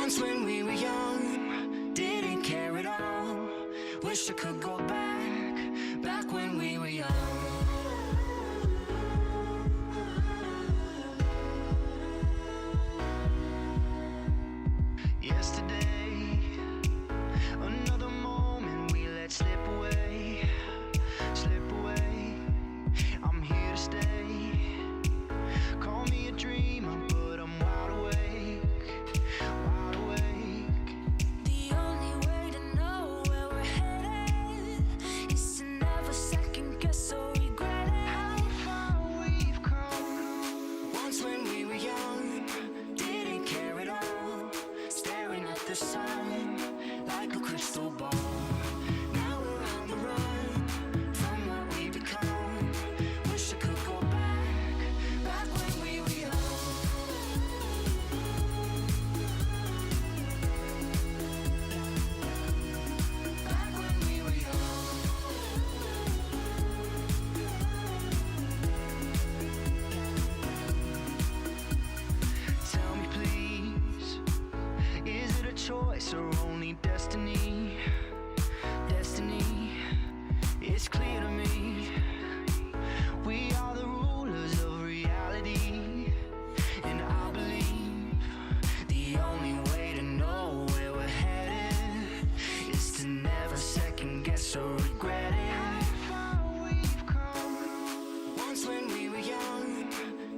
Once when we were young, didn't care at all. Wish I could go back when we were young. Yesterday, another moment we let slip away, slip away. I'm here to stay. Call me a dreamer, but I'm wide awake, wide awake. The only way to know where we're headed is to never second guess or regret it. How far we've come. Once when we were young, didn't care at all. Staring at the sun like a crystal ball. Now we're on the run from what we become. Wish I could go back when we were young. Back when we were young. Tell me please, is it a choice or only destiny? Destiny, it's clear to me. We are the rulers of reality, and I believe the only way to know where we're headed is to never second guess or regret it. How far we've come. Once when we were young,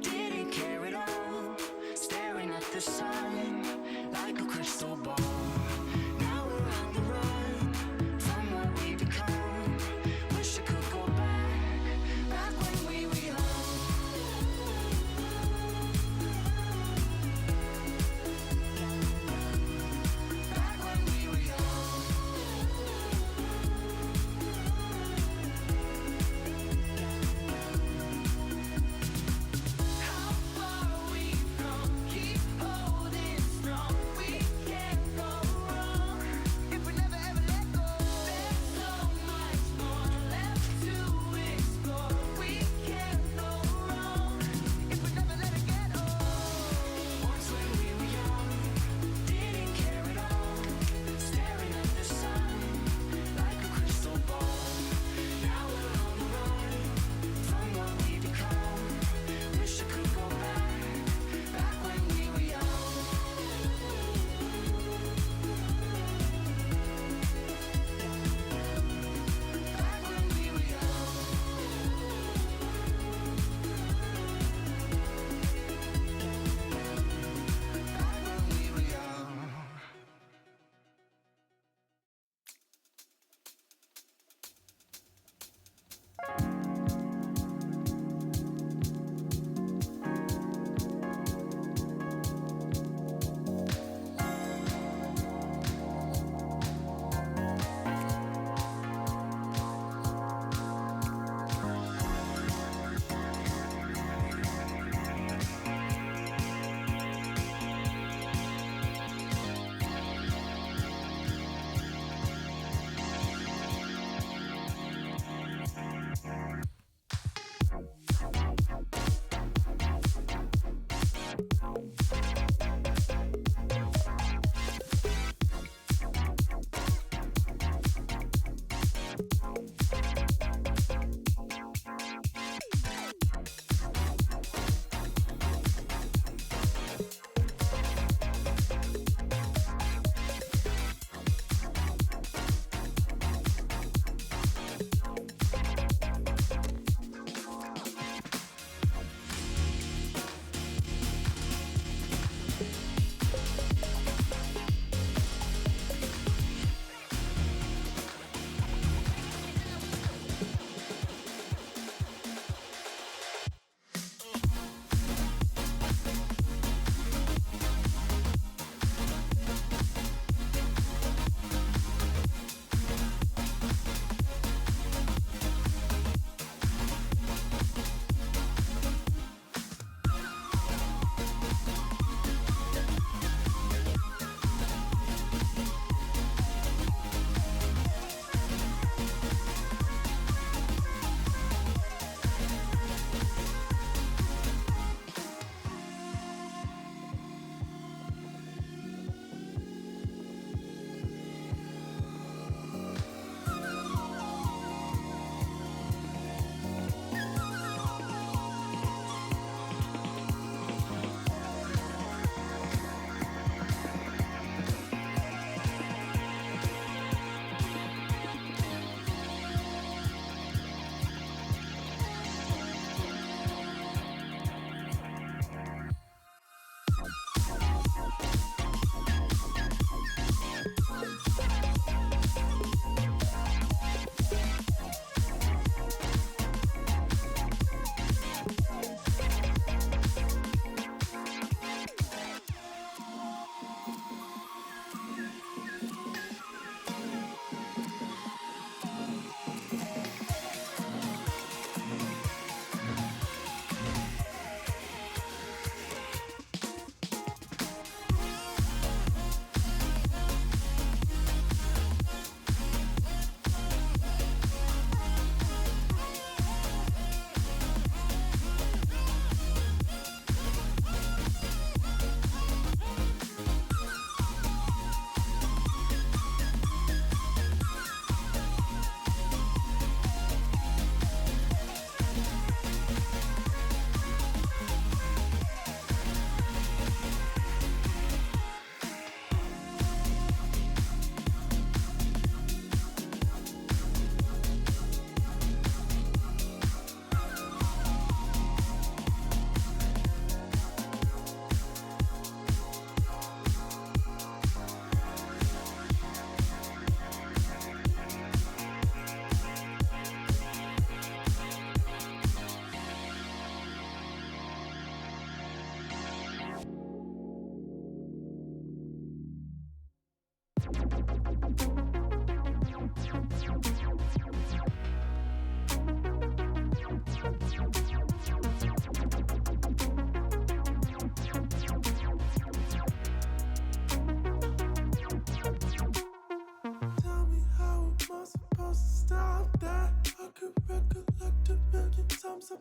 didn't care at all. Staring at the sun like a crystal ball. Now we're on the run from what we become. Wish I could go back when we were young.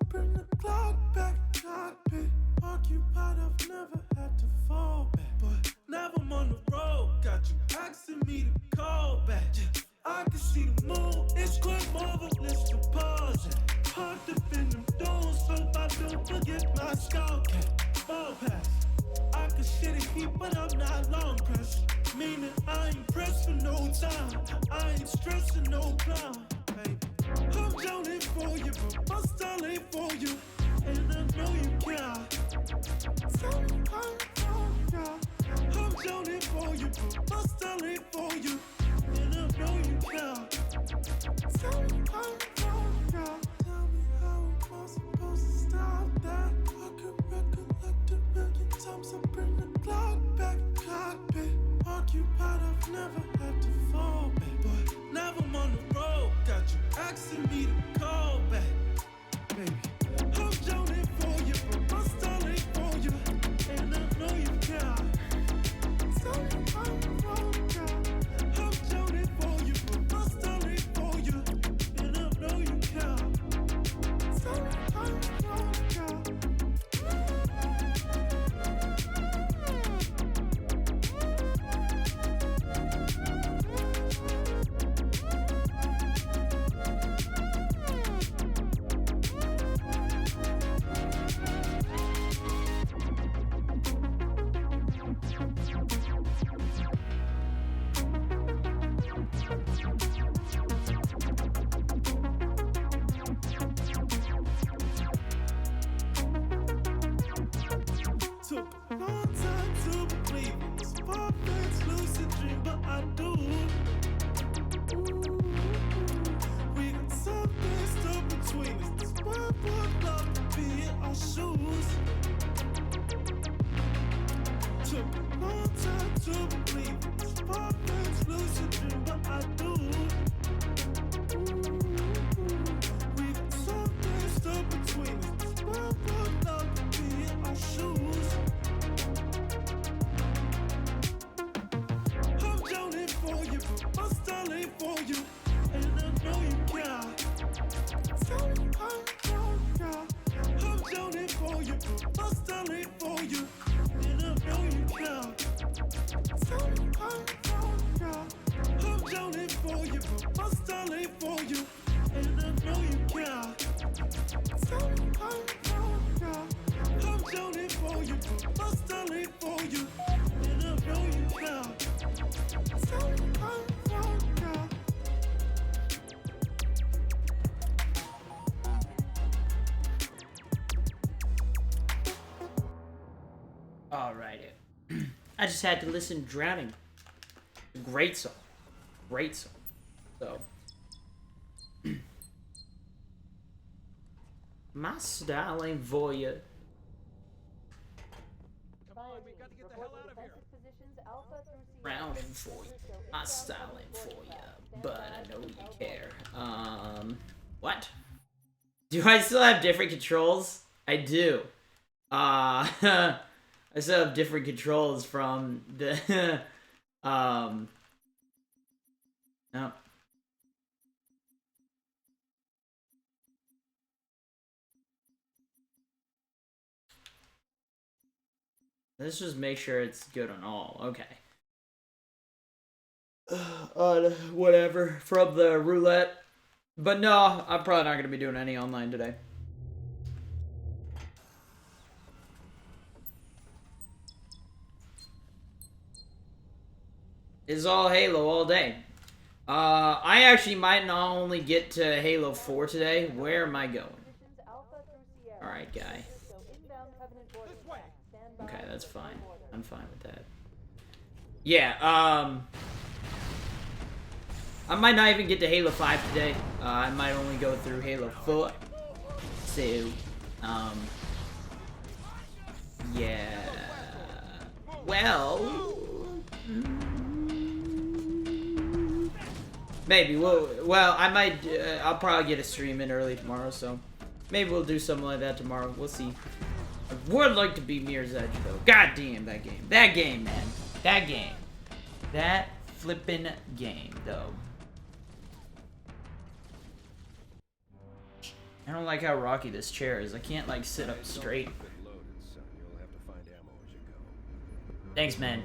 bring the clock back. Cockpit occupied, I've never had to fall back. But now I'm on the road, got you asking me to call back. Yeah, I can see the moon, it's quite marvelous to pause it. Parked up in them doors, hope I don't forget my skull cap. Ball pass, I can shit a heap, but I'm not long pressed. Meaning I ain't pressed for no time, I ain't stressing no clown, baby. I'm joning for you, but my style ain't for you, and I know you care. Tell me I'm joning for you, but my style ain't for you, and I know you care. Tell me tell me how am I supposed to stop that? I could recollect a million times, I bring the clock back. Cockpit occupied, I've never had to fall back. But now I'm on the road, got you asking me to call back, baby. I'm joning for you, but my style ain't for you, and I know you care. Tell me I'm wrong, girl. I'm joning for you, but my style ain't for you, and I know you care. Tell me I'm wrong, girl. Took a long time to believe it. It's perfect, lucid dream, but I do. Ooh, we got something stuck between us. This world would love to be in our shoes. Took a long time to believe it. It's perfect, lucid dream, but I do. Ooh, we got something stuck between us. This world would love to be in our shoes. I'm joning for you, but my style ain't for you, and I know you care. Tell me I'm wrong, girl. I'm joning for you, but my style ain't for you, and I know you care. Tell me I'm wrong, girl. I'm joning for you, but my style ain't for you, and I know you care. Tell me I'm wrong, girl. I'm joning for you, but my style ain't for you, and I know you care. Tell me I'm wrong, girl. Alright. I just had to listen to Drowning. Great song. Great song. So. My style ain't for you. Drowning for you. My style ain't for you. But I know you care. What? Do I still have different controls? I do. I still have different controls from the, no. Let's just make sure it's good on all. Okay. Whatever. From the roulette. But no, I'm probably not going to be doing any online today. It's all Halo all day. I actually might not only get to Halo 4 today. Where am I going? Alright, guy. Okay, that's fine. I'm fine with that. Yeah, I might not even get to Halo 5 today. I might only go through Halo 4. So, yeah. Well... maybe. Well, I might... I'll probably get a stream in early tomorrow, so... maybe we'll do something like that tomorrow. We'll see. I would like to be Mirror's Edge, though. God damn, that game. That game, man. That game. That flippin' game, though. I don't like how rocky this chair is. I can't, like, sit up straight. Thanks, man.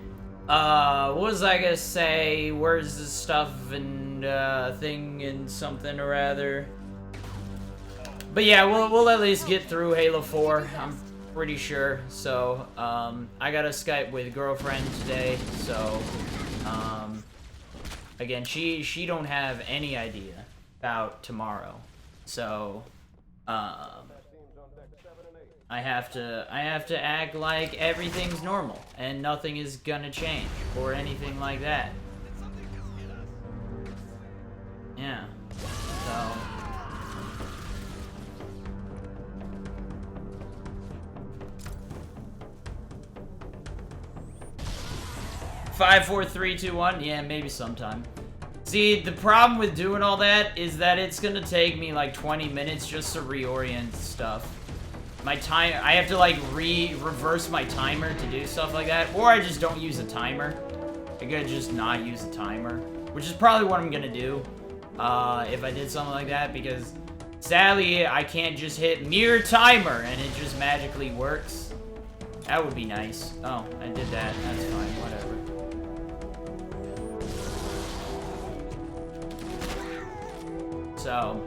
What was I gonna say? Where's the stuff and, thing and something or rather? But yeah, we'll at least get through Halo 4. I'm pretty sure. So, I got a Skype with girlfriend today, so, again, she don't have any idea about tomorrow. So, I have to act like everything's normal and nothing is gonna change or anything like that. Yeah. So 5, 4, 3, 2, 1. Yeah, maybe sometime. See, the problem with doing all that is that it's gonna take me like 20 minutes just to reorient stuff. My time, I have to like reverse my timer to do stuff like that, or I just don't use a timer. I gotta just not use a timer, which is probably what I'm gonna do if I did something like that, because sadly I can't just hit mirror timer and it just magically works. That would be nice. Oh, I did that. That's fine. Whatever. So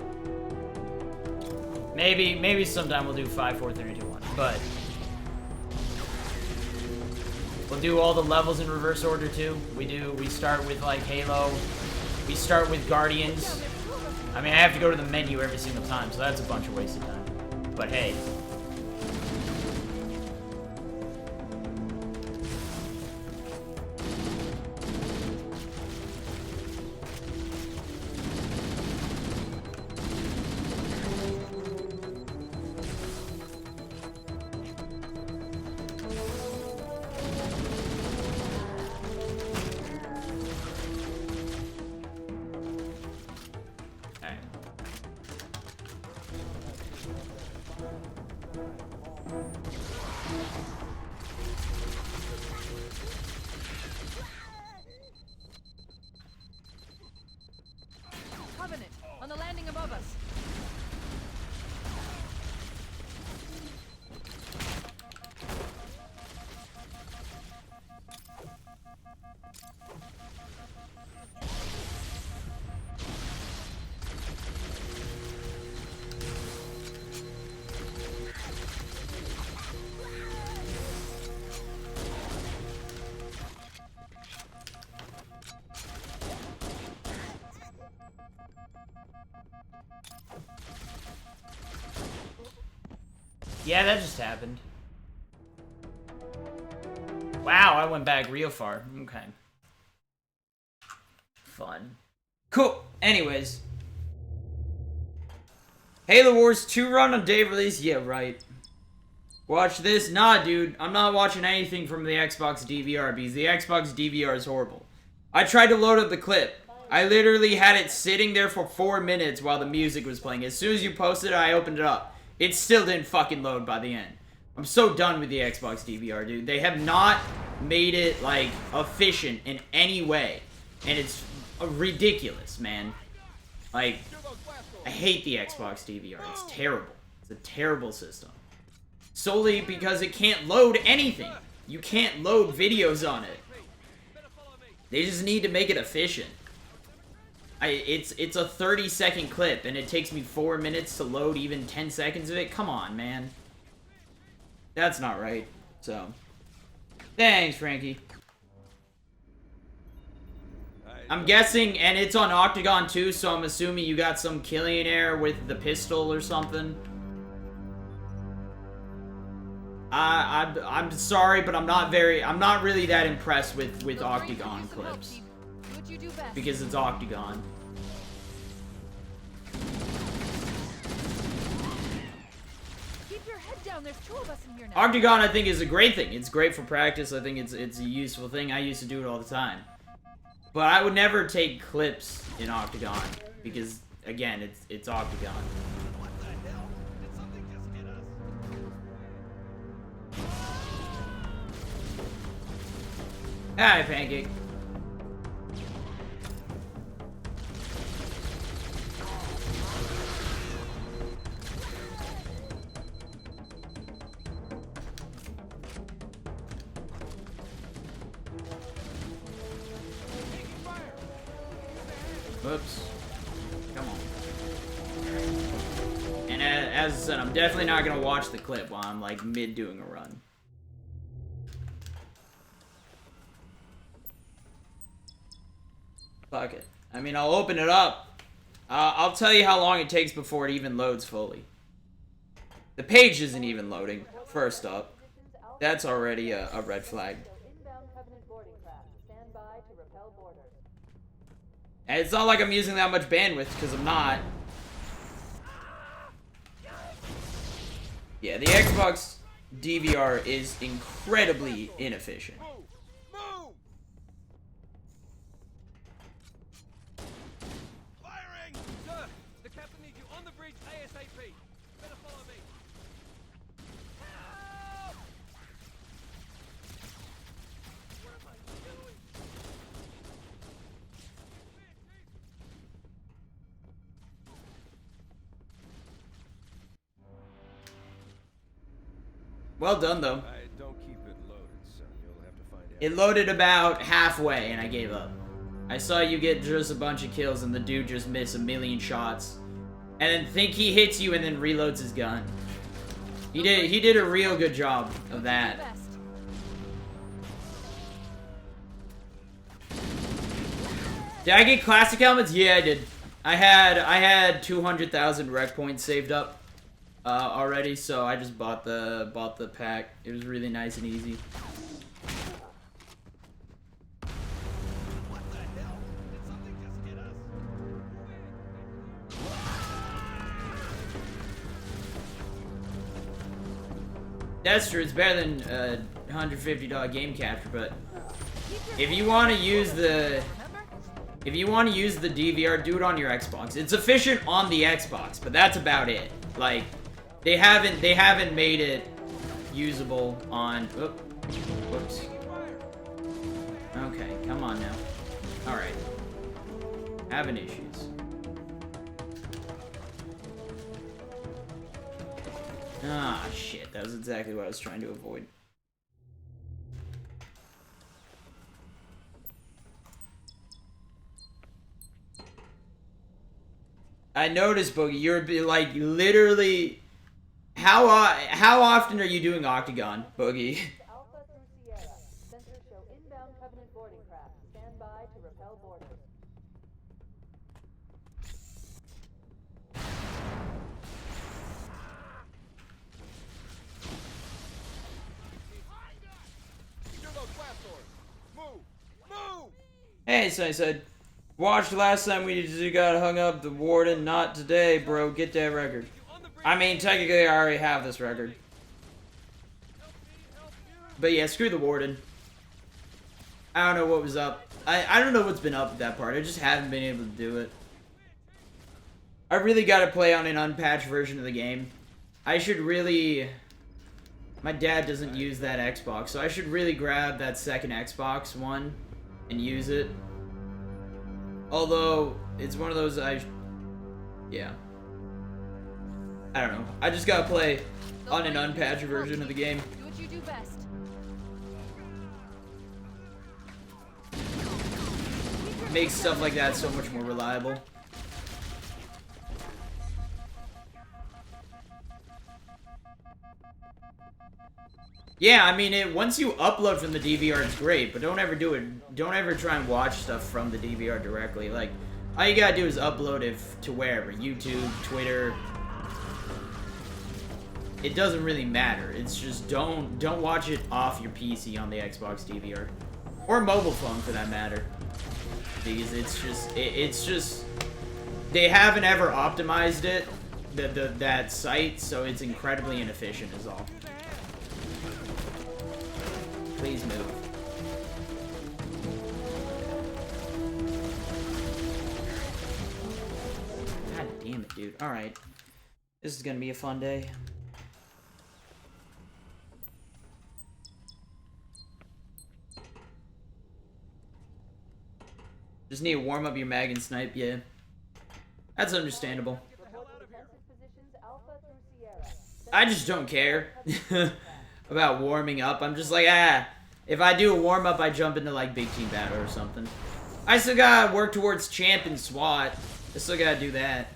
maybe sometime we'll do 5, 4, 3, 2, 1. But we'll do all the levels in reverse order too. We start with like Halo. We start with Guardians. I mean, I have to go to the menu every single time, so that's a bunch of wasted time. But hey. Covenant, on the landing above us. Yeah, that just happened. Wow, I went back real far. Okay. Fun. Cool. Anyways. Halo Wars 2 run on day of release? Yeah, right. Watch this? Nah, dude. I'm not watching anything from the Xbox DVR because the Xbox DVR is horrible. I tried to load up the clip. I literally had it sitting there for 4 minutes while the music was playing. As soon as you posted it, I opened it up. It still didn't fucking load by the end. I'm so done with the Xbox DVR, dude. They have not made it, like, efficient in any way. And it's ridiculous, man. Like, I hate the Xbox DVR. It's terrible. It's a terrible system. Solely because it can't load anything. You can't load videos on it. They just need to make it efficient. It's a 30-second clip, and it takes me 4 minutes to load even 10 seconds of it. Come on, man. That's not right. So, thanks, Frankie. I'm guessing, and it's on Octagon too, so I'm assuming you got some Killionaire with the pistol or something. I'm sorry, but I'm not really that impressed with Octagon clips. Because it's Octagon. Keep your head down. There's 2 of us in here now. Octagon, I think, is a great thing. It's great for practice. I think it's a useful thing. I used to do it all the time. But I would never take clips in Octagon because, again, it's Octagon. What the hell? Did something just hit us? Hi, Pancake. Whoops. Come on. And as I said, I'm definitely not gonna watch the clip while I'm like mid doing a run. Fuck it. I mean, I'll open it up. I'll tell you how long it takes before it even loads fully. The page isn't even loading, first up. That's already a red flag. And it's not like I'm using that much bandwidth, because I'm not. Yeah, the Xbox DVR is incredibly inefficient. Firing! Sir, the captain needs you on the bridge ASAP. Better follow me. Help! What am I doing? Well done, though. Don't keep it loaded, son. You'll have to find out. It loaded about halfway, and I gave up. I saw you get just a bunch of kills, and the dude just miss a million shots. And then think he hits you, and then reloads his gun. He did a real good job of that. Did I get classic helmets? Yeah, I did. I had 200,000 rec points saved up already, so I just bought the pack. It was really nice and easy. What the hell? Did something just hit us? That's true. It's better than $150 game capture, but if you want to use the DVR, do it on your Xbox. It's efficient on the Xbox, but that's about it. Like, they haven't made it usable on. Whoops. Okay, come on now. All right. Having issues. Ah, shit. That was exactly what I was trying to avoid. I noticed, Boogie, you're like literally. How often are you doing Octagon, Boogie? Alpha through Sierra. Sensors show inbound Covenant boarding craft. Stand by to repel boarders. Secure those blast doors. Move! Move! Hey, so I said, watched last time we just got hung up. The warden, not today, bro. Get that record. I mean, technically, I already have this record. But yeah, screw the warden. I don't know what was up. I don't know what's been up with that part. I just haven't been able to do it. I really got to play on an unpatched version of the game. I should really... My dad doesn't use that Xbox, so I should really grab that second Xbox One and use it. Although, it's one of those yeah. I don't know. I just gotta play on an unpatched version of the game. Do what you do best. Makes stuff like that so much more reliable. Yeah, I mean, once you upload from the DVR, it's great, but don't ever do it. Don't ever try and watch stuff from the DVR directly. Like, all you gotta do is upload it to wherever. YouTube, Twitter. It doesn't really matter. It's just don't watch it off your PC on the Xbox DVR. Or mobile phone, for that matter. Because it's just they haven't ever optimized it, that site, so it's incredibly inefficient is all. Please move. God damn it, dude. Alright. This is gonna be a fun day. Just need to warm up your mag and snipe, yeah. That's understandable. I just don't care about warming up. I'm just like, if I do a warm up, I jump into like big team battle or something. I still gotta work towards champ and SWAT. I still gotta do that.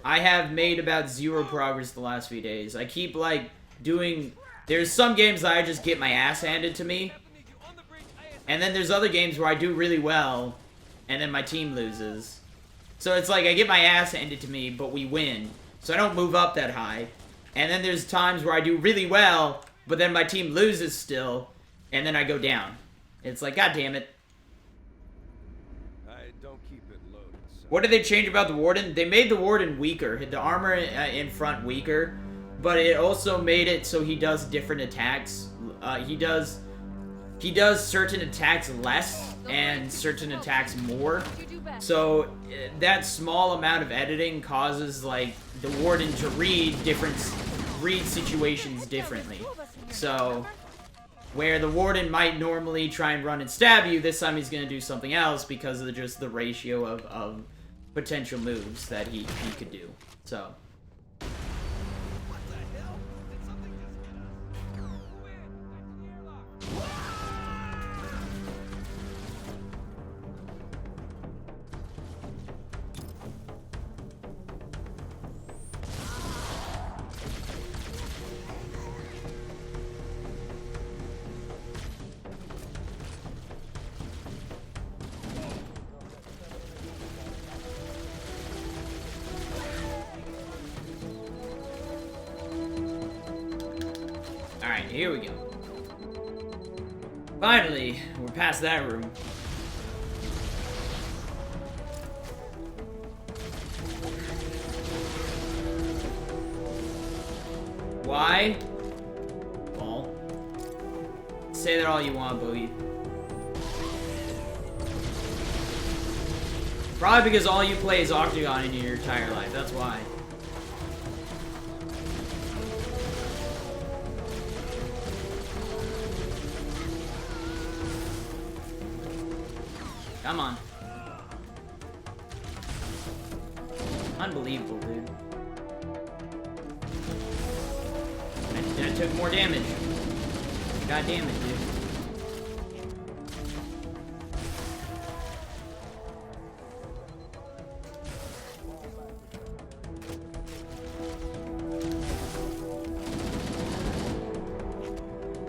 I have made about 0 progress the last few days. I keep, like, doing... There's some games that I just get my ass handed to me. And then there's other games where I do really well, and then my team loses. So it's like, I get my ass handed to me, but we win. So I don't move up that high. And then there's times where I do really well, but then my team loses still, and then I go down. It's like, god damn it. I don't keep it loaded. So. What did they change about the Warden? They made the Warden weaker. The armor in front weaker. But it also made it so he does different attacks. He does certain attacks less and certain attacks more. So that small amount of editing causes like the Warden to read situations differently. So where the Warden might normally try and run and stab you, this time he's gonna do something else because of just the ratio of potential moves that he could do. So. Alright, here we go. Finally, we're past that room. Why? Well, say that all you want, Boogie. Probably because all you play is Octagon in your entire life, that's why. Come on. Unbelievable, dude. I took more damage. God damn it, dude.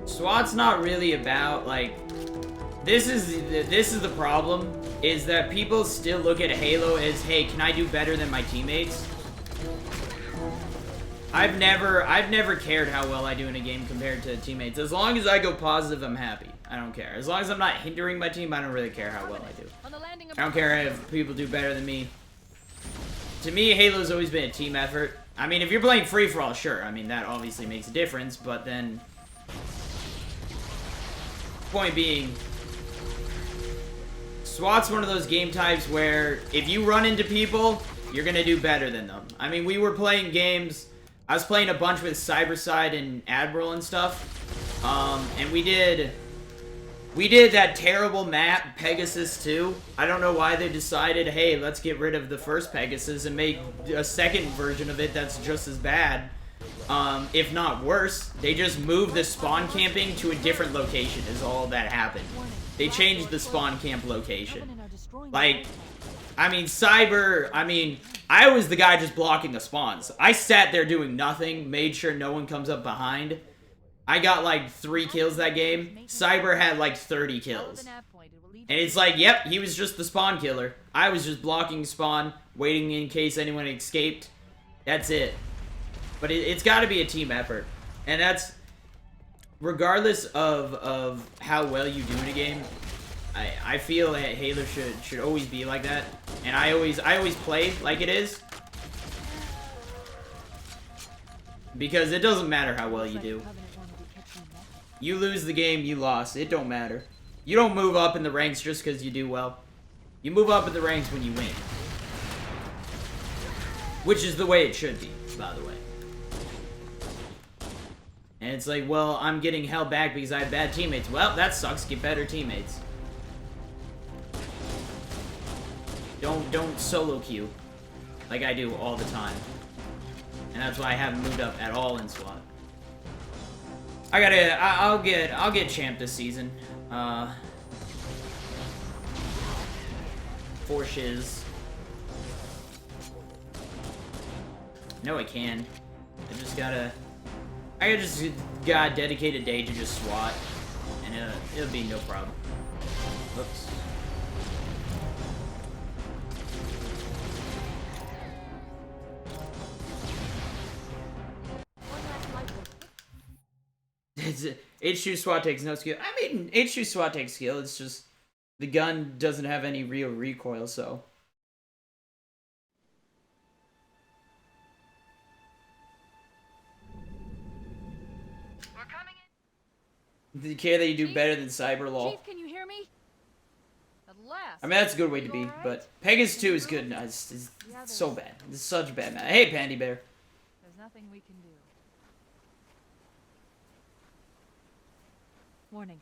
SWAT's not really about, like... This is the problem, is that people still look at Halo as, hey, can I do better than my teammates? I've never cared how well I do in a game compared to teammates. As long as I go positive, I'm happy. I don't care. As long as I'm not hindering my team, I don't really care how well I do. I don't care if people do better than me. To me, Halo's always been a team effort. I mean, if you're playing free-for-all, sure. I mean, that obviously makes a difference, but then... Point being... SWAT's one of those game types where if you run into people, you're gonna do better than them. I mean, we were playing games... I was playing a bunch with Cyberside and Admiral and stuff. And we did that terrible map, Pegasus 2. I don't know why they decided, hey, let's get rid of the first Pegasus and make a second version of it that's just as bad. If not worse. They just moved the spawn camping to a different location is all that happened. They changed the spawn camp location. Like, I mean, I was the guy just blocking the spawns. I sat there doing nothing, made sure no one comes up behind. I got like 3 kills that game. Cyber had like 30 kills. And it's like, yep, he was just the spawn killer. I was just blocking spawn, waiting in case anyone escaped. That's it. But it's got to be a team effort. And that's, regardless of how well you do in a game, I feel that Halo should always be like that. And I always play like it is. Because it doesn't matter how well you do. You lose the game, you lost. It don't matter. You don't move up in the ranks just because you do well. You move up in the ranks when you win. Which is the way it should be, by the way. And it's like, well, I'm getting held back because I have bad teammates. Well, that sucks. Get better teammates. Don't solo queue like I do all the time. And that's why I haven't moved up at all in SWAT. I'll get champ this season. 4 shiz. No, I can. I just gotta dedicate a day to just SWAT, and it'll be no problem. Oops. H2 SWAT takes no skill. I mean, H2 SWAT takes skill. It's just the gun doesn't have any real recoil, so. We're coming in. Do you care that you do better than Cyber, lol? Chief, can you hear me? At last. I mean, that's a good way to be, but Pegasus 2 is good. No, it's so bad. It's such a bad match. Hey, Pandy Bear. There's nothing we can do. Warning.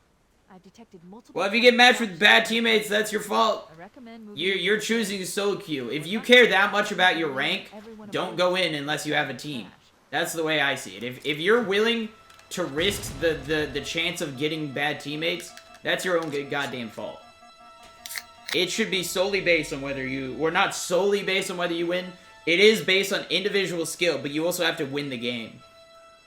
I've detected multiple. Well, if you get matched with bad teammates, that's your fault. I recommend moving. You're choosing solo queue. If you care that much about your rank, don't go in unless you have a team. That's the way I see it. If you're willing to risk the chance of getting bad teammates, that's your own goddamn fault. It should be solely based on whether you, or not solely based on whether you win. It is based on individual skill, but you also have to win the game.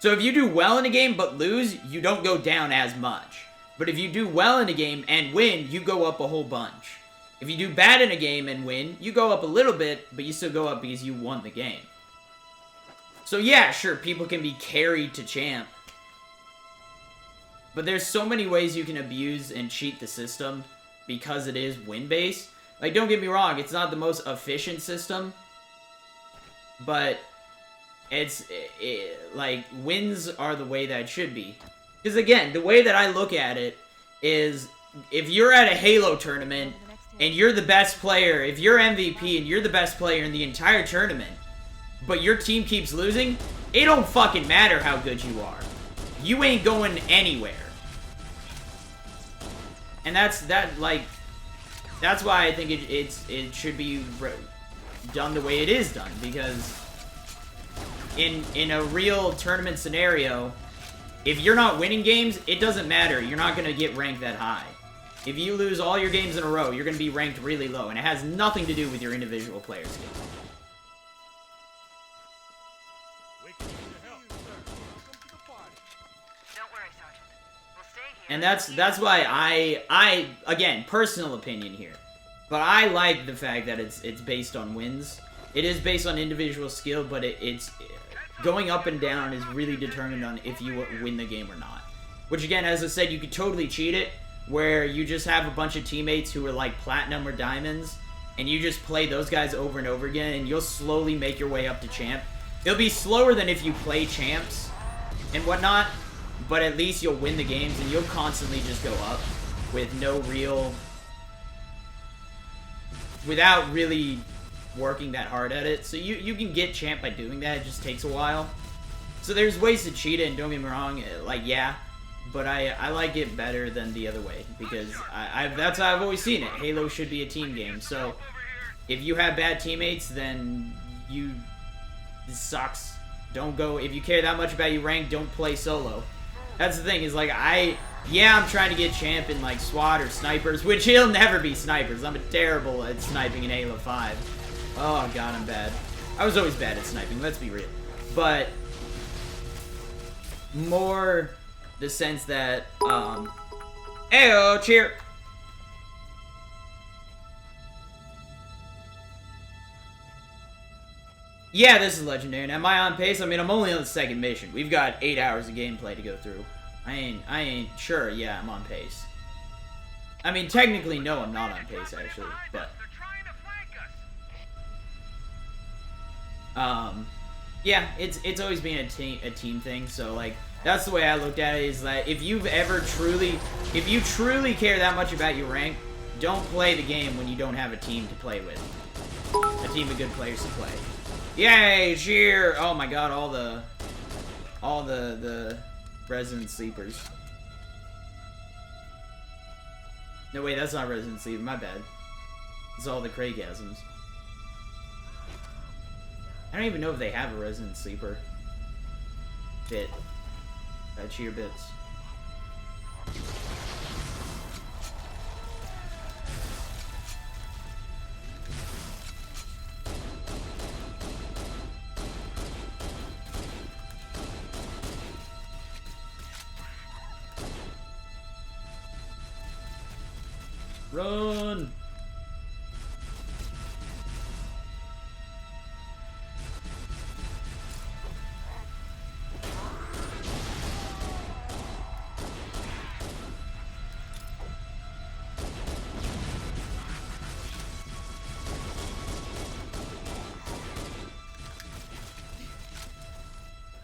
So if you do well in a game but lose, you don't go down as much. But if you do well in a game and win, you go up a whole bunch. If you do bad in a game and win, you go up a little bit, but you still go up because you won the game. So yeah, sure, people can be carried to champ. But there's so many ways you can abuse and cheat the system because it is win-based. Like, don't get me wrong, it's not the most efficient system, but it's, like, wins are the way that it should be. Because, again, the way that I look at it is, if you're at a Halo tournament, and you're the best player, if you're MVP and you're the best player in the entire tournament, but your team keeps losing, it don't fucking matter how good you are. You ain't going anywhere. And that's why I think it should be done the way it is done, because in a real tournament scenario, if you're not winning games, it doesn't matter. You're not going to get ranked that high. If you lose all your games in a row, you're going to be ranked really low, and it has nothing to do with your individual player skills. And that's why I again, personal opinion here, but I like the fact that it's based on wins. It is based on individual skill, but it's going up and down is really determined on if you win the game or not. Which again, as I said, you could totally cheat it, where you just have a bunch of teammates who are like platinum or diamonds, and you just play those guys over and over again, and you'll slowly make your way up to champ. It'll be slower than if you play champs and whatnot, but at least you'll win the games, and you'll constantly just go up with no real... without really working that hard at it. So you can get champ by doing that, it just takes a while. So there's ways to cheat it, and don't get me wrong, like, yeah, but I like it better than the other way, because that's how I've always seen it. Halo should be a team game, so if you have bad teammates, then it sucks. Don't go, if you care that much about your rank, don't play solo. That's the thing, is like, yeah, I'm trying to get champ in like SWAT or snipers, which he'll never be snipers. I'm terrible at sniping in Halo 5. Oh god, I'm bad. I was always bad at sniping, let's be real. But more the sense that, ayo, cheer! Yeah, this is legendary. And am I on pace? I mean, I'm only on the second mission. We've got 8 hours of gameplay to go through. I ain't sure. Yeah, I'm on pace. I mean, technically, no, I'm not on pace, actually, but... yeah, it's always been a team thing, so, like, that's the way I looked at it, is that if you truly care that much about your rank, don't play the game when you don't have a team to play with. A team of good players to play. Yay, cheer! Oh my god, all the Resident Sleepers. No, wait, that's not Resident Sleeper, my bad. It's all the Craigasms. I don't even know if they have a Resident Sleeper bit. Cheer bits. Run!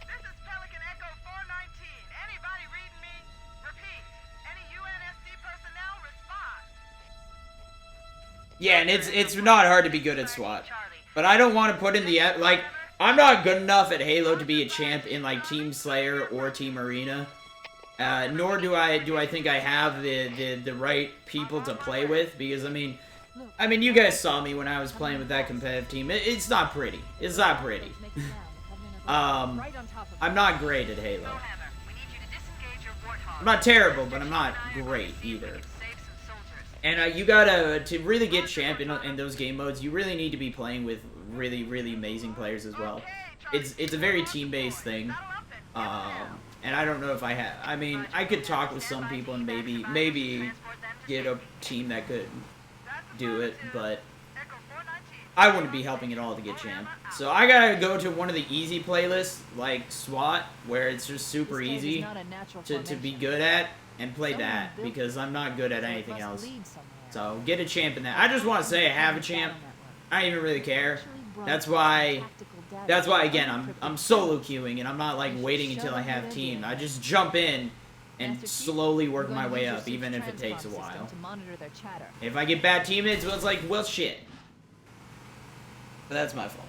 This is Pelican Echo 419. Anybody reading me? Repeat. Any UNSC personnel respond. Yeah, and it's not hard to be good at SWAT. But I don't want to put in the like I'm not good enough at Halo to be a champ in like Team Slayer or Team Arena. Nor do I think I have the right people to play with, because I mean you guys saw me when I was playing with that competitive team. It's not pretty. It's not pretty. I'm not great at Halo. We need you to disengage your warthog. I'm not terrible, but I'm not great either. Save some soldiers. And you gotta, to really get champ in those game modes, you really need to be playing with really, really amazing players as well. It's a very team-based thing. And I don't know if I have, I mean, I could talk with some people and maybe get a team that could do it, but Echo 419. I wouldn't be helping at all to get champ. So I gotta go to one of the easy playlists, like SWAT, where it's just super easy to be good at, and play that, because I'm not good at anything else. So get a champ in that. I just want to say I have a champ. I don't even really care. That's why again I'm solo queuing, and I'm not like waiting until I have team. I just jump in and slowly work my way up, even if it takes a while. If I get bad teammates, well, it's like, well, shit. But that's my fault.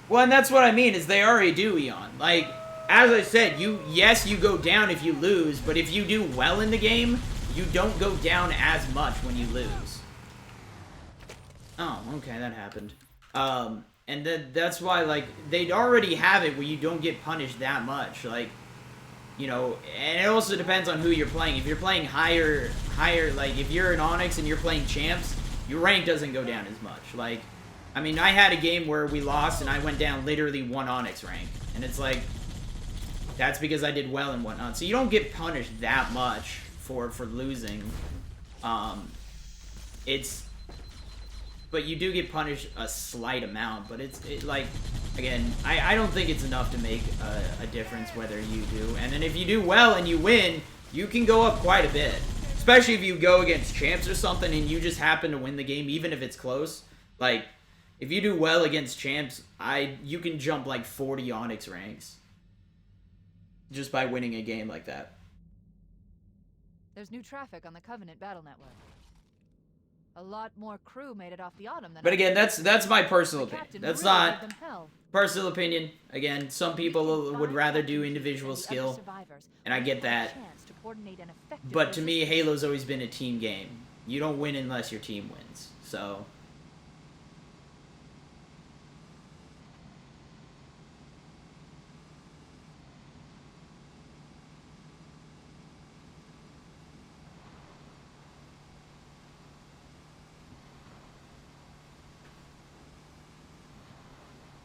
Well, and that's what I mean, is they already do, Eon. Like, as I said, yes, you go down if you lose, but if you do well in the game, you don't go down as much when you lose. Oh, okay, that happened. And that's why, like, they'd already have it where you don't get punished that much. Like, you know, and it also depends on who you're playing. If you're playing higher, like, if you're an Onyx and you're playing champs, your rank doesn't go down as much. Like, I mean, I had a game where we lost and I went down literally 1 Onyx rank. And it's like, that's because I did well and whatnot. So you don't get punished that much for losing. But you do get punished a slight amount. But it's like, again, I don't think it's enough to make a difference whether you do. And then if you do well and you win, you can go up quite a bit. Especially if you go against champs or something and you just happen to win the game, even if it's close. Like, if you do well against champs, you can jump like 40 Onyx ranks just by winning a game like that. There's new traffic on the Covenant battle network. A lot more crew made it off the Autumn than But again, that's my personal The opinion. captain That's really not gave them hell. personal opinion. Again, some people would rather do individual The other skill, survivors and I get had a that. chance to coordinate an effective But to me, resistance. Halo's always been a team game. You don't win unless your team wins. So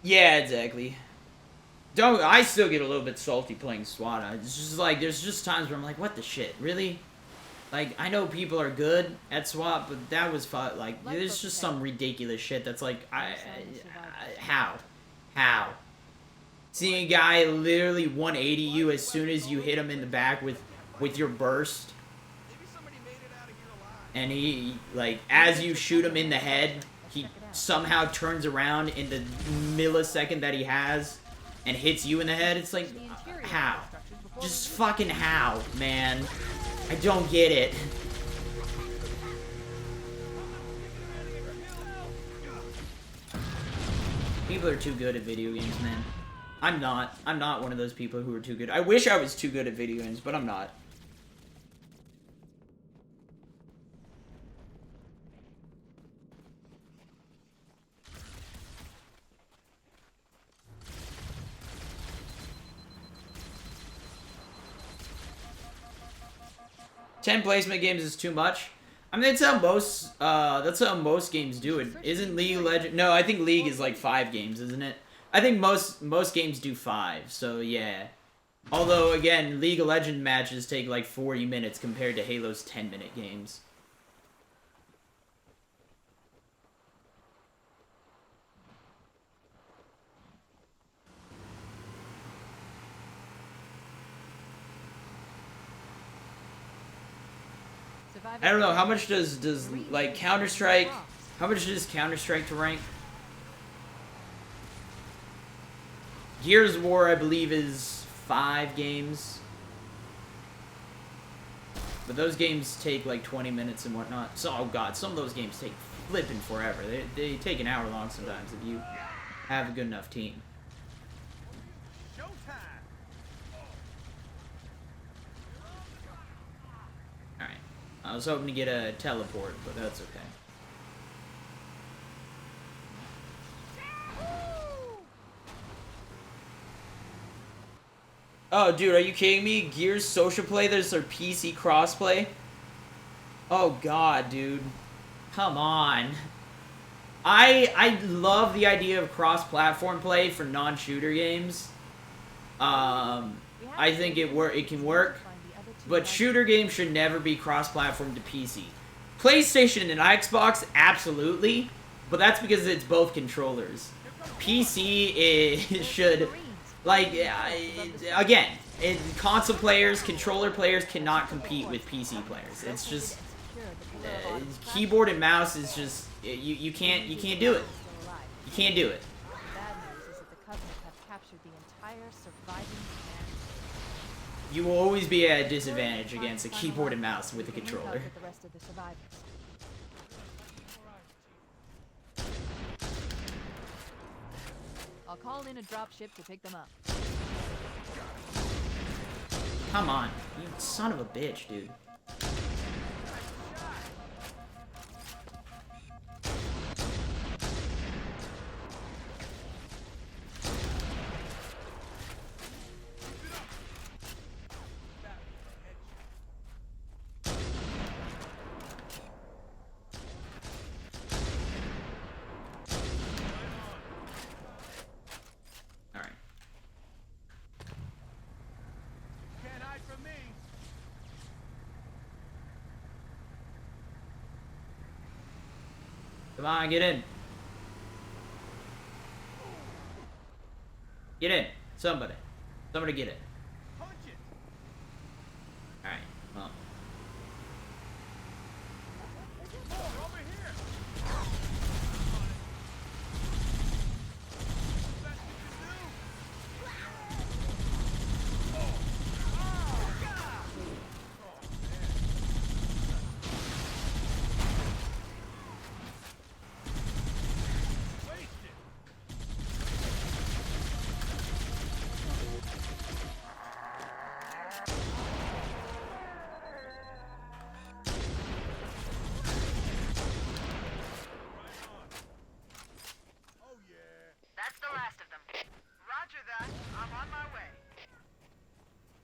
yeah, exactly. I still get a little bit salty playing SWAT. It's just like, there's just times where I'm like, what the shit, really? Like, I know people are good at SWAT, but that was fun. Like, there's just some ridiculous shit that's like, how? Seeing a guy literally 180 you as soon as you hit him in the back with your burst, and he, like, as you shoot him in the head, he somehow turns around in the millisecond that he has and hits you in the head. It's like, how? Just fucking how, man? I don't get it. People are too good at video games, man. I'm not one of those people who are too good. I wish I was too good at video games, but I'm not. Ten placement games is too much. I mean, that's how most games do it. Isn't League of Legends? No, I think League is like 5 games, isn't it? I think most games do 5, so yeah. Although, again, League of Legends matches take like 40 minutes compared to Halo's 10-minute games. I don't know, how much does like Counter-Strike, how much does Counter-Strike to rank? Gears of War, I believe, is 5 games. But those games take like 20 minutes and whatnot. So, oh god, some of those games take flipping forever. They take an hour long sometimes if you have a good enough team. Alright. I was hoping to get a teleport, but that's okay. Oh, dude, are you kidding me? Gears social play, there's their PC crossplay? Oh, God, dude. Come on. I love the idea of cross-platform play for non-shooter games. I think it can work. But shooter games should never be cross-platform to PC. PlayStation and Xbox, absolutely. But that's because it's both controllers. PC should... Like, again, console players, controller players cannot compete with PC players. It's just keyboard and mouse is just you can't do it. You can't do it. You will always be at a disadvantage against a keyboard and mouse with a controller. I'll call in a dropship to pick them up. Come on, you son of a bitch, dude. Come on, get in. Get in. Somebody. Somebody get it. Alright, well.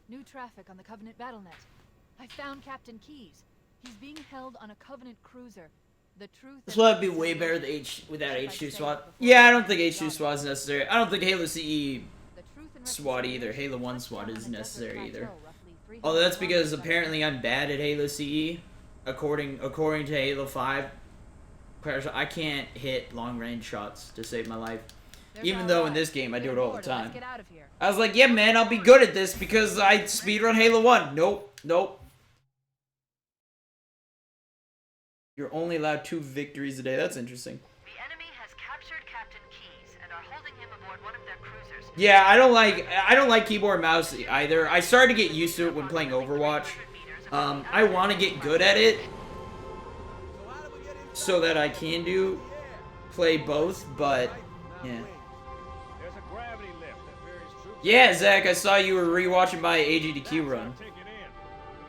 New traffic on the Covenant BattleNet. I found Captain Keyes. He's being held on a Covenant cruiser. The truth. This would be way better without H2 SWAT. Yeah, I don't think H2 SWAT is necessary. I don't think Halo CE SWAT either. Halo 1 SWAT is necessary either. Although that's because apparently I'm bad at Halo CE. According to Halo 5. I can't hit long range shots to save my life. Even though in this game I do it all the time. I was like, yeah man, I'll be good at this because I speedrun Halo 1. Nope, nope. You're only allowed 2 victories a day. That's interesting. The enemy has captured Captain Keyes and are holding him aboard one of their cruisers. Yeah, I don't like keyboard and mouse either. I started to get used to it when playing Overwatch. I want to get good at it so that I can play both, but yeah. Yeah, Zach, I saw you were rewatching my AGDQ run.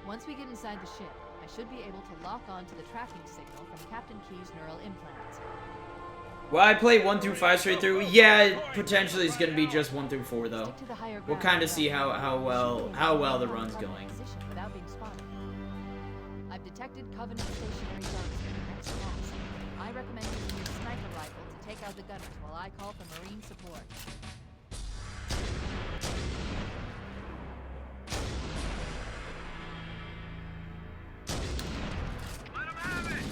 Once we get inside the ship, I should be able to lock on to the tracking signal from Captain Keyes' neural implants. Well, I played 1 through 5 straight through. Yeah, potentially it's gonna be just 1 through 4 though. We'll kind of see how well the run's going. Without being spotted. I've detected Covenant stationary guns in the next pass. I recommend using your sniper rifle to take out the gunners while I call for Marine support. Let 'em have it!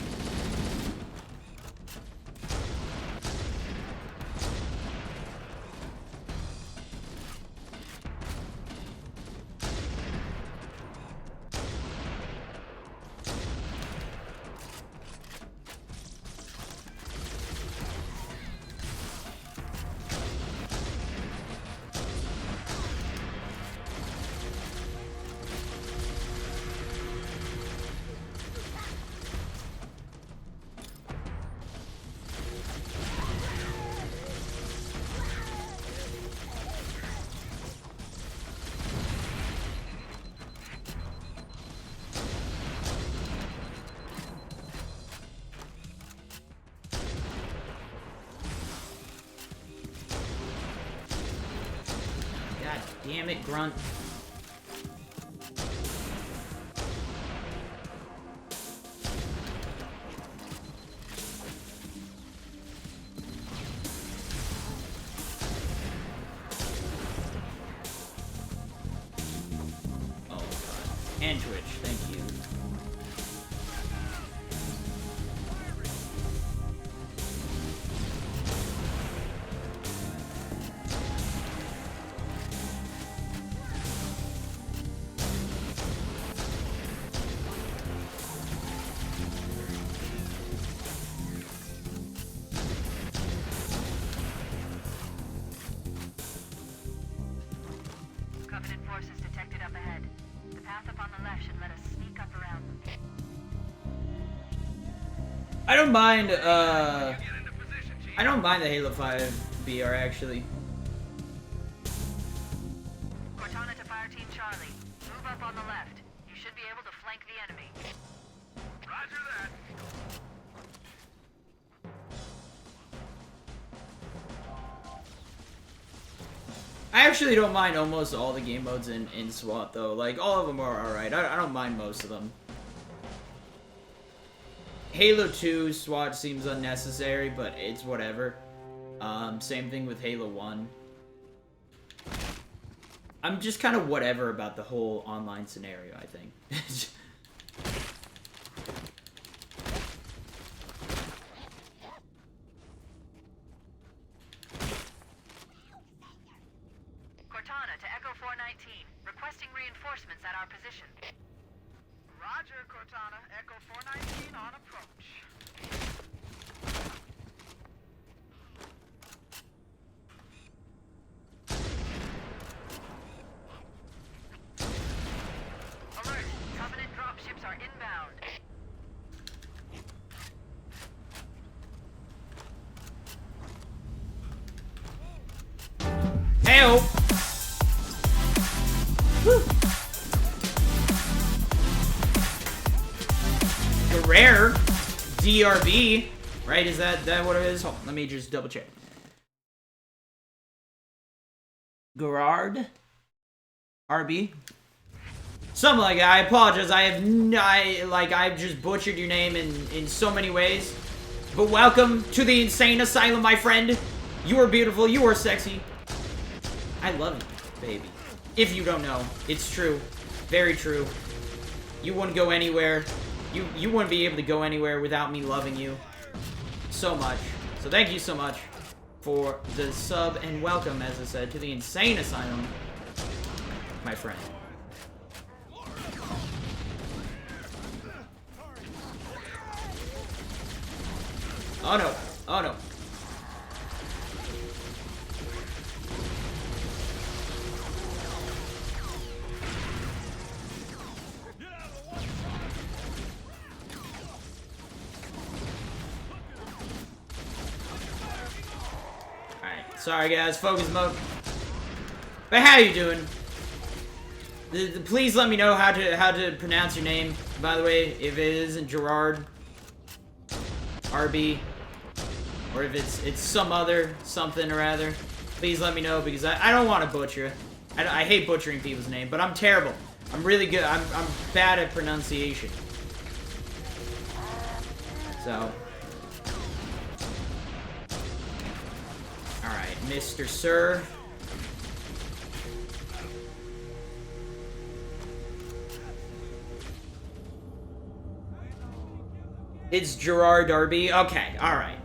God damn it, Grunt. Oh god. And Twitch, thank you. Covenant forces detected up ahead. The path up on the left should let us sneak up around them. I don't mind, Get into position, Chief. I don't mind the Halo 5 BR actually. Cortana to Fire Team Charlie. Move up on the left. You should be able to flank the enemy. Roger that. I actually don't mind almost all the game modes in SWAT though. Like, all of them are alright. I don't mind most of them. Halo 2 SWAT seems unnecessary, but it's whatever. Same thing with Halo 1. I'm just kind of whatever about the whole online scenario, I think. Cortana to Echo 419. Requesting reinforcements at our position. Roger, Cortana. Echo 419 on approach. Alert! Covenant dropships are inbound. Heyo! Woo! Rare DRB, right? Is that what it is? Hold on, let me just double check. Gerard RB, something like that. I apologize. I've just butchered your name in so many ways. But welcome to the insane asylum, my friend. You are beautiful. You are sexy. I love you, baby. If you don't know, it's true. Very true. You wouldn't go anywhere. You wouldn't be able to go anywhere without me loving you so much. So thank you so much for the sub and welcome, as I said, to the insane asylum, my friend. Oh no. Oh no. Alright, sorry guys, focus mode. But how you doing? Please let me know how to pronounce your name. By the way, if it isn't Gerard RB, or if it's some other something or other, please let me know, because I don't want to butcher it. I hate butchering people's name, but I'm terrible. I'm really good. I'm bad at pronunciation. So Mr. Sir. It's Gerard Darby. Okay, alright.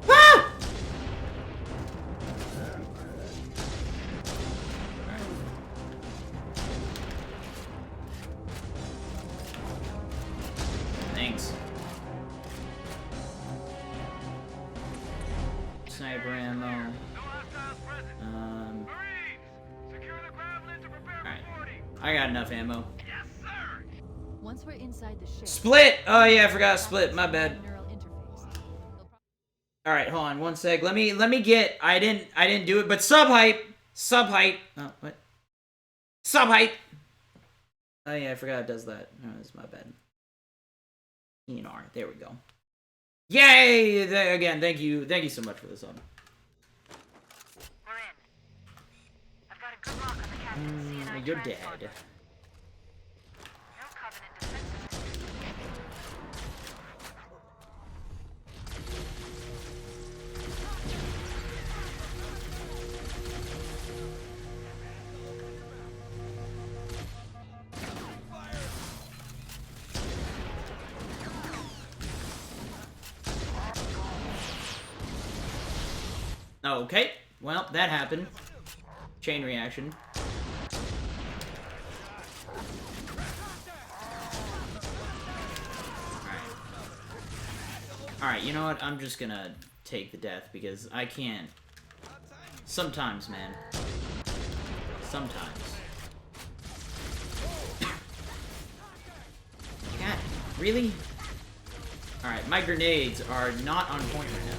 Ah! Thanks. Sniper ammo. No hostiles present. Marines, secure the gravelins and prepare Alright. for boarding. I got enough ammo. Yes, sir. Once we're inside the ship. Split! Oh yeah, I forgot split. My bad. Neural interface. They'll All right, hold on one sec. Let me get. I didn't do it, but sub height. Oh, what? Sub height. Oh yeah, I forgot it does that. Oh, that's my bad. ENR. There we go. Yay! Again, thank you so much for the sub. We're in. I've got a good lock on the captain's CNI You're transponder. dead. No Covenant defenses. Okay. Well, that happened. Chain reaction. Alright, you know what? I'm just gonna take the death because I can't. Sometimes, man. Sometimes. God, really? Alright, my grenades are not on point right now.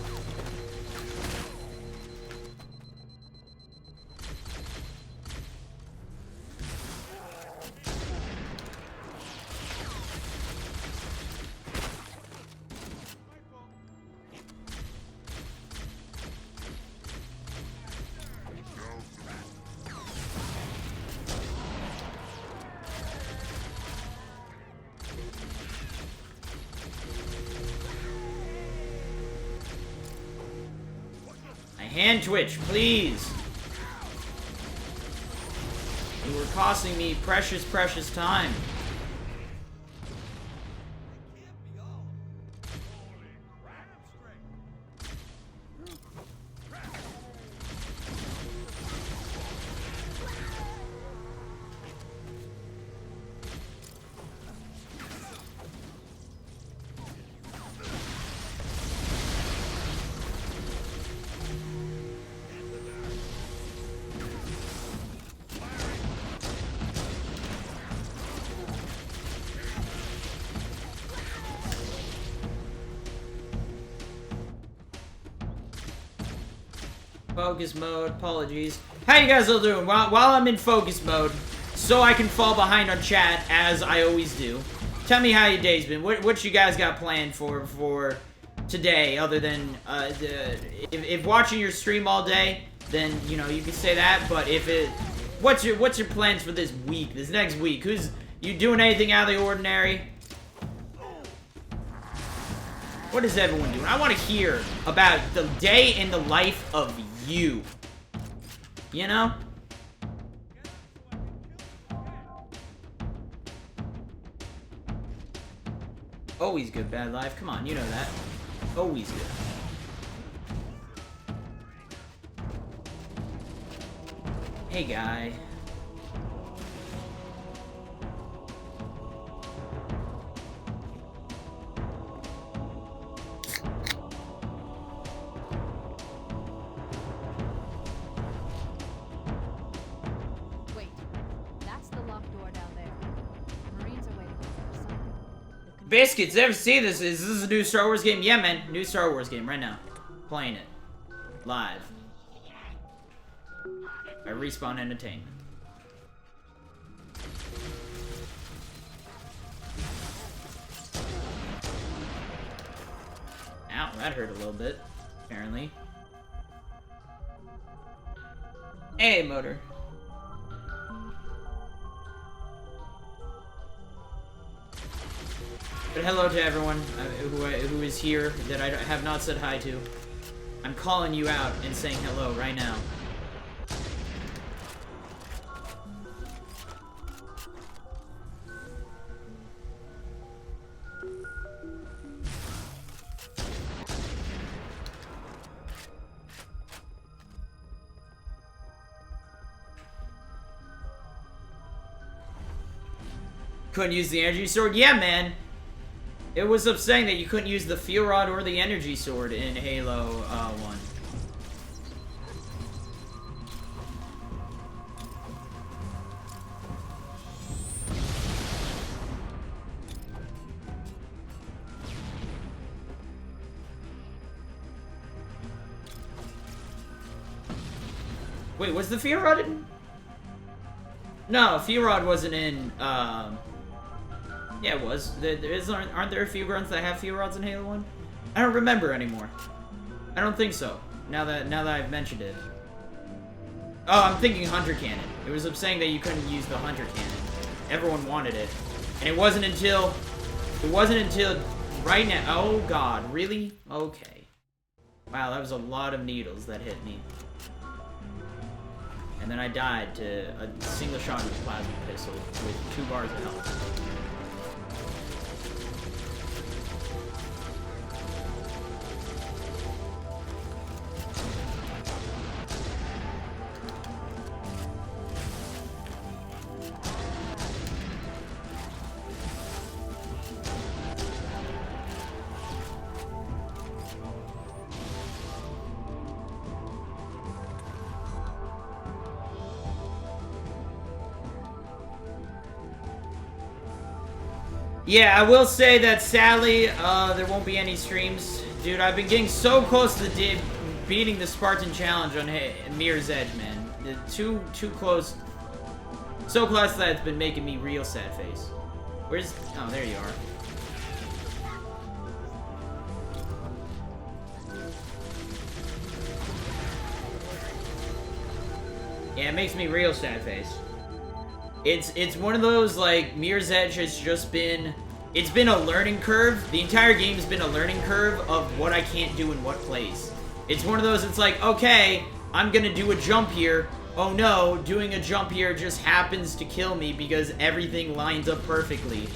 Hand twitch, please. You were costing me precious, precious time. Focus mode, apologies. How you guys all doing? While I'm in focus mode, so I can fall behind on chat, as I always do. Tell me how your day's been. What you guys got planned for today, other than, if watching your stream all day, then, you know, you can say that, but if it... What's your plans for this week, this next week? You doing anything out of the ordinary? What is everyone doing? I want to hear about the day in the life of you. You know? Always good, bad life. Come on, you know that. Always good. Hey, guy. Wait, that's the locked door down there. Marines are waiting on the other side. Biscuits, ever see this? Is this a new Star Wars game? Yeah, man. New Star Wars game right now. Playing it. Live. By Respawn Entertainment. Ow, that hurt a little bit, apparently. Hey, motor. But hello to everyone who is here that I have not said hi to. I'm calling you out and saying hello right now. Couldn't use the energy sword? Yeah, man. It was up saying that you couldn't use the fuel rod or the energy sword in Halo 1. Wait, was the fuel rod in? No, fuel rod wasn't in, yeah, it was. Aren't there a few grunts that have fuel rods in Halo 1? I don't remember anymore. I don't think so. Now that I've mentioned it. Oh, I'm thinking Hunter Cannon. It was saying that you couldn't use the Hunter Cannon. Everyone wanted it. And it wasn't until right now. Oh god, really? Okay. Wow, that was a lot of needles that hit me. And then I died to a single shot with a plasma pistol with 2 bars of health. Yeah, I will say that sadly, there won't be any streams. Dude, I've been getting so close to beating the Spartan Challenge on Mirror's Edge, man. Too close. So close that it's been making me real sad face. Where's... Oh, there you are. Yeah, it makes me real sad face. It's one of those, like, Mirror's Edge has just been... It's been a learning curve. The entire game has been a learning curve of what I can't do in what place. It's one of those, it's like, okay, I'm gonna do a jump here. Oh no, doing a jump here just happens to kill me because everything lines up perfectly.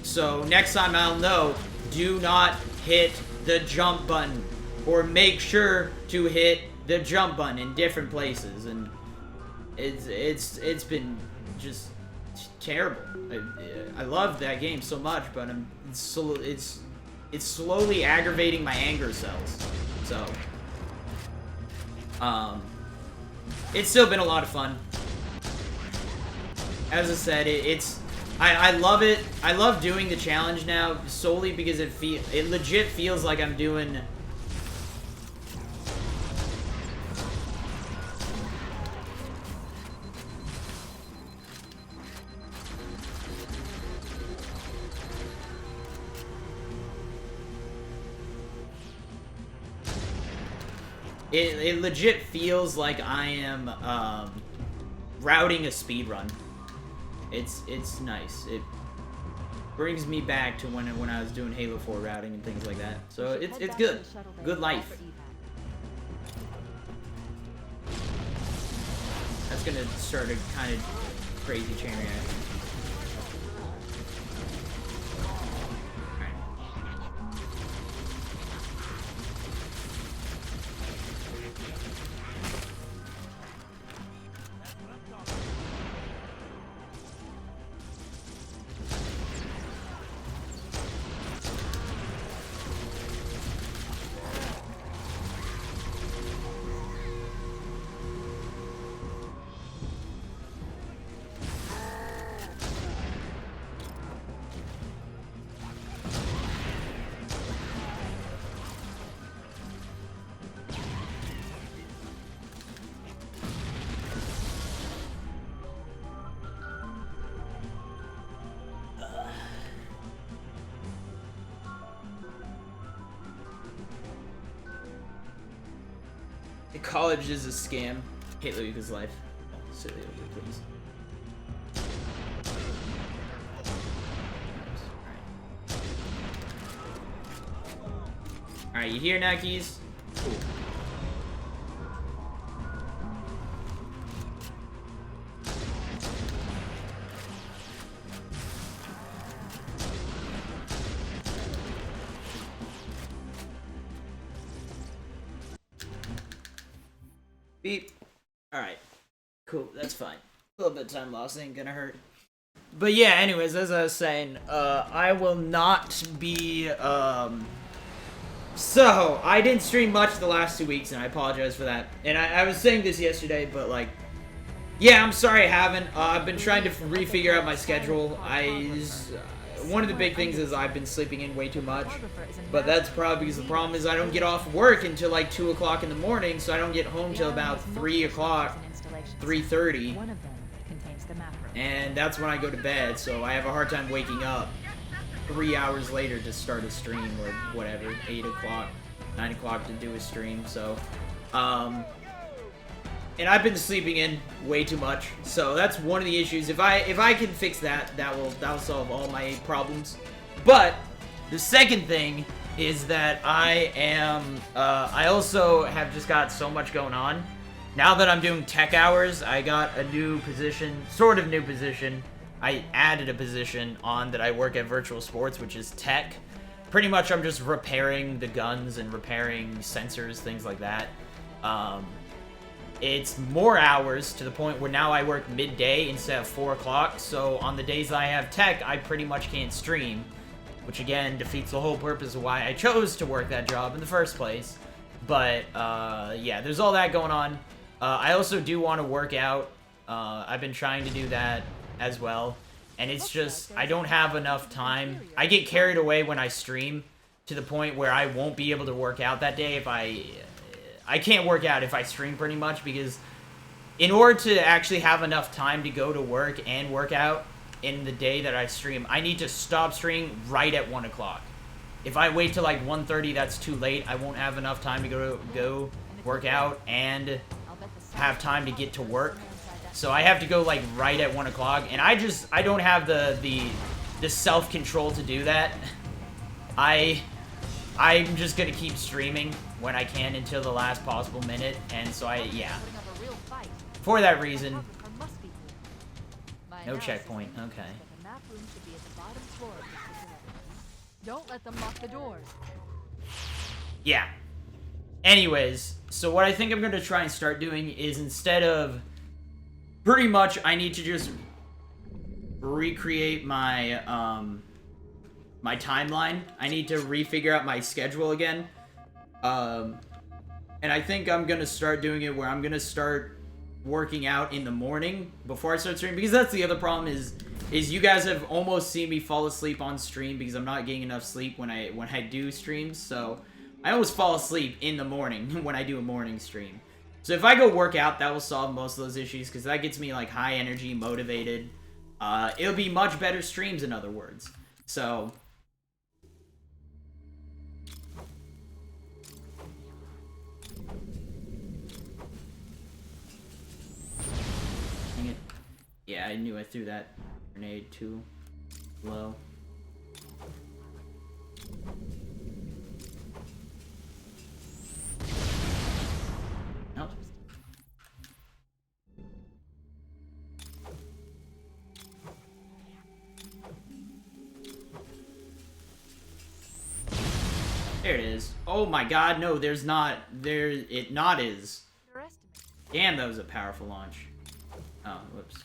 So, next time I'll know, do not hit the jump button. Or make sure to hit the jump button in different places. And it's been... just terrible. I love that game so much, but it's slowly aggravating my anger cells. So, it's still been a lot of fun. As I said, I love it. I love doing the challenge now solely because it legit feels like I'm doing. It legit feels like I am routing a speedrun. It's nice. It brings me back to when I was doing Halo 4 routing and things like that. So it's good. Good life. That's gonna start a kind of crazy chain reaction. College is a scam. Halo Yuka's life. Oh, silly, please. Alright, you here now, Keys? Cool. Beep. Alright. Cool, that's fine. A little bit of time lost ain't gonna hurt. But yeah, anyways, as I was saying, I will not be, So, I didn't stream much the last 2 weeks, and I apologize for that. And I was saying this yesterday, but, like, yeah, I'm sorry I haven't. I've been trying to refigure out my schedule. One of the big things is I've been sleeping in way too much. But that's probably because the problem is I don't get off work until, like, 2 o'clock in the morning, so I don't get home till about 3 o'clock, 3:30. And that's when I go to bed, so I have a hard time waking up 3 hours later to start a stream or whatever, 8 o'clock, 9 o'clock to do a stream, so, and I've been sleeping in way too much, so that's one of the issues. If I can fix that, that'll solve all my problems. But the second thing is that I also have just got so much going on. Now that I'm doing tech hours, I got a new position, sort of new position. I added a position on that I work at Virtual Sports, which is tech. Pretty much I'm just repairing the guns and repairing sensors, things like that. It's more hours to the point where now I work midday instead of 4 o'clock, so on the days I have tech, I pretty much can't stream, which again defeats the whole purpose of why I chose to work that job in the first place. But, yeah, there's all that going on. I also do want to work out. I've been trying to do that as well, and it's just, I don't have enough time. I get carried away when I stream to the point where I won't be able to work out that day if I can't work out if I stream pretty much, because in order to actually have enough time to go to work and work out in the day that I stream, I need to stop streaming right at 1 o'clock. If I wait till like 1:30, that's too late. I won't have enough time to go work out and have time to get to work. So I have to go like right at 1 o'clock, and I don't have the self-control to do that. I'm just gonna keep streaming when I can until the last possible minute, and so yeah. For that reason, no checkpoint. Okay. Don't let them lock the doors. Yeah. Anyways, so what I think I'm gonna try and start doing is, instead of pretty much, I need to just recreate my my timeline. I need to refigure out my schedule again. And I think I'm gonna start doing it where I'm gonna start working out in the morning before I start streaming, because that's the other problem is you guys have almost seen me fall asleep on stream because I'm not getting enough sleep when I do streams. So I always fall asleep in the morning when I do a morning stream. So if I go work out, that will solve most of those issues, because that gets me like high energy, motivated. It'll be much better streams, in other words. So dang it. Yeah, I knew I threw that grenade too low. Nope. There it is. Oh my god, no, there's not. There, it not is. Damn, that was a powerful launch. Oh, whoops.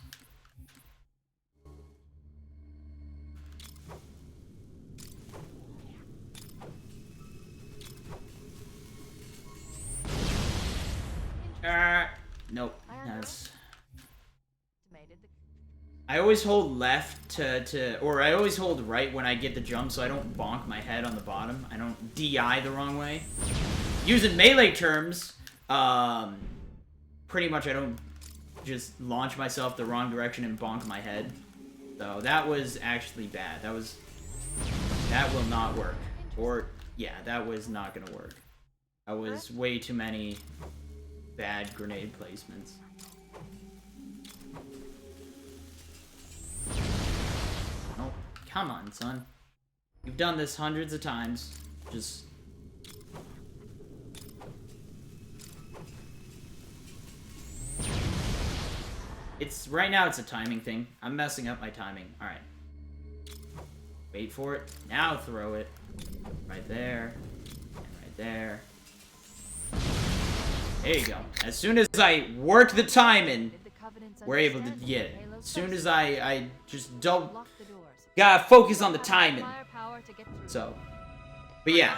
Nope. That's. I always hold left or I always hold right when I get the jump, so I don't bonk my head on the bottom. I don't DI the wrong way. Using melee terms, pretty much I don't just launch myself the wrong direction and bonk my head. So that was actually bad. That will not work. Or, yeah, that was not gonna work. That was way too many bad grenade placements. Oh, come on, son. You've done this hundreds of times. Just... right now it's a timing thing. I'm messing up my timing. Alright. Wait for it. Now throw it. Right there. And right there. There you go. As soon as I work the timing, Did the Covenants we're able to understand get it. Halo's As soon as purpose? I just don't Lock the doors. gotta focus on the Have timing. firepower to get through. So, but yeah,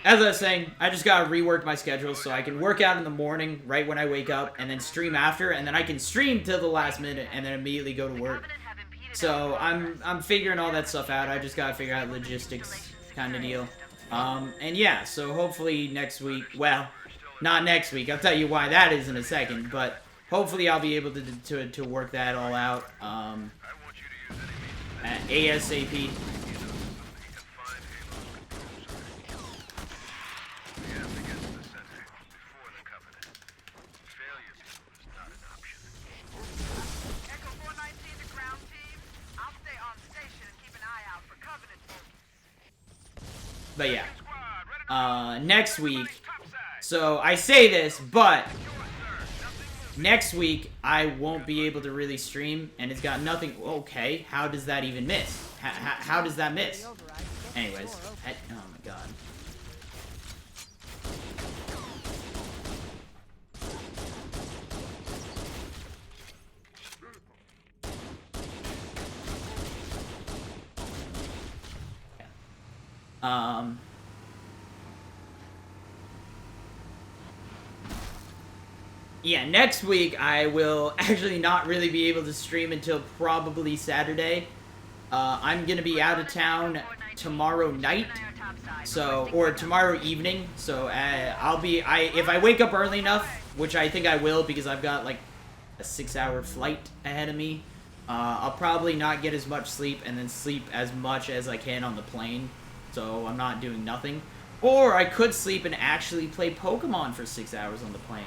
as I was saying, I just gotta rework my schedule so I can work out in the morning right when I wake up, and then stream after, and then I can stream till the last minute, and then immediately go to work. So I'm figuring all that stuff out. I just gotta figure out logistics kind of deal. And yeah, so hopefully next week. Well, not next week. I'll tell you why that is in a second. But hopefully I'll be able to work that all out. At ASAP. Echo 419 to ground team. I'll stay on station and keep an eye out for Covenant folks. But yeah. Next week. So I say this, but next week I won't be able to really stream, and it's got nothing. Okay, how does that even miss? How does that miss? Anyways, oh my god. Yeah, next week I will actually not really be able to stream until probably Saturday. I'm gonna be out of town tomorrow night, so, or tomorrow evening, so if I wake up early enough, which I think I will because I've got like a 6-hour flight ahead of me, I'll probably not get as much sleep and then sleep as much as I can on the plane, so I'm not doing nothing. Or I could sleep and actually play Pokemon for 6 hours on the plane.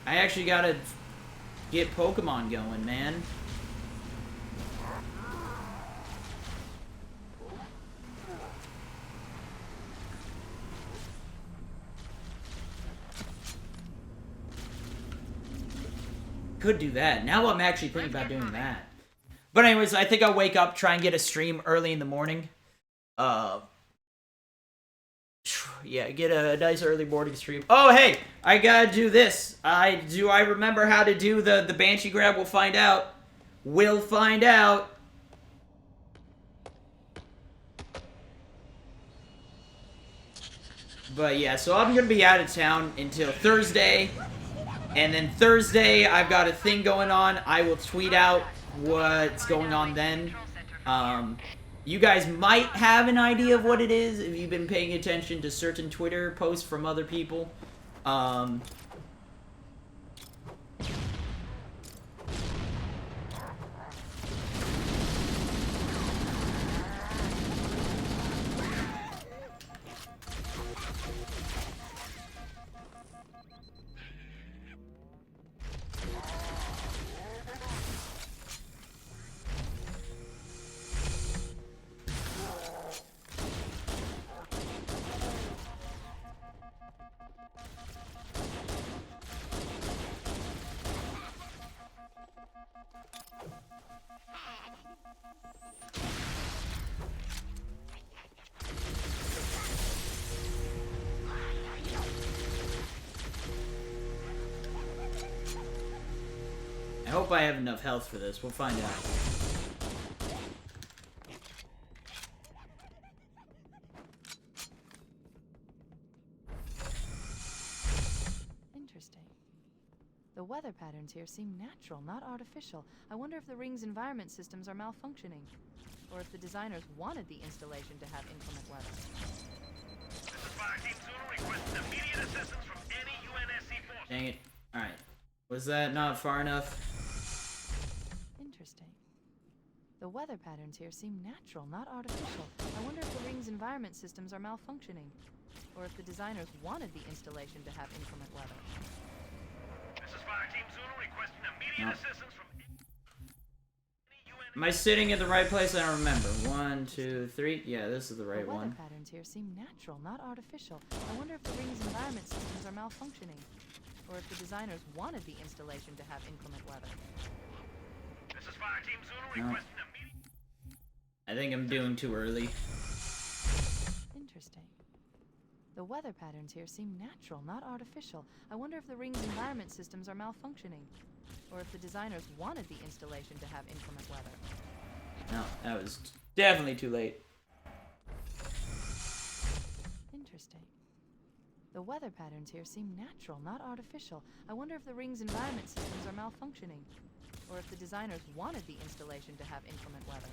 I actually gotta get Pokemon going, man. Could do that. Now I'm actually thinking about doing that. But anyways, I think I'll wake up, try and get a stream early in the morning. Yeah, get a nice early morning stream. Oh, hey, I gotta do this. I remember how to do the Banshee grab? We'll find out. We'll find out. But yeah, so I'm gonna be out of town until Thursday. And then Thursday, I've got a thing going on. I will tweet out what's going on then. You guys might have an idea of what it is if you've been paying attention to certain Twitter posts from other people. I hope I have enough health for this. We'll find out. Interesting. The weather patterns here seem natural, not artificial. I wonder if the ring's environment systems are malfunctioning, or if the designers wanted the installation to have inclement weather. This is Fire Team Zulu requesting immediate assistance from any UNSC force. Dang it. Alright. Was that not far enough? Interesting. The weather patterns here seem natural, not artificial. I wonder if the ring's environment systems are malfunctioning, or if the designers wanted the installation to have inclement weather. This is Fire Team Zulu requesting immediate assistance from any UNSC. Am I sitting at the right place? I don't remember. 1, 2, 3. Yeah, this is the right The weather one. patterns here seem natural, not artificial. I wonder if the ring's environment systems are malfunctioning, or if the designers wanted the installation to have inclement weather. This is Fire Team Zulu No. requesting immediate. I think I'm doing too early. Interesting. The weather patterns here seem natural, not artificial. I wonder if the ring's environment systems are malfunctioning, or if the designers wanted the installation to have inclement weather. No, that was definitely too late. Interesting. The weather patterns here seem natural, not artificial. I wonder if the ring's environment systems are malfunctioning, or if the designers wanted the installation to have inclement weather.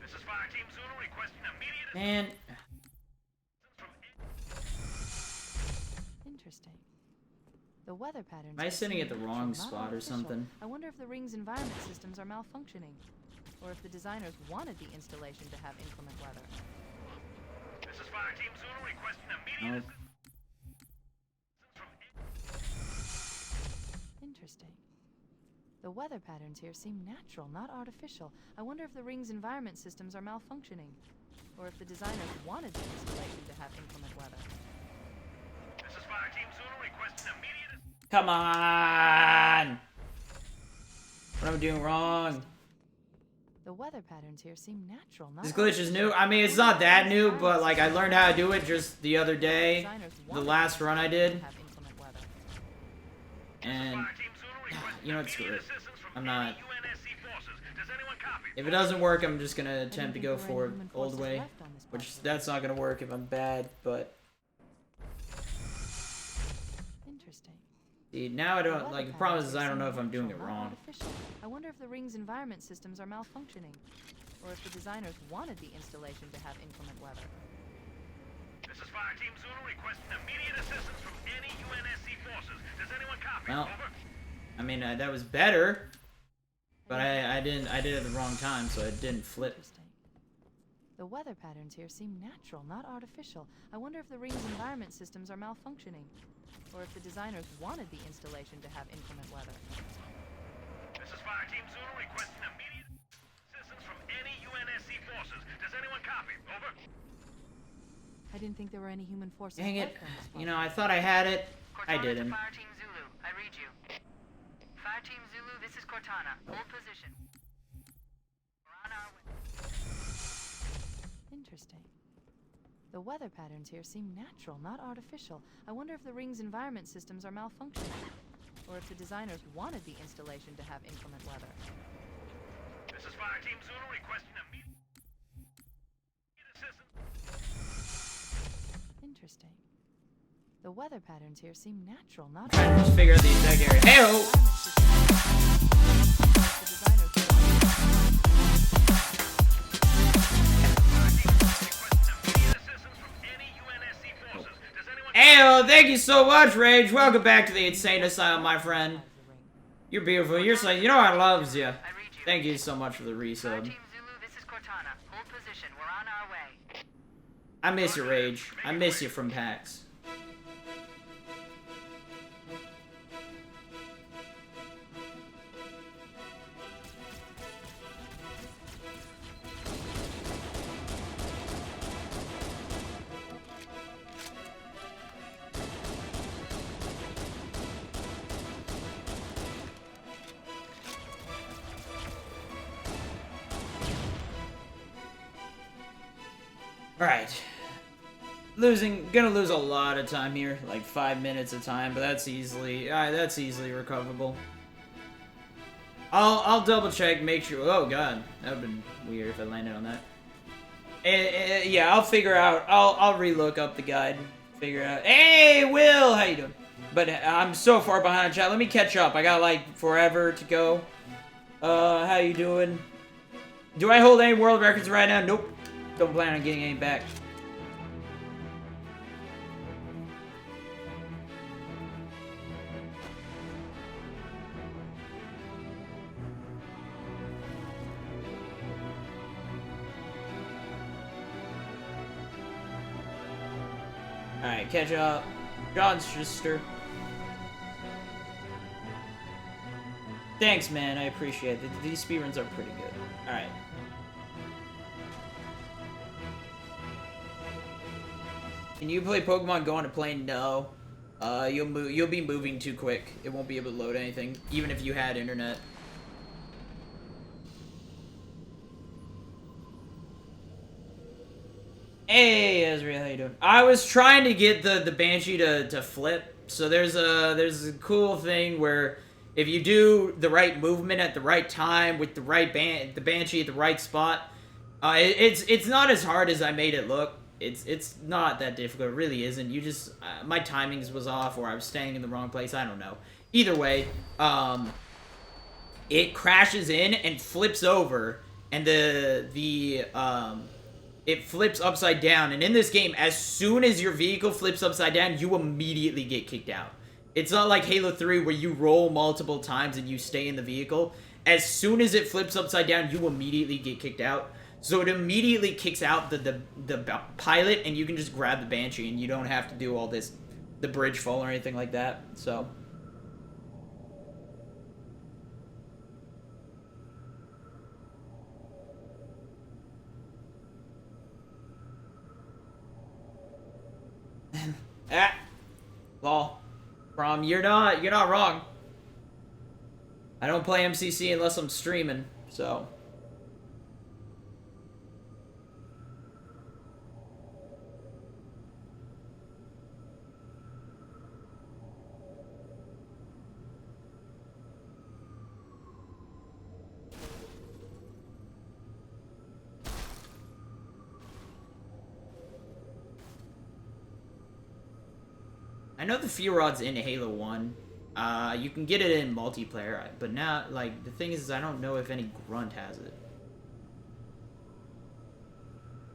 This is Fire Team Zulu requesting immediate Man, Interesting. The weather patterns. am I here sitting seem at the natural, wrong not spot or artificial. something? I wonder if the ring's environment systems are malfunctioning, or if the designers wanted the installation to have inclement weather. This is Fire Team Zulu requesting immediate Nope. Interesting. The weather patterns here seem natural, not artificial. I wonder if the ring's environment systems are malfunctioning, or if the designers wanted the installation to have inclement weather. This is Fire Team Zulu requesting immediate Come on! What am I doing wrong? The weather patterns here seem natural, not This glitch is new. I mean, it's not that new, but like I learned how to do it just the other day, the last run I did, have inclement weather. and Fire Team Zulu requesting you know what, screw immediate it. assistance from I'm not. any UNSC forces. Does anyone copy? If it doesn't work, I'm just gonna I didn't attempt to think go there were for any human old forces way, left on this part which of the that's not gonna work if I'm bad. But Interesting. see, now I The don't weather like. The problem patterns is I here don't know seem if I'm doing it natural, not wrong. artificial. I wonder if the ring's environment systems are malfunctioning, or if the designers wanted the installation to have inclement weather. This is Fire Team Zulu requesting immediate assistance from any UNSC forces. Does anyone copy? Well, Over. I mean that was better, but I did it at the wrong time, so it didn't flip. Interesting. The weather patterns here seem natural, not artificial. I wonder if the ring's environment systems are malfunctioning, or if the designers wanted the installation to have inclement weather. This is Fire Team Zulu requesting immediate assistance from any UNSC forces. Does anyone copy? Over. I didn't think there were any human forces Dang it! left on this You part. know, I thought I had it. I Cortana didn't. to Fire Team Zulu. I read you. Fire Team Zulu, this is Cortana. Hold position. We're on our way. Interesting. The weather patterns here seem natural, not artificial. I wonder if the ring's environment systems are malfunctioning, or if the designers wanted the installation to have inclement weather. This is Fire Team Zulu requesting immediate assistance. Interesting. The weather patterns here seem natural, not Trying to just figure out the exact area. Hey-oh! The designers Immediate assistance from any UNSC forces. Does anyone Heyo, thank you so much, Rage. Welcome back to the Insane Asylum, my friend. You're beautiful. You're so, you know I loves you. I read you. Thank you so much for the Fire resub. Team Zulu, this is Cortana. Hold position. We're on our way. I miss you, Rage. I miss you from PAX. Alright. Gonna lose a lot of time here, like 5 minutes of time, but that's easily recoverable. I'll double check, make sure. Oh god, that would've been weird if I landed on that. Yeah, I'll figure out. I'll relook up the guide, figure out. Hey, Will, how you doing? But I'm so far behind chat. Let me catch up. I got like forever to go. How you doing? Do I hold any world records right now? Nope. Don't plan on getting any back. Alright, catch up. John's sister. Thanks, man. I appreciate it. These speedruns are pretty good. Alright. Can you play Pokemon Go on a plane? No. You'll be moving too quick. It won't be able to load anything, even if you had internet. Hey, Ezreal, how you doing? I was trying to get the Banshee to flip. So there's a cool thing where if you do the right movement at the right time with the Banshee at the right spot, it's not as hard as I made it look. It's not that difficult. It really isn't. You just my timings was off, or I was staying in the wrong place. I don't know. Either way, it crashes in and flips over, and it flips upside down. And in this game, as soon as your vehicle flips upside down, you immediately get kicked out. It's not like Halo 3 where you roll multiple times and you stay in the vehicle. As soon as it flips upside down, you immediately get kicked out. So it immediately kicks out the pilot, and you can just grab the Banshee, and you don't have to do all this, the bridge fall or anything like that. So... Ah, lol. Brom, you're not wrong. I don't play MCC unless I'm streaming, so. I know the Fear Rod's in Halo 1. You can get it in multiplayer, but now, like, the thing is I don't know if any grunt has it.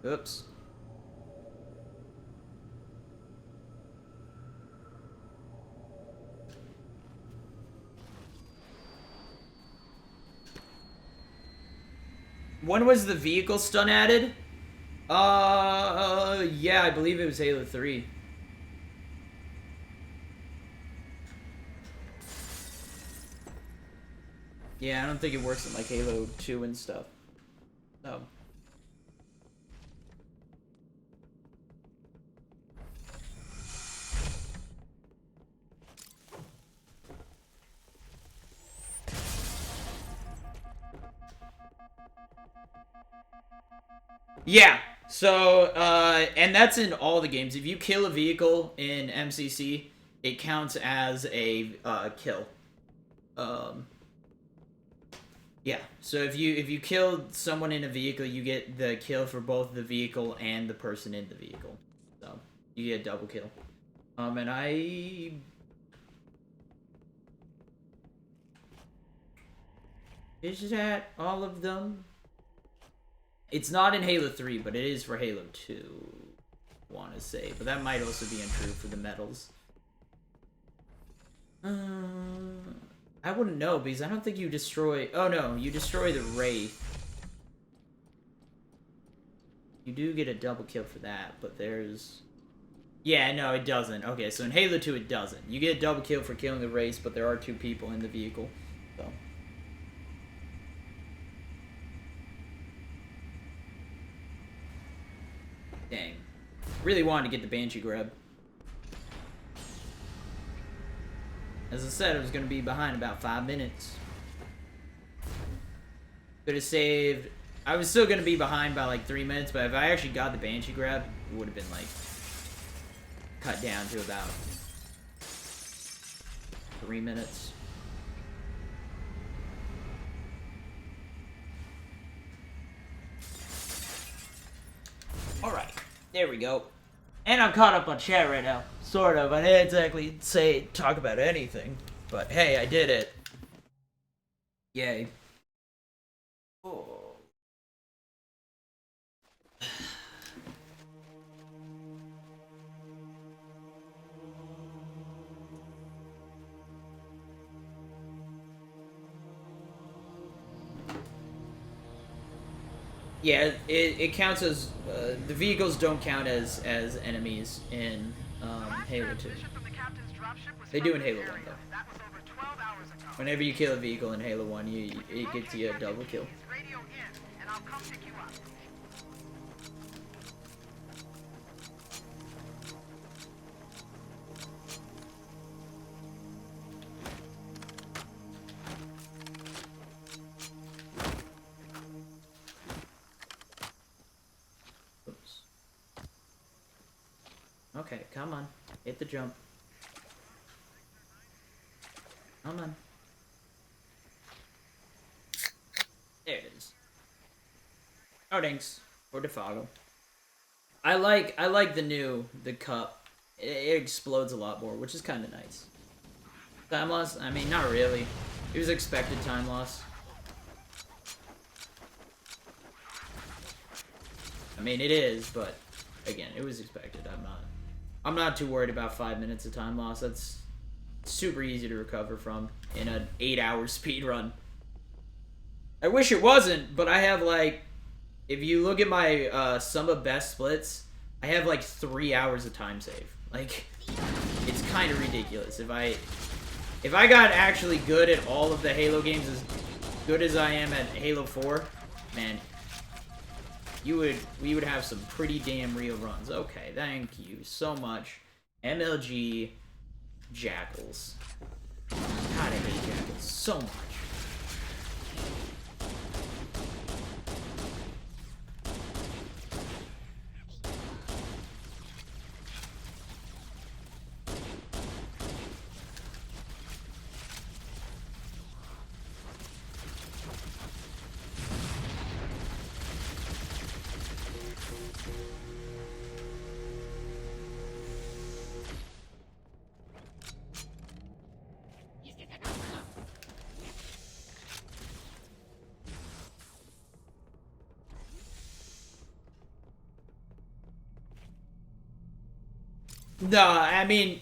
Oops. When was the vehicle stun added? Yeah, I believe it was Halo 3. Yeah, I don't think it works in, like, Halo 2 and stuff. So. Yeah, so, and that's in all the games. If you kill a vehicle in MCC, it counts as a, kill. Yeah, so if you kill someone in a vehicle, you get the kill for both the vehicle and the person in the vehicle. So, you get a double kill. And is that all of them? It's not in Halo 3, but it is for Halo 2, I want to say. But that might also be untrue for the medals. I wouldn't know, because I don't think you destroy... Oh, no, you destroy the Wraith. You do get a double kill for that, but there's... Yeah, no, it doesn't. Okay, so in Halo 2, it doesn't. You get a double kill for killing the Wraith, but there are 2 people in the vehicle, so... Dang. Really wanted to get the Banshee grab. As I said, I was going to be behind about 5 minutes. Could have saved... I was still going to be behind by like 3 minutes, but if I actually got the Banshee grab, it would have been like... cut down to about... 3 minutes. Alright, there we go. And I'm caught up on chat right now. Sort of. I didn't exactly talk about anything. But hey, I did it. Yay. Oh. Yeah, it counts as the vehicles don't count as enemies in Halo 2. They do in Halo 1 though. Whenever you kill a vehicle in Halo 1, it gets you a double kill. Okay, come on. Hit the jump. Come on. There it is. Oh, thanks. Or to follow. I like the cup. It explodes a lot more, which is kind of nice. Time loss? I mean, not really. It was expected time loss. I mean, it is, but again, it was expected. I'm not too worried about 5 minutes of time loss. That's super easy to recover from in an 8-hour speed run. I wish it wasn't, but I have like, if you look at my sum of best splits, I have like 3 hours of time save. Like, it's kind of ridiculous. If I got actually good at all of the Halo games, as good as I am at Halo 4, man, we would have some pretty damn real runs. Okay, thank you so much. MLG Jackals. God, I hate Jackals so much. No, I mean,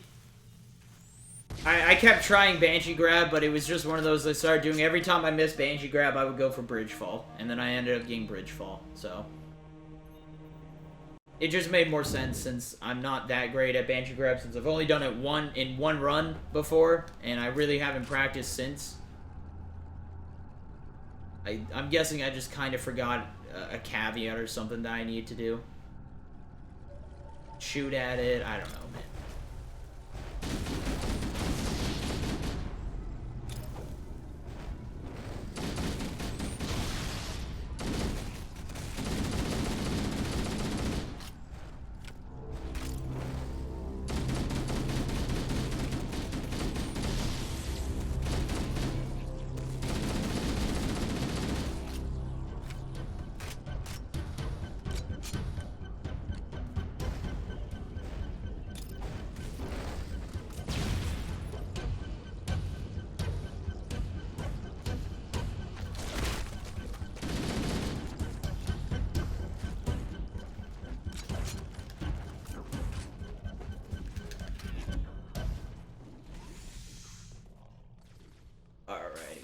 I kept trying Banshee Grab, but it was just one of those I started doing. Every time I missed Banshee Grab, I would go for Bridge Fall, and then I ended up getting Bridge Fall, so. It just made more sense since I'm not that great at Banshee Grab, since I've only done it in one run before, and I really haven't practiced since. I'm guessing I just kind of forgot a caveat or something that I need to do. Shoot at it, I don't know, man. Alrighty.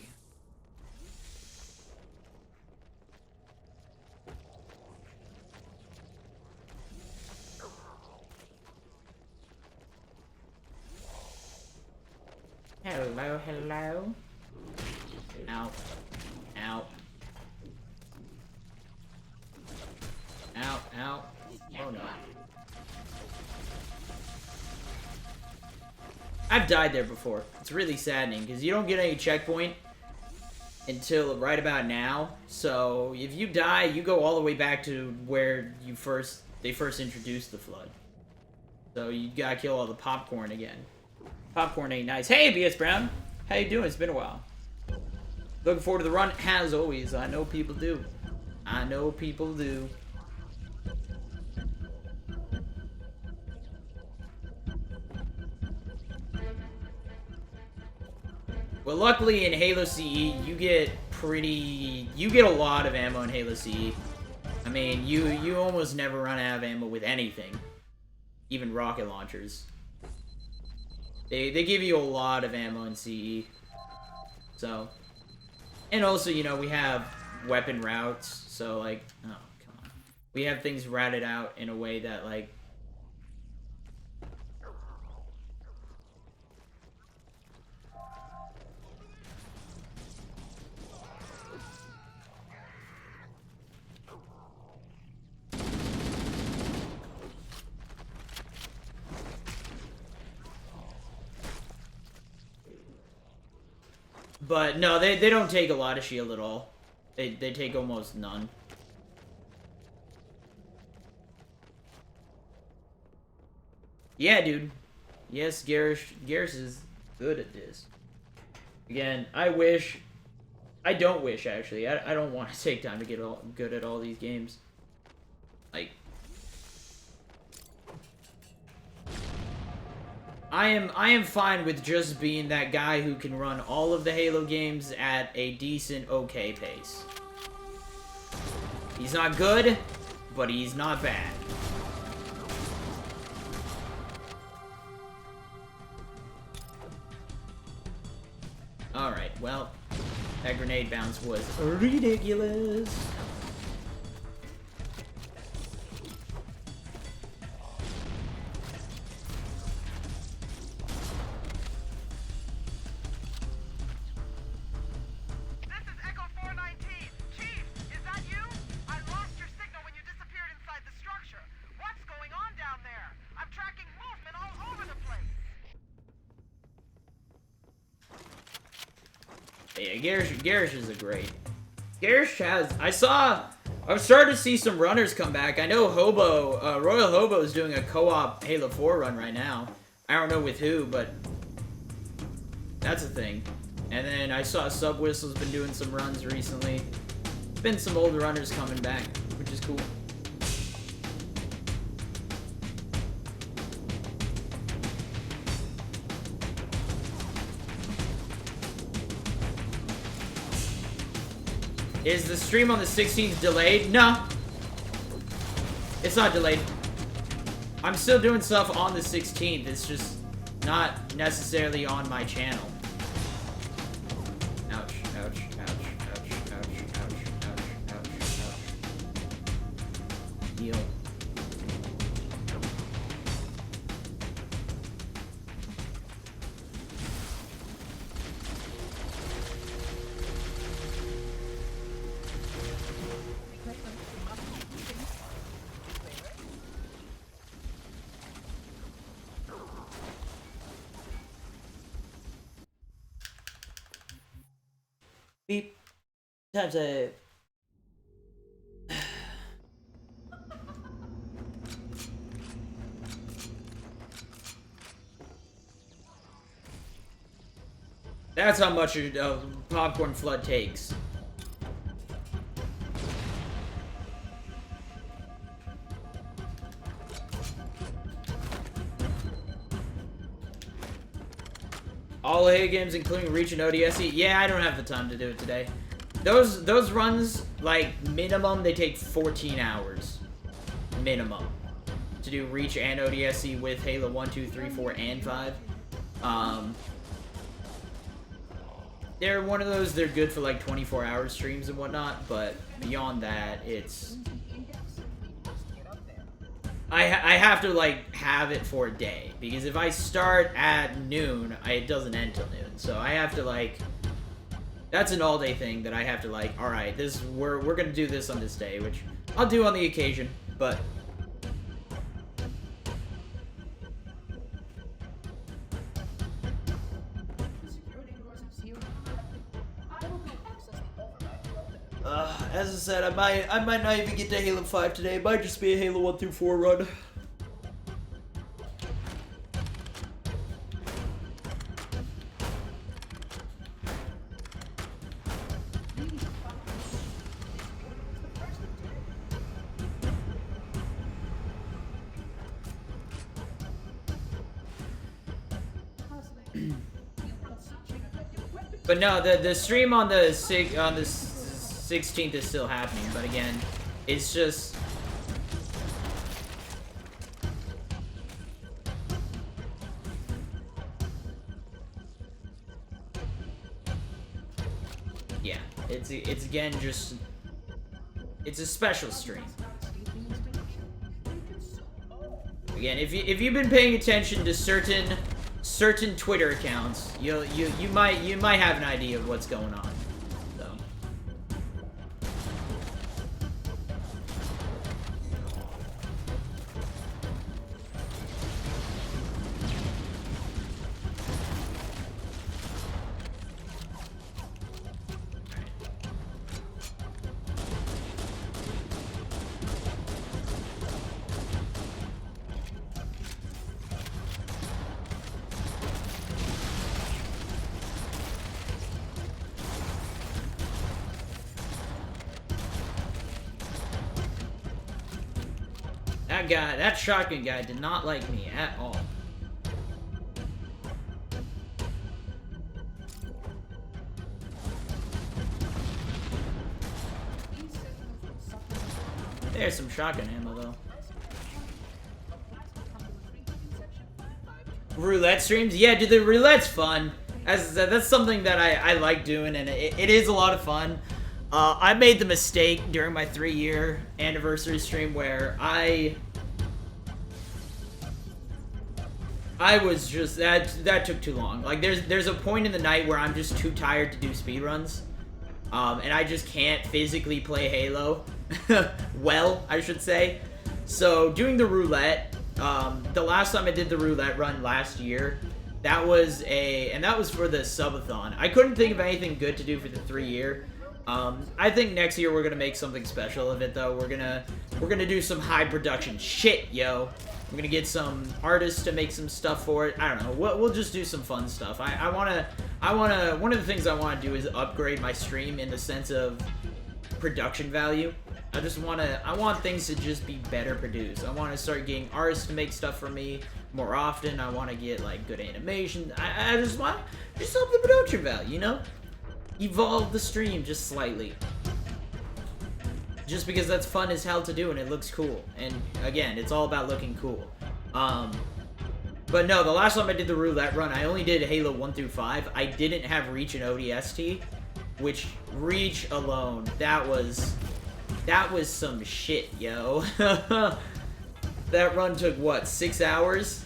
Hello, hello. Ow. Ow. Ow, ow. Oh no. I've died there before. It's really saddening because you don't get any checkpoint until right about now. So if you die, you go all the way back to where they first introduced the flood. So you gotta kill all the popcorn again. Popcorn ain't nice. Hey, BS Brown. How you doing? It's been a while. Looking forward to the run as always. I know people do. I know people do. Well, luckily in Halo CE, you get a lot of ammo in Halo CE. I mean, you almost never run out of ammo with anything. Even rocket launchers. They give you a lot of ammo in CE. So, and also, you know, we have weapon routes, so like, oh, come on. We have things routed out in a way that like, but no, they don't take a lot of shield at all. They take almost none. Yeah, dude. Yes, Garrus is good at this. Again, I don't wish, actually. I don't want to take time to get good at all these games. Like, I am fine with just being that guy who can run all of the Halo games at a decent, okay pace. He's not good, but he's not bad. Alright, well, that grenade bounce was ridiculous. This is Echo 419. Chief, is that you? I lost your signal when you disappeared inside the structure. What's going on down there? I'm tracking movement all over the place. Yeah, Garrus is a great. Garrus has. I'm starting to see some runners come back. I know Royal Hobo is doing a co-op Halo 4 run right now. I don't know with who, but that's a thing. And then I saw Sub Whistle's been doing some runs recently. Been some old runners coming back, which is cool. Is the stream on the 16th delayed? No. It's not delayed. I'm still doing stuff on the 16th. It's just not necessarily on my channel. Ouch, ouch, ouch, ouch, ouch, ouch, ouch, ouch, ouch. Heal. Beep. Times a. That's how much a popcorn flood takes. All A games, including Reach and ODSE. Yeah, I don't have the time to do it today. Those runs, like, minimum, they take 14 hours. Minimum. To do Reach and ODSE with Halo 1, 2, 3, 4, and 5. They're one of those, they're good for, like, 24-hour streams and whatnot, but beyond that, it's... I have to, like, have it for a day, because if I start at noon, it doesn't end till noon, so I have to, like, that's an all-day thing that I have to, like, alright, we're gonna do this on this day, which I'll do on the occasion, but... as I said, I might not even get to Halo 5 today. It might just be a Halo 1 through 4 run. But no, the stream on the 16th is still happening, but again, it's just... Yeah, it's again just... It's a special stream. Again, if you've been paying attention to certain Twitter accounts, you might have an idea of what's going on. So. That guy, that shotgun guy did not like me at all. There's some shotgun ammo, though. Roulette streams? Yeah, dude, the roulette's fun. As I said, that's something that I like doing, and it is a lot of fun. I made the mistake during my 3-year anniversary stream where I was just, that took too long. Like, there's a point in the night where I'm just too tired to do speedruns. And I just can't physically play Halo. Well, I should say. So, doing the roulette, the last time I did the roulette run last year, that was for the subathon. I couldn't think of anything good to do for the 3-year. I think next year we're gonna make something special of it, though. We're gonna do some high production shit, yo. I'm gonna get some artists to make some stuff for it. I don't know. We'll just do some fun stuff. I wanna. One of the things I want to do is upgrade my stream in the sense of production value. I want things to just be better produced. I want to start getting artists to make stuff for me more often. I want to get, like, good animation. I just want just up the production value, you know? Evolve the stream just slightly. Just because that's fun as hell to do and it looks cool. And, again, it's all about looking cool. But no, the last time I did the roulette run, I only did Halo 1 through 5. I didn't have Reach and ODST, which Reach alone, that was some shit, yo. That run took, what, 6 hours?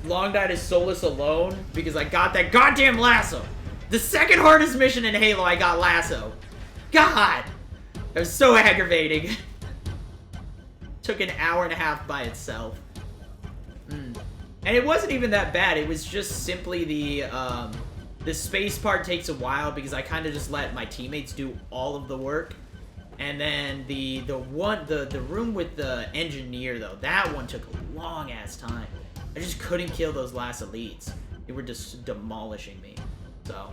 Long Night is Soulless alone, because I got that goddamn lasso. The second hardest mission in Halo, I got lasso. God! That was so aggravating. Took an hour and a half by itself. And it wasn't even that bad. It was just simply the space part takes a while because I kind of just let my teammates do all of the work. And then the room with the engineer, though, that one took a long ass time. I just couldn't kill those last elites. They were just demolishing me. So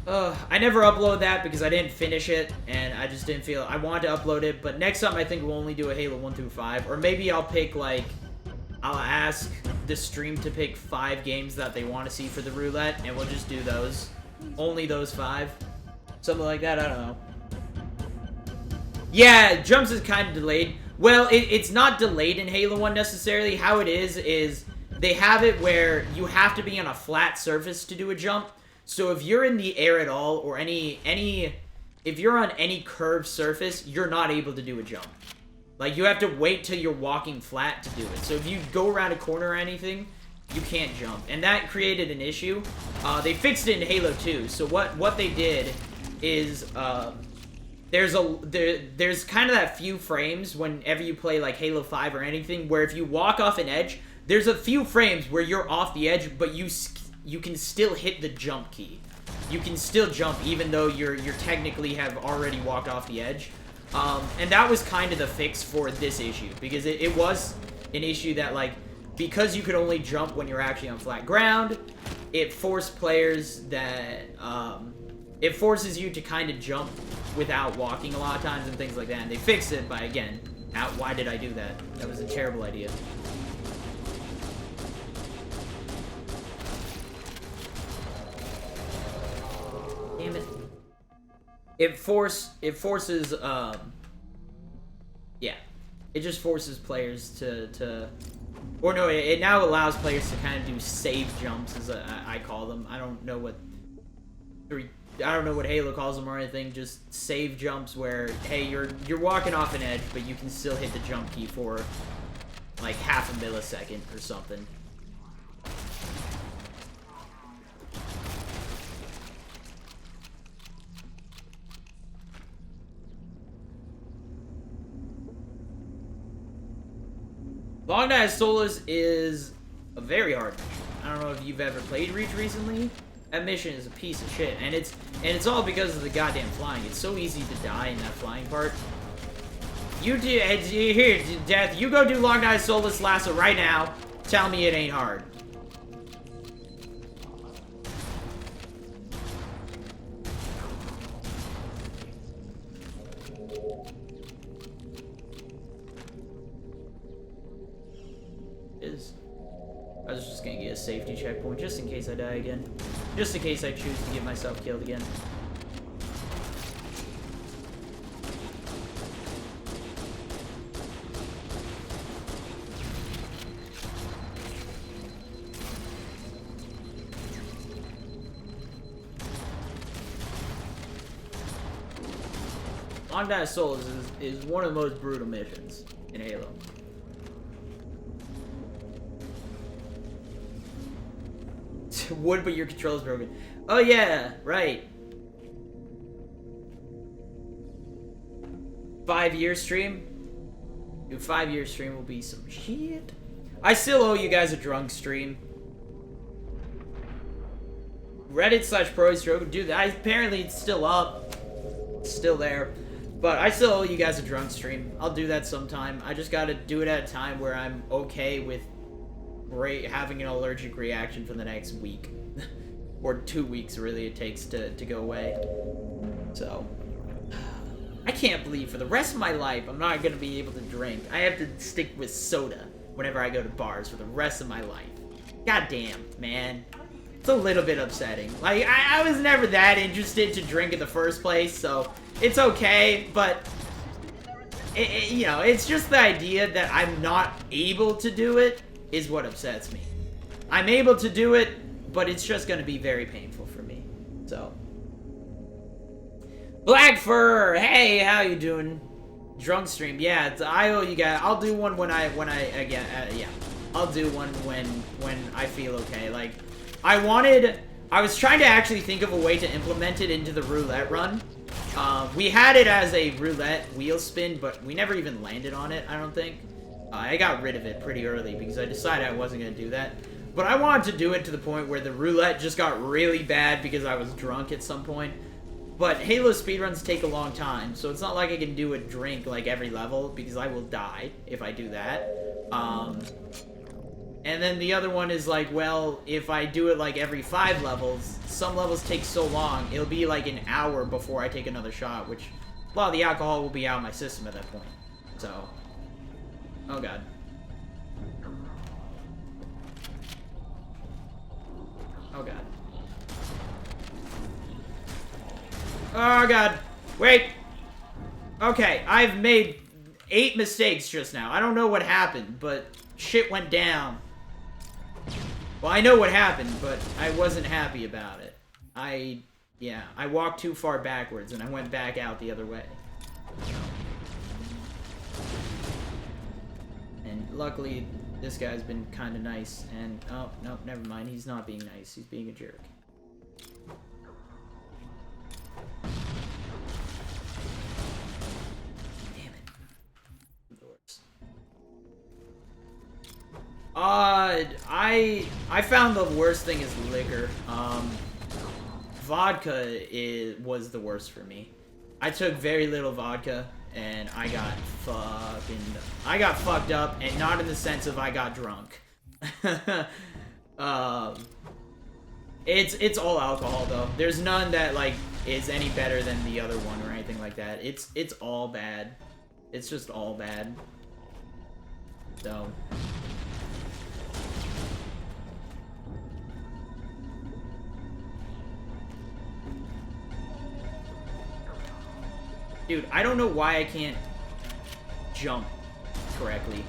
I never upload that because I didn't finish it, and I just didn't feel I wanted to upload it. But next time I think we'll only do a Halo 1 through 5, or maybe I'll pick, like, I'll ask the stream to pick 5 games that they want to see for the roulette, and we'll just do those. Only those 5. Something like that, I don't know. Yeah, jumps is kind of delayed. Well, it's not delayed in Halo 1 necessarily. How it is they have it where you have to be on a flat surface to do a jump. So if you're in the air at all, or if you're on any curved surface, you're not able to do a jump. Like, you have to wait till you're walking flat to do it. So if you go around a corner or anything, you can't jump. And that created an issue. They fixed it in Halo 2. So what they did is, there's kind of that few frames whenever you play, like, Halo 5 or anything, where if you walk off an edge, there's a few frames where you're off the edge, but you can still hit the jump key. You can still jump even though you're technically have already walked off the edge. And that was kind of the fix for this issue, because it was an issue that, like, because you could only jump when you're actually on flat ground, it forced players that, it forces you to kind of jump without walking a lot of times and things like that. And they fixed it by, again, why did I do that? That was a terrible idea. Damn it. It forces, yeah. It just forces players to or no, it now allows players to kind of do save jumps, as I call them. I don't know what Halo calls them or anything, just save jumps where, hey, you're walking off an edge, but you can still hit the jump key for, like, half a millisecond or something. Long Night of Soulless is a very hard mission. I don't know if you've ever played Reach recently. That mission is a piece of shit, and it's all because of the goddamn flying. It's so easy to die in that flying part. Here, Death, you go do Long Night of Soulless Lasso right now. Tell me it ain't hard. is. I was just gonna get a safety checkpoint just in case I die again. Just in case I choose to get myself killed again. Long Night of Souls is one of the most brutal missions in Halo. Would, but your control's broken. Oh yeah, right. 5-year stream? Dude, 5-year stream will be some shit. I still owe you guys a drunk stream. Reddit/ProStroke. Dude, apparently it's still up. It's still there. But I still owe you guys a drunk stream. I'll do that sometime. I just gotta do it at a time where I'm okay with having an allergic reaction for the next week. Or 2 weeks, really, it takes to go away. So, I can't believe for the rest of my life I'm not gonna be able to drink. I have to stick with soda whenever I go to bars for the rest of my life. God damn, man. It's a little bit upsetting. Like, I was never that interested to drink in the first place, so it's okay, but you know, it's just the idea that I'm not able to do it is what upsets me. I'm able to do it, but it's just gonna be very painful for me. So, Black Fur, hey, how you doing? Drunk stream, yeah. I owe you guys. I'll do one when I again, yeah. I'll do one when I feel okay. Like, I was trying to actually think of a way to implement it into the roulette run. We had it as a roulette wheel spin, but we never even landed on it, I don't think. I got rid of it pretty early because I decided I wasn't going to do that. But I wanted to do it to the point where the roulette just got really bad because I was drunk at some point. But Halo speedruns take a long time, so it's not like I can do a drink like every level because I will die if I do that. And then the other one is like, well, if I do it like every 5 levels, some levels take so long, it'll be like an hour before I take another shot, which a lot of the alcohol will be out of my system at that point. So, oh god. Oh god. Oh god. Wait. Okay, I've made 8 mistakes just now. I don't know what happened, but shit went down. Well, I know what happened, but I wasn't happy about it. Yeah, I walked too far backwards and I went back out the other way. And luckily, this guy's been kind of nice, and oh, no, never mind, he's not being nice, he's being a jerk. Damn it. I found the worst thing is liquor. Vodka was the worst for me. I took very little vodka, and I got fucked up, and not in the sense of I got drunk. It's all alcohol though. There's none that like is any better than the other one or anything like that. It's all bad. It's just all bad. So. Dude, I don't know why I can't jump correctly.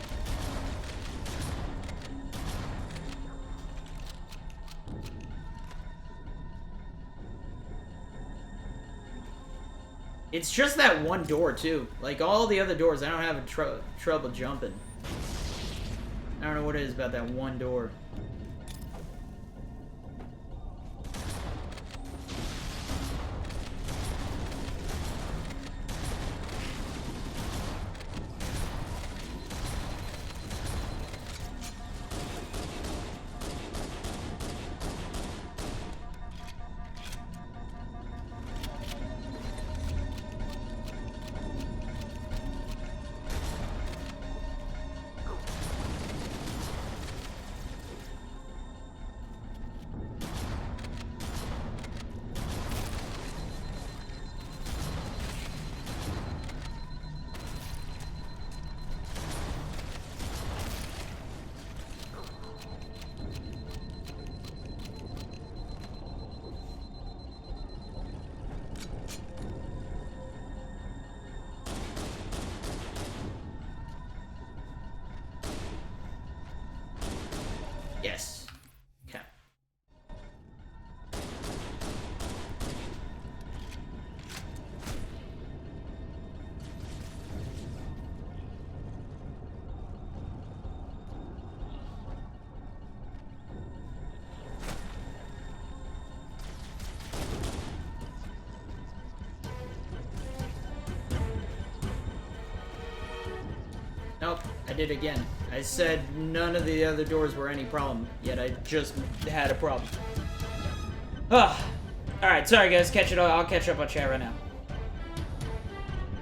It's just that one door, too. Like, all the other doors, I don't have trouble jumping. I don't know what it is about that one door. Yes. Okay. Nope, I did again. I said none of the other doors were any problem, yet I just had a problem. Ah, alright, sorry guys, I'll catch up on chat right now.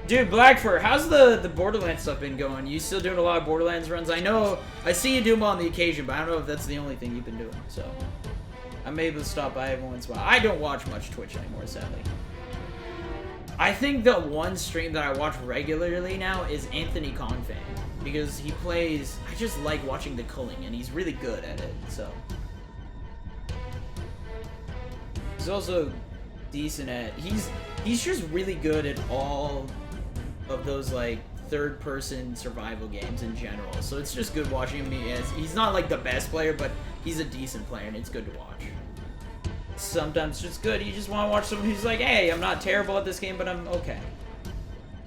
Dude, Blackfur, how's the Borderlands stuff been going? You still doing a lot of Borderlands runs? I know, I see you do them on the occasion, but I don't know if that's the only thing you've been doing, so. I'm able to stop by every once in a while. I don't watch much Twitch anymore, sadly. I think the one stream that I watch regularly now is Anthony Confan. Because he plays, I just like watching the culling, and he's really good at it, so. He's also decent at, he's just really good at all of those, like, third-person survival games in general. So it's just good watching him. He's not, like, the best player, but he's a decent player, and it's good to watch. Sometimes it's just good, you just want to watch someone who's like, hey, I'm not terrible at this game, but I'm okay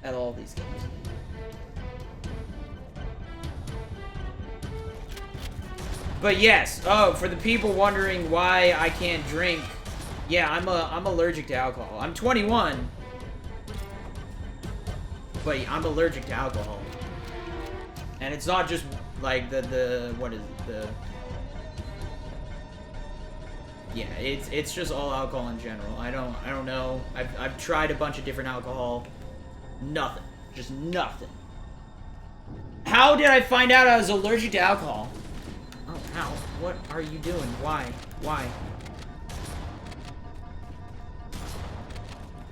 at all these games. But yes, oh, for the people wondering why I can't drink, yeah, I'm allergic to alcohol. I'm 21, but I'm allergic to alcohol. And it's not just like what is it, yeah, it's just all alcohol in general. I don't know. I've tried a bunch of different alcohol. Nothing. Just nothing. How did I find out I was allergic to alcohol? Oh, how? What are you doing? Why? Why?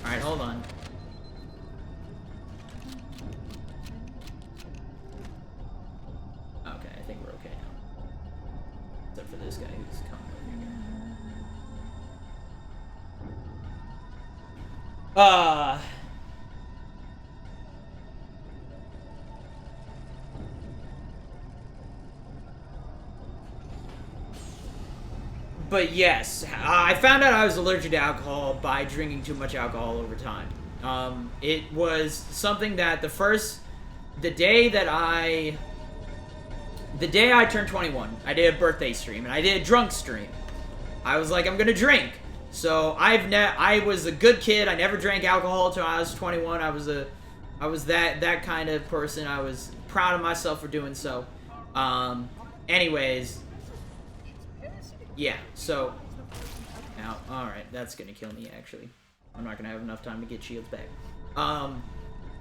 Alright, hold on. Okay, I think we're okay now. Except for this guy who's coming over here. But yes, I found out I was allergic to alcohol by drinking too much alcohol over time. It was something that the day I turned 21, I did a birthday stream, and I did a drunk stream. I was like, I'm gonna drink. So I was a good kid. I never drank alcohol until I was 21. I was that kind of person. I was proud of myself for doing so. Anyways, yeah. So now, all right, that's gonna kill me. Actually, I'm not gonna have enough time to get shields back.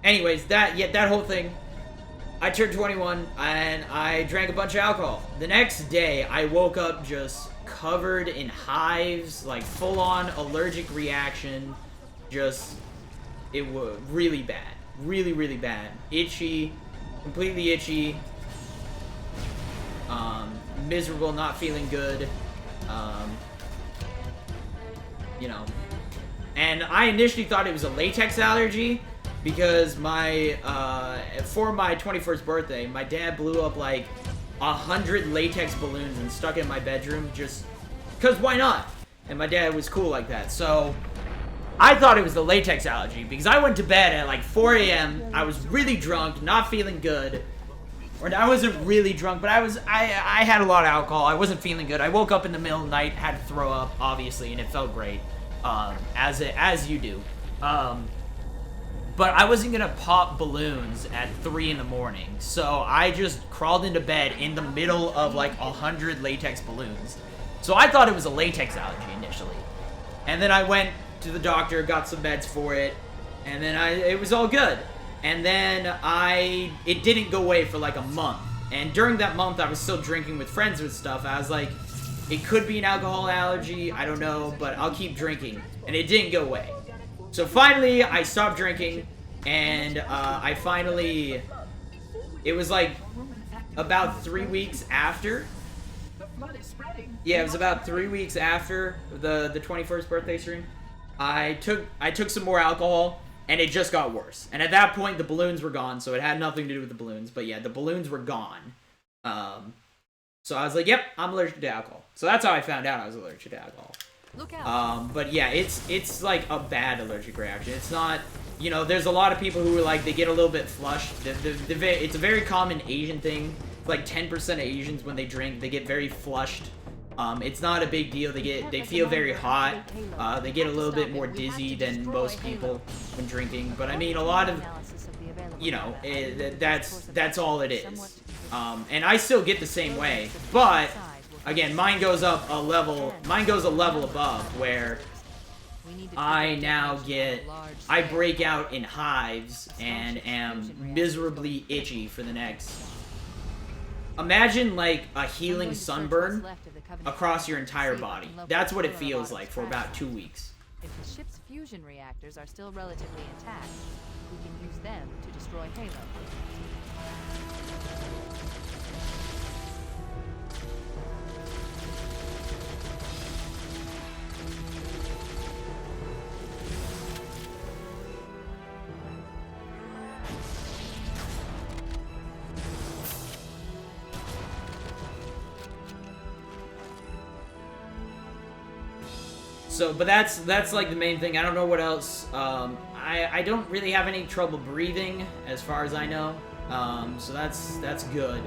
Anyways, that whole thing. I turned 21 and I drank a bunch of alcohol. The next day, I woke up just covered in hives, like full-on allergic reaction. It was really bad. Really, really bad. Itchy, completely itchy. Miserable, not feeling good. You know. And I initially thought it was a latex allergy, because for my 21st birthday, my dad blew up like 100 latex balloons and stuck it in my bedroom, just because why not? And my dad was cool like that. So I thought it was the latex allergy, because I went to bed at like 4 a.m. I was really drunk, not feeling good. Or I wasn't really drunk, but I had a lot of alcohol. I wasn't feeling good. I woke up in the middle of the night, had to throw up, obviously, and it felt great, as you do. But I wasn't gonna pop balloons at 3 in the morning, so I just crawled into bed in the middle of like 100 latex balloons. So I thought it was a latex allergy initially. And then I went to the doctor, got some meds for it, and then it was all good. And then it didn't go away for like a month. And during that month, I was still drinking with friends and stuff. I was like, it could be an alcohol allergy, I don't know, but I'll keep drinking. And it didn't go away. So finally, I stopped drinking, and it was like about 3 weeks after. Yeah, it was about 3 weeks after the 21st birthday stream. I took some more alcohol, and it just got worse. And at that point, the balloons were gone, so it had nothing to do with the balloons. But yeah, the balloons were gone. So I was like, yep, I'm allergic to alcohol. So that's how I found out I was allergic to alcohol. Look out. But yeah, it's like a bad allergic reaction. It's not, you know, there's a lot of people who are like, they get a little bit flushed. It's a very common Asian thing. Like 10% of Asians, when they drink, they get very flushed. It's not a big deal. They feel very hot. They get a little bit more dizzy than most people when drinking. But I mean, a lot of, you know, that's all it is. And I still get the same way, but again, mine goes up a level. Mine goes a level above, where I now I break out in hives and am miserably itchy for the next. Imagine like a healing sunburn across your entire body. That's what it feels like for about 2 weeks. If the ship's fusion reactors are still relatively intact, we can use them to destroy Halo. So, but that's like the main thing. I don't know what else. I don't really have any trouble breathing, as far as I know. So that's good.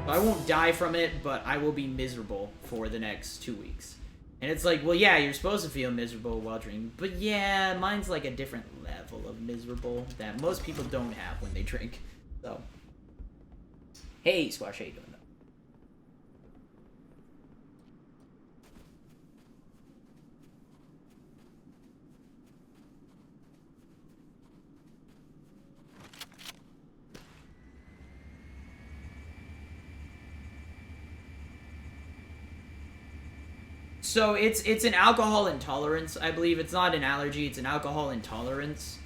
I won't die from it, but I will be miserable for the next 2 weeks. And it's like, well, yeah, you're supposed to feel miserable while drinking, but yeah, mine's like a different level of miserable that most people don't have when they drink. So, hey, Squash, how you doing? So it's an alcohol intolerance, I believe. It's not an allergy, it's an alcohol intolerance.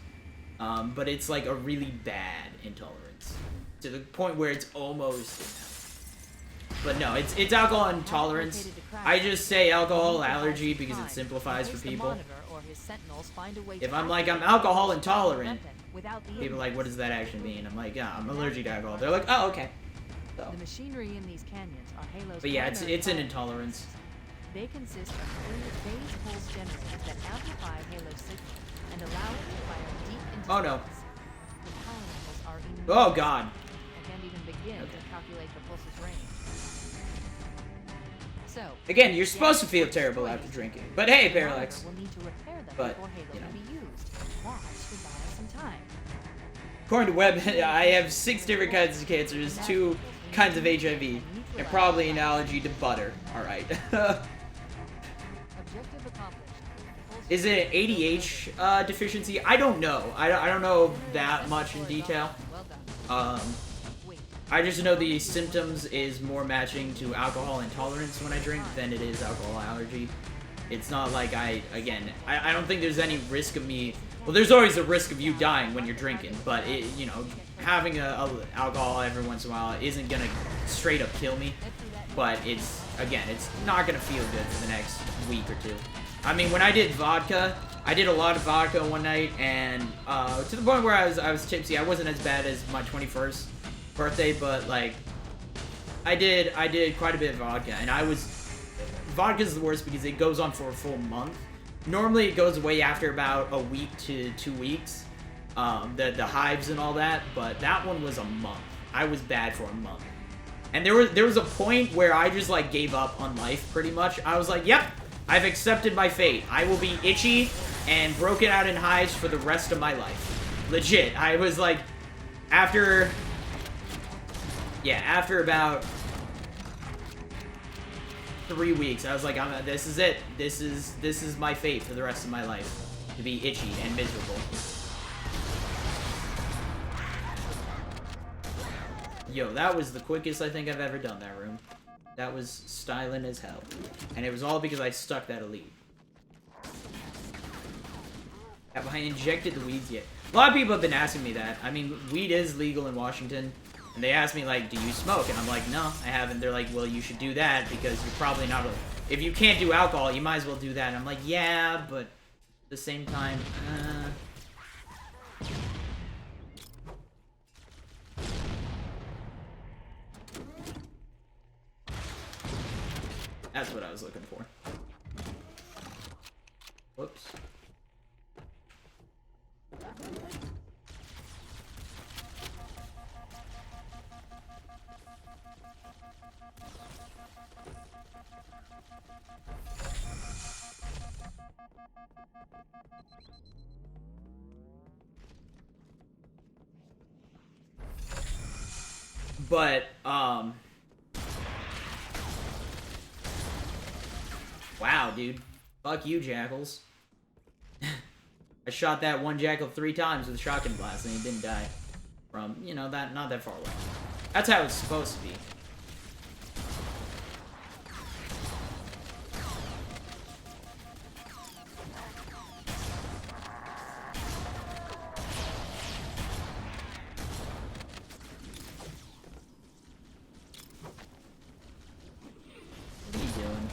But it's like a really bad intolerance. To the point where it's almost... But no, it's alcohol intolerance. I just say alcohol allergy because it simplifies for people. If I'm like, I'm alcohol intolerant, people are like, what does that actually mean? I'm like, yeah, I'm allergic to alcohol. They're like, oh, okay. So. The machinery in these canyons are Halo's. But yeah, it's an intolerance. They consist of 3 phase pulse generators that amplify Halo's signal and allow it to fire deep into Oh no. space. The power levels are enormous. Oh god. I can't even begin to calculate the pulse's range. So Again, you're supposed to feel terrible after drinking. But hey, Parallax. We'll need to repair them But, before Halo you know. can be used. That should buy us some time. According to Webb, I have 6 different kinds of cancers, 2 kinds of HIV, and probably an allergy to butter. Alright. Objective accomplished. Is it an ADH deficiency? I don't know. I don't know that much in detail. Well done. Wait. I just know the symptoms is more matching to alcohol intolerance when I drink than it is alcohol allergy. It's not like I don't think there's any risk of me. Well, there's always a risk of you dying when you're drinking, but it, you know, having a alcohol every once in a while isn't gonna straight up kill me. But it's, again, it's not gonna feel good for the next week or 2. I mean, when I did vodka, I did a lot of vodka one night, and to the point where I was tipsy. I wasn't as bad as my 21st birthday, but like, I did quite a bit of vodka, and vodka's the worst because it goes on for a full month. Normally it goes away after about a week to 2 weeks, the hives and all that, but that one was a month. I was bad for a month. And there was a point where I just like gave up on life pretty much. I was like, yep, I've accepted my fate. I will be itchy and broken out in hives for the rest of my life. Legit. I was like, after about 3 weeks, I was like, this is it. This is my fate for the rest of my life. To be itchy and miserable. Yo, that was the quickest I think I've ever done that room. That was styling as hell. And it was all because I stuck that elite. Have I injected the weeds yet? A lot of people have been asking me that. I mean, weed is legal in Washington. And they ask me, like, do you smoke? And I'm like, no, I haven't. They're like, well, you should do that because you're probably not... If you can't do alcohol, you might as well do that. And I'm like, yeah, but at the same time, That's what I was looking for. Whoops. But, wow, dude. Fuck you, Jackals. I shot that one Jackal 3 times with a shotgun blast and he didn't die. From, you know, that not that far away. That's how it's supposed to be. What are you doing?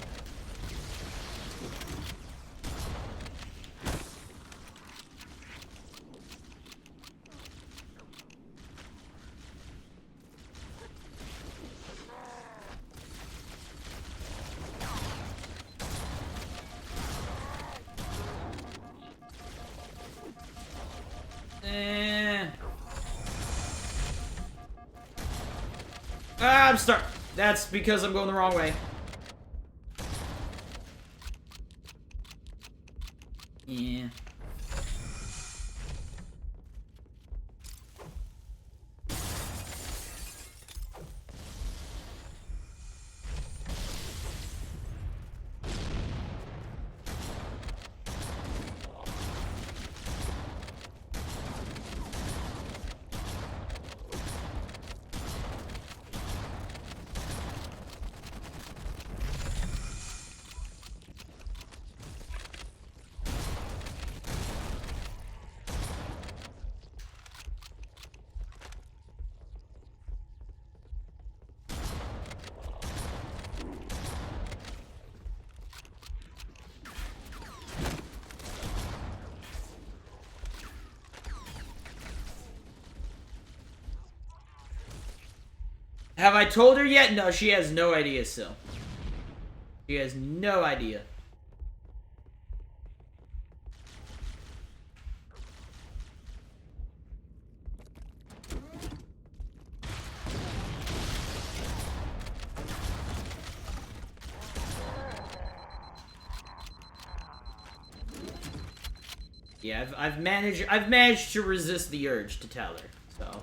Ah, I'm stuck. That's because I'm going the wrong way. Yeah. Have I told her yet? No, she has no idea still. She has no idea. Yeah, I've managed to resist the urge to tell her. So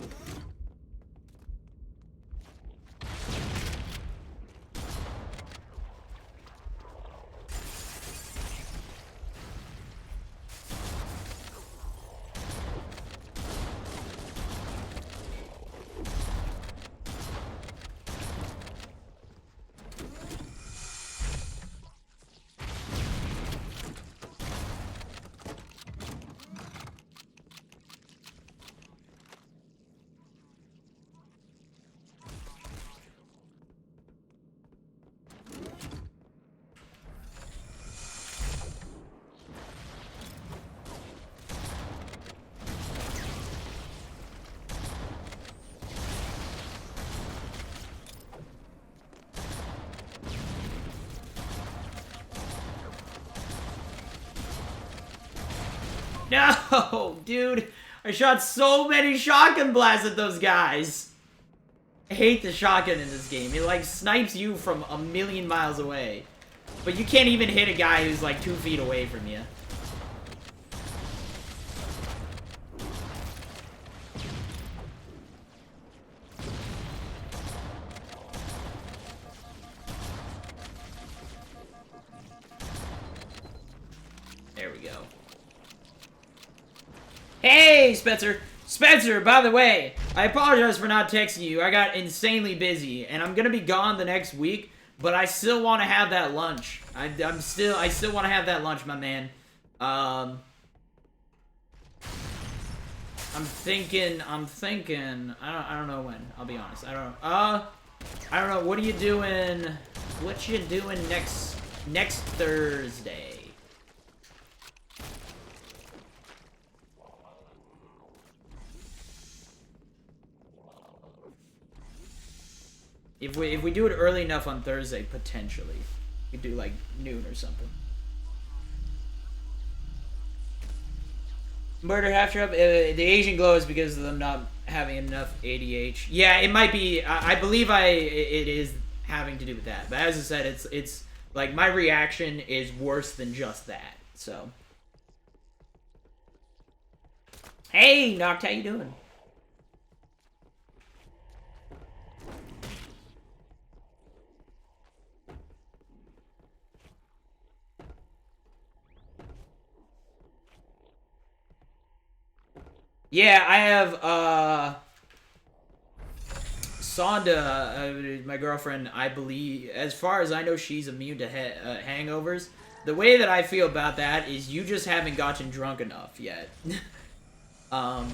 no, dude, I shot so many shotgun blasts at those guys. I hate the shotgun in this game. It like snipes you from a million miles away. But you can't even hit a guy who's like 2 feet away from you. There we go. Hey, Spencer! Spencer, by the way, I apologize for not texting you. I got insanely busy, and I'm gonna be gone the next week, but I still want to have that lunch. I still want to have that lunch, my man. I'm thinking, I don't know when, I'll be honest. I don't know, what are you doing, next Thursday? If we do it early enough on Thursday, potentially. You could do like noon or something. Murder half trap. The Asian glow is because of them not having enough ADH. Yeah, it might be. I believe it is having to do with that. But as I said, it's like my reaction is worse than just that. So, hey, Noct, how you doing? Yeah, I have, Sonda, my girlfriend, I believe, as far as I know, she's immune to hangovers. The way that I feel about that is you just haven't gotten drunk enough yet. I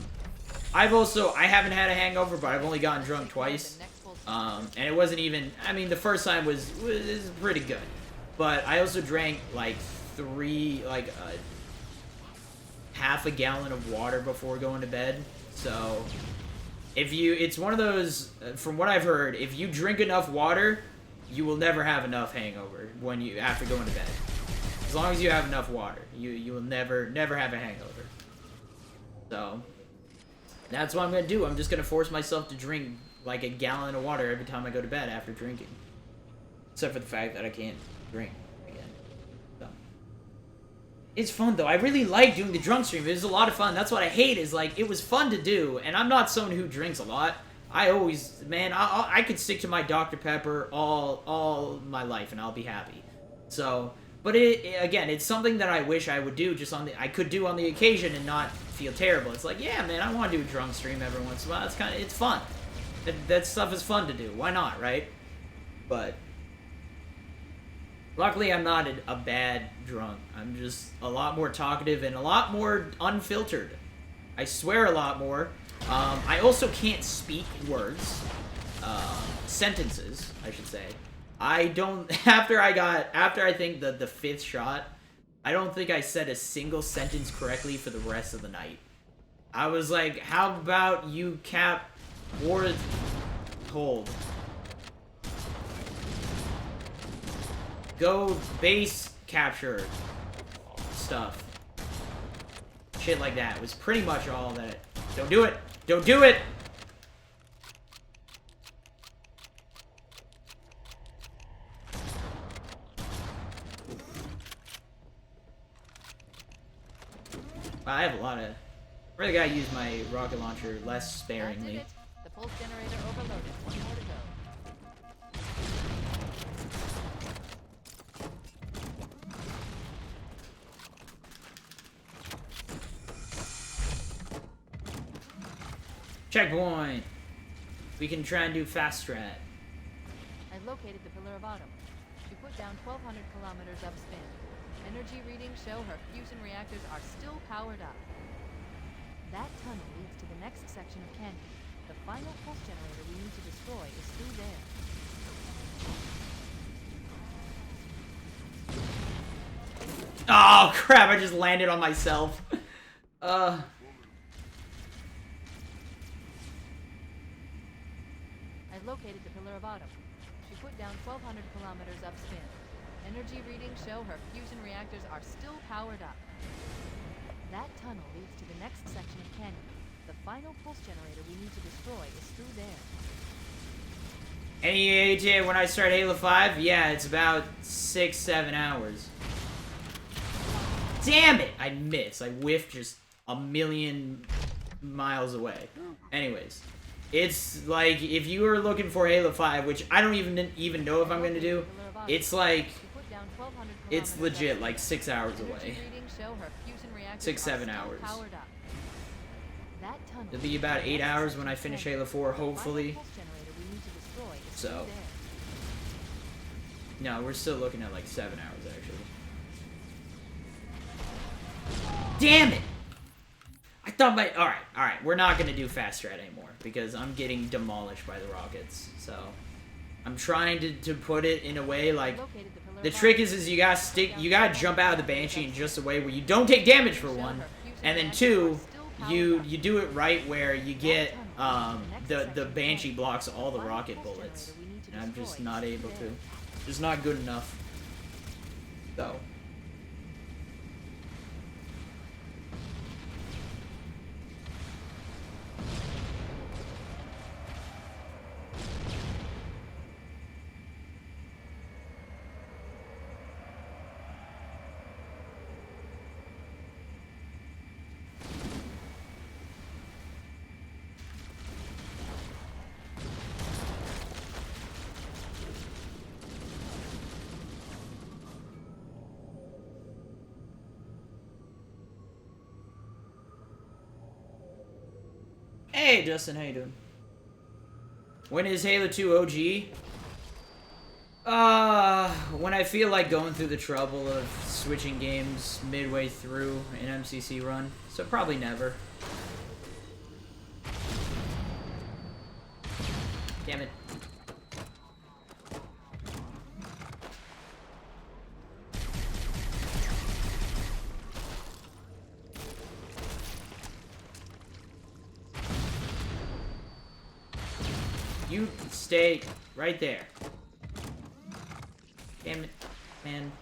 haven't had a hangover, but I've only gotten drunk twice. And it wasn't even, I mean, the first time was pretty good. But I also drank, like, half a gallon of water before going to bed. So it's one of those, from what I've heard, if you drink enough water, you will never have enough hangover after going to bed. As long as you have enough water, you will never have a hangover. So that's what I'm gonna do. I'm just gonna force myself to drink like a gallon of water every time I go to bed after drinking. Except for the fact that I can't drink. It's fun, though. I really like doing the drunk stream. It was a lot of fun. That's what I hate, is, like, it was fun to do. And I'm not someone who drinks a lot. I always, man, I could stick to my Dr. Pepper all my life, and I'll be happy. So, but again, it's something that I wish I would do I could do on the occasion and not feel terrible. It's like, yeah, man, I want to do a drunk stream every once in a while. It's fun. That stuff is fun to do. Why not, right? But luckily, I'm not a bad drunk. I'm just a lot more talkative and a lot more unfiltered. I swear a lot more. I also can't speak words. Sentences, I should say. I don't... After I think the fifth shot, I don't think I said a single sentence correctly for the rest of the night. I was like, how about you cap Ward hold? Go base capture stuff. Shit like that was pretty much all that. Don't do it! Don't do it! I have a lot of... Really gotta use my rocket launcher less sparingly. The pulse generator overloaded. One more to go. Checkpoint! We can try and do fast strat. I located the Pillar of Autumn. She put down 1,200 kilometers upspin. Energy readings show her fusion reactors are still powered up. That tunnel leads to the next section of canyon. The final pulse generator we need to destroy is through there. Oh crap, I just landed on myself. I located the Pillar of Autumn. She put down 1,200 kilometers upspin. Energy readings show her fusion reactors are still powered up. That tunnel leads to the next section of canyon. The final pulse generator we need to destroy is through there. Any idea when I start Halo 5? Yeah, it's about 6-7 hours. Damn it! I missed. I whiffed just a million miles away. Anyways. It's like, if you were looking for Halo 5, which I don't even know if I'm going to do, it's like, it's legit like 6 hours away. 6-7 hours. It'll be about 8 hours when I finish Halo 4, hopefully. So, no, we're still looking at like 7 hours actually. Damn it! I thought alright, we're not gonna do fast strat anymore because I'm getting demolished by the rockets. So I'm trying to put it in a way like the trick is you gotta jump out of the Banshee in just a way where you don't take damage for one, and then two, you do it right where you get the Banshee blocks all the rocket bullets. And I'm just not able to. Just not good enough. Go. Hey, Justin, how you doing? When is Halo 2 OG? When I feel like going through the trouble of switching games midway through an MCC run. So probably never. Damn it. You stay right there. Damn it, man.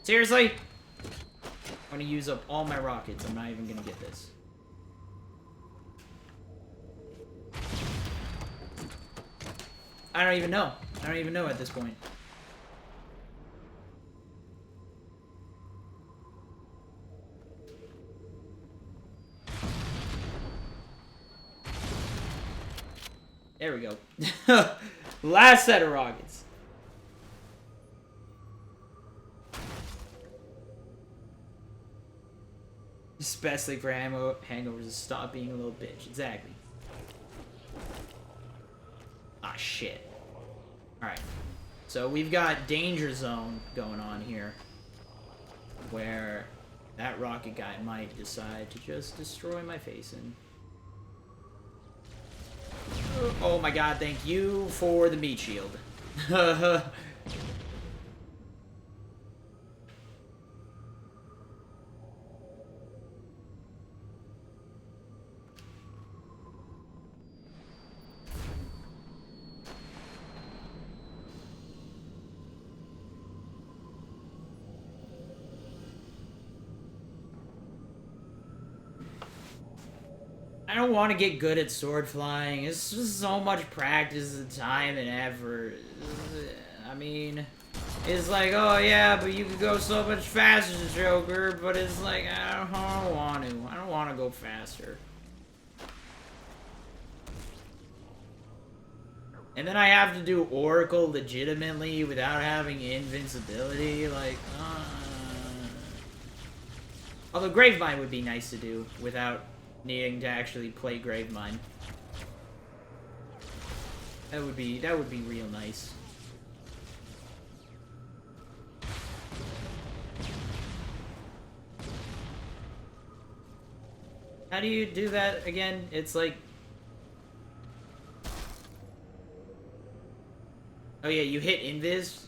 Seriously? I'm gonna use up all my rockets. I'm not even gonna get this. I don't even know. I don't even know at this point. There we go. Last set of rockets. Especially for hangovers to stop being a little bitch. Exactly. Ah, shit. Alright. So we've got Danger Zone going on here. Where that rocket guy might decide to just destroy my face in. Oh my god, thank you for the meat shield. I don't want to get good at sword flying. It's just so much practice and time and effort. I mean, it's like, oh yeah, but you could go so much faster, Joker. But it's like, I don't want to. I don't want to go faster. And then I have to do Oracle legitimately without having invincibility. Like, although Gravemind would be nice to do without needing to actually play Gravemind. That would be real nice. How do you do that again? It's like, oh yeah, you hit invis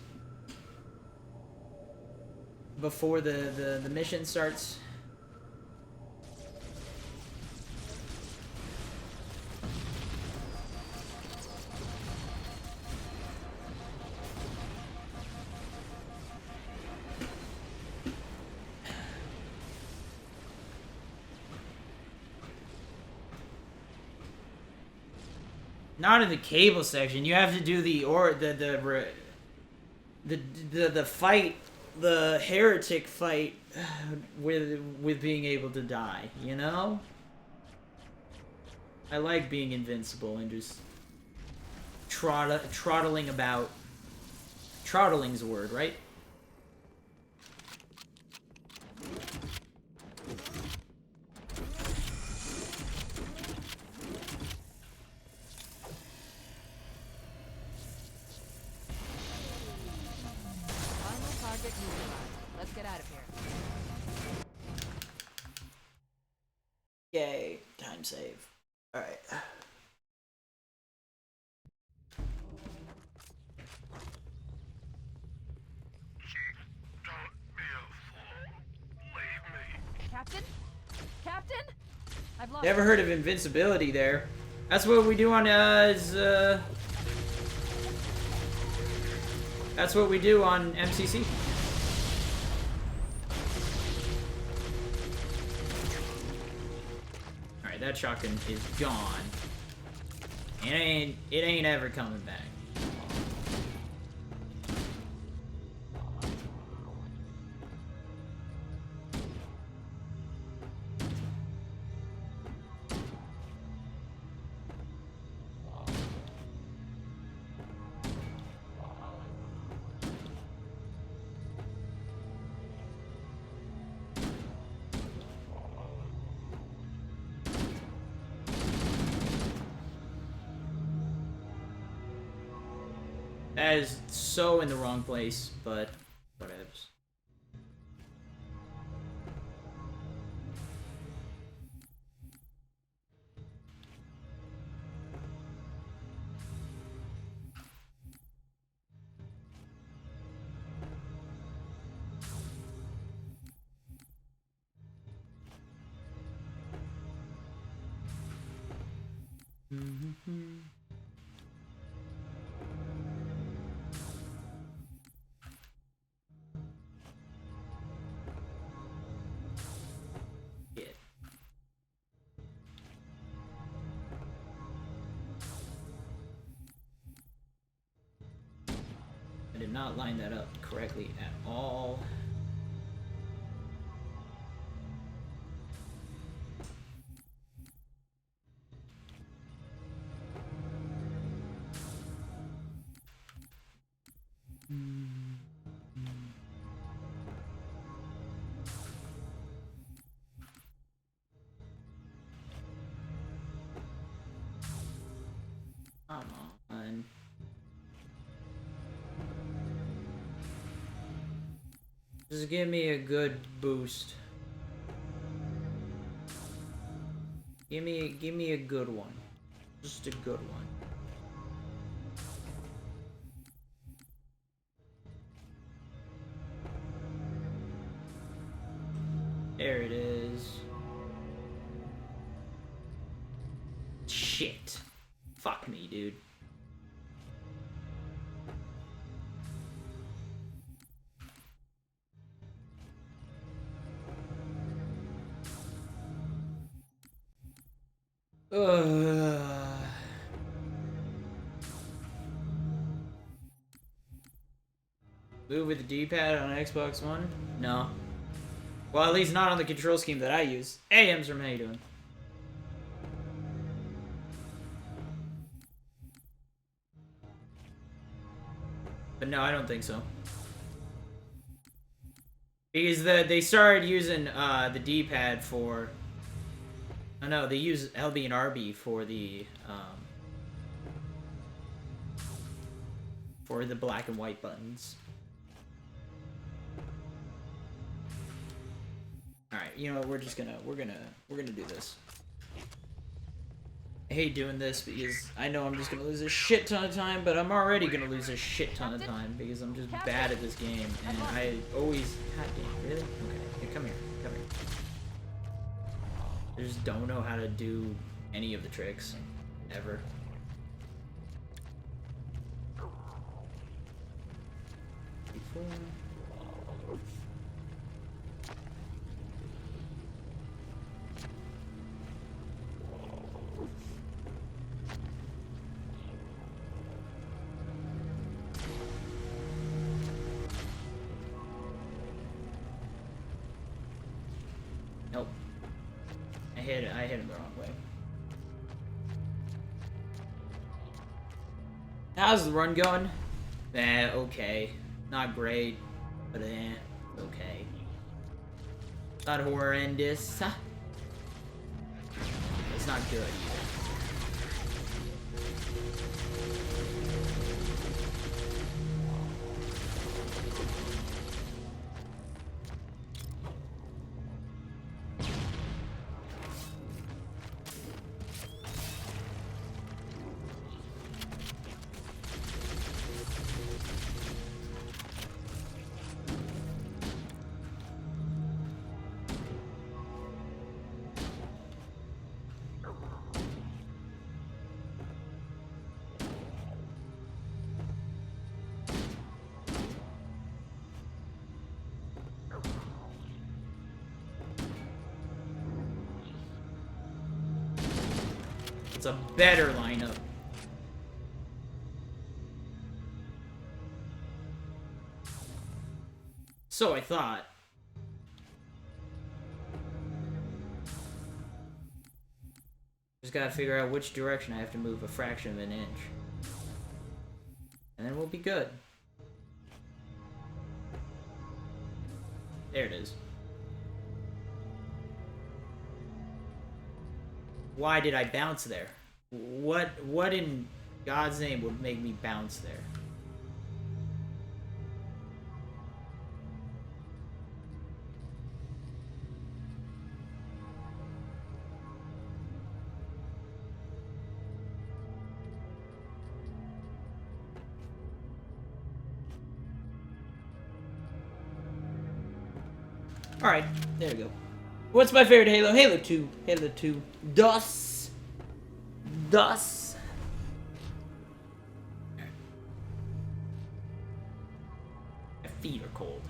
before the mission starts. Not in the cable section. You have to do the fight, the heretic fight with being able to die, you know? I like being invincible and just trottling about. Trottling's a word, right? Let's get out of here. Yay, time save. Alright. Don't be a fool. Leave me. Captain? Captain? I've lost. Never heard of invincibility there. That's what we do on that's what we do on MCC. Alright, that shotgun is gone. It ain't ever coming back. That is so in the wrong place, but whatevs. I did not line that up correctly at all. Come on. Just give me a good boost. Give me a good one. Just a good one. There it is. Shit. Fuck me, dude. Move with the D-pad on Xbox One? No. Well, at least not on the control scheme that I use. Hey, Emsrum, how you doing? But no, I don't think so. Because they started using the D-pad for... Oh no, they use LB and RB for the black and white buttons. Alright, you know what, we're gonna do this. I hate doing this because I know I'm just gonna lose a shit ton of time, but I'm already gonna lose a shit ton of time because I'm just bad at this game, and I always... God damn, really? Okay, hey, come here, come here. I just don't know how to do any of the tricks, ever. Nope. I hit him the wrong way. How's the run going? Okay. Not great, but okay. Not horrendous. It's not good either. It's a better lineup. So I thought. Just gotta figure out which direction I have to move a fraction of an inch. And then we'll be good. There it is. Why did I bounce there? What in God's name would make me bounce there? Alright, there we go. What's my favorite Halo? Halo 2. Halo 2. DOS. DOS. My feet are cold.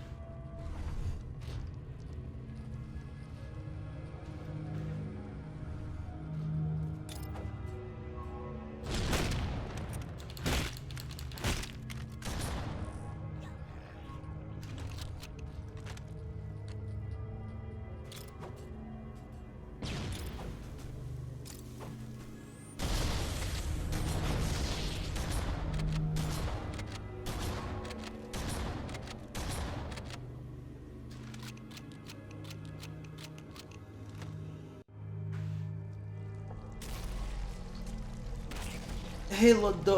Halo 2.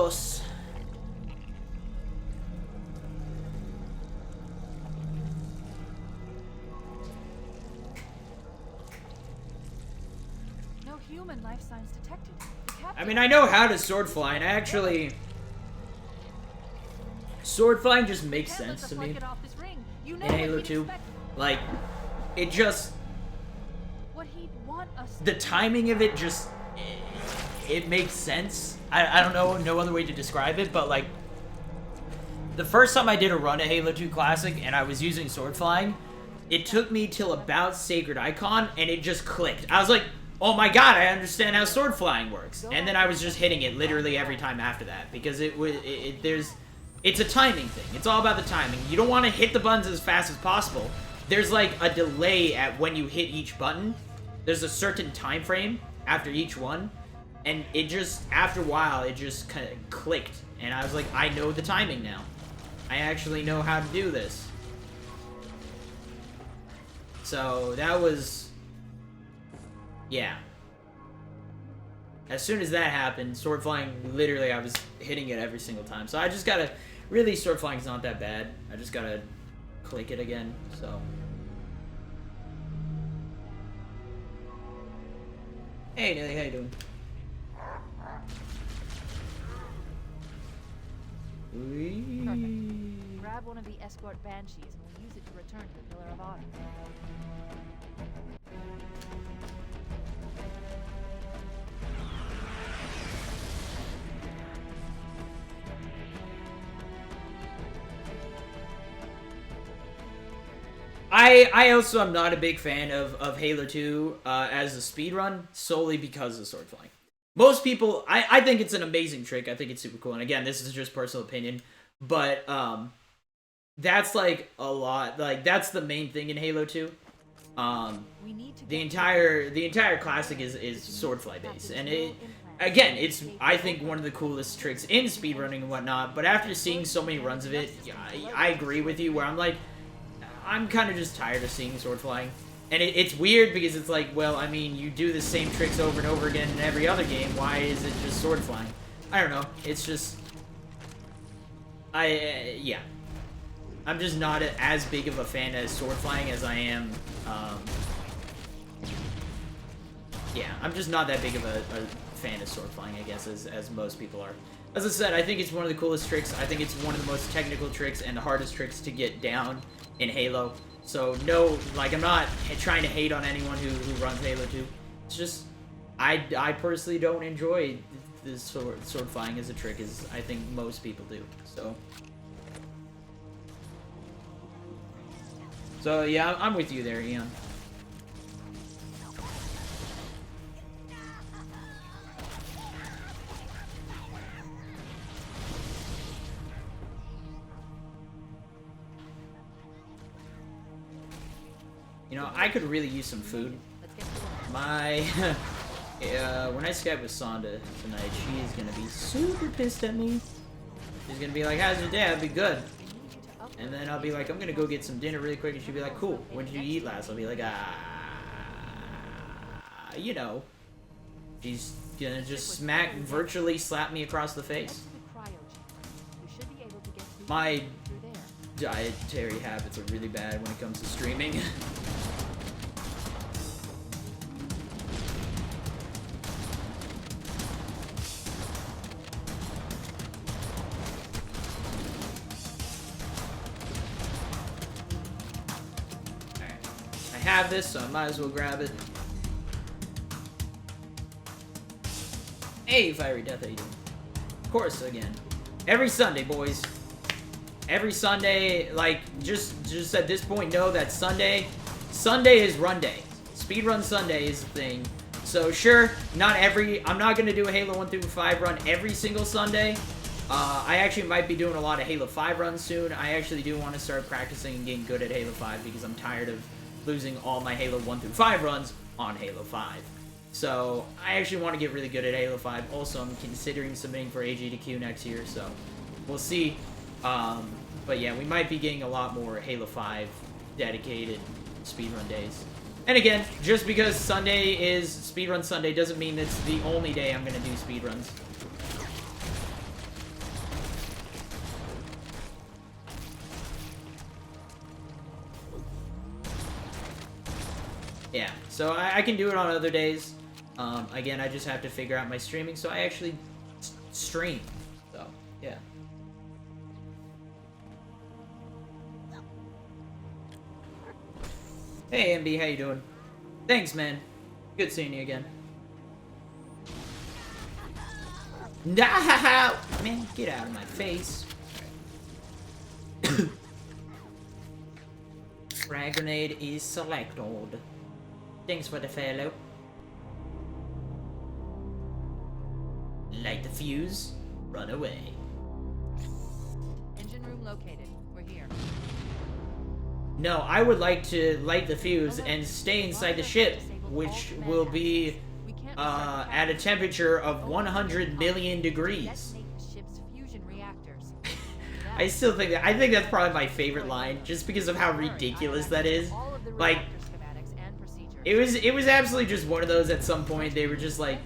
No human life signs detected. The captain... I mean, I know how to sword fly, and actually... Sword flying just makes Can't let sense the to flight me get off this ring. You know in what Halo he'd 2. expect. Like, it just... What he'd want us to The do. timing of it just... It makes sense. I don't know, no other way to describe it, but like... The first time I did a run at Halo 2 Classic, and I was using sword flying, it took me till about Sacred Icon, and it just clicked. I was like, oh my god, I understand how sword flying works. And then I was just hitting it literally every time after that, because it's a timing thing. It's all about the timing. You don't want to hit the buttons as fast as possible. There's like a delay at when you hit each button. There's a certain time frame after each one, and it just, after a while, it just kind of clicked. And I was like, I know the timing now. I actually know how to do this. So, that was... Yeah. As soon as that happened, sword flying, literally, I was hitting it every single time. So I just gotta... Really, sword flying's not that bad. I just gotta click it again, so... Hey, Nelly, how you doing? Perfect. Grab one of the escort banshees and we'll use it to return to the Pillar of Honor. I also am not a big fan of Halo 2 as a speedrun, solely because of sword flying. Most people, I think it's an amazing trick. I think it's super cool. And again, this is just personal opinion. But that's like a lot. Like, that's the main thing in Halo 2. The entire classic is sword fly based. And it's I think one of the coolest tricks in speedrunning and whatnot. But after seeing so many runs of it, I agree with you where I'm like, I'm kind of just tired of seeing sword flying. And it's weird because it's like, well, I mean, you do the same tricks over and over again in every other game. Why is it just sword flying? I don't know. It's just... yeah. I'm just not as big of a fan as sword flying as I am... yeah, I'm just not that big of a fan of sword flying, I guess, as most people are. As I said, I think it's one of the coolest tricks. I think it's one of the most technical tricks and the hardest tricks to get down in Halo. So, no, like, I'm not trying to hate on anyone who runs Halo 2. It's just, I personally don't enjoy this sword flying as a trick, as I think most people do. So yeah, I'm with you there, Ian. You know, I could really use some food. Let's get to work. My, when I Skype with Sonda tonight, she is gonna be super pissed at me. She's gonna be like, how's your day? I'll be good. And then I'll be like, I'm gonna go get some dinner really quick, and she'll be like, cool, when did you eat last? I'll be like, you know. She's gonna just virtually slap me across the face. My dietary habits are really bad when it comes to streaming. I have this, so I might as well grab it. Hey, Fiery Death, how you doing? Of course, again. Every Sunday, boys. Every Sunday, like, just at this point, know that Sunday is run day. Speedrun Sunday is the thing. So, sure, I'm not gonna do a Halo 1 through 5 run every single Sunday. I actually might be doing a lot of Halo 5 runs soon. I actually do want to start practicing and getting good at Halo 5 because I'm tired of losing all my Halo 1 through 5 runs on Halo 5. So, I actually want to get really good at Halo 5. Also, I'm considering submitting for AGDQ next year, so we'll see. But yeah, we might be getting a lot more Halo 5 dedicated speedrun days. And again, just because Sunday is Speedrun Sunday doesn't mean it's the only day I'm going to do speedruns. Yeah, so I can do it on other days. Again, I just have to figure out my streaming, so I actually stream. So, yeah. Hey, MB, how you doing? Thanks, man. Good seeing you again. Nah, man, get out of my face. Frag grenade is selected. Thanks for the fellow. Light the fuse, run away. Engine room located. We're here. No, I would like to light the fuse and stay inside the ship, which will be at a temperature of 100 million degrees. I still think I think that's probably my favorite line, just because of how ridiculous that is. Like, it was absolutely just one of those. At some point, they were just like,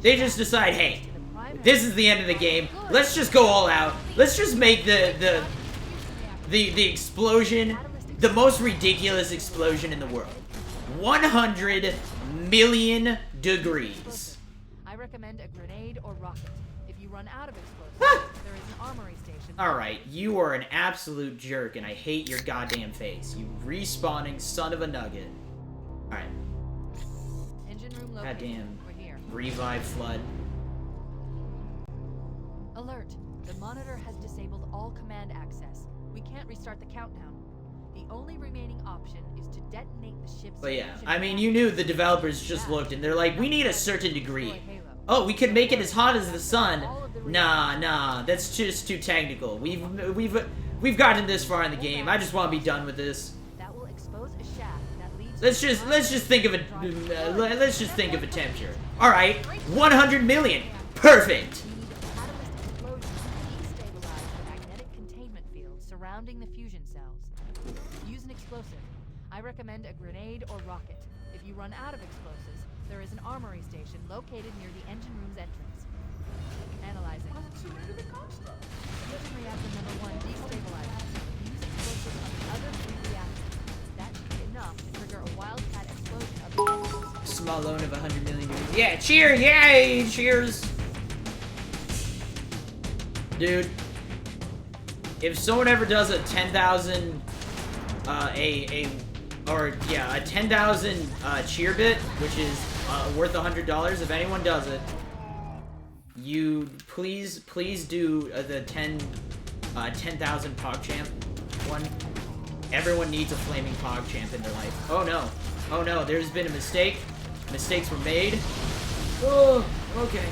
they just decide, hey, this is the end of the game. Let's just go all out. Let's just make the explosion the most ridiculous explosion in the world. 100 million degrees. I recommend a grenade or rocket. If you run out of explosives, there is an armory station. Alright, you are an absolute jerk, and I hate your goddamn face. You respawning son of a nugget. Alright. Engine room located. Goddamn. We're here. Revive flood. Alert. The monitor has disabled all command access. We can't restart the countdown. The only remaining option is to detonate the ship's... But yeah, fusion I mean, reactor. you knew the developers just looked, and they're like, we need a certain degree. Oh, we can make it as hot as the sun. Nah, that's just too technical. We've gotten this far in the game. I just want to be done with this. That will expose a shaft that leads Let's just think of a temperature. All right, 100 million. Perfect. We need a catalyst explosion to destabilize the magnetic containment field surrounding the fusion cells. Use an explosive. I recommend a grenade or rocket. If you run out of explosives, there is an armory station located near the engine room's entrance. Analyzing. Fusion reactor number 1 destabilized. Use explosives on the other 3 reactors. That should be enough to trigger a wildcat explosion of the engines. Small loan of 100 million. Yeah, cheers! Yay! Cheers! Dude, if someone ever does a 10,000, a 10,000 cheer bit, which is worth $100, if anyone does it, you please do the 10,000 PogChamp one. Everyone needs a flaming PogChamp in their life. Oh no, there's been a mistake. Mistakes were made. Oh, okay.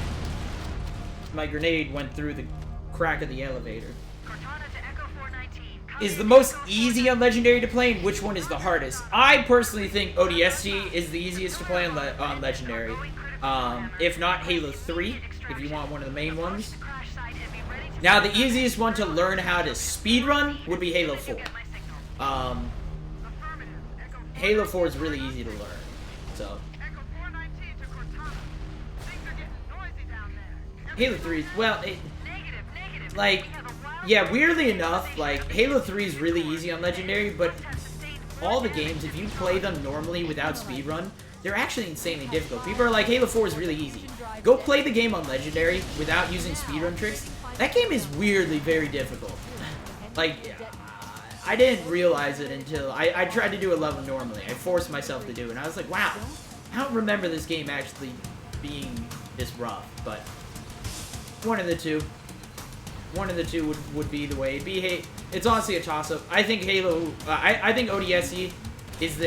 My grenade went through the crack of the elevator. Cortana to Echo 419. is the most easy on Legendary to play and which one is the hardest. I personally think ODST is the easiest to play on Legendary. If not, Halo 3, if you want one of the main ones. Now, the easiest one to learn how to speedrun would be Halo 4. Halo 4 is really easy to learn, so. Echo 419 to Cortana. Things are getting noisy down there. Halo 3, well, like, yeah, weirdly enough, like, Halo 3 is really easy on Legendary, but all the games, if you play them normally without speedrun, they're actually insanely difficult. People are like, Halo 4 is really easy. Go play the game on Legendary without using speedrun tricks. That game is weirdly very difficult. Like, I didn't realize it until I tried to do a level normally. I forced myself to do it, and I was like, wow, I don't remember this game actually being this rough, but one of the two. One of the two would be the way. It's honestly a toss-up. I think Halo, I think ODST is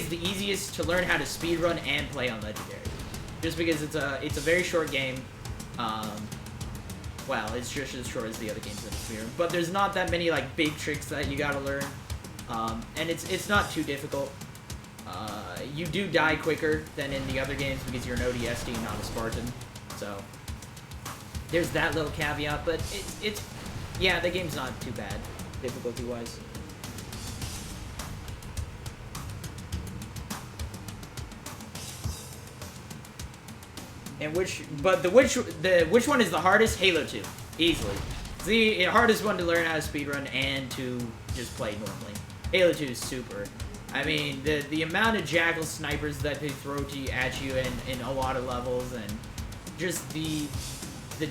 the easiest to learn how to speedrun and play on Legendary. Just because it's a very short game. Well, it's just as short as the other games in the speedrun. But there's not that many like big tricks that you gotta learn. And it's not too difficult. You do die quicker than in the other games because you're an ODST, not a Spartan. So there's that little caveat, but it's yeah, the game's not too bad, difficulty-wise. And which one is the hardest? Halo 2, easily. It's the hardest one to learn how to speedrun and to just play normally. Halo 2 is super. I mean, the amount of Jackal snipers that they throw at you in a lot of levels, and just the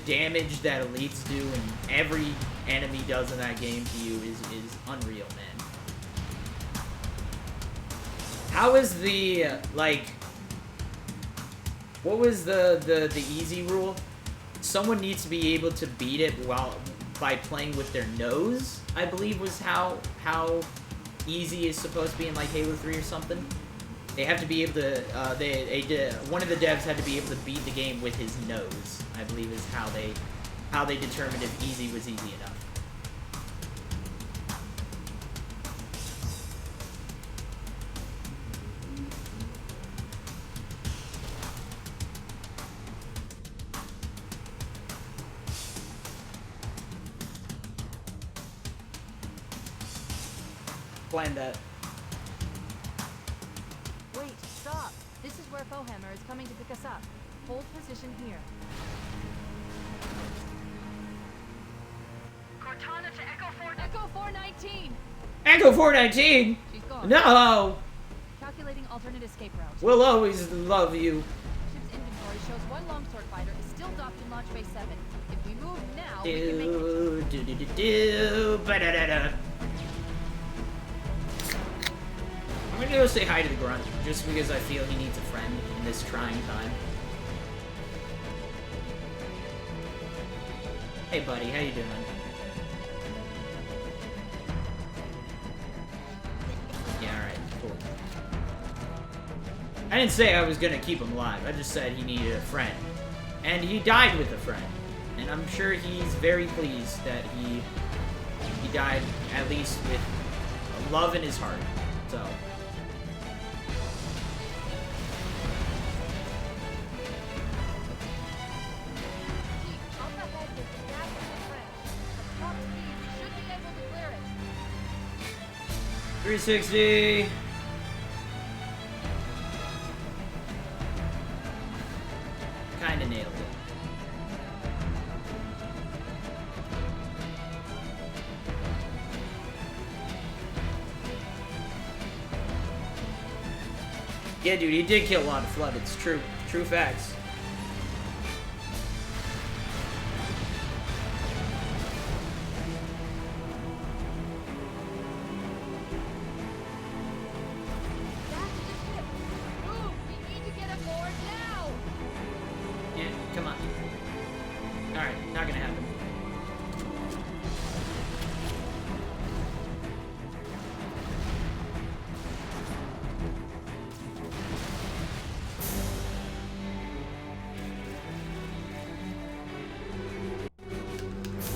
damage that elites do and every enemy does in that game to you is unreal, man. How is the, like, what was the easy rule? Someone needs to be able to beat it by playing with their nose, I believe was how easy is supposed to be in like Halo 3 or something. They have to be able to, one of the devs had to be able to beat the game with his nose, I believe is how they determined if easy was easy enough. Plan that. Wait, stop! This is where Fohammer is coming to pick us up. Hold position here. Cortana to Echo 4. Echo 419! Echo 419! She's gone. No! Calculating alternate escape route. We'll always love you. Ship's inventory shows one longsword fighter is still docked in Launch Bay 7. If we move now, we can make it. Ba-da-da-da. I'm gonna go say hi to the Grunt, just because I feel he needs a friend in this trying time. Hey buddy, how you doing? Yeah, alright, cool. I didn't say I was gonna keep him alive, I just said he needed a friend. And he died with a friend. And I'm sure he's very pleased that he died, at least with love in his heart, so. Up ahead is the gap in the trench. At top speed, we should be able to clear it. 360. Kinda nailed it. Yeah, dude, he did kill a lot of Flood. It's true. True facts. Back to the ship. Move! We need to get aboard now! Yeah, come on. Alright, not gonna happen.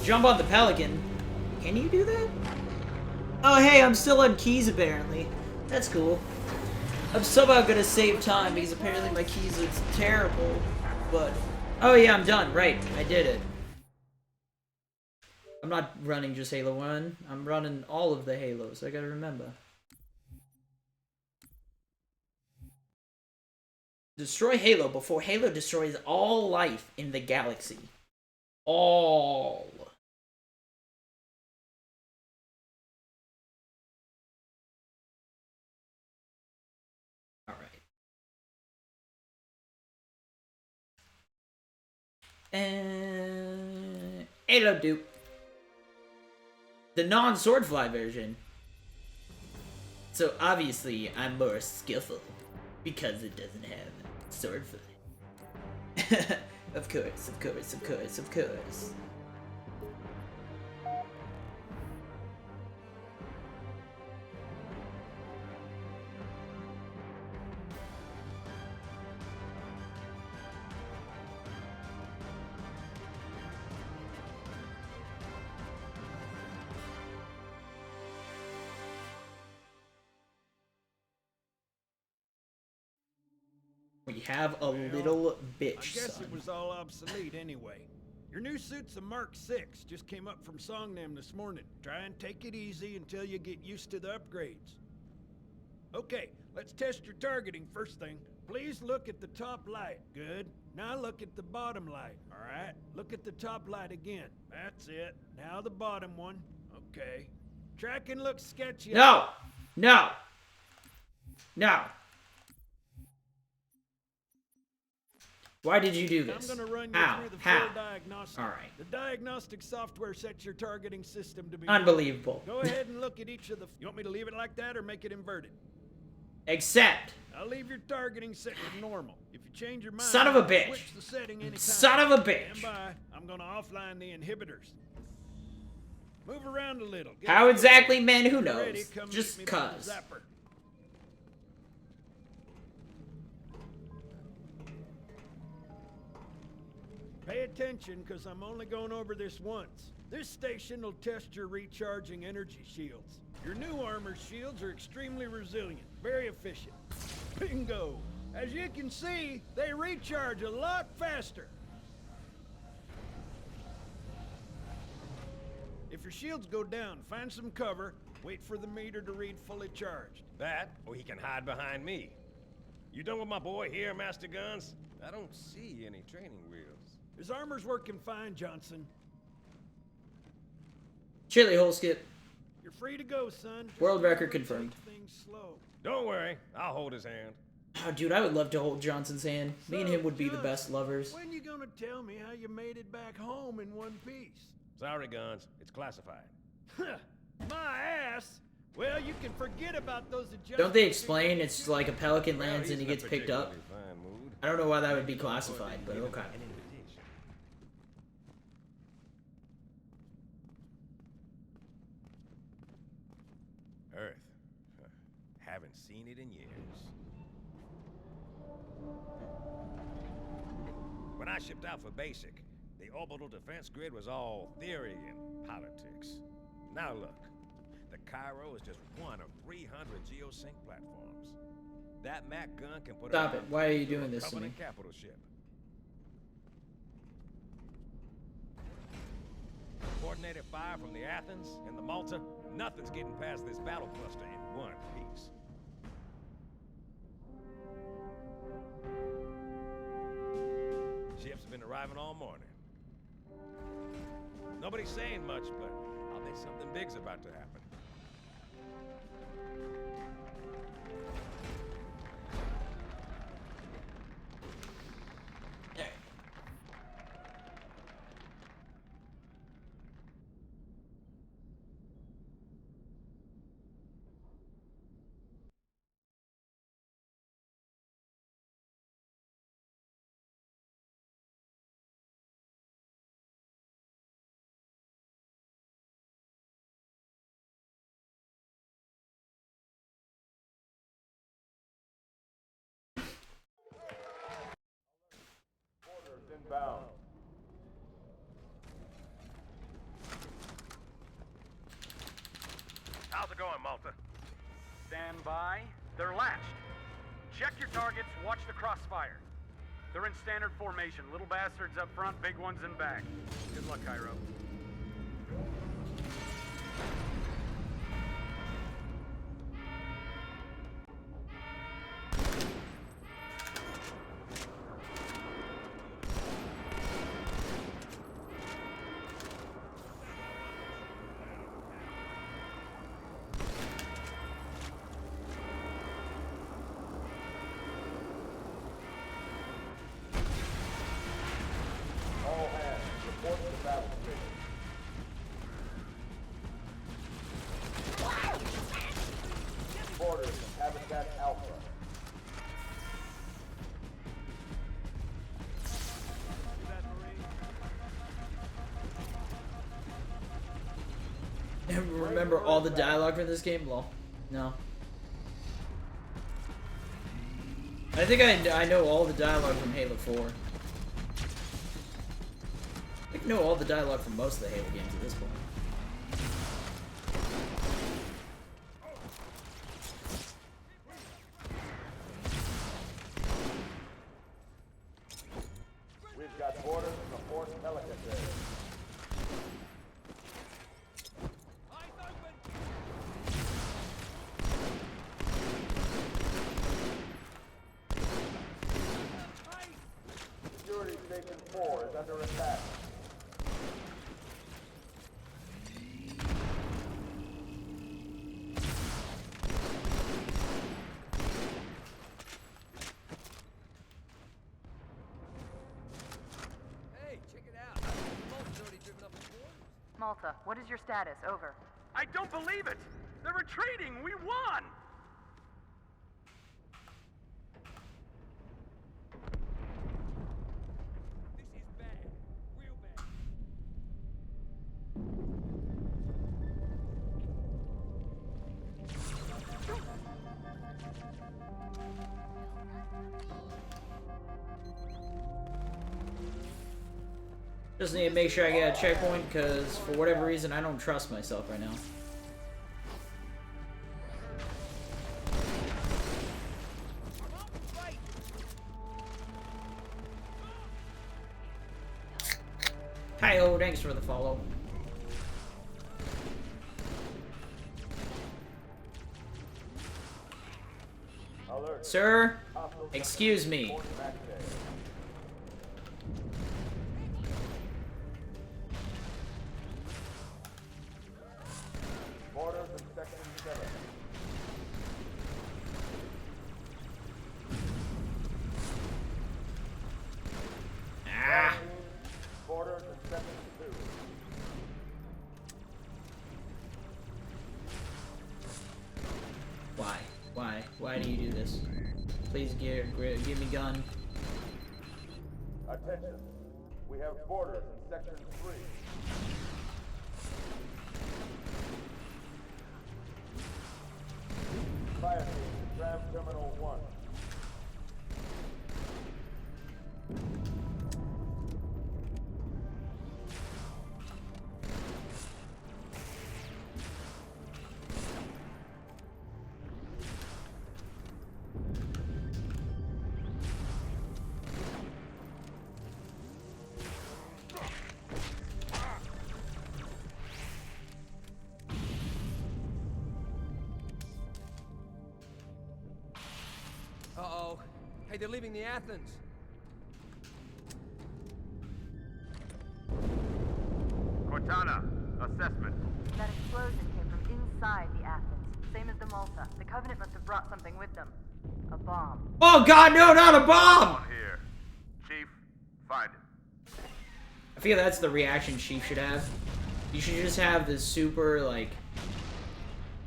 Jump on the Pelican. Can you do that? Oh, hey, I'm still on keys, apparently. That's cool. I'm somehow gonna save time, because apparently my keys is terrible. But... Oh, yeah, I'm done. Right, I did it. I'm not running just Halo 1. I'm running all of the Halos. I gotta remember. Destroy Halo before Halo destroys all life in the galaxy. All. Alright. And... Halo Dupe. The non-swordfly version. So obviously I'm more skillful. Because it doesn't have swordfly. Of course, of course, of course, of course. We have a little bitch, I guess son. it was all obsolete anyway. Your new suit's a Mark 6, just came up from Songnam this morning. Try and take it easy until you get used to the upgrades. Okay, let's test your targeting first thing. Please look at the top light. Good. Now look at the bottom light. Alright, look at the top light again. That's it. Now the bottom one. Okay. Tracking looks sketchy. No! No! No! Why did you do this? I'm gonna run you How? through the How? full diagnostic. Alright. The diagnostic software sets your targeting system to be Unbelievable. Go ahead and look at each of the... You want me to leave it like that or make it inverted? Except. I'll leave your targeting set to normal. If you change your mind, Son of a bitch. switch the setting anytime. Son of a bitch. Stand by. I'm gonna offline the inhibitors. Move around a little. Get How a exactly, feel. man? Who When you're knows? ready, come Just meet me by the cuz. zapper. Pay attention, because I'm only going over this once. This station will test your recharging energy shields. Your new armor shields are extremely resilient, very efficient. Bingo! As you can see, they recharge a lot faster. If your shields go down, find some cover, wait for the meter to read fully charged. That, or he can hide behind me. You done with my boy here, Master Guns? I don't see any training wheels. His armor's working fine, Johnson. Chili hole skip. You're free to go, son. Just World record remember to confirmed. take things slow. Don't worry, I'll hold his hand. Oh, dude, I would love to hold Johnson's hand. Me and So, him would be the John, best lovers. When you gonna tell me how you made it back home in one piece? Sorry, Guns, it's classified. My ass! Well, you can forget about those adjustments. Don't they explain it's like a pelican Well, lands he's and he in a gets picked up? particularly fine mood. I don't know why that would be classified, but okay. An invitation. Earth. Huh. Haven't seen it in years. When I shipped out for basic, the orbital defense grid was all theory and politics. Now look, the Cairo is just one of 300 geosync platforms. That Mac gun can put Stop a it. Why are you doing this to me? Covenant capital ship. Coordinated fire from the Athens and the Malta. Nothing's getting past this battle cluster in one piece. Ships have been arriving all morning. Nobody's saying much, but I'll bet something big's about to happen. Stand by. They're latched. Check your targets, watch the crossfire. They're in standard formation. Little bastards up front, big ones in back. Good luck, Cairo. All hands, report to the battle station. Quarters of Habitat Alpha. Remember all the dialogue from this game? Lol. No. I think I know all the dialogue from Halo 4. I know all the dialogue from most of the Halo games at this point. We've got orders from Fort Pelican there. Security Station 4 is under attack. Hey, check it out. Malta's already driven up the board. Malta, what is your status? Over. I don't believe it! They're retreating! We won! This is bad. Real bad. Just need to make sure I get a checkpoint, because for whatever reason I don't trust myself right now. Hi-oh, thanks for the follow. Alert. Sir, excuse me. Fort Mac Day. Orders in Section 7. Ah, Orders in Section 2. why? Why? Why do you do this? Please give me gun. Attention. We have orders in Section 3. Fire station, Tram Terminal 1. Uh-oh. Hey, they're leaving the Athens. Cortana, assessment. That explosion came from inside the Athens, same as the Malta. The Covenant must have brought something with them. A bomb. Oh god, no, not a bomb! On here. Chief, find it. I feel that's the reaction Chief should have. You should just have the super, like,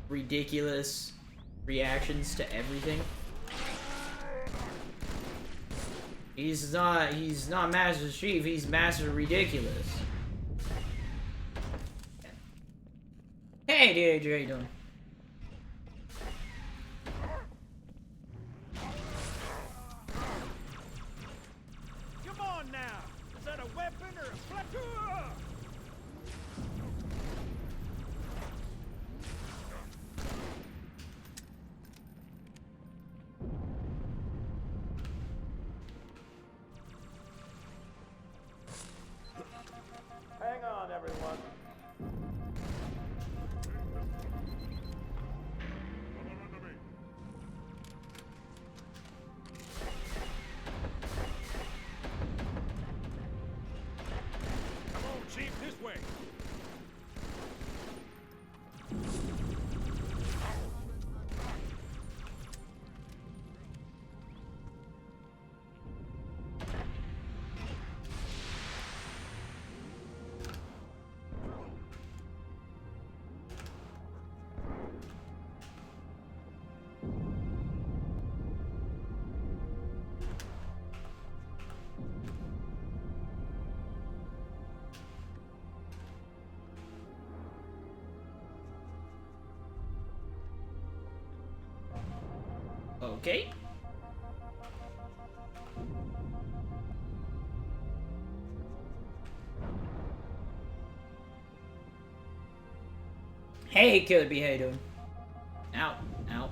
ridiculous reactions to everything. He's not Master Chief, he's Master Ridiculous. Hey, dude, how you doing? Come on now! Is that a weapon or a platoon? way. Okay. Hey, Killer B, how you doing? Ow, ow.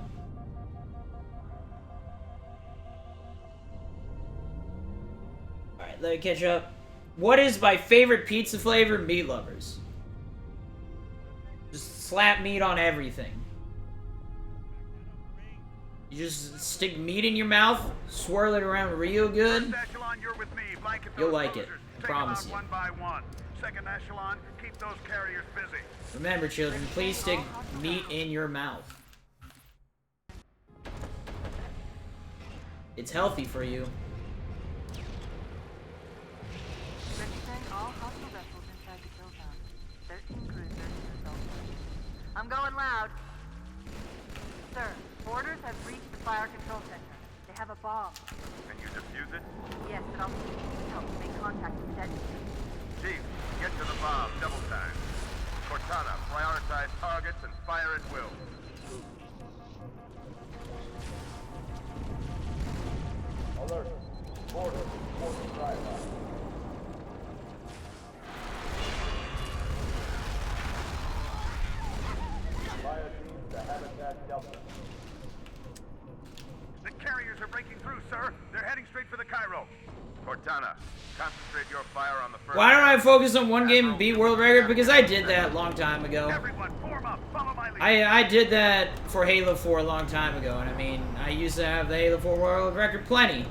Alright, let me catch up. What is my favorite pizza flavor? Meat lovers. Just slap meat on everything. You just stick meat in your mouth, swirl it around real good. First echelon, you're with me. Blanket You'll those like it. posers. I Take 'em promise out you. one by one. Second echelon, keep those carriers busy. Remember, children, please stick meat in your mouth. It's healthy for you. Registering all hostile vessels inside the kill zone. 13 cruisers results. I'm going loud. Sir, boarders have reached the fire control center. They have a bomb. Can you defuse it? Yes, but I'll need your help to make contact with the detonators. Chief, get to the bomb, double time. Cortana, prioritize targets and fire at will. Alert. Border. Force drive line. Fire team to Habitat Delta. The carriers are breaking through, sir. They're heading straight for the Cairo. Cortana, concentrate your fire on the first. Why don't I focus on one game and beat world record? Because I did that a long time ago. Everyone, form up. Follow my lead. I did that for Halo 4 a long time ago, and I mean, I used to have the Halo 4 world record plenty.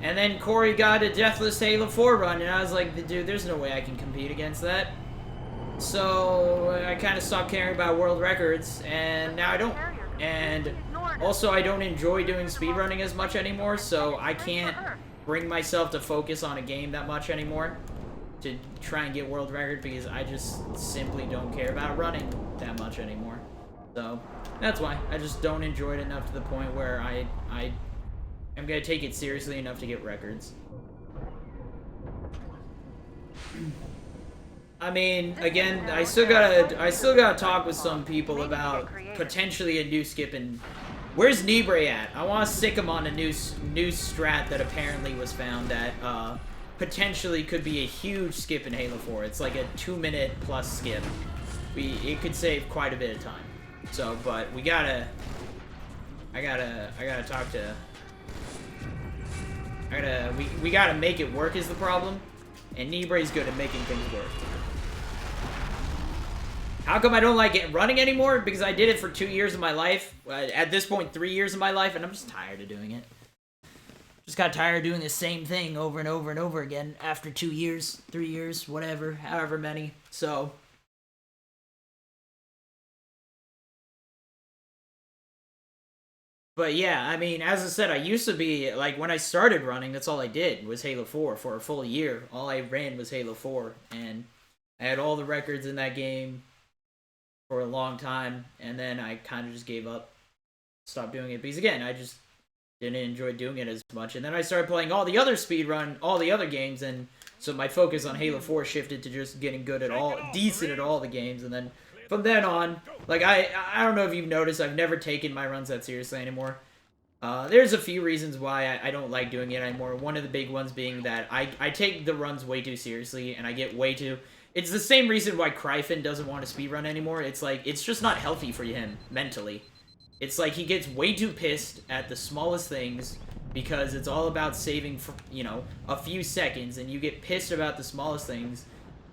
And then Corey got a deathless Halo 4 run, and I was like, dude, there's no way I can compete against that. So I kind of stopped caring about world records, and now I don't. And also, I don't enjoy doing speedrunning as much anymore, so I can't bring myself to focus on a game that much anymore to try and get world record, because I just simply don't care about running that much anymore. So that's why I just don't enjoy it enough to the point where I'm gonna take it seriously enough to get records. I mean, again, I still gotta talk with some people about potentially a new skip. And where's Nibre at? I want to stick him on a new strat that apparently was found that potentially could be a huge skip in Halo 4. It's like a 2-minute plus skip. It could save quite a bit of time. So, but I gotta talk to. We gotta make it work is the problem, and Nibre's good at making things work. How come I don't like it running anymore? Because I did it for 2 years of my life. At this point, 3 years of my life, and I'm just tired of doing it. Just got tired of doing the same thing over and over and over again after 2 years, 3 years, whatever, however many. So. But yeah, I mean, as I said, I used to be, like, when I started running, that's all I did was Halo 4 for a full year. All I ran was Halo 4, and I had all the records in that game for a long time, and then I kind of just gave up, stopped doing it, because again, I just didn't enjoy doing it as much, and then I started playing all the other all the other games, and so my focus on Halo 4 shifted to just getting good at decent at all the games, and then from then on, like, I don't know if you've noticed, I've never taken my runs that seriously anymore. There's a few reasons why I don't like doing it anymore. One of the big ones being that I take the runs way too seriously, and I get way too... It's the same reason why Kryphin doesn't want to speedrun anymore. It's like, it's just not healthy for him, mentally. It's like he gets way too pissed at the smallest things, because it's all about saving, for, you know, a few seconds, and you get pissed about the smallest things.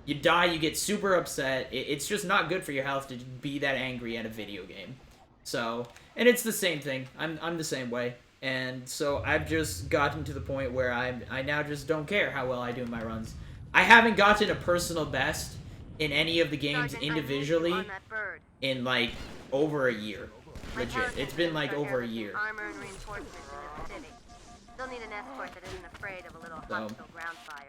You die, you get super upset. It's just not good for your health to be that angry at a video game. So, and it's the same thing. I'm the same way. And so I've just gotten to the point where I now just don't care how well I do in my runs. I haven't gotten a personal best in any of the games Sergeant, I need you individually on that bird. in like over a year. My Legit. intelligence It's been like agents are over a harvesting year. Armor and reinforcements in this city. They'll need an escort that isn't afraid of a little So- hostile ground fire.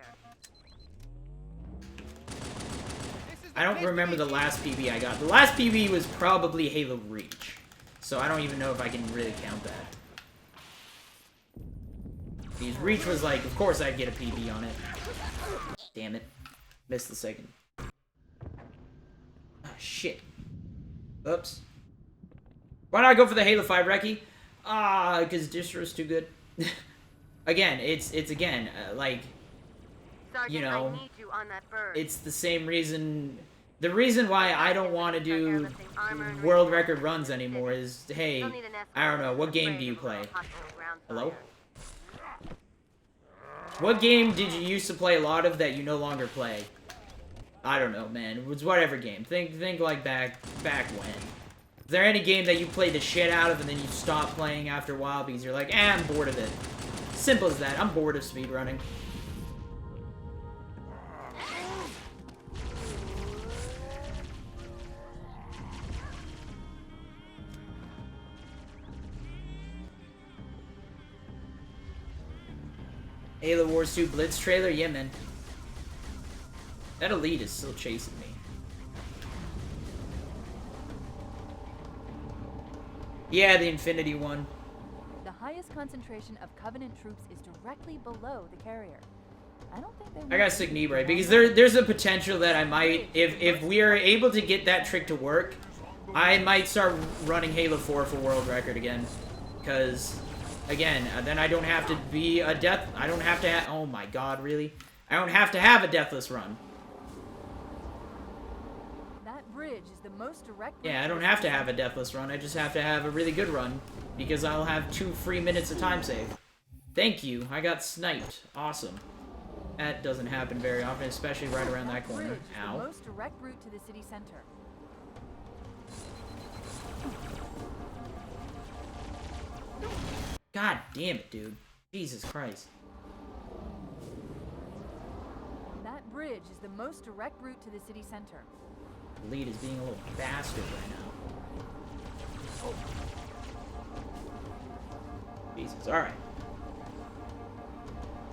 I don't remember the last PB I got. The last PB was probably Halo Reach. So I don't even know if I can really count that. Because Reach was like, of course I'd get a PB on it. Damn it. Missed the second. Ah, shit. Oops. Why not go for the Halo 5 Recce? Because Distro's too good. Again, it's again, like, Sergeant, you know, I need you on that bird. it's the same reason. The reason why I don't want to do world record runs anymore is, hey, They'll need an escort I don't know, that what isn't game afraid do you of a play? little hostile ground Hello? fire. What game did you used to play a lot of that you no longer play? I don't know, man. It was whatever game. Think like back when. Is there any game that you played the shit out of and then you stop playing after a while because you're like, I'm bored of it? Simple as that. I'm bored of speedrunning. Halo Wars 2 Blitz trailer? Yeah, man. That elite is still chasing me. Yeah, the Infinity one. The highest concentration of Covenant troops is directly below the carrier. I don't think they I gotta stick knee brace because there's a potential that I might, if we are able to get that trick to work, I might start running Halo 4 for world record again. Because, again, then I don't have to be a death, I don't have to oh my god, really? I don't have to have a deathless run. That bridge is the most direct. Yeah, I don't have to have a deathless run, I just have to have a really good run. Because I'll have 2 free minutes of time save. Thank you, I got sniped. Awesome. That doesn't happen very often, especially right around that corner. Bridge is the Ow. most direct route to the city center. God damn it, dude. Jesus Christ. That bridge is the most direct route to the city center. The lead is being a little bastard right now. Oh. Jesus, alright.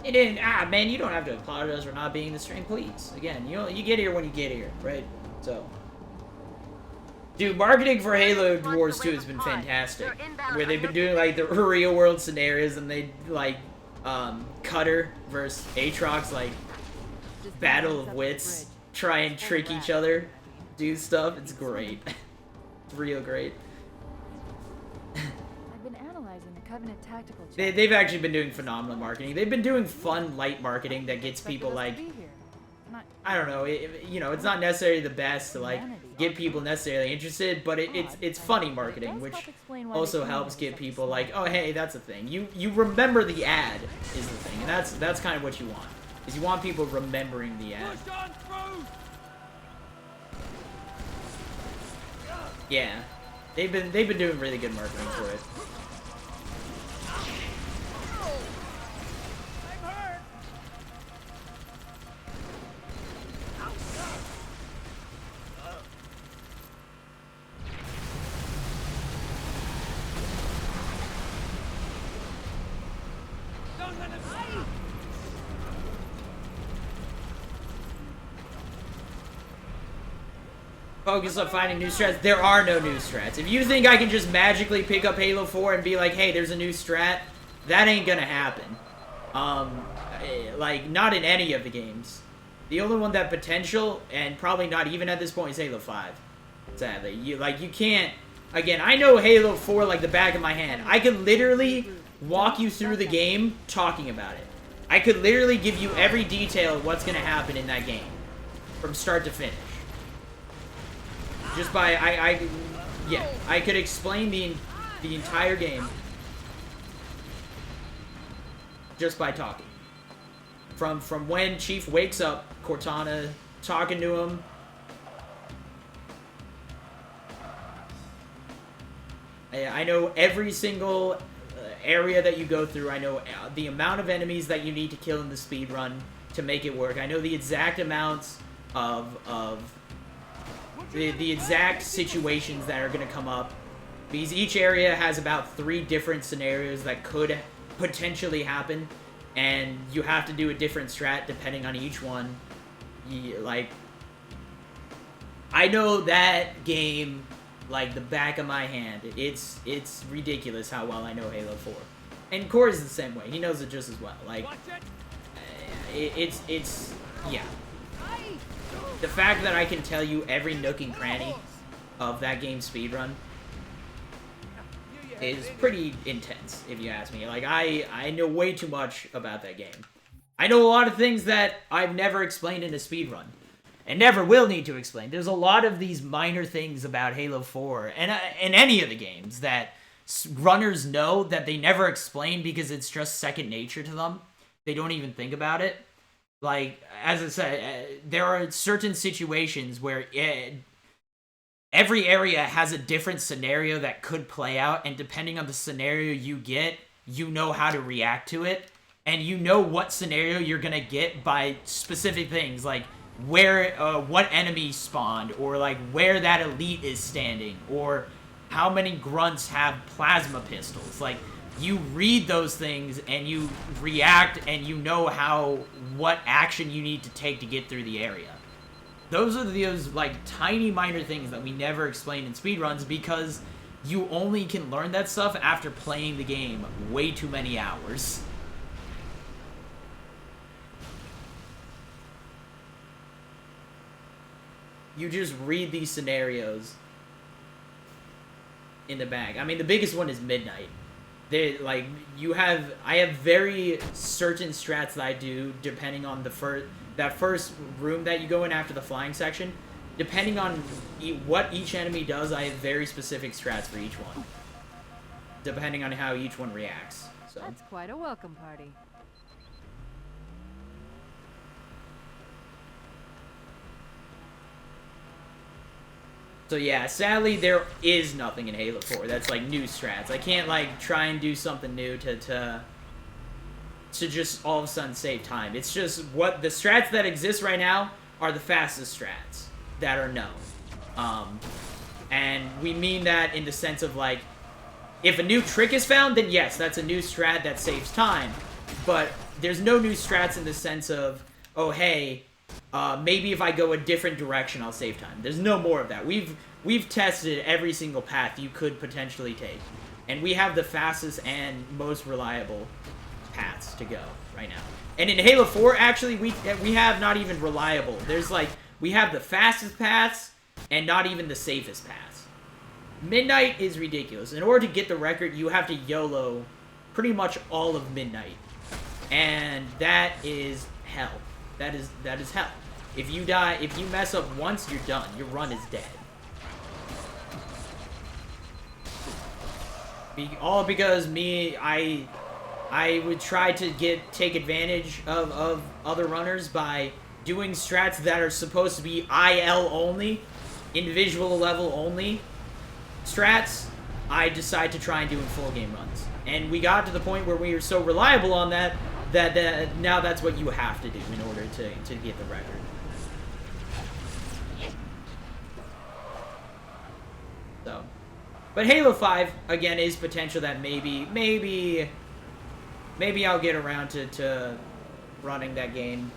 It didn't, man, you don't have to apologize for not being in the stream, please. Again, you get here when you get here, right? So. Dude, marketing for Halo Wars 2 has been fantastic. Where they've been doing, like, the real world scenarios and they, like, Cutter versus Aatrox, like, battle of wits. Try and trick each other. Do stuff. It's great. It's real great. I've been analyzing the Covenant tactical. They've actually been doing phenomenal marketing. They've been doing fun, light marketing that gets people, like, I don't know, you know, it's not necessarily the best to, like, get people necessarily interested, but it's funny marketing, which also helps get people, like, oh, hey, that's a thing. You remember the ad is the thing, and that's kind of what you want, is you want people remembering the ad. Yeah, they've been doing really good marketing for it. Focus on finding new strats. There are no new strats. If you think I can just magically pick up Halo 4 and be like, hey, there's a new strat, that ain't gonna happen. Like, not in any of the games. The only one that potential, and probably not even at this point, is Halo 5. Sadly. You can't... Again, I know Halo 4 like the back of my hand. I could literally walk you through the game talking about it. I could literally give you every detail of what's gonna happen in that game. From start to finish. Just by, I could explain the entire game just by talking. From when Chief wakes up, Cortana talking to him. I know every single area that you go through. I know the amount of enemies that you need to kill in the speed run to make it work. I know the exact amounts of the exact situations that are going to come up, because each area has about 3 different scenarios that could potentially happen, and you have to do a different strat depending on each one. Like, I know that game like the back of my hand. It's ridiculous how well I know Halo 4. And Corey's the same way. He knows it just as well. Like, it's yeah. The fact that I can tell you every nook and cranny of that game's speedrun is pretty intense, if you ask me. Like, I know way too much about that game. I know a lot of things that I've never explained in a speedrun, and never will need to explain. There's a lot of these minor things about Halo 4, and any of the games, that runners know that they never explain because it's just second nature to them. They don't even think about it. Like, as I said, there are certain situations where every area has a different scenario that could play out, and depending on the scenario you get, you know how to react to it, and you know what scenario you're gonna get by specific things, like where, what enemy spawned, or like where that elite is standing, or how many grunts have plasma pistols. Like, you read those things and you react, and you know what action you need to take to get through the area. Those are those like tiny minor things that we never explain in speedruns, because you only can learn that stuff after playing the game way too many hours. You just read these scenarios in the bag. I mean, the biggest one is Midnight. I have very certain strats that I do depending on that first room that you go in after the flying section. Depending on what each enemy does, I have very specific strats for each one, depending on how each one reacts. So That's quite a welcome party. So yeah, sadly there is nothing in Halo 4 that's like new strats. I can't like try and do something new to just all of a sudden save time. It's just what the strats that exist right now are the fastest strats that are known. And we mean that in the sense of like, if a new trick is found, then yes, that's a new strat that saves time. But there's no new strats in the sense of, oh hey, maybe if I go a different direction, I'll save time. There's no more of that. We've tested every single path you could potentially take, and we have the fastest and most reliable paths to go right now. And in Halo 4, actually, we have not even reliable. There's like, we have the fastest paths and not even the safest paths. Midnight is ridiculous. In order to get the record, you have to YOLO pretty much all of Midnight, and that is hell. That is hell. If you die, if you mess up once, you're done. Your run is dead. All because I would try to take advantage of other runners by doing strats that are supposed to be IL only, individual level only strats. I decide to try and do in full game runs. And we got to the point where we were so reliable on that now that's what you have to do in order to get the record. So, but Halo 5 again is potential that maybe I'll get around to running that game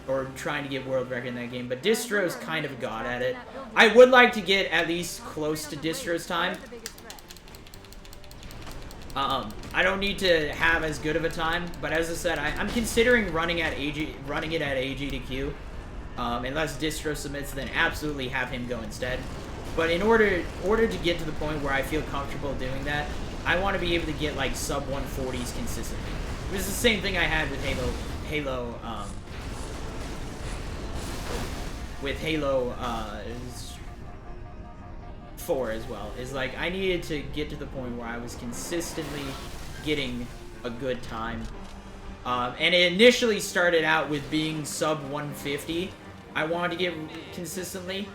or trying to get world record in that game. But Distro's kind of a god at it. I would like to get at least close to Distro's time. I don't need to have as good of a time, but as I said, I'm considering running it at AG to Q. Unless Distro submits, then absolutely have him go instead. But in order to get to the point where I feel comfortable doing that, I want to be able to get like sub 140s consistently. It was the same thing I had with Halo 4 as well. Is like, I needed to get to the point where I was consistently getting a good time. And it initially started out with being sub 150. I wanted to get consistently.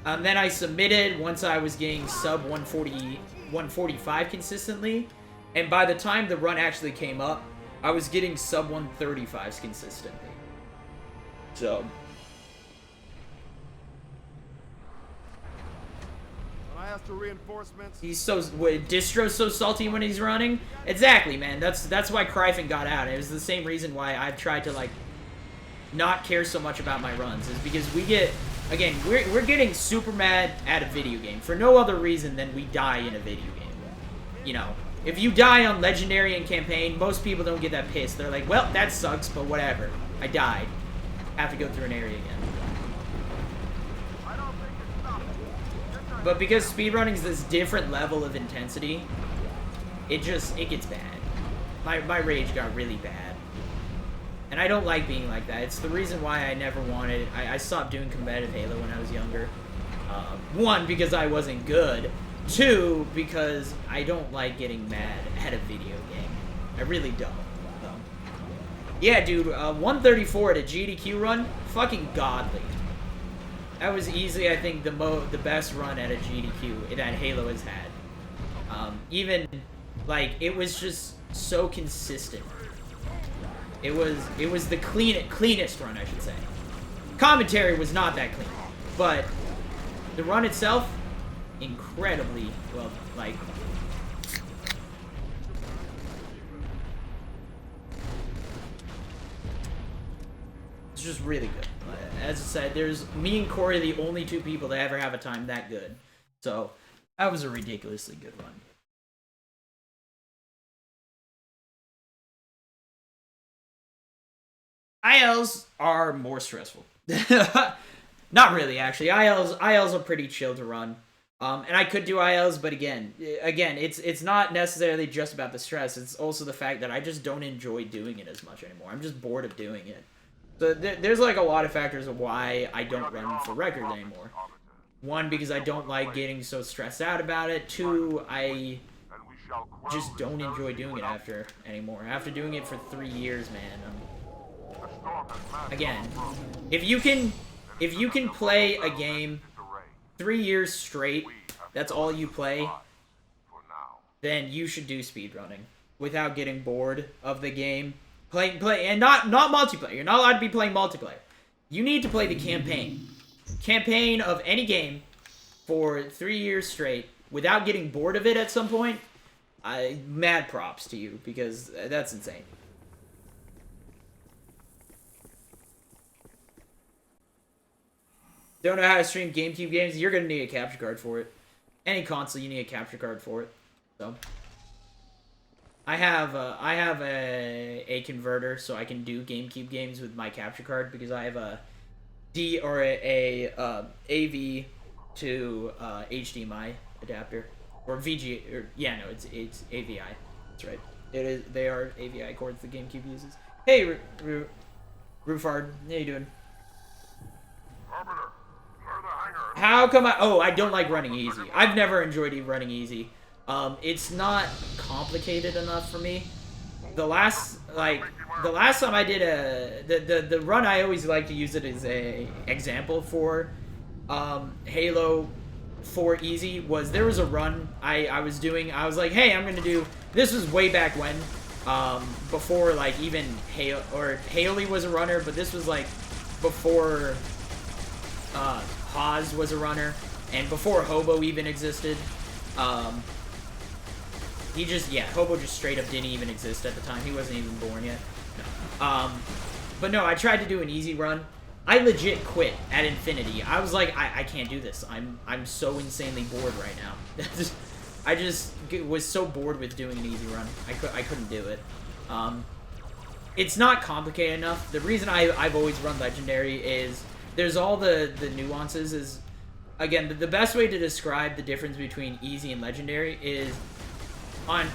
Then I submitted once I was getting sub 145 consistently. And by the time the run actually came up, I was getting sub 135s consistently. So I asked for reinforcements. He's so Distro's so salty when he's running. Exactly, man. That's why Kryphin got out. It was the same reason why I've tried to like not care so much about my runs, is because we get, again, we're getting super mad at a video game for no other reason than we die in a video game. You know, if you die on Legendary and Campaign, most people don't get that pissed. They're like, well, that sucks, but whatever. I died. Have to go through an area again. But because speedrunning is this different level of intensity, it gets bad. My rage got really bad. And I don't like being like that. It's the reason why I never wanted... I stopped doing competitive Halo when I was younger. One, because I wasn't good. Two, because I don't like getting mad at a video game. I really don't. Yeah, dude, 134 at a GDQ run, fucking godly. That was easily, I think, the best run at a GDQ that Halo has had. Even, like, it was just so consistent. It was the cleanest run, I should say. Commentary was not that clean, but the run itself, incredibly well, like... It's just really good. As I said, there's me and Corey, the only two people that ever have a time that good. So, that was a ridiculously good run. ILs are more stressful. Not really, actually. ILs are pretty chill to run. And I could do ILs, but again, it's not necessarily just about the stress. It's also the fact that I just don't enjoy doing it as much anymore. I'm just bored of doing it. So there's like a lot of factors of why I don't run for records anymore. One, because I don't like getting so stressed out about it. Two, I just don't enjoy doing it anymore. After doing it for 3 years, man. Again, if you can play a game 3 years straight, that's all you play, then you should do speedrunning without getting bored of the game. Play, and not multiplayer. You're not allowed to be playing multiplayer. You need to play the campaign of any game for 3 years straight without getting bored of it at some point. Mad props to you, because that's insane. Don't know how to stream GameCube games? You're gonna need a capture card for it. Any console, you need a capture card for it. So, I have a converter, so I can do GameCube games with my capture card, because I have a AV to HDMI adapter, or VGA, or yeah, no, it's AVI. That's right. They are AVI cords the GameCube uses. Hey, Rufard, how you doing? How come I don't like running easy. I've never enjoyed running easy. It's not complicated enough for me. The last time I did the run, I always like to use it as a example for Halo 4 easy, was there was a run I was doing. I was like, hey, I'm gonna do, this was way back when, before like even Halo, or Haley was a runner, but this was like before Haas was a runner, and before Hobo even existed. Hobo just straight up didn't even exist at the time. He wasn't even born yet. No. But no, I tried to do an easy run. I legit quit at Infinity. I was like, I can't do this. I'm so insanely bored right now. I just was so bored with doing an easy run. I couldn't do it. It's not complicated enough. The reason I've always run Legendary is there's all the nuances. Is again, the best way to describe the difference between easy and Legendary is on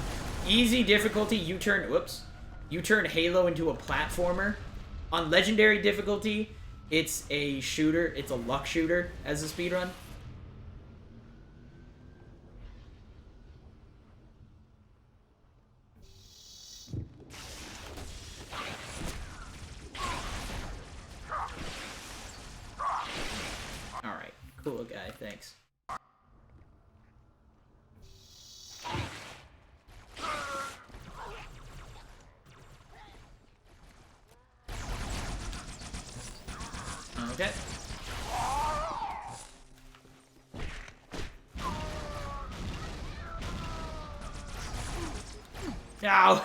easy difficulty, you turn Halo into a platformer. On Legendary difficulty, it's a shooter. It's a luck shooter as a speedrun. Alright, cool guy, thanks. Okay. No! I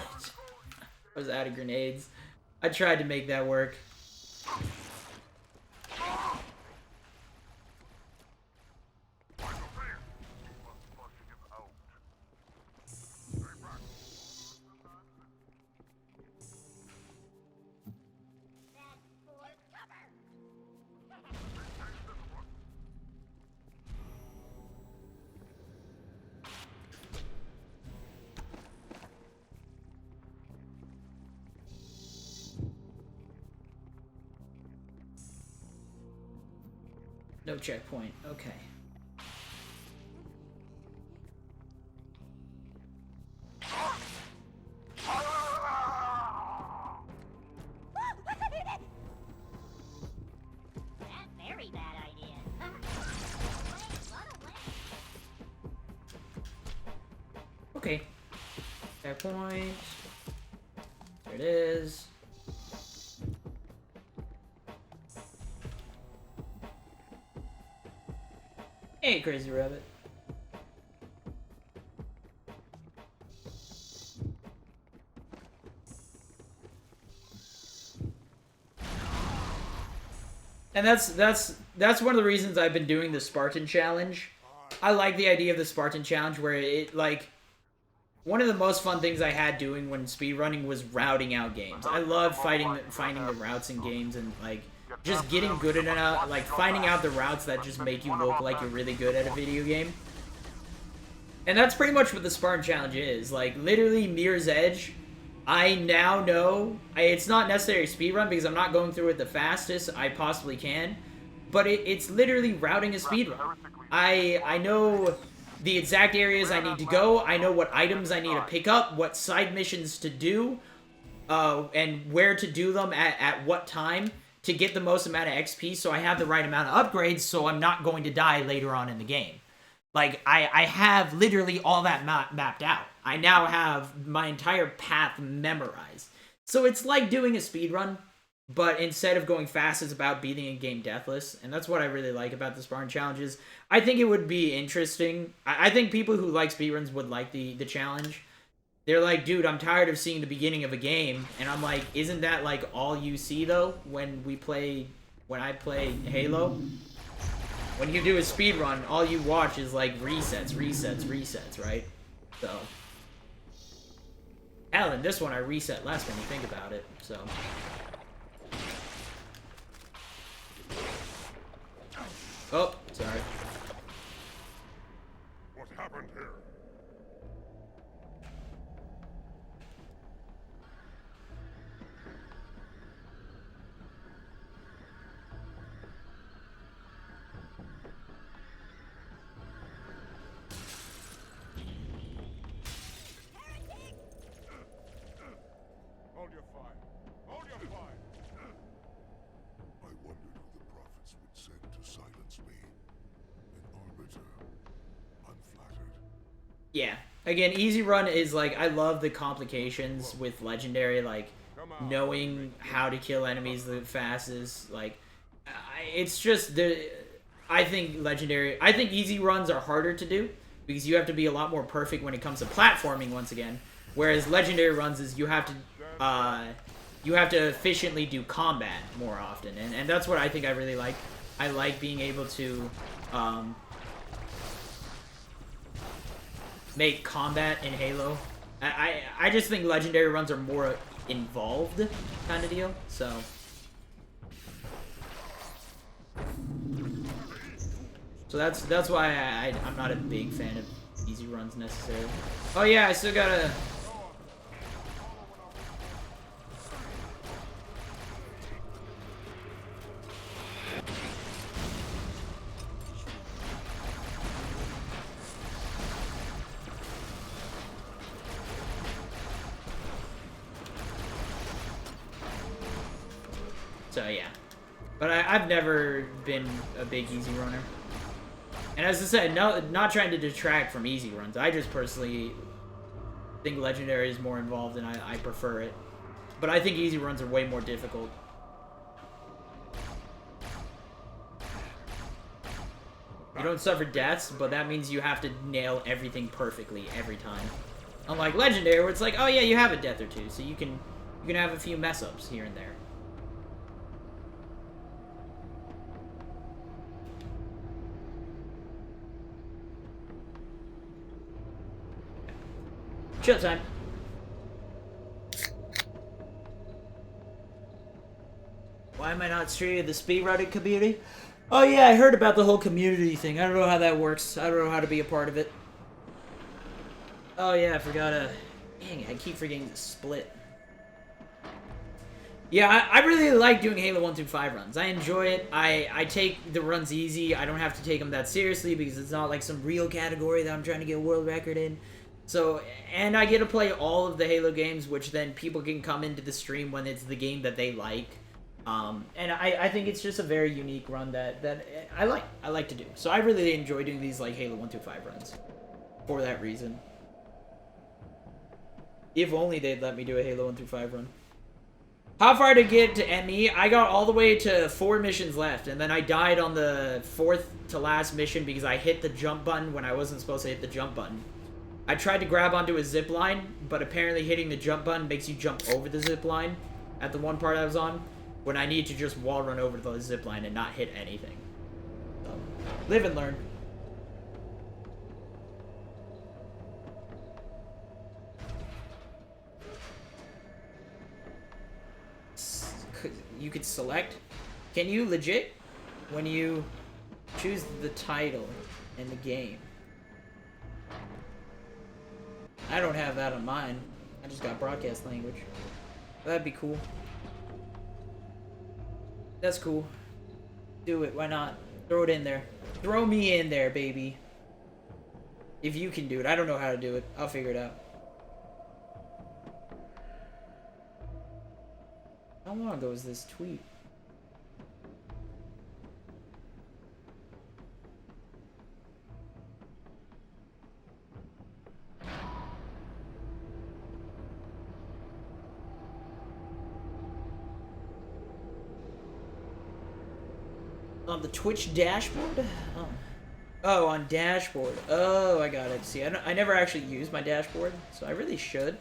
was out of grenades. I tried to make that work. No checkpoint. Okay. Very bad idea. Okay. Checkpoint. There it is. Hey, Crazy Rabbit. And that's one of the reasons I've been doing the Spartan Challenge. I like the idea of the Spartan Challenge where it, like, one of the most fun things I had doing when speedrunning was routing out games. I love finding the routes in games and, like, just getting good at it, like, finding out the routes that just make you look like you're really good at a video game. And that's pretty much what the Spartan Challenge is. Like, literally, Mirror's Edge, I now know, it's not necessarily speedrun because I'm not going through it the fastest I possibly can, but it's literally routing a speedrun. I know the exact areas I need to go, I know what items I need to pick up, what side missions to do, and where to do them at what time to get the most amount of XP so I have the right amount of upgrades so I'm not going to die later on in the game. Like, I have literally all that mapped out. I now have my entire path memorized. So it's like doing a speedrun, but instead of going fast, it's about beating a game deathless. And that's what I really like about the Spartan challenges. I think it would be interesting. I think people who like speedruns would like the challenge. They're like, dude, I'm tired of seeing the beginning of a game. And I'm like, isn't that like all you see though when I play Halo? When you do a speedrun, all you watch is like resets, right? So hell, in this one I reset less when you think about it, so. Oh, sorry. What happened here? Hold your fire. Hold your fire. I wondered who the prophets would send to silence me. An arbiter. Unflattered. Yeah. Again, easy run is like, I love the complications with legendary, like knowing how to kill enemies the fastest. Like, it's just I think easy runs are harder to do because you have to be a lot more perfect when it comes to platforming once again. Whereas legendary runs is you have to efficiently do combat more often, and that's what I think I really like. I like being able to make combat in Halo. I just think legendary runs are more involved kind of deal. So that's why I'm not a big fan of easy runs necessarily. Oh yeah, I still gotta. So yeah, but I've never been a big easy runner. And as I said, not trying to detract from easy runs. I just personally think legendary is more involved and I prefer it. But I think easy runs are way more difficult. You don't suffer deaths, but that means you have to nail everything perfectly every time. Unlike Legendary, where it's like, oh yeah, you have a death or two, so you can have a few mess ups here and there. Chill time. Why am I not streaming the speedrunning community? Oh yeah, I heard about the whole community thing. I don't know how that works. I don't know how to be a part of it. Oh yeah, I forgot dang, I keep forgetting to split. Yeah, I really like doing Halo 1 through 5 runs. I enjoy it. I take the runs easy. I don't have to take them that seriously because it's not like some real category that I'm trying to get a world record in. So, and I get to play all of the Halo games, which then people can come into the stream when it's the game that they like. And I think it's just a very unique run that I like to do. So I really enjoy doing these like Halo 1 through 5 runs for that reason. If only they'd let me do a Halo 1 through 5 run. How far to get to ME? I got all the way to 4 missions left, and then I died on the 4th to last mission because I hit the jump button when I wasn't supposed to hit the jump button. I tried to grab onto a zip line, but apparently hitting the jump button makes you jump over the zip line at the one part I was on, when I need to just wall run over the zip line and not hit anything. So, live and learn. You could select. Can you legit, when you choose the title in the game? I don't have that on mine. I just got broadcast language. That'd be cool. That's cool. Do it. Why not? Throw it in there. Throw me in there, baby. If you can do it. I don't know how to do it. I'll figure it out. How long ago was this tweet? On the Twitch dashboard? Oh, on dashboard. Oh, I got it. See, I never actually use my dashboard, so I really should.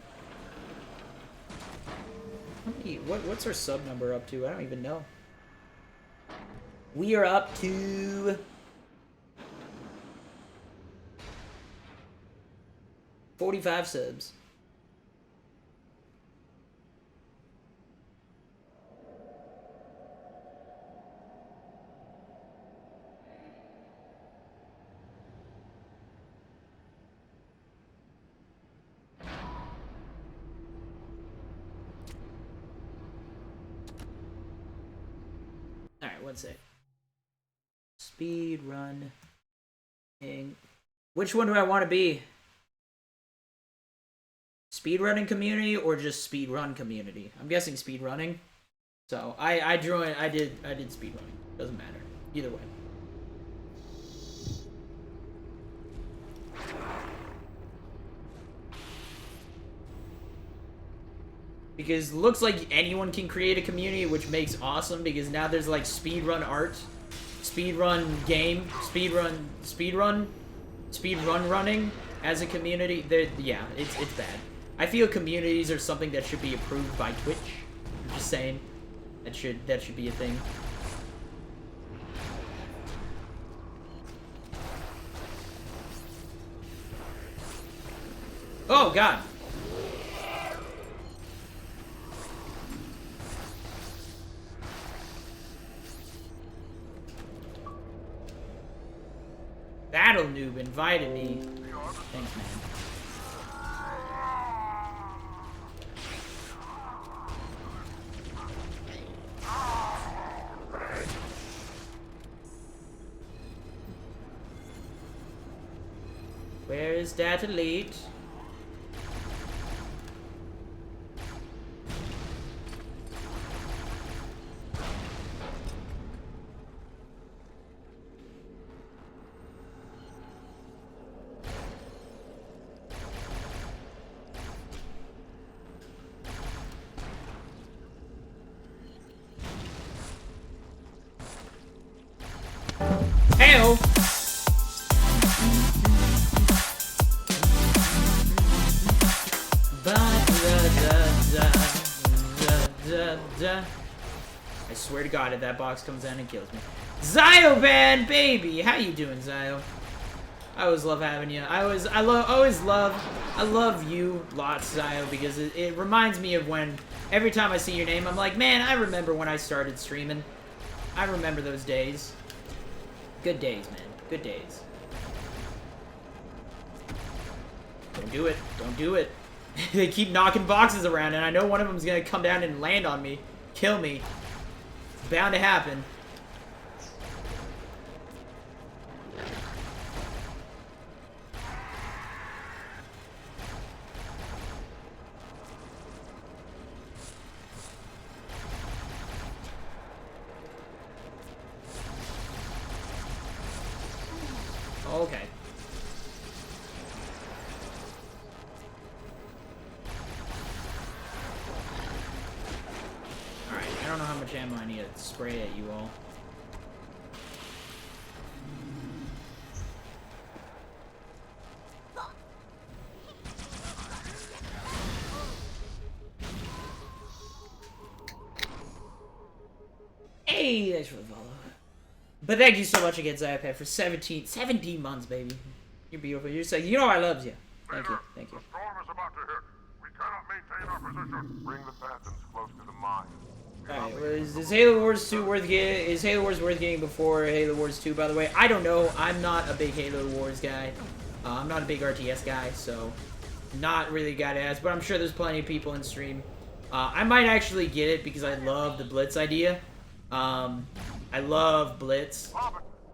How many, what's our sub number up to? I don't even know. We are up to 45 subs. Alright, one sec. Speedrun. Which one do I want to be? Speedrunning community or just speedrun community? I'm guessing speedrunning. So I did speedrunning. Doesn't matter. Either way. Because it looks like anyone can create a community, which makes awesome, because now there's like speedrun art, speedrun game, speedrun running as a community. Yeah, it's bad. I feel communities are something that should be approved by Twitch. I'm just saying. That should be a thing. Oh god. Battle Noob invited me. Thanks, man. Where is that elite? swear to God, if that box comes down and kills me. Zioban, baby! How you doing, Zio? I always love having you. I love you lots, Zio, because it reminds me of when, every time I see your name, I'm like, man, I remember when I started streaming. I remember those days. Good days, man. Good days. Don't do it. Don't do it. They keep knocking boxes around, and I know one of them's gonna come down and land on me. Kill me. It's bound to happen. Okay. Alright, I don't know how much ammo I need to spray at you all. Hey, thanks for the follow. But thank you so much again, Ziopad, for 17 months, baby. You're beautiful. You're saying, you know I love you. Thank you. Thank you. The storm is about to hit. We cannot maintain our position. Bring the phantoms close to the mine. Alright, well, is Halo Wars 2 worth getting? Is Halo Wars worth getting before Halo Wars 2, by the way? I don't know. I'm not a big Halo Wars guy. I'm not a big RTS guy, so not really a guy to ask, but I'm sure there's plenty of people in stream. I might actually get it because I love the Blitz idea. I love Blitz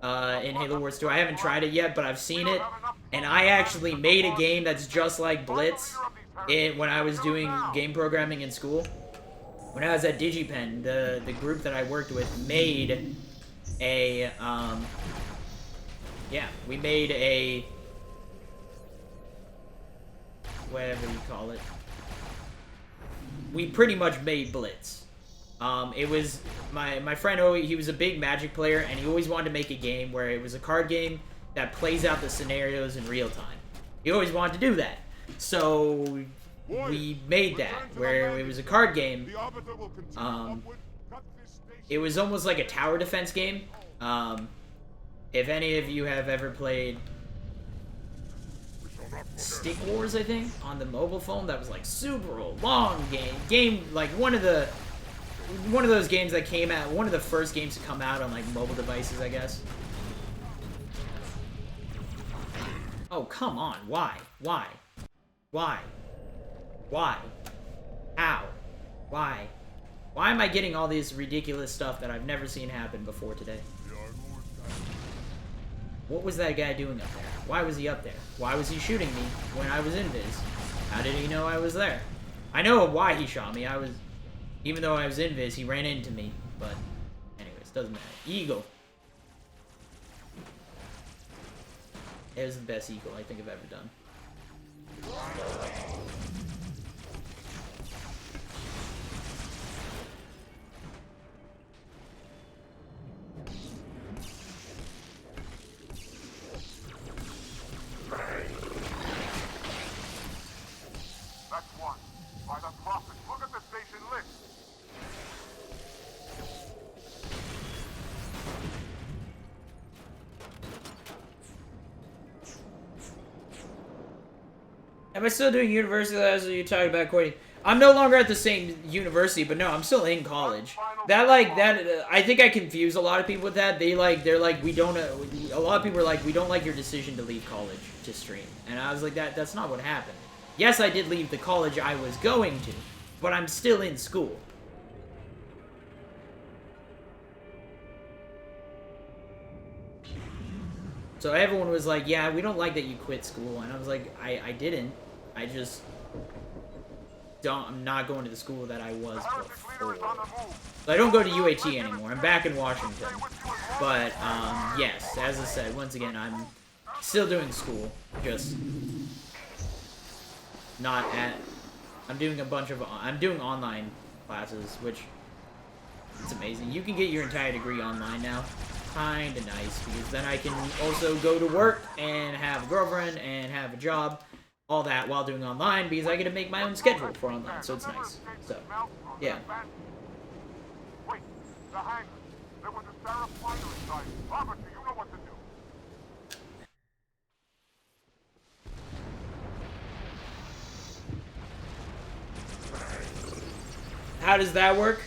in Halo Wars 2. I haven't tried it yet, but I've seen it. And I actually made a game that's just like Blitz when I was doing game programming in school. When I was at DigiPen, the group that I worked with made a, yeah, we made a, whatever you call it. We pretty much made Blitz. It was, my friend, he was a big Magic player, and he always wanted to make a game where it was a card game that plays out the scenarios in real time. He always wanted to do that. So we made that, where it was a card game. It was almost like a tower defense game. If any of you have ever played Stick Wars, I think, on the mobile phone, that was like super long game, like one of those games that came out, one of the first games to come out on like mobile devices, I guess. Oh, come on. Why? Why? Why? Why? How? Why? Why am I getting all this ridiculous stuff that I've never seen happen before today? What was that guy doing up there? Why was he up there? Why was he shooting me when I was invis? How did he know I was there? I know why he shot me. Even though I was invis, he ran into me. But, anyways, doesn't matter. Eagle. It was the best eagle I think I've ever done. That's one. By the prophet, look at the station list. Am I still doing university as you talked about quitting? I'm no longer at the same university, but no, I'm still in college. I think I confuse a lot of people with that. They're like, we don't, a lot of people are like, we don't like your decision to leave college to stream. And I was like, that's not what happened. Yes, I did leave the college I was going to, but I'm still in school. So everyone was like, yeah, we don't like that you quit school. And I was like, I didn't. I just I'm not going to the school that I was before. So I don't go to UAT anymore. I'm back in Washington. But, yes, as I said, once again, I'm still doing school. Just not at... I'm doing online classes, which it's amazing. You can get your entire degree online now. Kinda nice, because then I can also go to work and have a girlfriend and have a job, all that while doing online, because I get to make my own schedule for online, so it's nice. So, yeah. The hangar. There was a Sarah fighter inside. Arbiter, you know what to do. How does that work?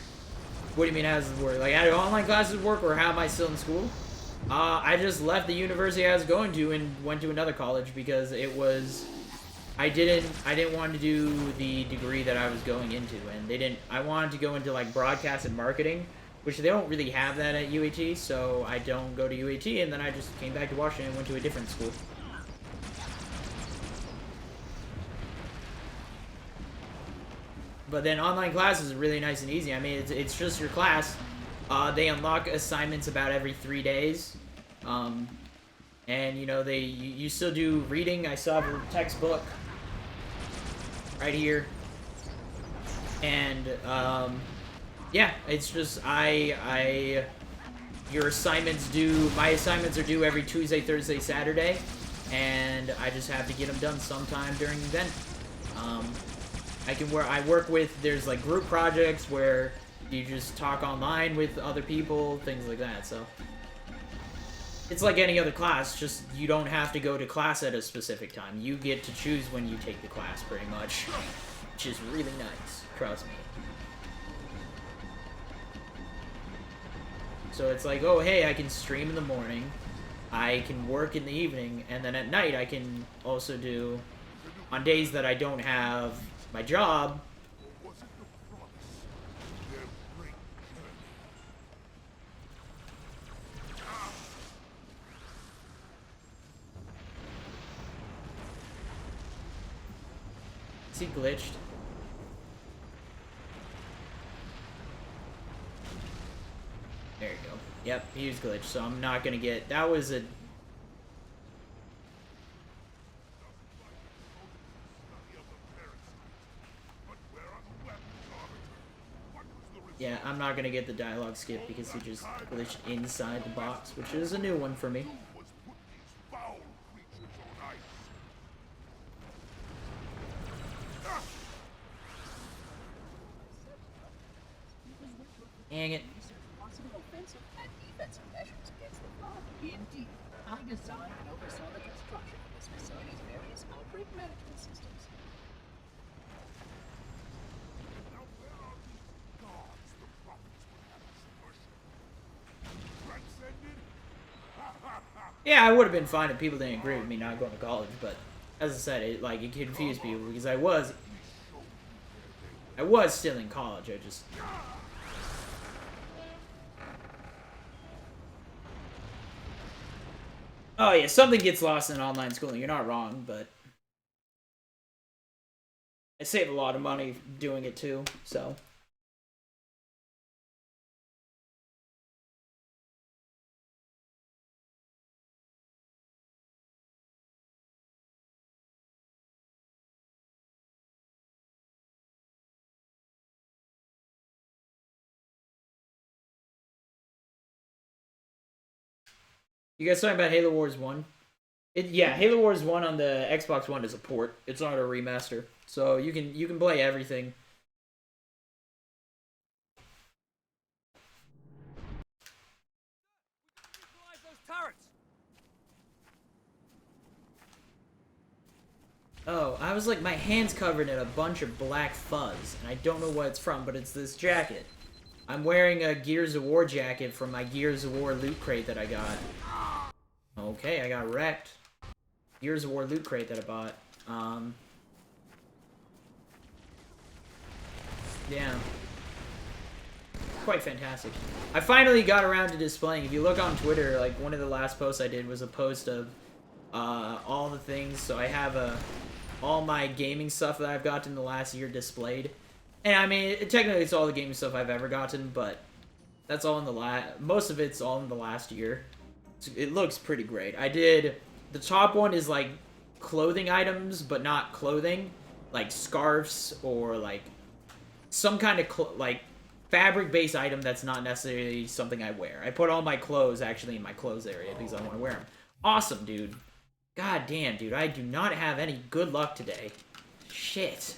What do you mean, how does it work? Like, how do online classes work, or how am I still in school? I just left the university I was going to and went to another college because it was... I didn't want to do the degree that I was going into, and I wanted to go into, like, broadcast and marketing, which they don't really have that at UAT, so I don't go to UAT, and then I just came back to Washington and went to a different school. But then online classes are really nice and easy. I mean, it's just your class. They unlock assignments about every 3 days. And, you know, you still do reading. I still have a textbook right here. And, yeah, it's just, your assignments my assignments are due every Tuesday, Thursday, Saturday. And I just have to get them done sometime during the event. I work with, there's like group projects where you just talk online with other people, things like that, so. It's like any other class, just you don't have to go to class at a specific time. You get to choose when you take the class, pretty much. Which is really nice, trust me. So it's like, oh hey, I can stream in the morning, I can work in the evening, and then at night I can also do, on days that I don't have my job. Is he glitched? There you go. Yep, he was glitched, so I'm not gonna get... That was a... Yeah, I'm not gonna get the dialogue skip because he just glitched inside the box, which is a new one for me. Dang it. Indeed, I designed and oversaw the construction of this facility's various outbreak management systems. Yeah, I would have been fine if people didn't agree with me not going to college, but as I said, it confused people because I was still in college. I just... Oh yeah, something gets lost in online schooling. You're not wrong, but I save a lot of money doing it too, so. You guys talking about Halo Wars 1? Yeah, Halo Wars 1 on the Xbox One is a port. It's not a remaster. So you can play everything. Oh, I was like, my hand's covered in a bunch of black fuzz, and I don't know what it's from, but it's this jacket. I'm wearing a Gears of War jacket from my Gears of War loot crate that I got. Okay, I got wrecked. Gears of War loot crate that I bought. Yeah. Quite fantastic. I finally got around to displaying. If you look on Twitter, like, one of the last posts I did was a post of all the things. So I have all my gaming stuff that I've gotten in the last year displayed. And I mean, technically it's all the gaming stuff I've ever gotten, but that's all in the most of it's all in the last year. It looks pretty great. The top one is like clothing items, but not clothing, like scarves or like some kind of like fabric-based item that's not necessarily something I wear. I put all my clothes actually in my clothes area because I want to wear them. Awesome, dude. God damn, dude. I do not have any good luck today. Shit.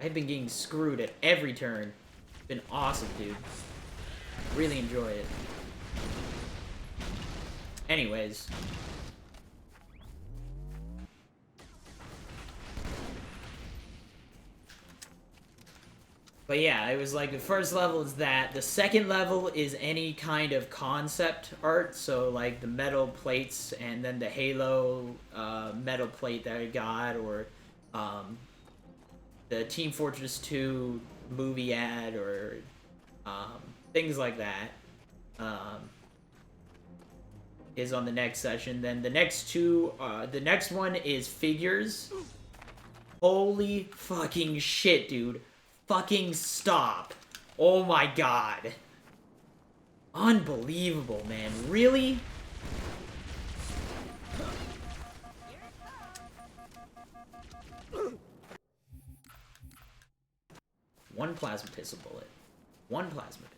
I've been getting screwed at every turn. It's been awesome, dude. Really enjoy it. Anyways. But yeah, it was like the first level is that. The second level is any kind of concept art. So like the metal plates and then the Halo metal plate that I got, or the Team Fortress 2 movie ad, or things like that. Is on the next session. Then the next two, the next one is figures. Holy fucking shit, dude. Fucking stop. Oh my god. Unbelievable, man. Really? One plasma pistol bullet. One plasma pistol.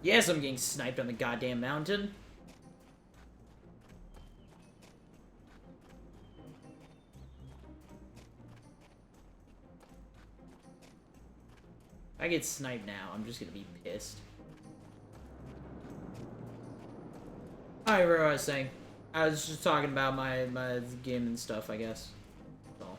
Yes, I'm getting sniped on the goddamn mountain. If I get sniped now, I'm just gonna be pissed. I remember what I was saying. I was just talking about my game and stuff, I guess. That's all.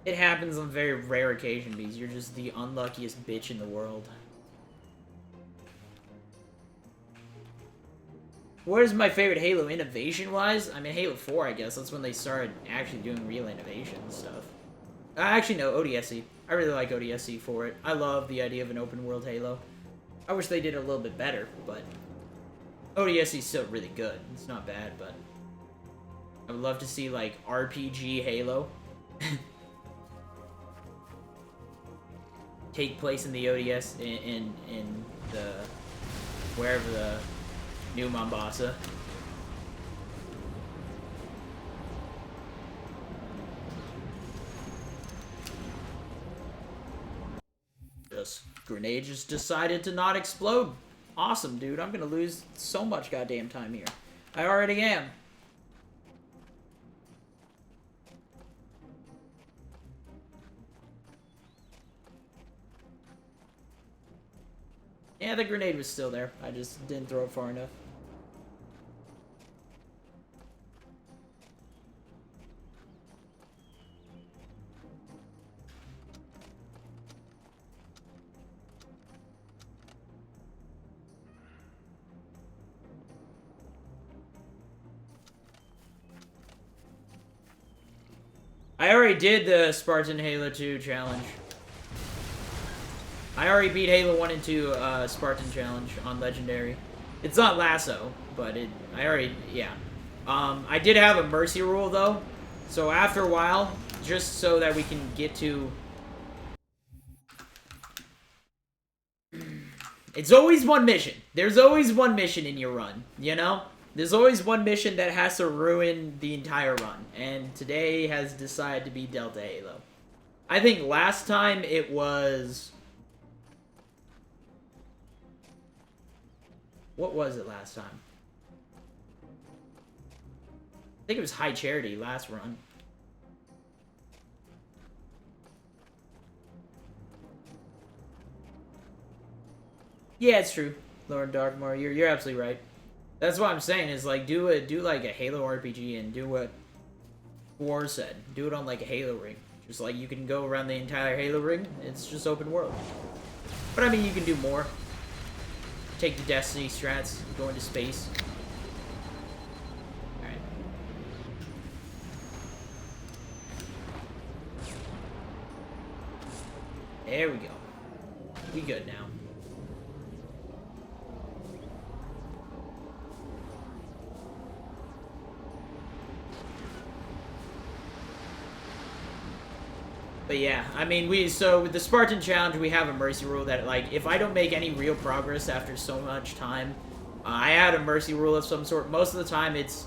It happens on very rare occasion because you're just the unluckiest bitch in the world. What is my favorite Halo innovation-wise? I mean, Halo 4, I guess. That's when they started actually doing real innovation and stuff. Actually, no, ODSC. I really like ODSC for it. I love the idea of an open-world Halo. I wish they did it a little bit better, but ODSC is still really good. It's not bad, but I would love to see, like, RPG Halo. Take place in the ODS in the wherever the New Mombasa. Grenade just decided to not explode. Awesome, dude. I'm gonna lose so much goddamn time here. I already am. Yeah, the grenade was still there. I just didn't throw it far enough. I already did the Spartan Halo 2 challenge. I already beat Halo 1 and 2 Spartan challenge on Legendary. It's not Lasso, but yeah. I did have a mercy rule though, so after a while, just so that we can get to... It's always one mission. There's always one mission in your run, you know? There's always one mission that has to ruin the entire run, and today has decided to be Delta Halo. I think last time it was... What was it last time? I think it was High Charity last run. Yeah, it's true, Lauren Darkmoor. You're absolutely right. That's what I'm saying is like do like a Halo RPG and do what War said. Do it on like a Halo ring. Just like you can go around the entire Halo ring. It's just open world. But I mean, you can do more. Take the Destiny strats, go into space. Alright. There we go. We good now. But yeah, I mean, so with the Spartan Challenge, we have a mercy rule that, like, if I don't make any real progress after so much time, I had a mercy rule of some sort. Most of the time, it's,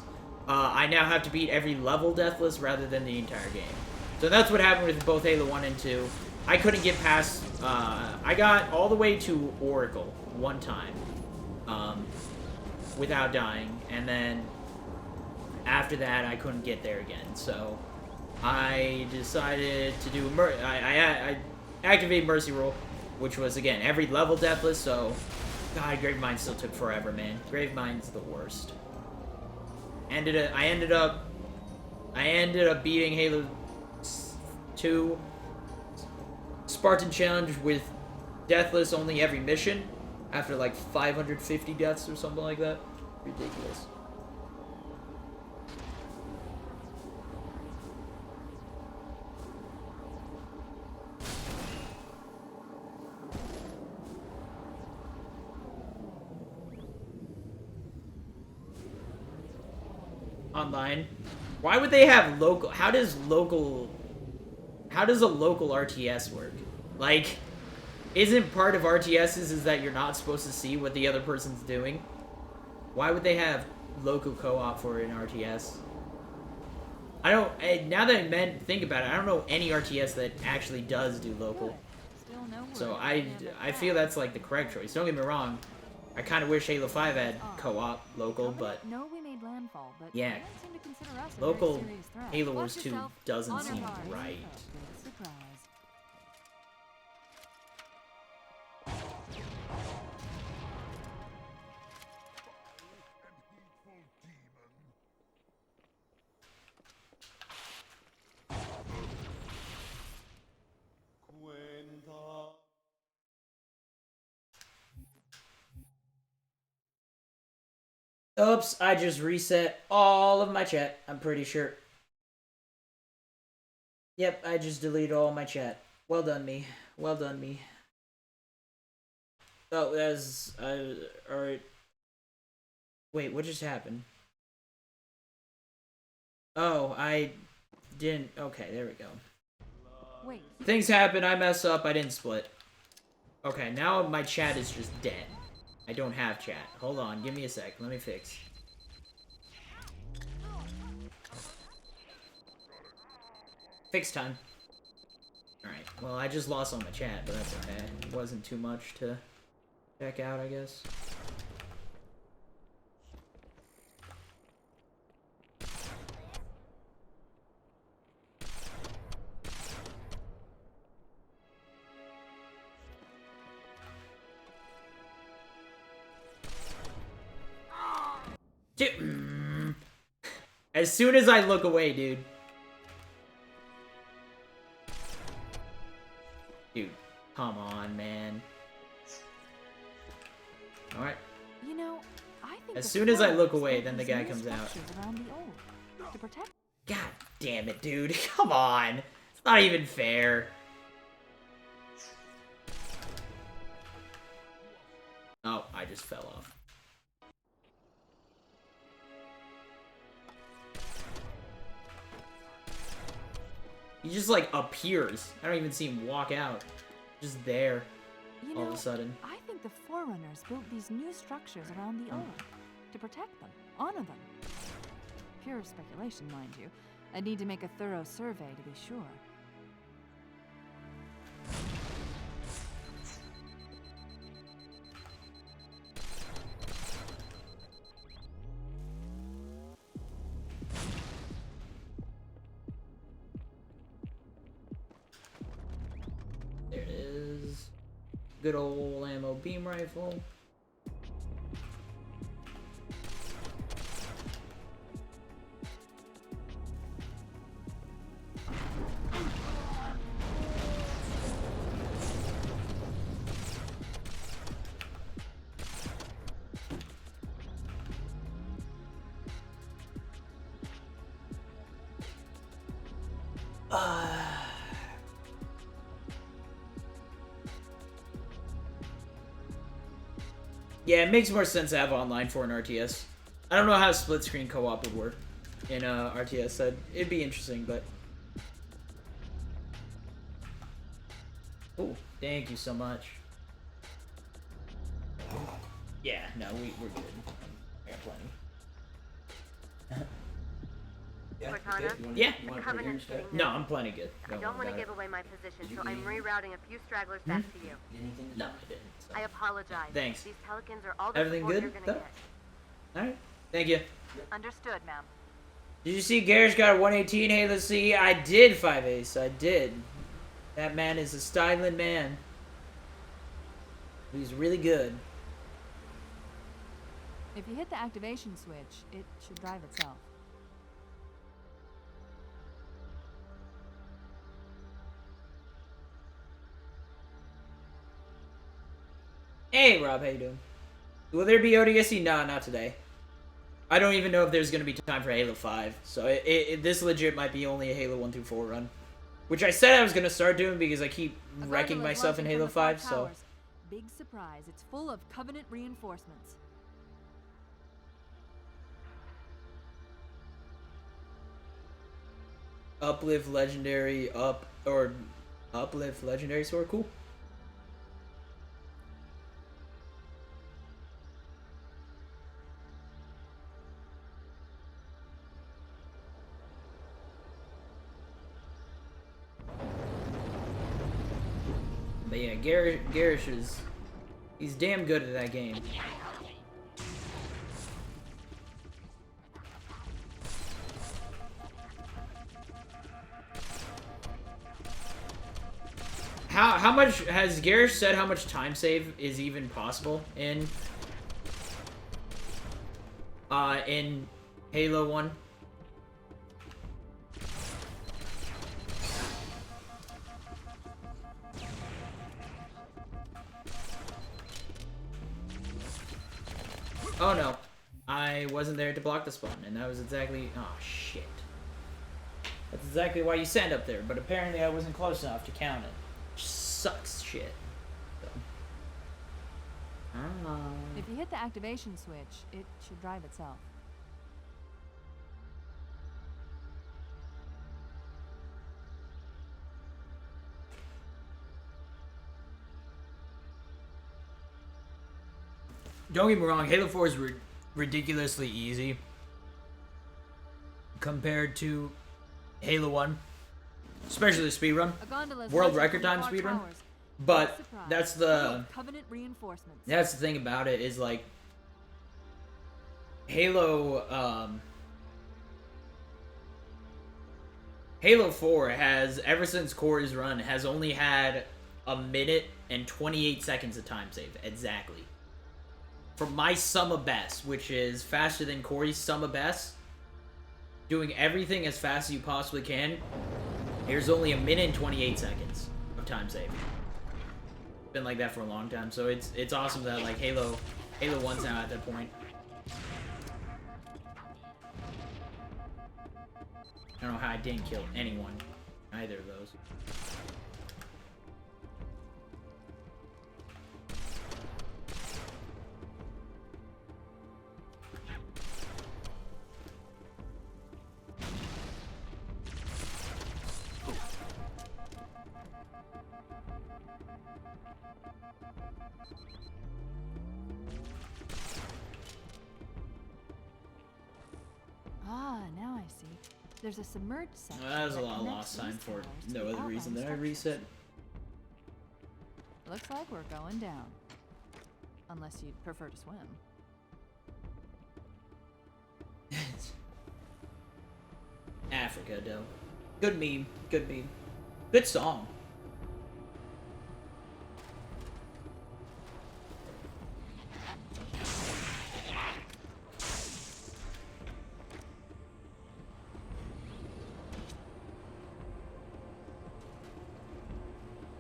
I now have to beat every level deathless rather than the entire game. So that's what happened with both Halo 1 and 2. I couldn't get past, I got all the way to Oracle one time, without dying, and then after that, I couldn't get there again, so I decided to do I activate Mercy Rule, which was, again, every level deathless, so God, Grave Mine still took forever, man. Grave Mine's the worst. I ended up beating Halo 2 Spartan Challenge with deathless only every mission after like 550 deaths or something like that. Ridiculous. Online. Why would they have local? How does a local RTS work? Like, isn't part of RTSs is that you're not supposed to see what the other person's doing? Why would they have local co-op for an RTS? I don't, now that I think about it, I don't know any RTS that actually does do local. So I feel that's like the correct choice. Don't get me wrong, I kind of wish Halo 5 had co-op local, but yeah, local Halo Wars 2 doesn't seem right. Oops, I just reset all of my chat, I'm pretty sure. Yep, I just deleted all my chat. Well done, me. Well done, me. Oh, that's... alright. Wait, what just happened? Oh, I didn't... Okay, there we go. Wait. Things happen, I mess up, I didn't split. Okay, now my chat is just dead. I don't have chat. Hold on, give me a sec. Let me fix. Fix time. Alright, well, I just lost all my chat, but that's okay. It wasn't too much to check out, I guess. Dude. As soon as I look away, dude. Dude, come on, man. Alright. You know, I think as soon as I look away, then the guy comes out. God damn it, dude. Come on. It's not even fair. Oh, I just fell off. He just, like, appears. I don't even see him walk out. Just there. All of a sudden. I think the Forerunners built these new structures around the Ola to protect them, honor them. Pure speculation, mind you. I'd need to make a thorough survey to be sure. There it is. Good old ammo beam rifle. Yeah, it makes more sense to have online for an RTS. I don't know how split screen co-op would work in RTS. It'd be interesting, but Thank you so much. Yeah, no, we're good. I got plenty. Cortana? Yeah. The Covenant's getting No, nervous. I'm plenty good. I don't want to give away my position, so I'm rerouting a few stragglers back to you. No, I didn't. So. I apologize. Thanks. These Pelicans are all the Everything support good? you're gonna though? get. Alright. Thank you. Understood, ma'am. Did you see Garish got a 118 Halo C? I did, 5 Ace. I did. That man is a styling man. He's really good. If you hit the activation switch, it should drive itself. Hey, Rob, how you doing? Will there be ODSC? Nah, not today. I don't even know if there's going to be time for Halo 5. So this legit might be only a Halo 1 through 4 run. Which I said I was going to start doing because I keep wrecking myself in Halo 5, so... Big surprise, it's full of Covenant reinforcements. Uplift Legendary Uplift Legendary Sword, cool. But yeah, Garish is... He's damn good at that game. How much... Has Garish said how much time save is even possible in Halo 1? Oh no, I wasn't there to block the spawn, and that was exactly... Oh shit. That's exactly why you send up there, but apparently I wasn't close enough to count it. Which sucks shit. So. If you hit the activation switch, it should drive itself. Don't get me wrong, Halo 4 is ridiculously easy compared to Halo 1, especially the speedrun, world record time speedrun. But that's the thing about it is like Halo 4 has, ever since Corey's run, has only had a minute and 28 seconds of time save exactly. For my summa best, which is faster than Corey's summa best, doing everything as fast as you possibly can, there's only a minute and 28 seconds of time save. Been like that for a long time, so it's awesome that like Halo 1's now at that point. I don't know how I didn't kill anyone, either of those. Ah, now I see. There's a submerged section. That was a that lot of connects lost time these for towers to no the other outlying reason than I structures. reset. Looks like we're going down. Unless you'd prefer to swim. Africa, though. Good meme. Good meme. Good song.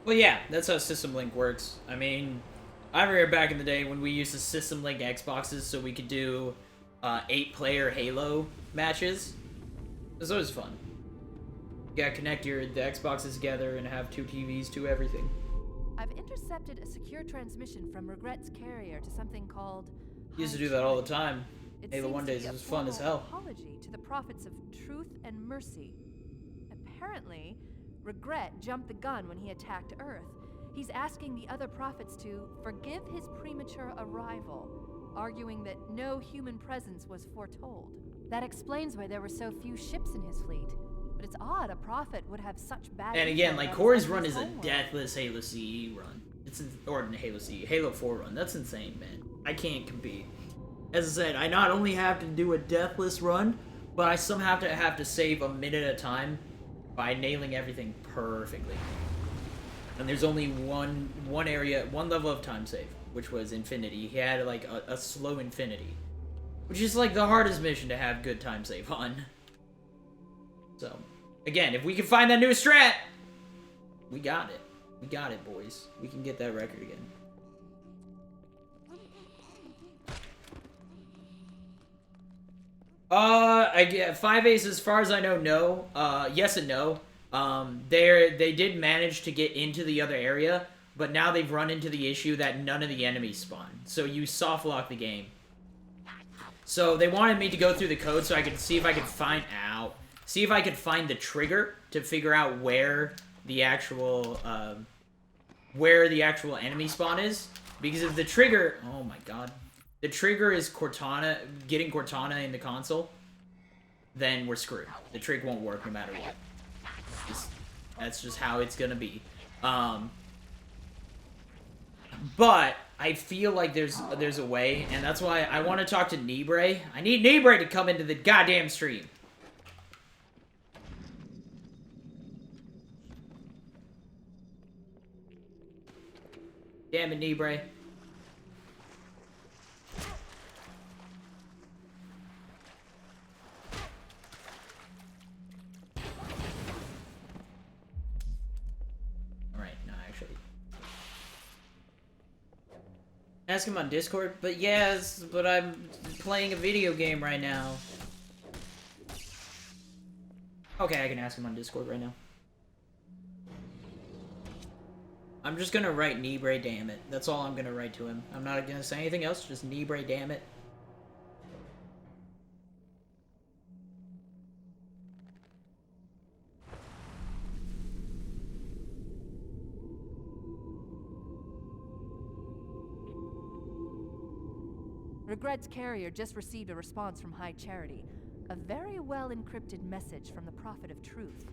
Well, yeah, that's how System Link works. I mean, I remember back in the day when we used to System Link Xboxes so we could do 8-player Halo matches. It was always fun. You gotta connect the Xboxes together and have 2 TVs, 2 everything. I've intercepted a secure transmission from Regret's carrier to something called... Used to do that all the time. It Halo seems 1 to days, be it a was fun as formal hell. apology to the prophets of truth and mercy. Apparently, Regret jumped the gun when he attacked Earth. He's asking the other prophets to forgive his premature arrival, arguing that no human presence was foretold. That explains why there were so few ships in his fleet. But it's odd a prophet would have such bad. And again, like Corey's run is a deathless Halo CE run. It's or Halo CE, Halo 4 run. That's insane, man. I can't compete. As I said, I not only have to do a deathless run, but I somehow have to save a minute at a time by nailing everything perfectly. And there's only one area, one level of time save, which was Infinity. He had like a slow Infinity, which is like the hardest mission to have good time save on. So, again, if we can find that new strat, we got it. We got it, boys. We can get that record again. I get 5 A's as far as I know, no. Yes and no. They did manage to get into the other area, but now they've run into the issue that none of the enemies spawn. So you soft lock the game. So they wanted me to go through the code so I could see if I could find the trigger to figure out where the actual enemy spawn is. Because if the trigger, oh my god, the trigger is Cortana, getting Cortana in the console, then we're screwed. The trick won't work no matter what. That's just how it's gonna be. But I feel like there's a way, and that's why I want to talk to Nibre. I need Nibre to come into the goddamn stream. Damn it, Nibre. Alright, no, actually. Ask him on Discord? But yes, but I'm playing a video game right now. Okay, I can ask him on Discord right now. I'm just gonna write Nibre, damn it. That's all I'm gonna write to him. I'm not gonna say anything else, just Nibre, damn it. Regret's carrier just received a response from High Charity. A very well encrypted message from the Prophet of Truth.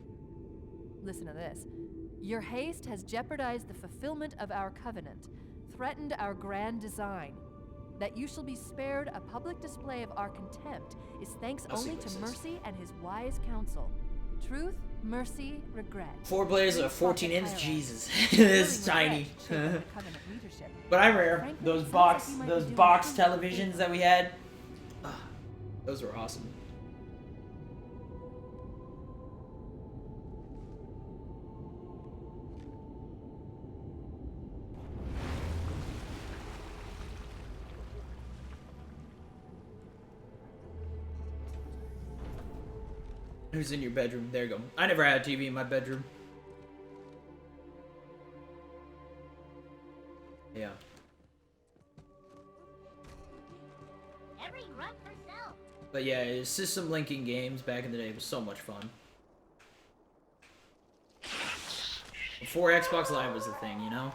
Listen to this. Your haste has jeopardized the fulfillment of our covenant, threatened our grand design. That you shall be spared a public display of our contempt is thanks only to Mercy and his wise counsel. Truth, mercy, regret. 4 players at 14 inch, Jesus. It's tiny. But I remember those box televisions that we had. Those were awesome. Who's in your bedroom? There you go. I never had a TV in my bedroom. Yeah. Every grunt for self. But yeah, system linking games back in the day was so much fun. Before Xbox Live was the thing, you know?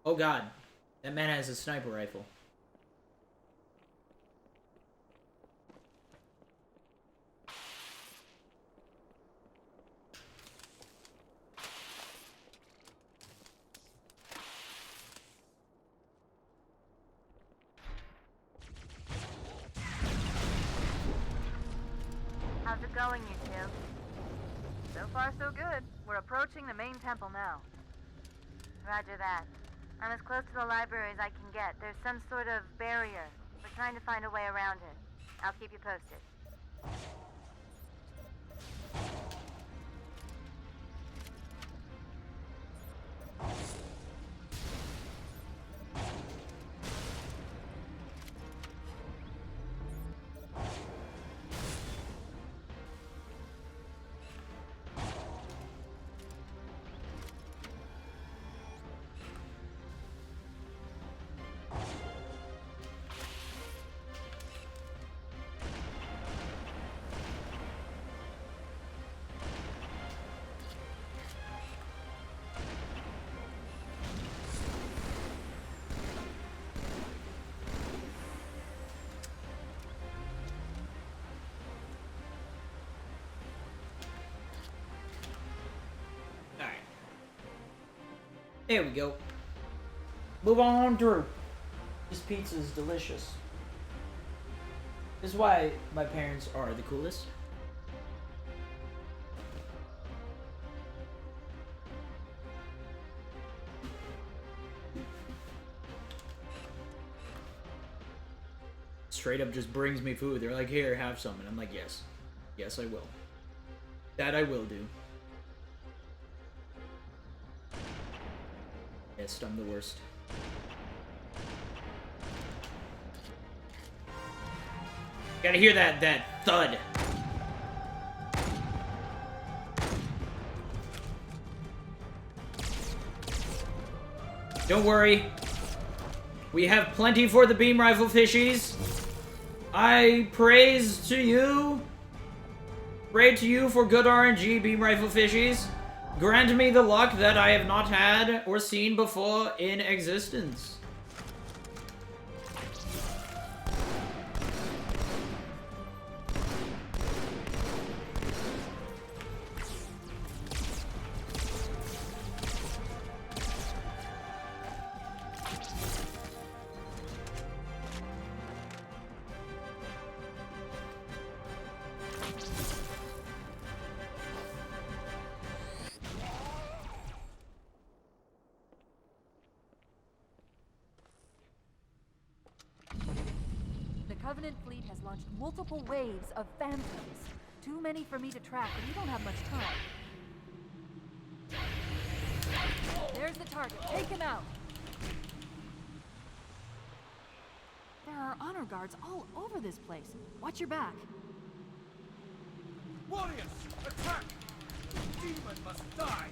Oh god. That man has a sniper rifle. How's it going, you two? So far, so good. We're approaching the main temple now. Roger that. I'm as close to the library as I can get. There's some sort of barrier. We're trying to find a way around it. I'll keep you posted. There we go. Move on through. This pizza is delicious. This is why my parents are the coolest. Straight up just brings me food. They're like, here, have some. And I'm like, yes. Yes, I will. That I will do. Yes, I'm the worst. Gotta hear that thud. Don't worry. We have plenty for the beam rifle fishies. I praise to you. Pray to you for good RNG, beam rifle fishies. Grant me the luck that I have not had or seen before in existence. The Covenant fleet has launched multiple waves of phantoms. Too many for me to track, and we don't have much time. There's the target. Take him out. There are honor guards all over this place. Watch your back. Warriors, attack! The demon must die!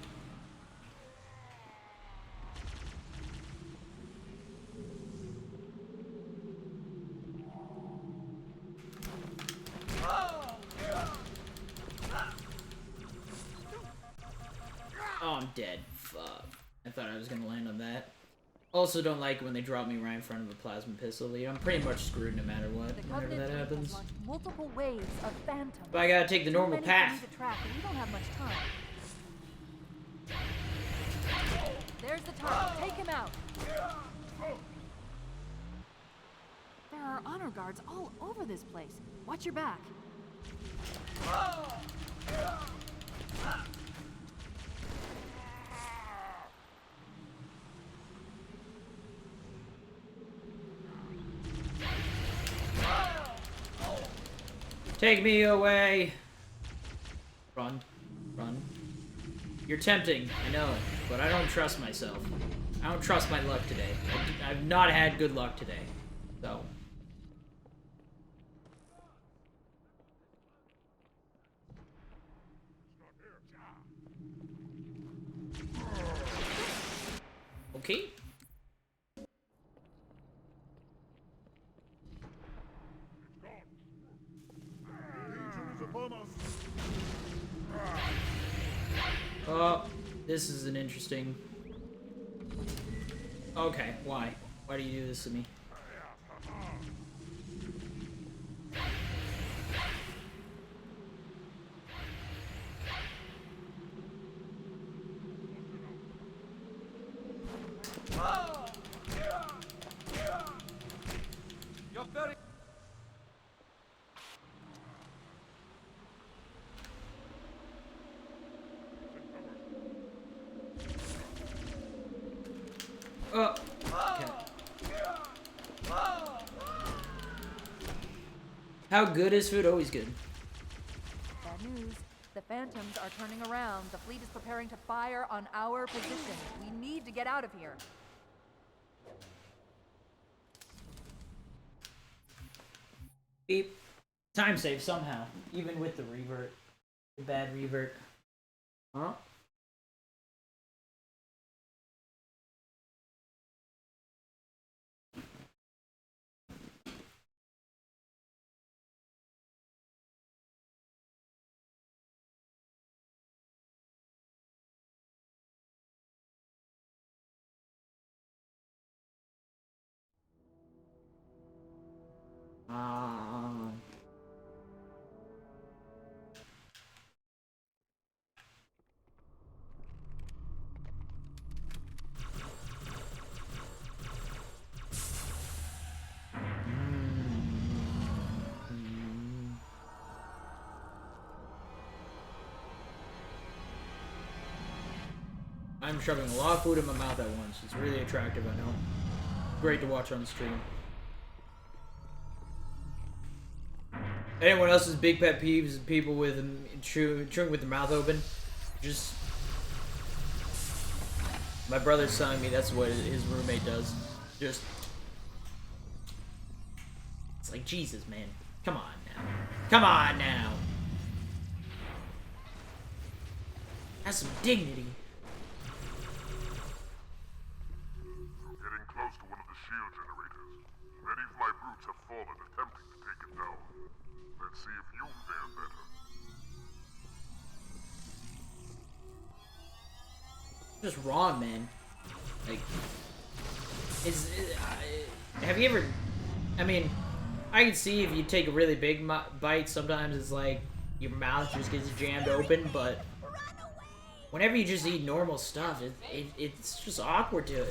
Oh, I'm dead. Fuck. I thought I was gonna land on that. Also don't like when they drop me right in front of a plasma pistol. I'm pretty much screwed no matter what, whenever that happens. Multiple waves of phantoms. But I gotta take the normal path. To track, and we don't have much time. There's the target. Take him out. There are honor guards all over this place. Watch your back. Take me away! Run. Run. You're tempting, I know, but I don't trust myself. I don't trust my luck today. I've not had good luck today. So. Okay. Oh, this is an interesting... Okay, why? Why do you do this to me? You're very... Okay. How good is food? Always good. Bad news. The phantoms are turning around. The fleet is preparing to fire on our position. We need to get out of here. Beep. Time save somehow. Even with the revert. The bad revert. Huh? I'm shoving a lot of food in my mouth at once. It's really attractive, I know. Great to watch on stream. Anyone else's big pet peeves is people with chewing with their mouth open. Just my brother's telling me that's what his roommate does. Just it's like Jesus, man. Come on now. Come on now. Have some dignity. Getting close to one of the shield generators. Many of my brutes have fallen attempting to take it down. Let's see if you fare better. Just wrong, man. Like, have you ever? I mean, I can see if you take a really big bite, sometimes it's like your mouth just gets jammed open. But whenever you just eat normal stuff, it's just awkward to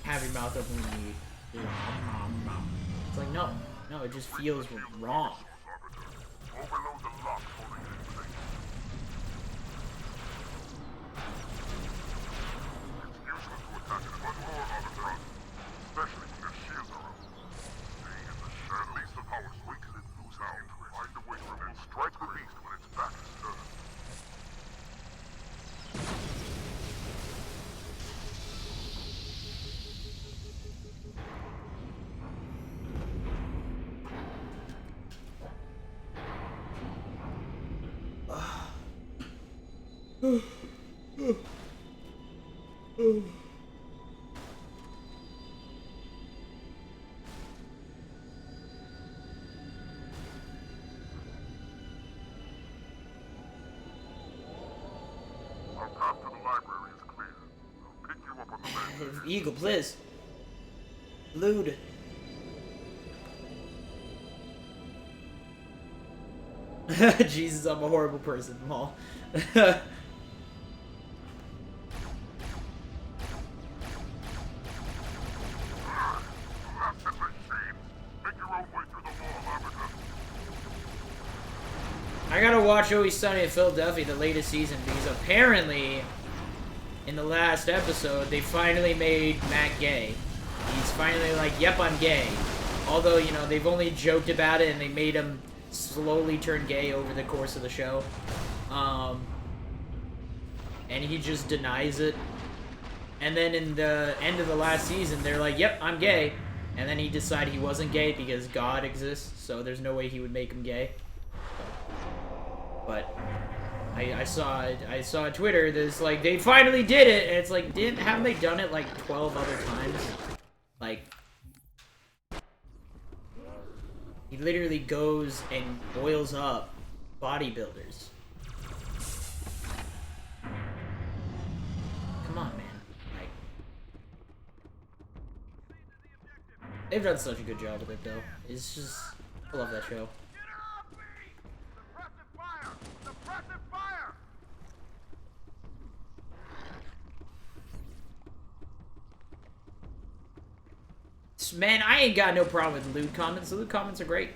have your mouth open when you eat. It's like no, it just feels wrong. Overload the lock holding it in place. It's useless to attack it one more on the front, especially when their shields are up. Staying in the shadow, release the power, wait till it moves out. Find a way to remove. Strike the beast when its back is turned. Our path to the library is clear. I'll pick you up on the landing. Eagle, please. Lude. Jesus, I'm a horrible person, lol. I gotta watch Always Sunny in Philadelphia, the latest season, because apparently, in the last episode, they finally made Matt gay. He's finally like, yep, I'm gay. Although, you know, they've only joked about it and they made him slowly turn gay over the course of the show. And he just denies it. And then in the end of the last season, they're like, yep, I'm gay. And then he decided he wasn't gay because God exists, so there's no way he would make him gay. But I saw on Twitter this like they finally did it, and it's like haven't they done it like 12 other times? Like he literally goes and boils up bodybuilders. Come on, man. Like they've done such a good job with it though. It's just I love that show. Man, I ain't got no problem with lewd comments. The lewd comments are great.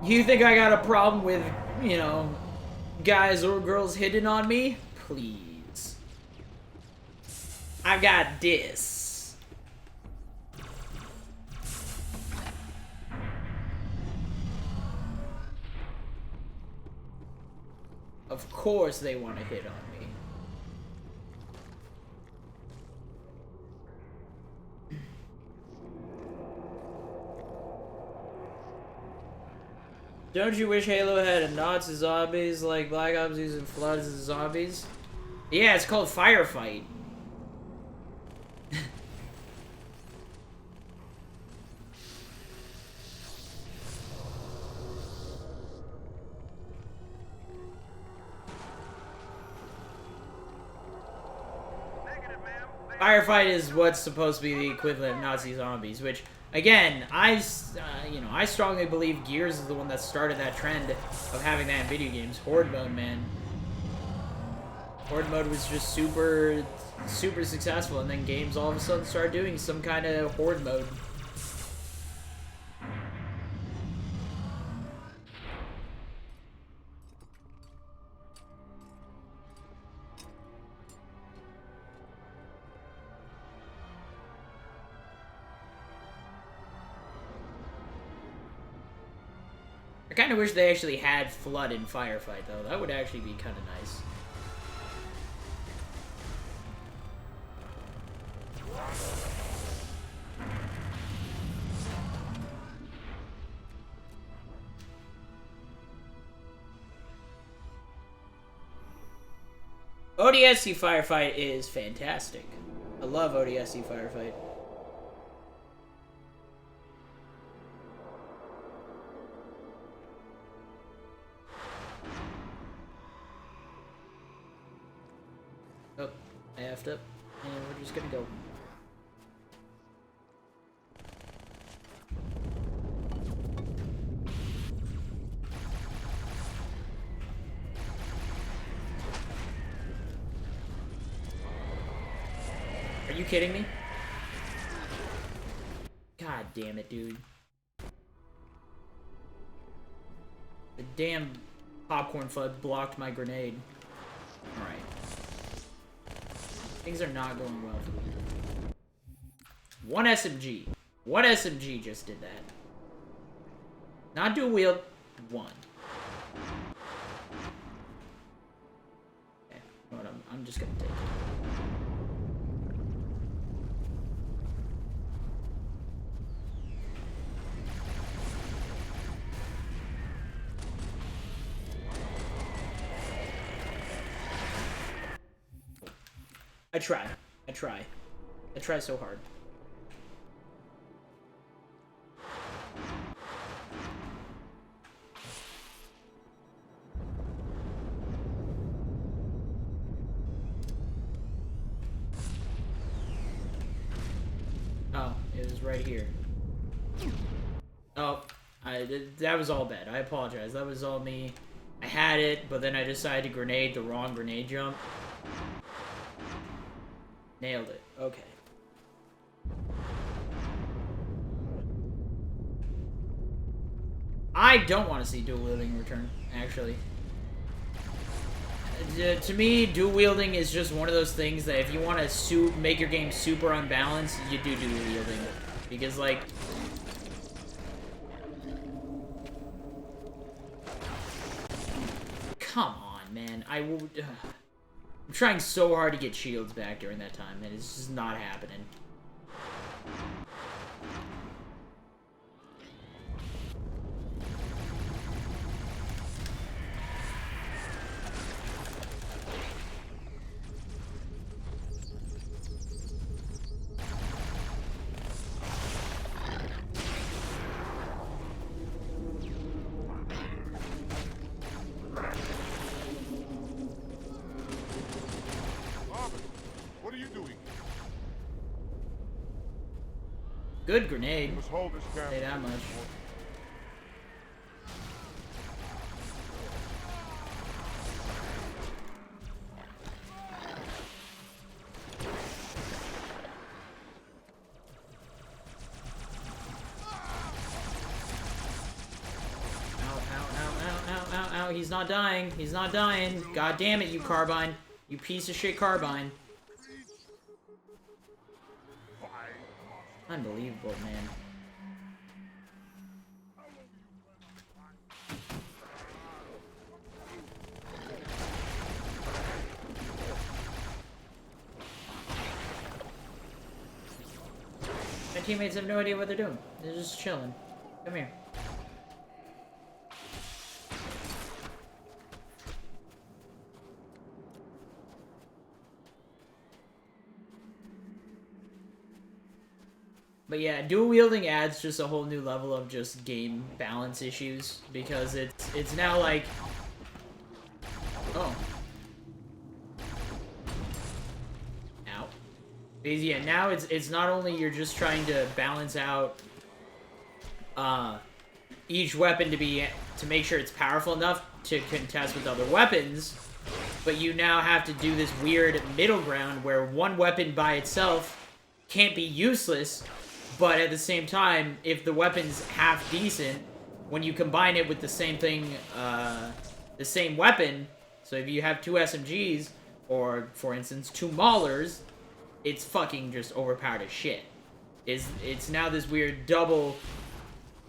You think I got a problem with, you know, guys or girls hitting on me? Please. I got this. Of course they want to hit on me. Don't you wish Halo had a nod to zombies like Black Ops using floods as zombies? Yeah, it's called Firefight. Firefight is what's supposed to be the equivalent of Nazi zombies, which, again, I strongly believe Gears is the one that started that trend of having that in video games. Horde mode, man. Horde mode was just super successful, and then games all of a sudden started doing some kind of Horde mode. I kind of wish they actually had Flood in Firefight, though. That would actually be kind of nice. ODST Firefight is fantastic. I love ODST Firefight. Oh, I effed up, and we're just gonna go. Are you kidding me? God damn it, dude. The damn popcorn flood blocked my grenade. Alright. Things are not going well for me. One SMG. What SMG just did that? Not dual wield. One. Okay. You know what, I'm just gonna take it. I try. I try. I try so hard. Oh, it was right here. Oh, that was all bad. I apologize. That was all me. I had it, but then I decided to grenade the wrong grenade jump. Nailed it. Okay. I don't want to see dual wielding return, actually. To me, dual wielding is just one of those things that if you want to make your game super unbalanced, you do dual wielding. Because, like... Come on, man. I'm trying so hard to get shields back during that time, and it's just not happening. Good grenade. Say that much. Ow, he's not dying. He's not dying. God damn it, you carbine. You piece of shit carbine. Unbelievable, man. My teammates have no idea what they're doing. They're just chilling. Come here. But yeah, dual wielding adds just a whole new level of just game balance issues because it's now like, oh, ow. Because yeah, now it's not only you're just trying to balance out each weapon to make sure it's powerful enough to contest with other weapons, but you now have to do this weird middle ground where one weapon by itself can't be useless, but at the same time, if the weapon's half decent, when you combine it with the same thing, the same weapon, so if you have 2 SMGs, or, for instance, 2 Maulers, it's fucking just overpowered as shit. It's now this weird double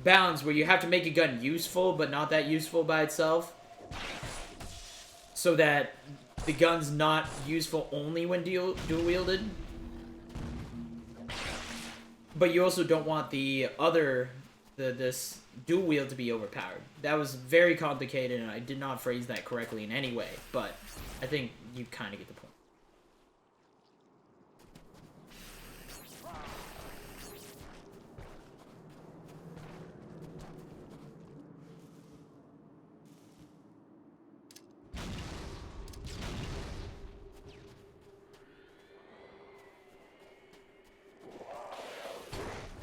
balance where you have to make a gun useful, but not that useful by itself, so that the gun's not useful only when dual-wielded. But you also don't want this dual wield to be overpowered. That was very complicated, and I did not phrase that correctly in any way, but I think you kind of get the point.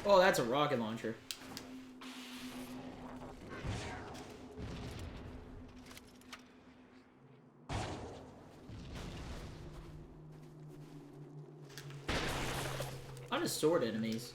Oh, that's a rocket launcher. A lot of sword enemies.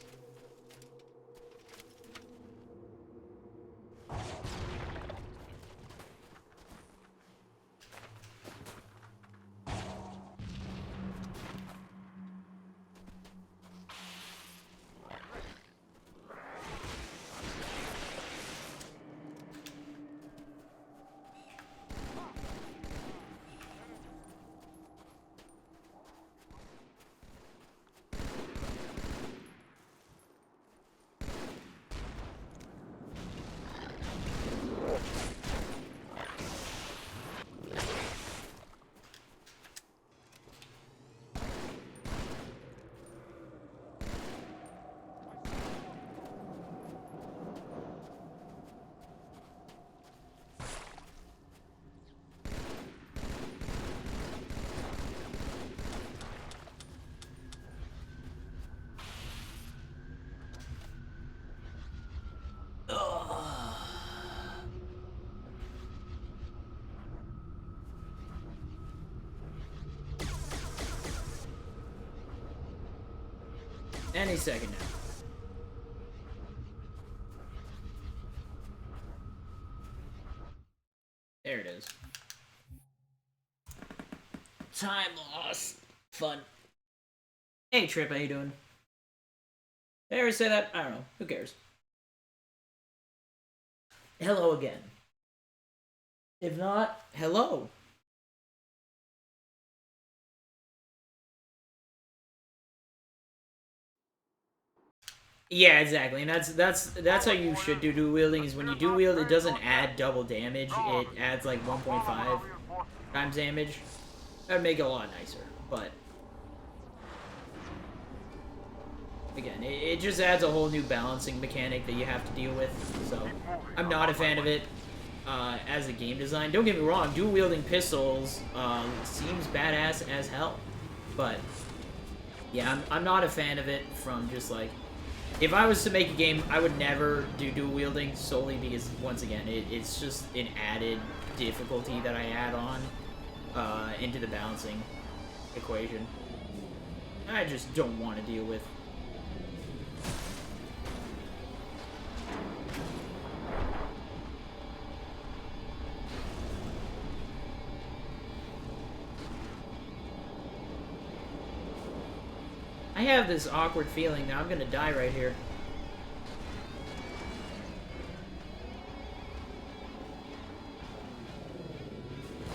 Any second now. There it is. Time lost. Fun. Hey Trip, how you doing? Did I ever say that? I don't know. Who cares? Hello again. If not, hello. Yeah, exactly, and that's how you should do dual wielding. Is when you dual wield, it doesn't add double damage. It adds like 1.5 times damage. That'd make it a lot nicer, but again, it just adds a whole new balancing mechanic that you have to deal with. So I'm not a fan of it as a game design. Don't get me wrong, dual wielding pistols seems badass as hell, but yeah, I'm not a fan of it from just like. If I was to make a game, I would never do dual wielding solely because, once again, it's just an added difficulty that I add on into the balancing equation. I just don't want to deal with. I have this awkward feeling that I'm gonna die right here.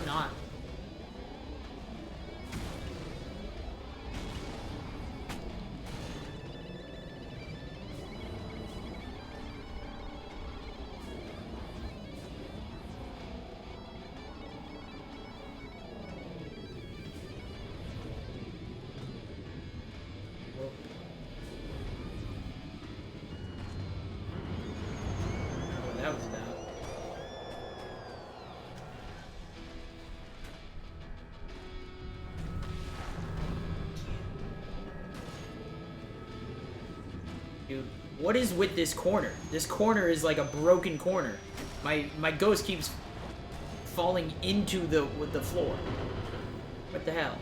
Not. That was about. Dude, what is with this corner? This corner is like a broken corner. My ghost keeps falling into the floor. What the hell?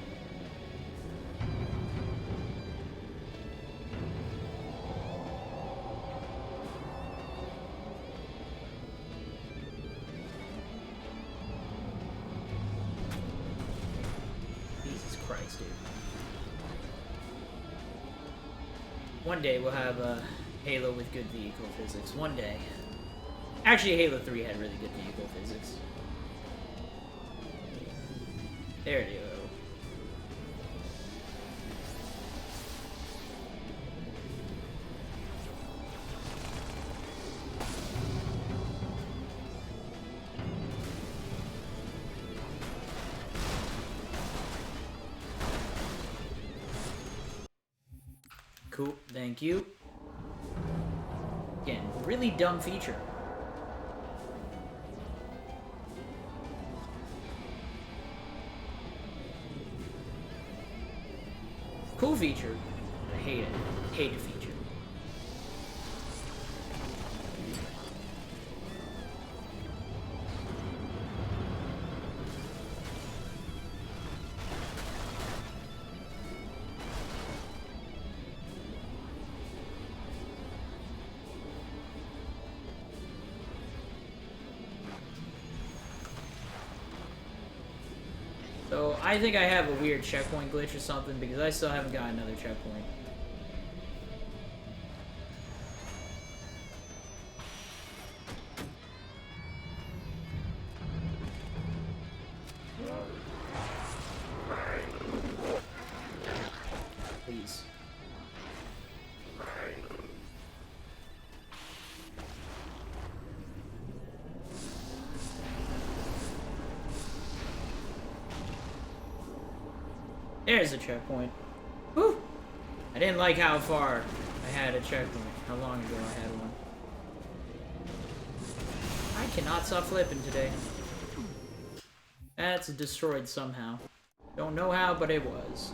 Jesus Christ, dude. One day we'll have a Halo with good vehicle physics. One day. Actually, Halo 3 had really good vehicle physics. There you go. Cool, thank you. Again, really dumb feature. Cool feature. I hate it. Hate the feature. So, I think I have a weird checkpoint glitch or something because I still haven't got another checkpoint. Please. There's a checkpoint. Whew! I didn't like how far I had a checkpoint. How long ago I had one. I cannot stop flipping today. That's destroyed somehow. Don't know how, but it was.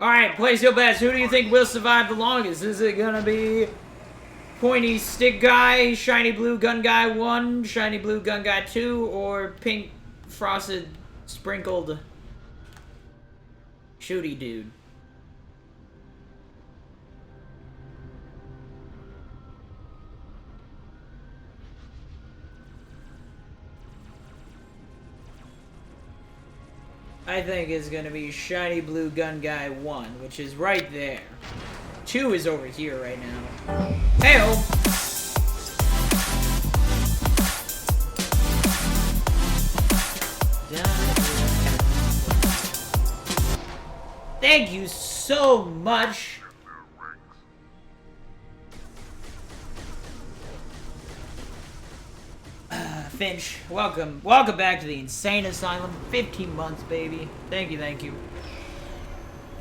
Alright, place your bets. Who do you think will survive the longest? Is it gonna be Pointy Stick Guy, Shiny Blue Gun Guy 1, Shiny Blue Gun Guy 2, or Pink Frosted Sprinkled Shooty Dude? I think it's gonna be Shiny Blue Gun Guy 1, which is right there. 2 is over here right now. Hey-oh! Thank you so much! Finch, welcome. Welcome back to the Insane Asylum. 15 months, baby. Thank you, thank you.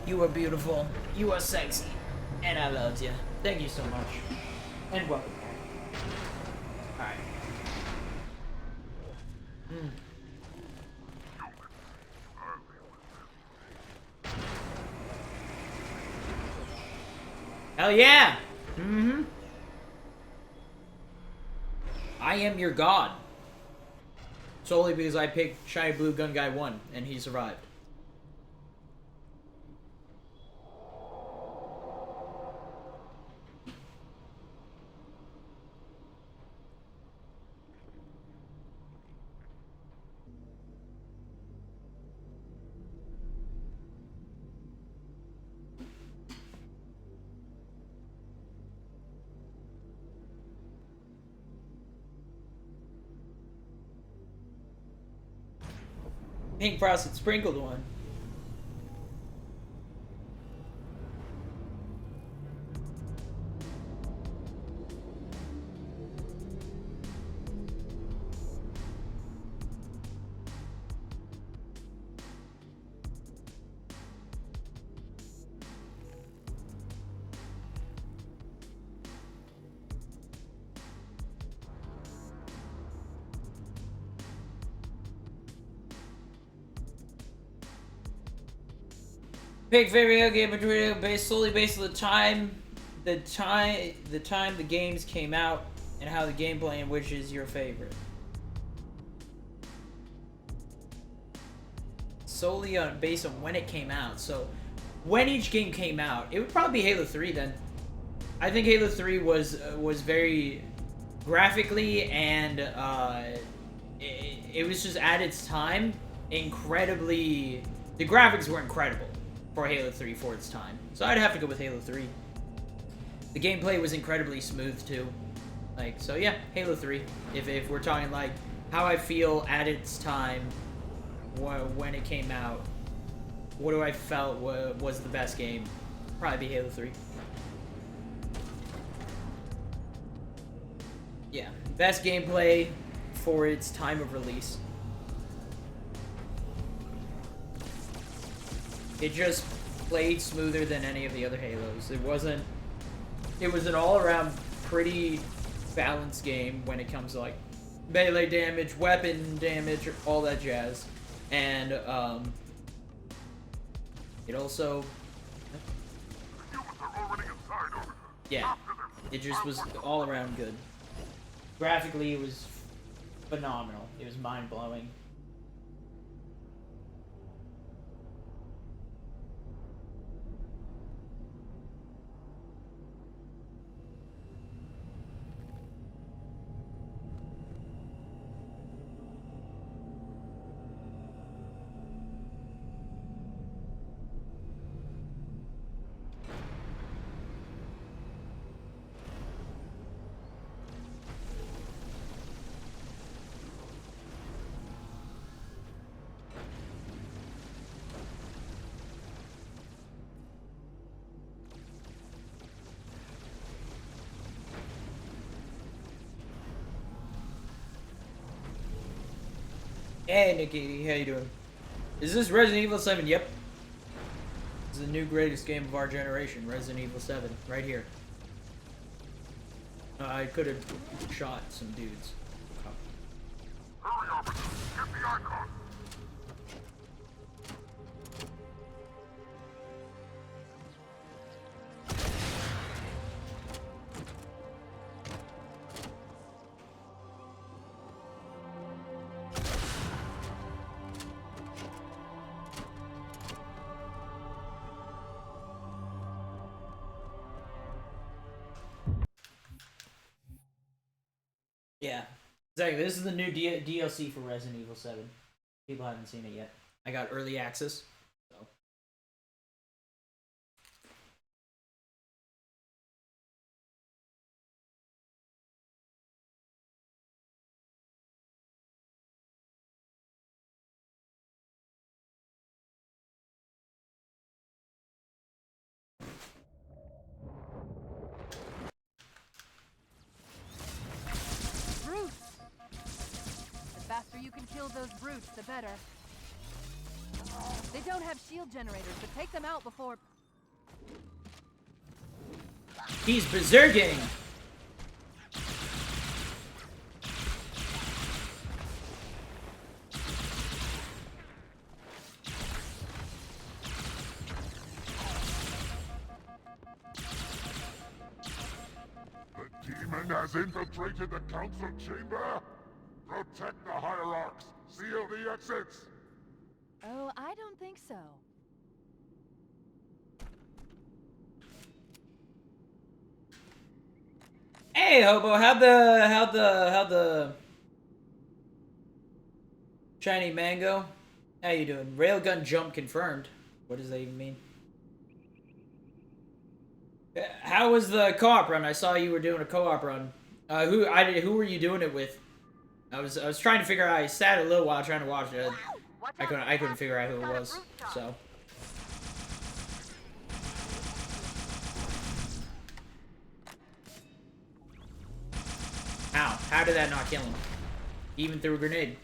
You are beautiful. You are sexy. And I loved you. Thank you so much. And welcome back. Alright. Hell yeah! Mm-hmm. I am your god. Solely because I picked Shiny Blue Gun Guy 1, and he survived. Pink Frosted Sprinkled one. Pick favorite game between solely based on the time the games came out and how the gameplay and which is your favorite. Solely on based on when it came out. So when each game came out, it would probably be Halo 3 then. I think Halo 3 was very graphically and it was just at its time incredibly. The graphics were incredible for Halo 3 for its time. So I'd have to go with Halo 3. The gameplay was incredibly smooth too. Like, so yeah, Halo 3. If we're talking like how I feel at its time when it came out, what do I felt was the best game? Probably be Halo 3. Yeah, best gameplay for its time of release. It just played smoother than any of the other Halos. It was an all-around pretty balanced game when it comes to like melee damage, weapon damage, all that jazz. And it also yeah, it just was all around good. Graphically, it was phenomenal. It was mind-blowing. Hey Nikki, how you doing? Is this Resident Evil 7? Yep. This is the new greatest game of our generation, Resident Evil 7, right here. I could have shot some dudes. Hurry up! Get the icon! Yeah, exactly. This is the new DLC for Resident Evil 7. People haven't seen it yet. I got early access. So. Brutes! The faster you can kill those brutes, the better. They don't have shield generators, but take them out before... He's berserking! The demon has infiltrated the council chamber! Protect the hierarchs! Seal the exits! Oh, I don't think so. Hey Hobo, how'd the shiny mango? How you doing? Railgun jump confirmed. What does that even mean? How was the co-op run? I saw you were doing a co-op run. Who were you doing it with? I was trying to figure out. I sat a little while trying to watch it. I couldn't figure out who it was. So. How did that not kill him? He even threw a grenade.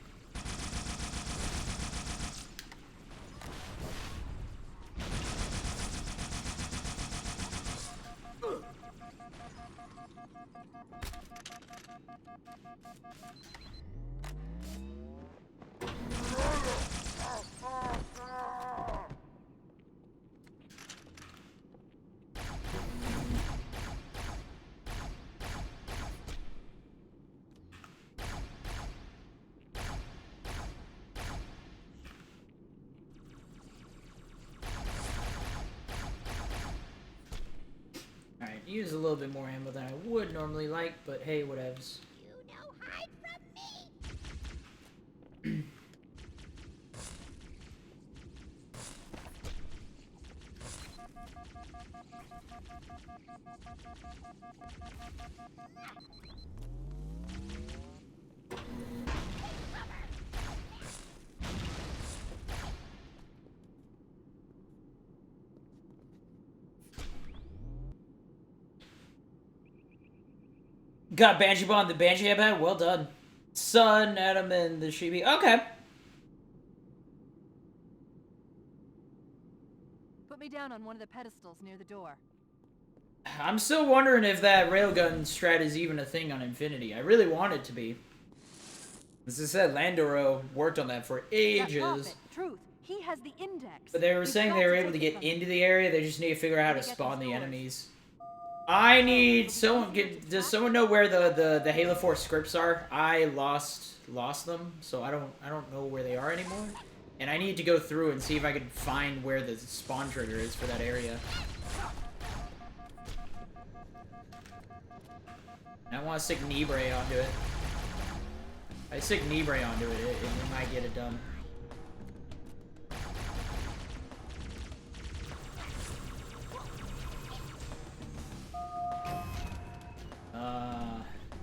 use a little bit more ammo than I would normally like, but hey, whatevs. You no hide from me. Got Banshee Bond, the Banshee headband. Well done. Sun, Adam, and the Shibi. Okay. Put me down on one of the pedestals near the door. I'm still wondering if that railgun strat is even a thing on Infinity. I really want it to be. As I said, Landoro worked on that for ages. Truth. He has the index. But they were saying they were able to get into the area. They just need to figure out how to spawn the enemies. I need someone. Does someone know where the Halo 4 scripts are? I lost them, so I don't know where they are anymore. And I need to go through and see if I can find where the spawn trigger is for that area. And I want to stick Nibre onto it. If I stick Nibre onto it, it might get it done.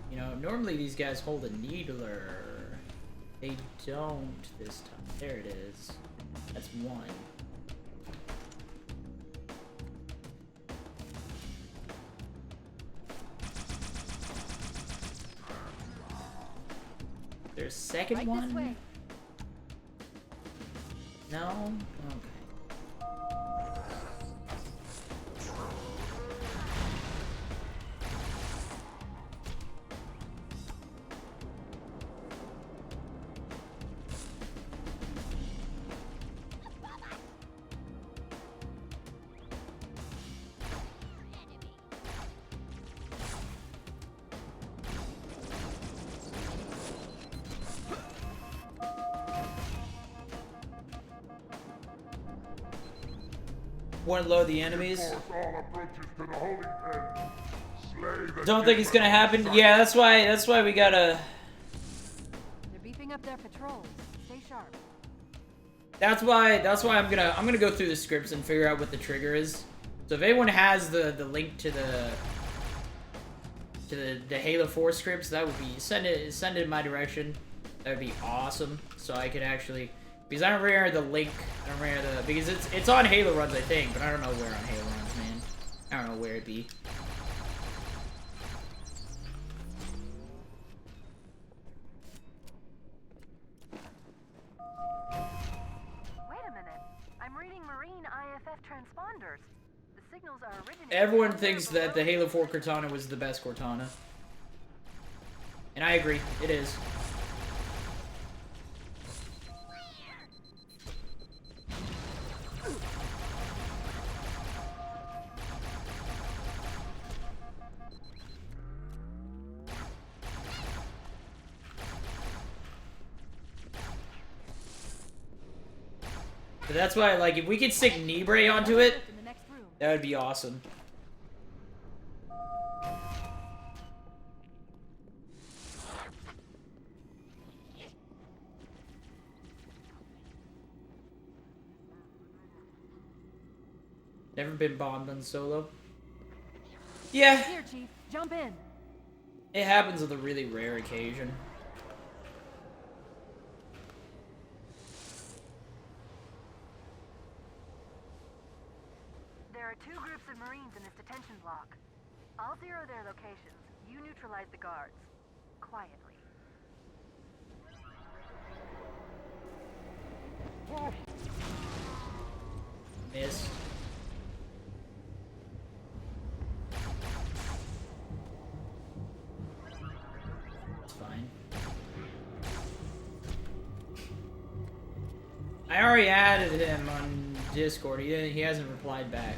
You know, normally these guys hold a needler. They don't this time. There it is. That's one. There's a second Right one? this way. No? Okay. Want to load the enemies? Don't think it's gonna happen. Yeah, that's why we gotta. They're beefing up their patrols. Stay sharp. That's why I'm gonna go through the scripts and figure out what the trigger is. So if anyone has the link to the Halo 4 scripts, that would be send it in my direction. That would be awesome. So I could actually. Because I don't remember the link, because it's on Halo Runs, I think, but I don't know where on Halo Runs, man. I don't know where it'd be. Wait a minute. I'm reading Marine IFF transponders. The signals are originating. Everyone thinks that the Halo 4 Cortana was the best Cortana. And I agree, it is. But that's why, like, if we could stick Nibre onto it, that would be awesome. Never been bombed on solo. Yeah. Here, Chief. Jump in. It happens with a really rare occasion. There are 2 groups of Marines in this detention block. I'll zero their locations. You neutralize the guards. Quietly. Miss. It's fine. I already added him on Discord. He hasn't replied back.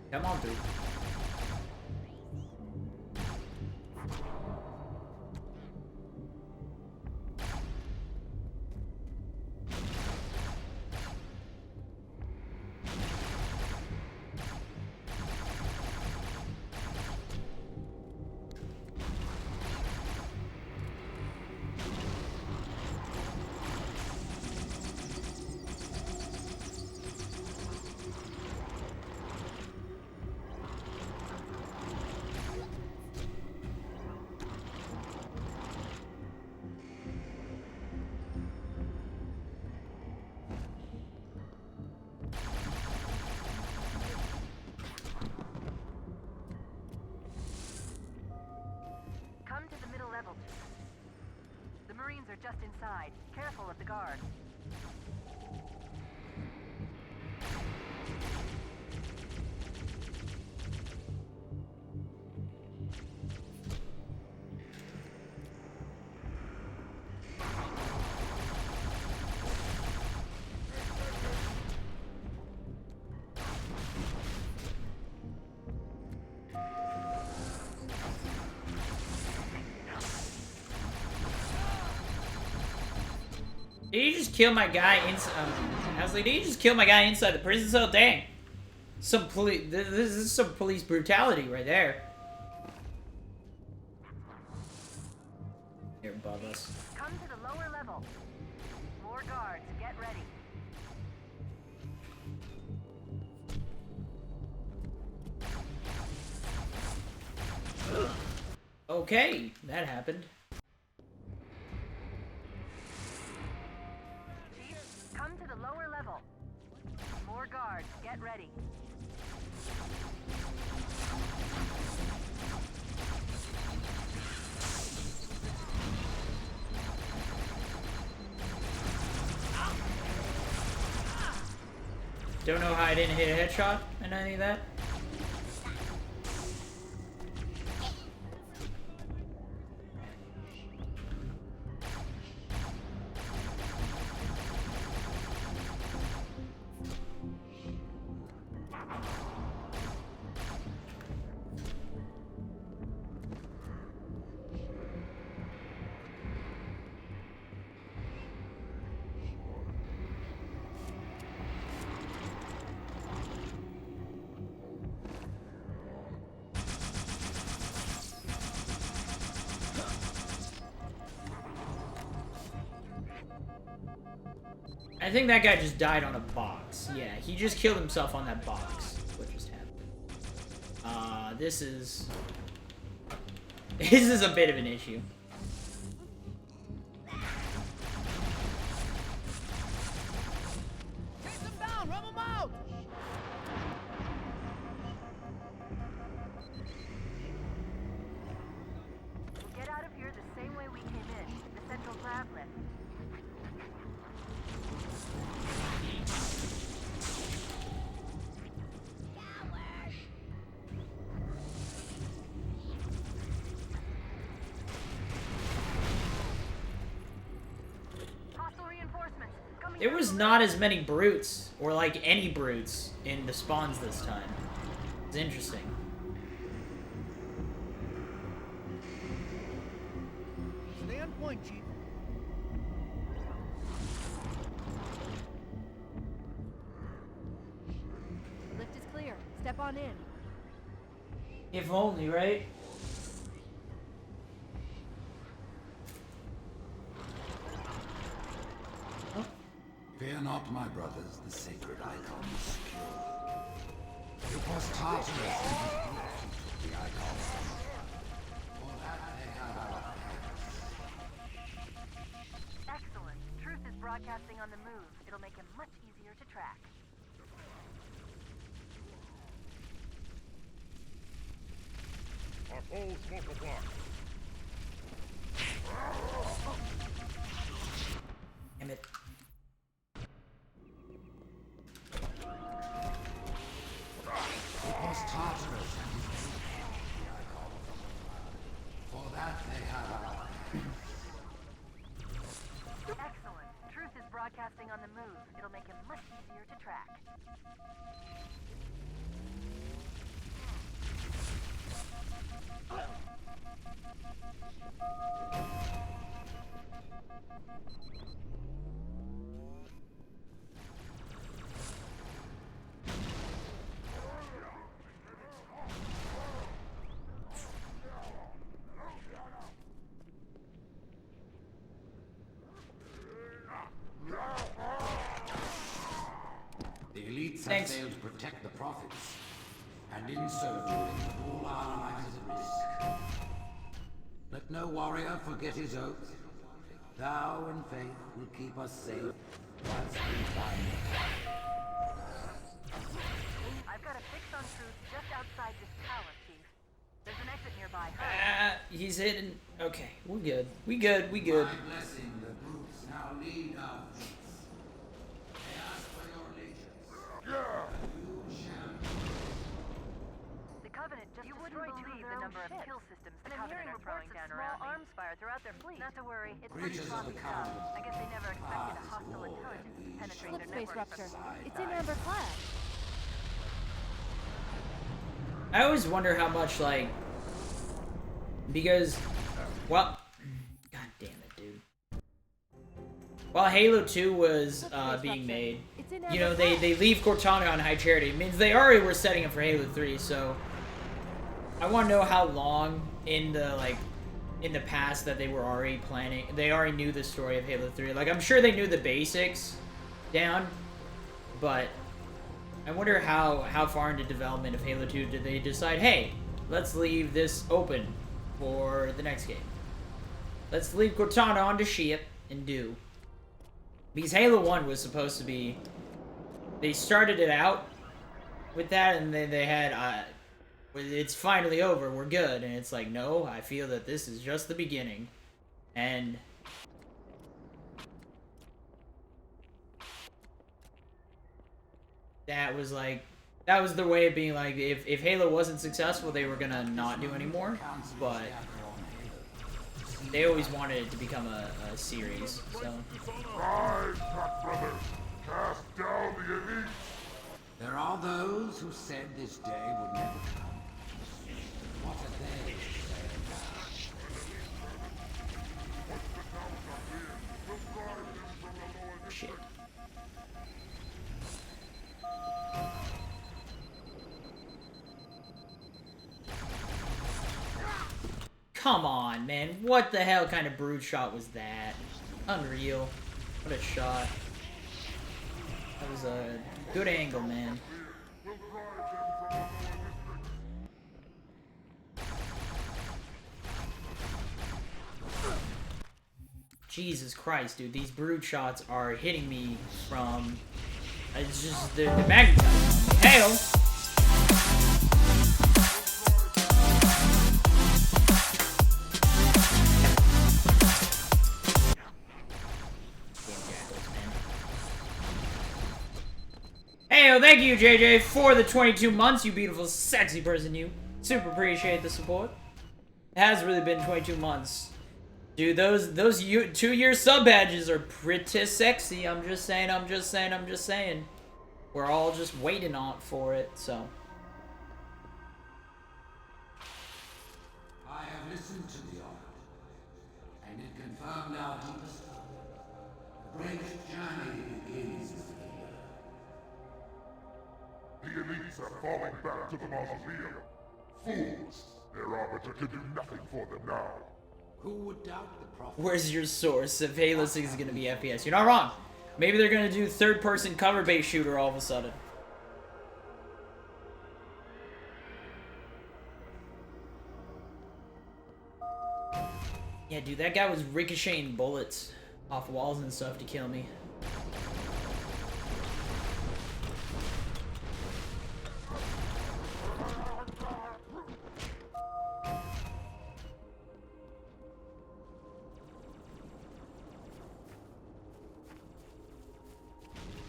Come on through. Come to the middle level. The Marines are just inside. Careful of the guards. Did you just kill my guy inside? I was like, did you just kill my guy inside the prison cell? Dang. Some police. This is some police brutality right there. Here above us. Come to the lower level. More guards. Get ready. Okay, that happened. Chief, come to the lower level. More guards. Get ready. Don't know how I didn't hit a headshot and any of that. I think that guy just died on a box. Yeah, he just killed himself on that box. What just happened? This is a bit of an issue. Chase them down! Rub them out! We'll get out of here the same way we came in. The central grab lift. Hostile reinforcements coming. There was not as many brutes, or like any brutes, in the spawns this time. It's interesting. Stay on point, Chief. Lift is clear. Step on in. If only, right? Fear not, my brothers, the sacred icon is secure. It was Tartarus who took the icon. For that they have our thanks. Excellent. Truth is broadcasting on the move. It'll make him much easier to track. Our foes multiply. Damn it. It was Tartarus and his people who took the icon. For that they have our thanks. Excellent. Truth is broadcasting on the move. It'll make him much easier to track. elites Thanks. have failed to protect the prophets, and in so doing, all our lives at risk. Let no warrior forget his oath. Thou and faith will keep us safe whilst we find I've got a fix on troops just outside this tower, Chief. There's an exit nearby. He's hidden. Okay, we're good. We good. We good. My blessing, the brutes now lead our fleets. They ask for your allegiance. You shall. The Covenant just destroyed the number of kill systems the Covenant are throwing down around me. Arms fire throughout their fleet. Not to worry, it's pretty Creatures of sloppy the stuff. Covenant. I guess they never expected a hostile intelligence to penetrate their Space network. rupture. It's in Amber Flag. I always wonder how much, like, because, well, god damn it, dude. While Halo 2 was being made, you know, they leave Cortana on high charity. It means they already were setting up for Halo 3, so I want to know how long in the past that they were already planning. They already knew the story of Halo 3. Like, I'm sure they knew the basics down, but I wonder how far into development of Halo 2 did they decide, hey, let's leave this open for the next game. Let's leave Cortana on the ship and do. Because Halo 1 was supposed to be... They started it out with that, and they had... it's finally over, we're good. And it's like, no, I feel that this is just the beginning. And... that was like... That was the way of being like, if Halo wasn't successful, they were gonna not do anymore. But... they always wanted it to become a series, so... Rise, Pack Brothers! Cast down the elite! There are those who said this day would never come. What are they saying now? Shit. Come on, man. What the hell kind of brood shot was that? Unreal. What a shot. That was a good angle, man. Jesus Christ, dude. These brood shots are hitting me from... It's just the magnitude. Hail! Hey, thank you, JJ, for the 22 months, you beautiful, sexy person, you. Super appreciate the support. It has really been 22 months. Dude, those 2-year sub badges are pretty sexy. I'm just saying, I'm just saying, I'm just saying. We're all just waiting on for it, so. I have listened to the art, and it confirmed our deepest hope. The great journey begins here. The elites are falling back to the mausoleum. Fools! Their arbiter can do nothing for them now. Who would doubt the prophet? Where's your source if Halo 6 is gonna be FPS? You're not wrong. Maybe they're gonna do third-person cover-based shooter all of a sudden. Yeah, dude, that guy was ricocheting bullets off walls and stuff to kill me.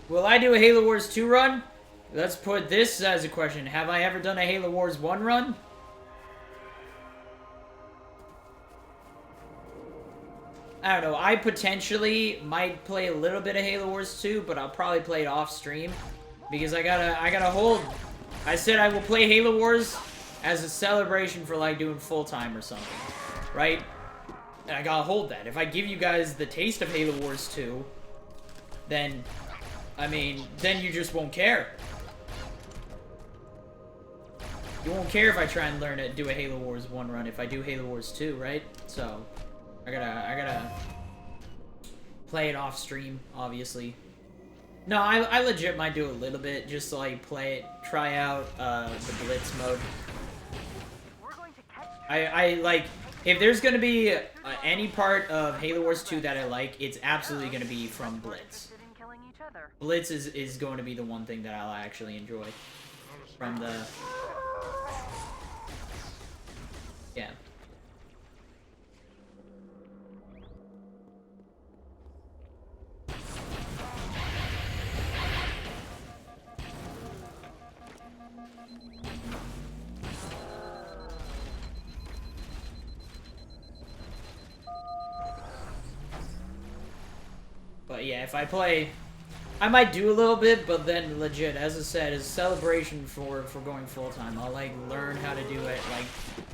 Will I do a Halo Wars 2 run? Let's put this as a question. Have I ever done a Halo Wars 1 run? I don't know. I potentially might play a little bit of Halo Wars 2, but I'll probably play it off stream. Because I gotta hold... I said I will play Halo Wars as a celebration for like doing full-time or something. Right? And I gotta hold that. If I give you guys the taste of Halo Wars 2, then... I mean, then you just won't care. You won't care if I try and learn to do a Halo Wars 1 run if I do Halo Wars 2, right? So, I gotta play it off stream, obviously. No, I legit might do a little bit just to like try out the Blitz mode. I like, if there's gonna be any part of Halo Wars 2 that I like, it's absolutely gonna be from Blitz. Blitz is going to be the one thing that I'll actually enjoy from the... Yeah. But yeah, if I play, I might do a little bit, but then legit, as I said, as a celebration for going full time, I'll like learn how to do it. Like,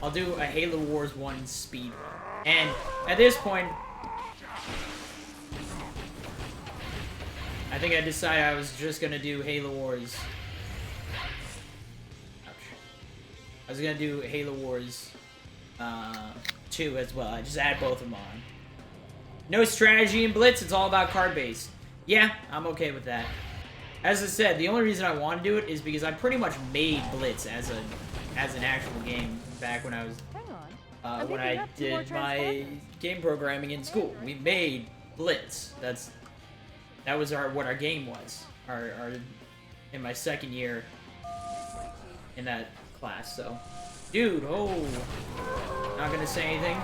I'll do a Halo Wars 1 speed run. And at this point, I think I decided I was just gonna do Halo Wars. Ouch. I was gonna do Halo Wars 2 as well. I just add both of them on. No strategy in Blitz, it's all about card-based. Yeah, I'm okay with that. As I said, the only reason I want to do it is because I pretty much made Blitz as an actual game back when I was when I did my game programming in school. We made Blitz. That was what our game was. Our in my second year in that class. So, dude, not gonna say anything.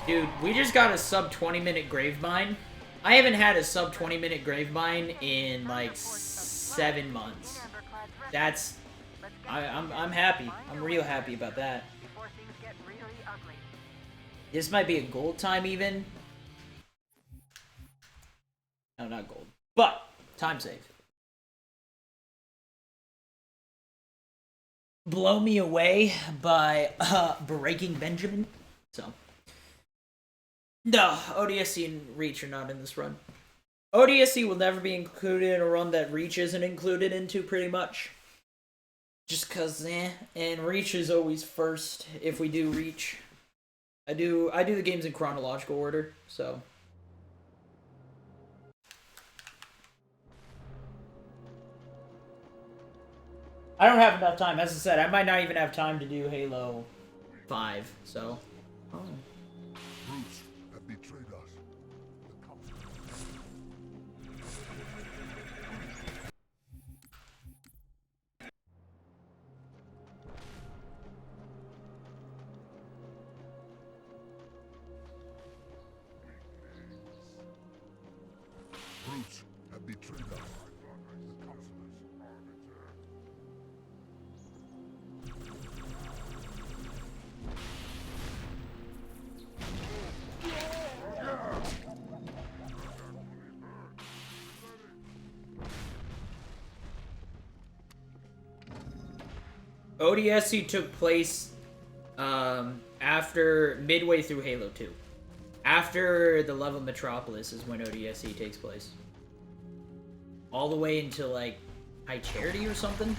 Dude, we just got a sub 20-minute grave mine. I haven't had a sub 20-minute grave mine in like 7 months. I'm happy. I'm real happy about that. This might be a gold time even. No, not gold. But time save. Blow Me Away by Breaking Benjamin. So. No, ODSC and Reach are not in this run. ODSC will never be included in a run that Reach isn't included into, pretty much. Just cause, and Reach is always first if we do Reach. I do the games in chronological order, so. I don't have enough time. As I said, I might not even have time to do Halo 5, so. Oh. Betrayed us. Brutes have betrayed us. The counselors arbiter. ODSC took place after midway through Halo 2. After the level Metropolis is when ODSC takes place. All the way until like High Charity or something.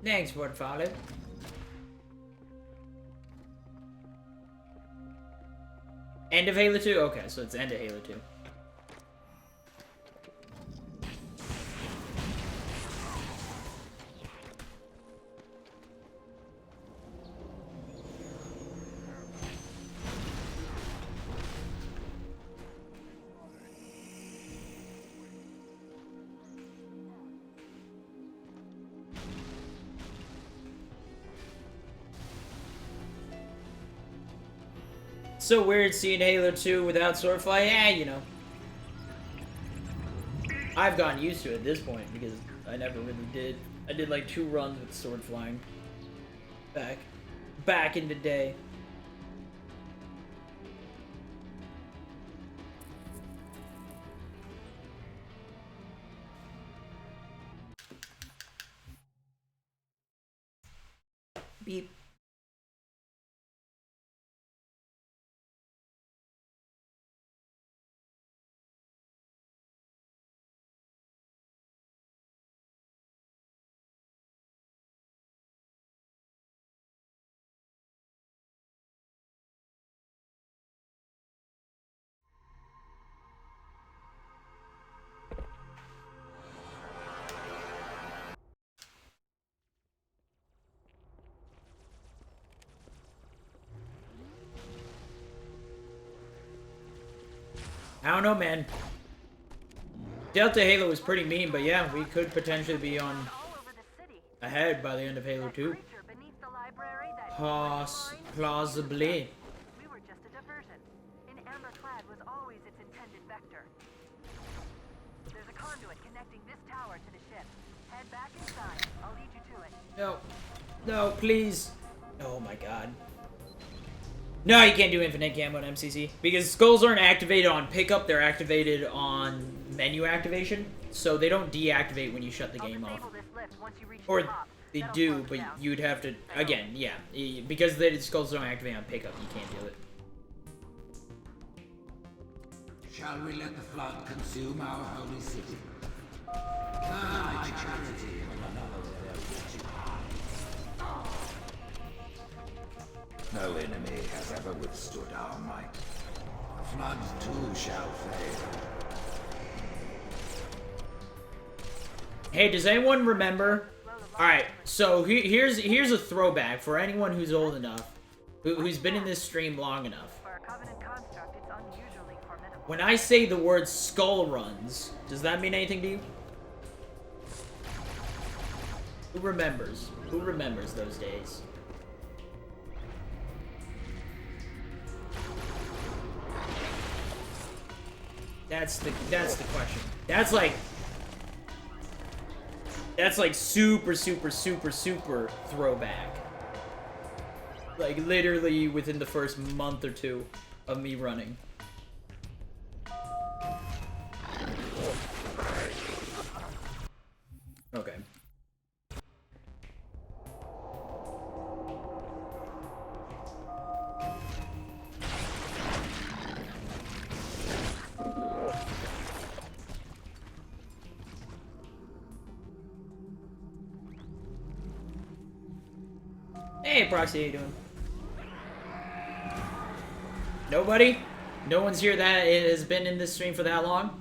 Thanks, Portfolio. End of Halo 2? Okay, so it's end of Halo 2. So weird seeing Halo 2 without swordfly. Yeah, you know. I've gotten used to it at this point because I never really did. I did like 2 runs with sword flying back in the day. beep. I don't know, man. Delta Halo was pretty mean, but yeah, we could potentially be on ahead by the end of Halo 2. Plausibly. We were just a diversion. An amber clad was always its intended vector. There's a conduit connecting this tower to the ship. Head back inside. I'll lead you to it. No. No, please. Oh my god. No, you can't do infinite camo on MCC. Because skulls aren't activated on pickup, they're activated on menu activation. So they don't deactivate when you shut the game off. Or they do, but you'd have to... Again, yeah. Because the skulls don't activate on pickup, you can't do it. Shall we let the flood consume our holy city? My charity will another No enemy has ever withstood our might. The flood too shall fade. Hey, does anyone remember? Alright, so here's a throwback for anyone who's old enough, who's been in this stream long enough. When I say the word skull runs, does that mean anything to you? Who remembers? Who remembers those days? That's the question. That's like super throwback. Like literally within the first month or two of me running. Okay. Hey, Proxy, how you doing? Nobody? No one's here that has been in this stream for that long?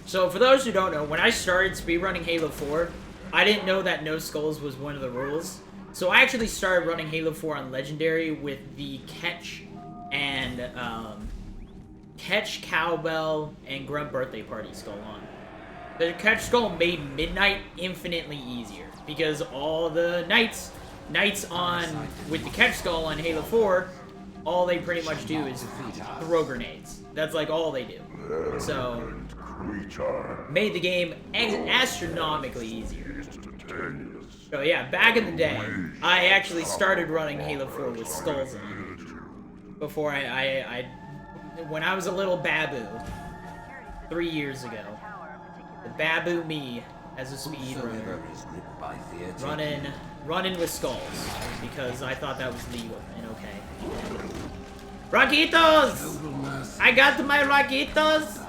So, for those who don't know, when I started speedrunning Halo 4, I didn't know that no skulls was one of the rules. So I actually started running Halo 4 on Legendary with the Ketch and, Ketch, Cowbell, and Grunt Birthday Party skull on. The Ketch skull made Midnight infinitely easier, because all the Knights on with the Ketch skull on Halo 4, all they pretty much do is throw grenades. That's like all they do. So made the game astronomically easier. So yeah, back in the day, I actually started running Halo 4 with skulls on. Before when I was a little babu, 3 years ago. The babu me as a speedrunner. Running with skulls, because I thought that was legal and okay. Rockitos! I got my Rockitos!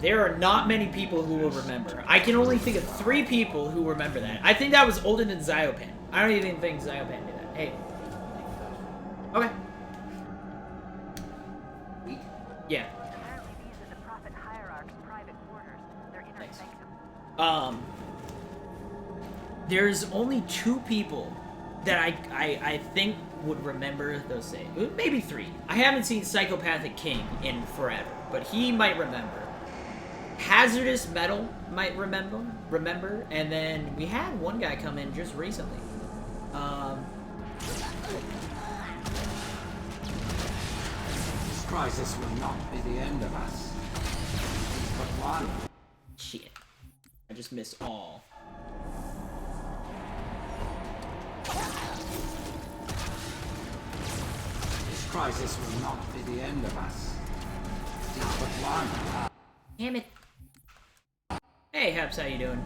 There are not many people who will remember. I can only think of 3 people who remember that. I think that was older than Ziopan. I don't even think Ziopan did that. Hey. Okay. Yeah. There's only 2 people that I think would remember those things. Maybe 3. I haven't seen Psychopathic King in forever, but he might remember. Hazardous Metal might remember, and then we had one guy come in just recently. This crisis will not be the end of us. But one. Shit. I just missed all. This crisis will not be the end of us. It is but one. Damn it. Hey, Heps, how you doing?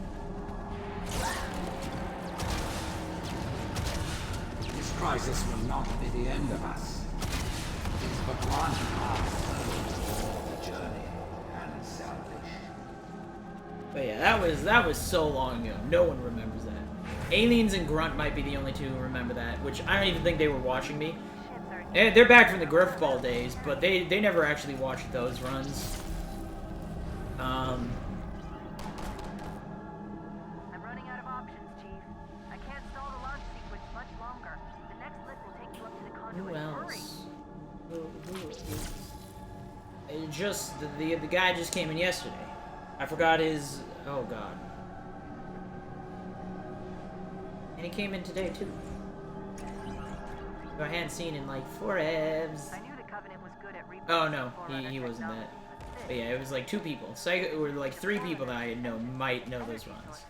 crisis will not be the end of us. It is but one path further the journey and salvation. But yeah, that was so long ago. No one remembers that. Aliens and Grunt might be the only two who remember that, which I don't even think they were watching me. They're back from the Griffball days, but they never actually watched those runs. I'm running out of options, Chief. I can't stall the launch sequence much longer. The next lift will take you up to the conduit. Who Hurry! else? Who is... It just, the guy just came in yesterday. I forgot his... Oh, God. And he came in today, too. Who I hadn't seen in, like, 4 evs. I knew the Covenant was good at Oh, no. He wasn't that. But yeah, it was, like, 2 people. Or, like, 3 people that I know might know those runs.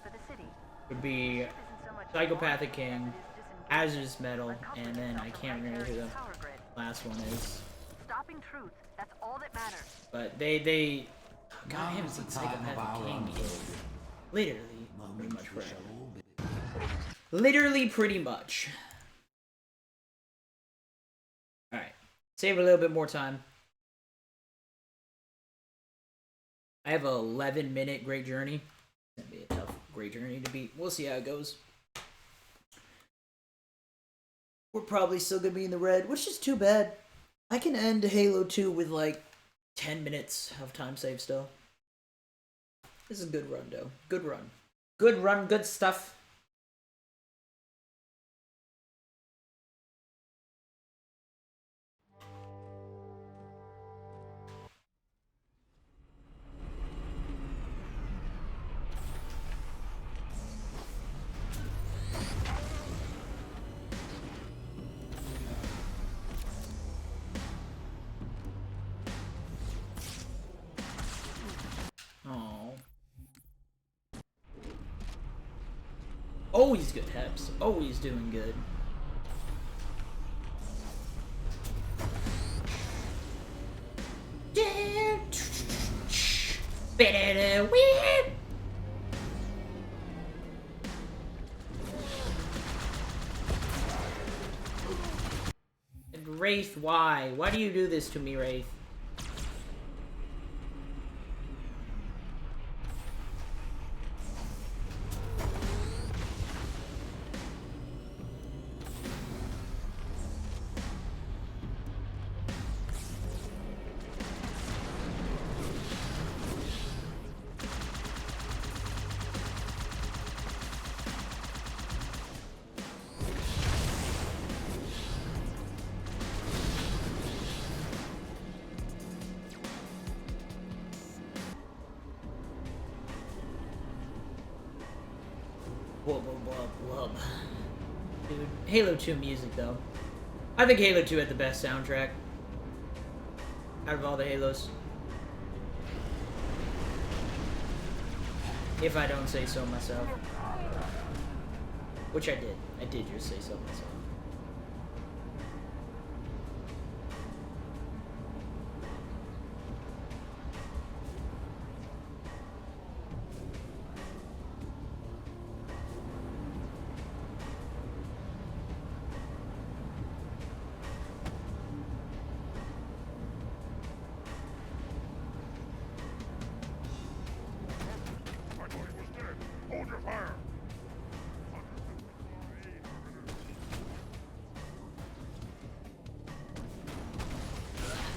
Would be Psychopathic King, Hazardous Metal, and then I can't remember who the last one is. Stopping truth. That's all that matters. But they... God, I haven't seen Psychopathic King in literally pretty much forever. Literally pretty much. Alright. Save a little bit more time. I have a 11-minute Great Journey. It's gonna be a tough Great Journey to beat. We'll see how it goes. We're probably still gonna be in the red, which is too bad. I can end Halo 2 with like 10 minutes of time save still. This is a good run, though. Good run. Good run, good stuff. Always good, Heps. Always doing good. And Wraith, why? Why do you do this to me, Wraith? Dude, Halo 2 music, though. I think Halo 2 had the best soundtrack out of all the Halos. If I don't say so myself. Which I did. I did just say so myself. Hold your fire!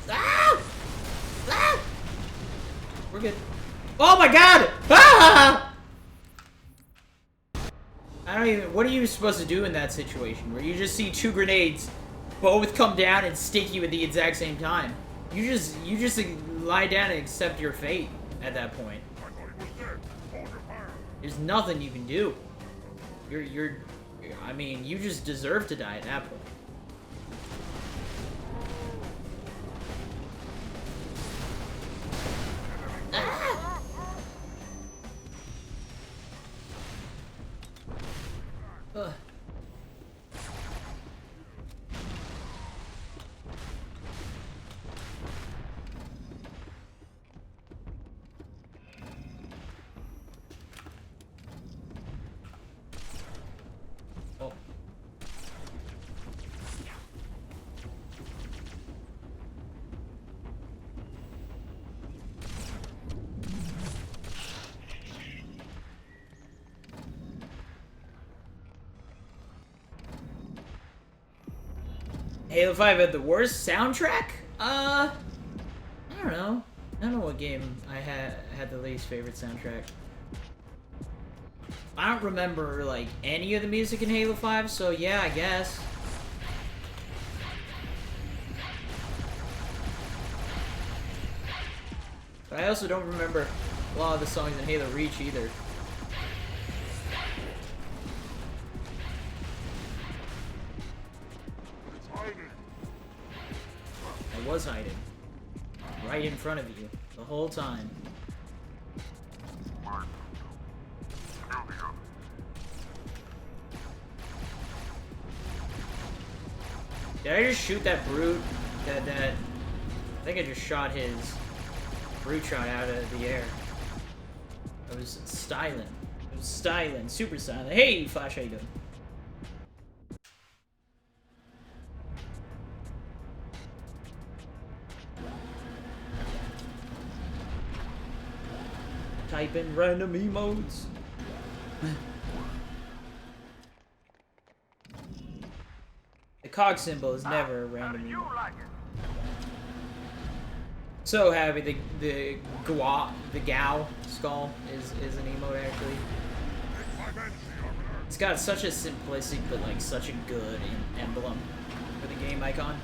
Ah! Ah! We're good. Oh my god! Ah! I don't even... What are you supposed to do in that situation? Where you just see 2 grenades both come down and stick you at the exact same time. You just lie down and accept your fate at that point. There's nothing you can do. I mean, you just deserve to die at that point. Ah! Ugh. Halo 5 had the worst soundtrack? I don't know. I don't know what game I had the least favorite soundtrack. I don't remember, like, any of the music in Halo 5, so yeah, I guess. But I also don't remember a lot of the songs in Halo Reach either. I was hiding. Right in front of you. The whole time. Did I just shoot that brute? I think I just shot his brute shot out of the air. It was styling. It was styling. Super styling. Hey, Flash, how you doing? Type in random emotes. The cog symbol is never a random emote. So happy the Gao skull is an emote actually. It's got such a simplistic but like such a good emblem for the game icon.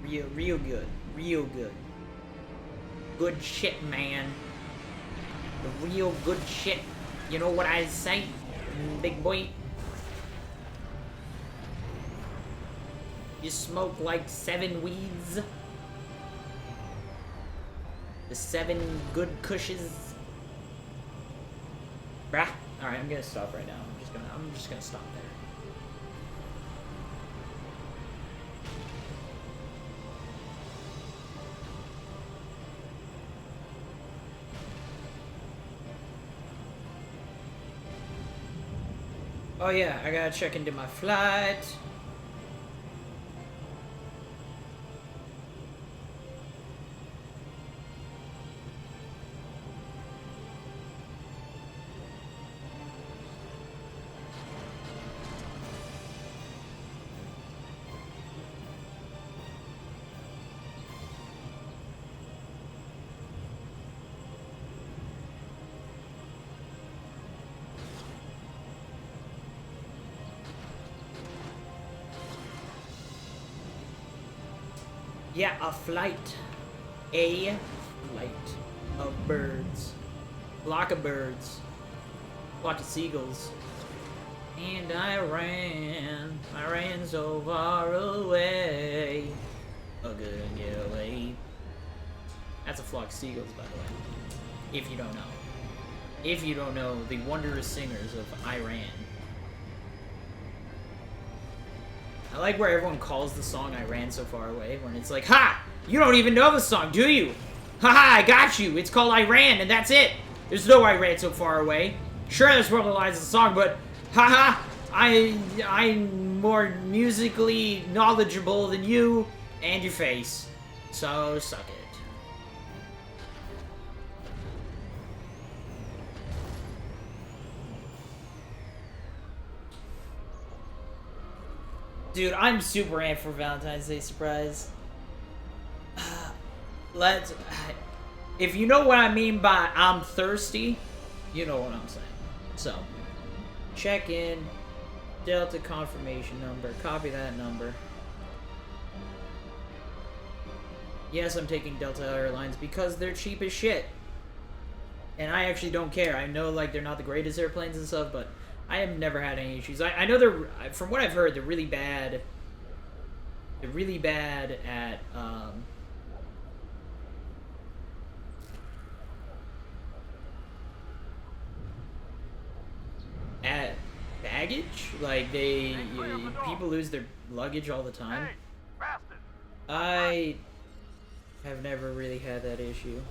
Real good. Real good. Good shit, man. The real good shit. You know what I say, big boy? You smoke like 7 weeds. The 7 good cushes. Bruh. Alright, I'm gonna stop right now. I'm just gonna stop there. Oh yeah, I gotta check into my flight. Yeah, a flight. A flight of birds. Flock of birds. Flock of seagulls. And I ran so far away. A good getaway. That's a flock of seagulls, by the way. If you don't know. If you don't know the wondrous singers of Iran. I like where everyone calls the song I Ran So Far Away, when it's like, ha! You don't even know the song, do you? Haha, I got you! It's called I Ran, and that's it! There's no I Ran So Far Away. Sure, there's probably lines of the song, but haha! I'm more musically knowledgeable than you and your face. So, suck it. Dude, I'm super amped for Valentine's Day surprise. If you know what I mean by I'm thirsty, you know what I'm saying. So, check in, Delta confirmation number, copy that number. Yes, I'm taking Delta Airlines because they're cheap as shit. And I actually don't care. I know, like, they're not the greatest airplanes and stuff, but I have never had any issues. I know they're, from what I've heard, they're really bad. They're really bad at baggage. Like people lose their luggage all the time. I have never really had that issue.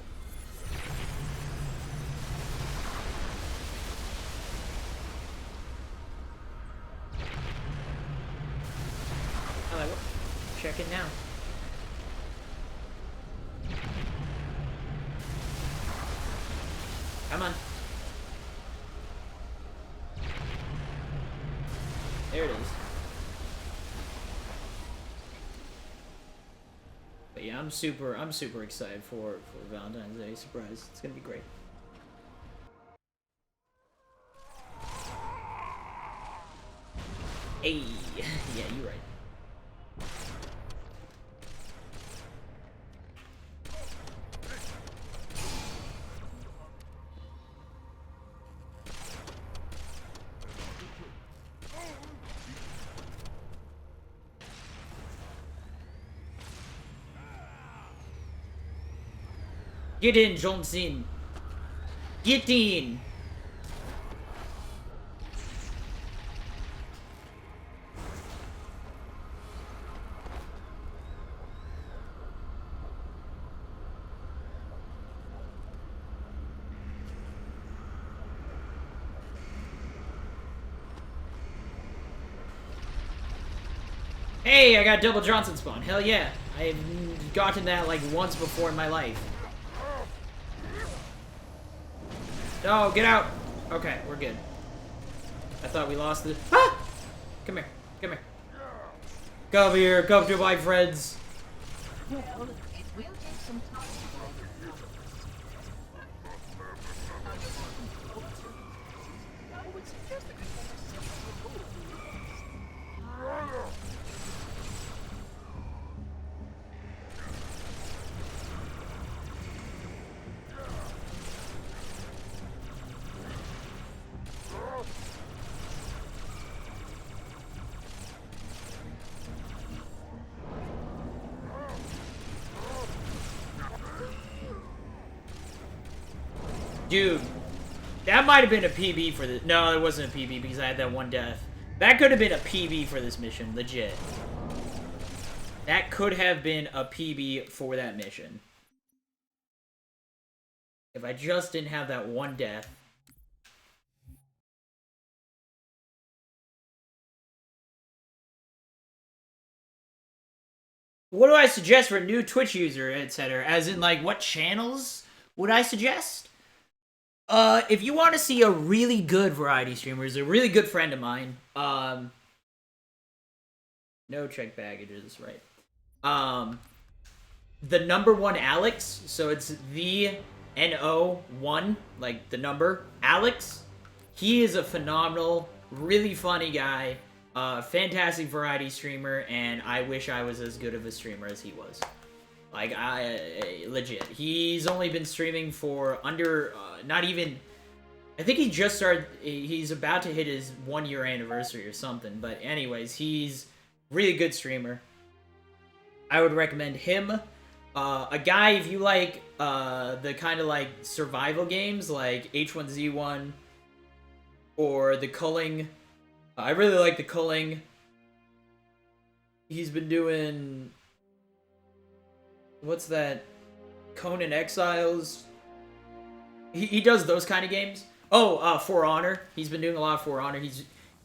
Check it now. Come on. There it is. But yeah, I'm super excited for Valentine's Day surprise. It's gonna be great. Hey, yeah, you're right. Get in, Johnson. Get in. Hey, I got double Johnson spawn. Hell yeah. I've gotten that like once before in my life. No, get out. Okay, we're good. I thought we lost the... Ah! Come here. Come here. Come here. Come to my friends. Well, it will take some time. I would suggest that Dude, that might have been a PB for this. No, it wasn't a PB because I had that one death. That could have been a PB for this mission, legit. That could have been a PB for that mission. If I just didn't have that one death. What do I suggest for a new Twitch user, etc.? As in, like, what channels would I suggest? If you want to see a really good variety streamer, is a really good friend of mine. No check baggages, right? The number one Alex, so it's the NO1, like the number Alex. He is a phenomenal, really funny guy, fantastic variety streamer, and I wish I was as good of a streamer as he was. Like, legit. He's only been streaming for under, not even, I think he just started, he's about to hit his 1 year anniversary or something, but anyways, he's really good streamer. I would recommend him. A guy, if you like, the kind of like survival games, like H1Z1, or the Culling. I really like the Culling. He's been doing... What's that? Conan Exiles. He does those kind of games. Oh, For Honor. He's been doing a lot of For Honor.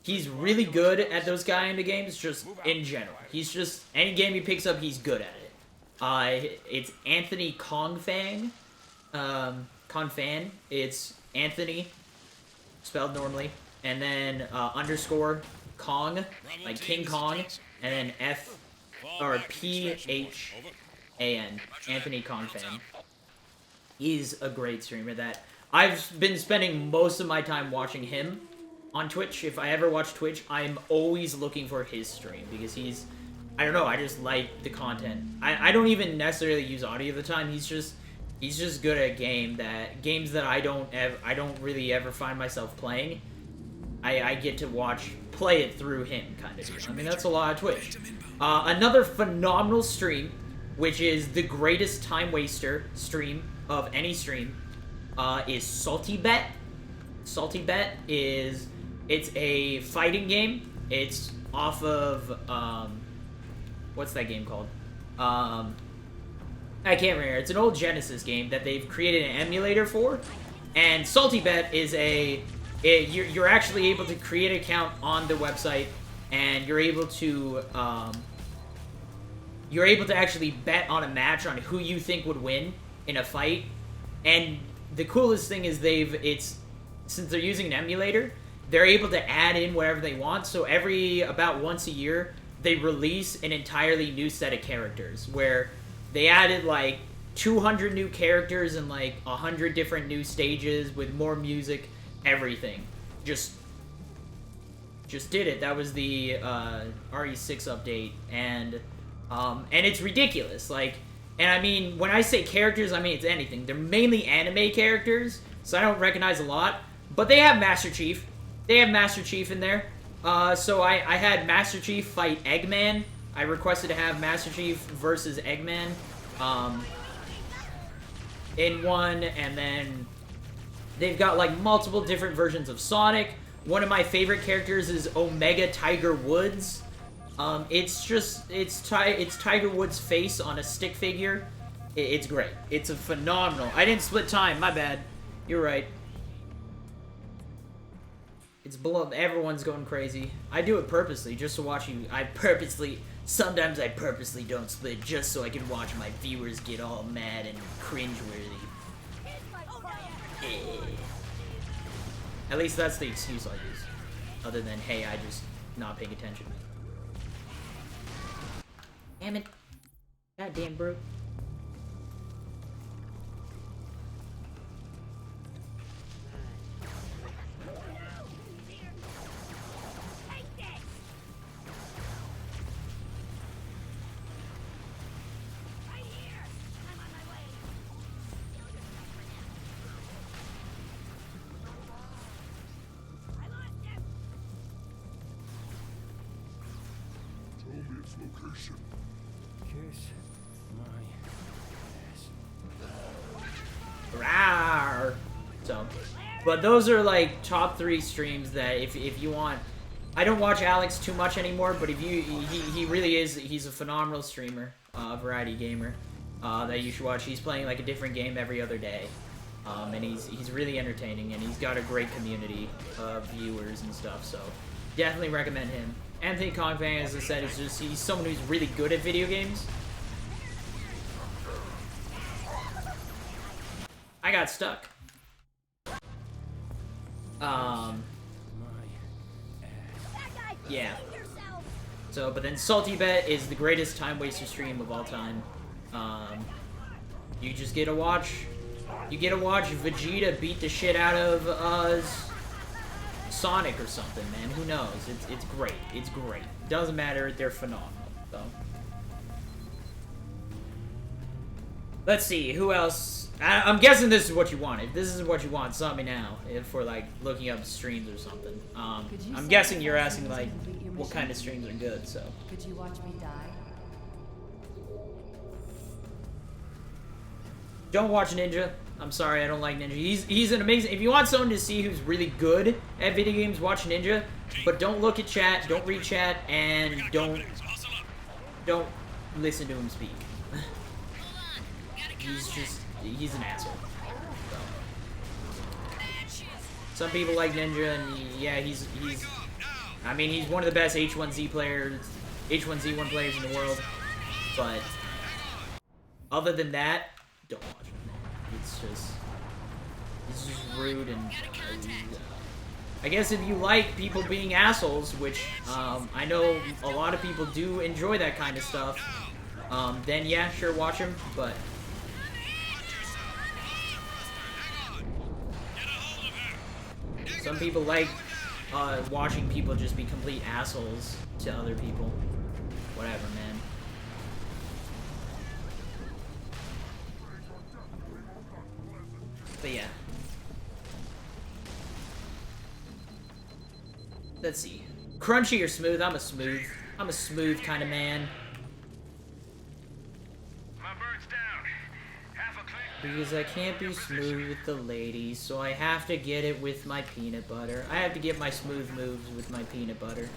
He's really good at those kind of games, just in general. He's just, any game he picks up, he's good at it. It's Anthony Kongfan. Kongfan. It's Anthony, spelled normally, and then underscore Kong, like King Kong, and then PHAN, Anthony Kongfan. He's a great streamer that I've been spending most of my time watching him on Twitch. If I ever watch Twitch, I'm always looking for his stream because he's, I don't know, I just like the content. I don't even necessarily use audio of the time. He's just good at games that I don't really ever find myself playing. I get to play it through him, kind of. I mean, that's a lot of Twitch. Another phenomenal stream, which is the greatest time waster stream of any stream, is Salty Bet. Salty Bet is, it's a fighting game. It's off of, what's that game called? I can't remember. It's an old Genesis game that they've created an emulator for. And Salty Bet is you're actually able to create an account on the website, and you're able to actually bet on a match on who you think would win in a fight. And the coolest thing is since they're using an emulator, they're able to add in whatever they want. So about once a year, they release an entirely new set of characters where They added like 200 new characters and like 100 different new stages with more music, everything. Just did it. That was the RE6 update, and it's ridiculous. Like, and I mean, when I say characters, I mean it's anything. They're mainly anime characters, so I don't recognize a lot. But they have Master Chief. They have Master Chief in there. So I had Master Chief fight Eggman. I requested to have Master Chief versus Eggman in one, and then they've got like multiple different versions of Sonic. One of my favorite characters is Omega Tiger Woods. It's Tiger Woods' face on a stick figure. It's great. It's a phenomenal. I didn't split time. My bad. You're right. It's below. Everyone's going crazy. I do it purposely, just to watch you. Sometimes I purposely don't split, just so I can watch my viewers get all mad and cringeworthy. At least that's the excuse I use. Other than, hey, I just not paying attention. Damn it. Goddamn, bro. Location. Kiss my Rawr. So, but those are like top 3 streams that if you want. I don't watch Alex too much anymore, but if you he really is, he's a phenomenal streamer, variety gamer, that you should watch. He's playing like a different game every other day, and he's really entertaining, and he's got a great community of viewers and stuff. So, definitely recommend him. Anthony Kongfang, as I said, is just, he's someone who's really good at video games. I got stuck. Yeah. So, but then Salty Bet is the greatest time waster stream of all time. You just get to watch, Vegeta beat the shit out of, Sonic or something, man. Who knows? It's great. It's great. Doesn't matter. They're phenomenal. So, let's see. Who else? I'm guessing this is what you want. If this is what you want, stop me now. For like looking up streams or something. I'm guessing you're asking like what kind of streams are good. So. Could you watch me die? Don't watch Ninja. I'm sorry, I don't like Ninja. He's an amazing... If you want someone to see who's really good at video games, watch Ninja. But don't look at chat, don't read chat, and don't listen to him speak. He's an asshole. So. Some people like Ninja, and yeah, he's... I mean, he's one of the best H1Z1 players in the world. But other than that, don't watch him. It's just rude, and I guess if you like people being assholes, which I know a lot of people do enjoy that kind of stuff, then yeah, sure, watch them, but some people like watching people just be complete assholes to other people. Whatever, man. But yeah. Let's see. Crunchy or smooth? I'm a smooth kind of man. My bird's down. Half a click. Because I can't be smooth with the ladies, so I have to get it with my peanut butter. I have to get my smooth moves with my peanut butter.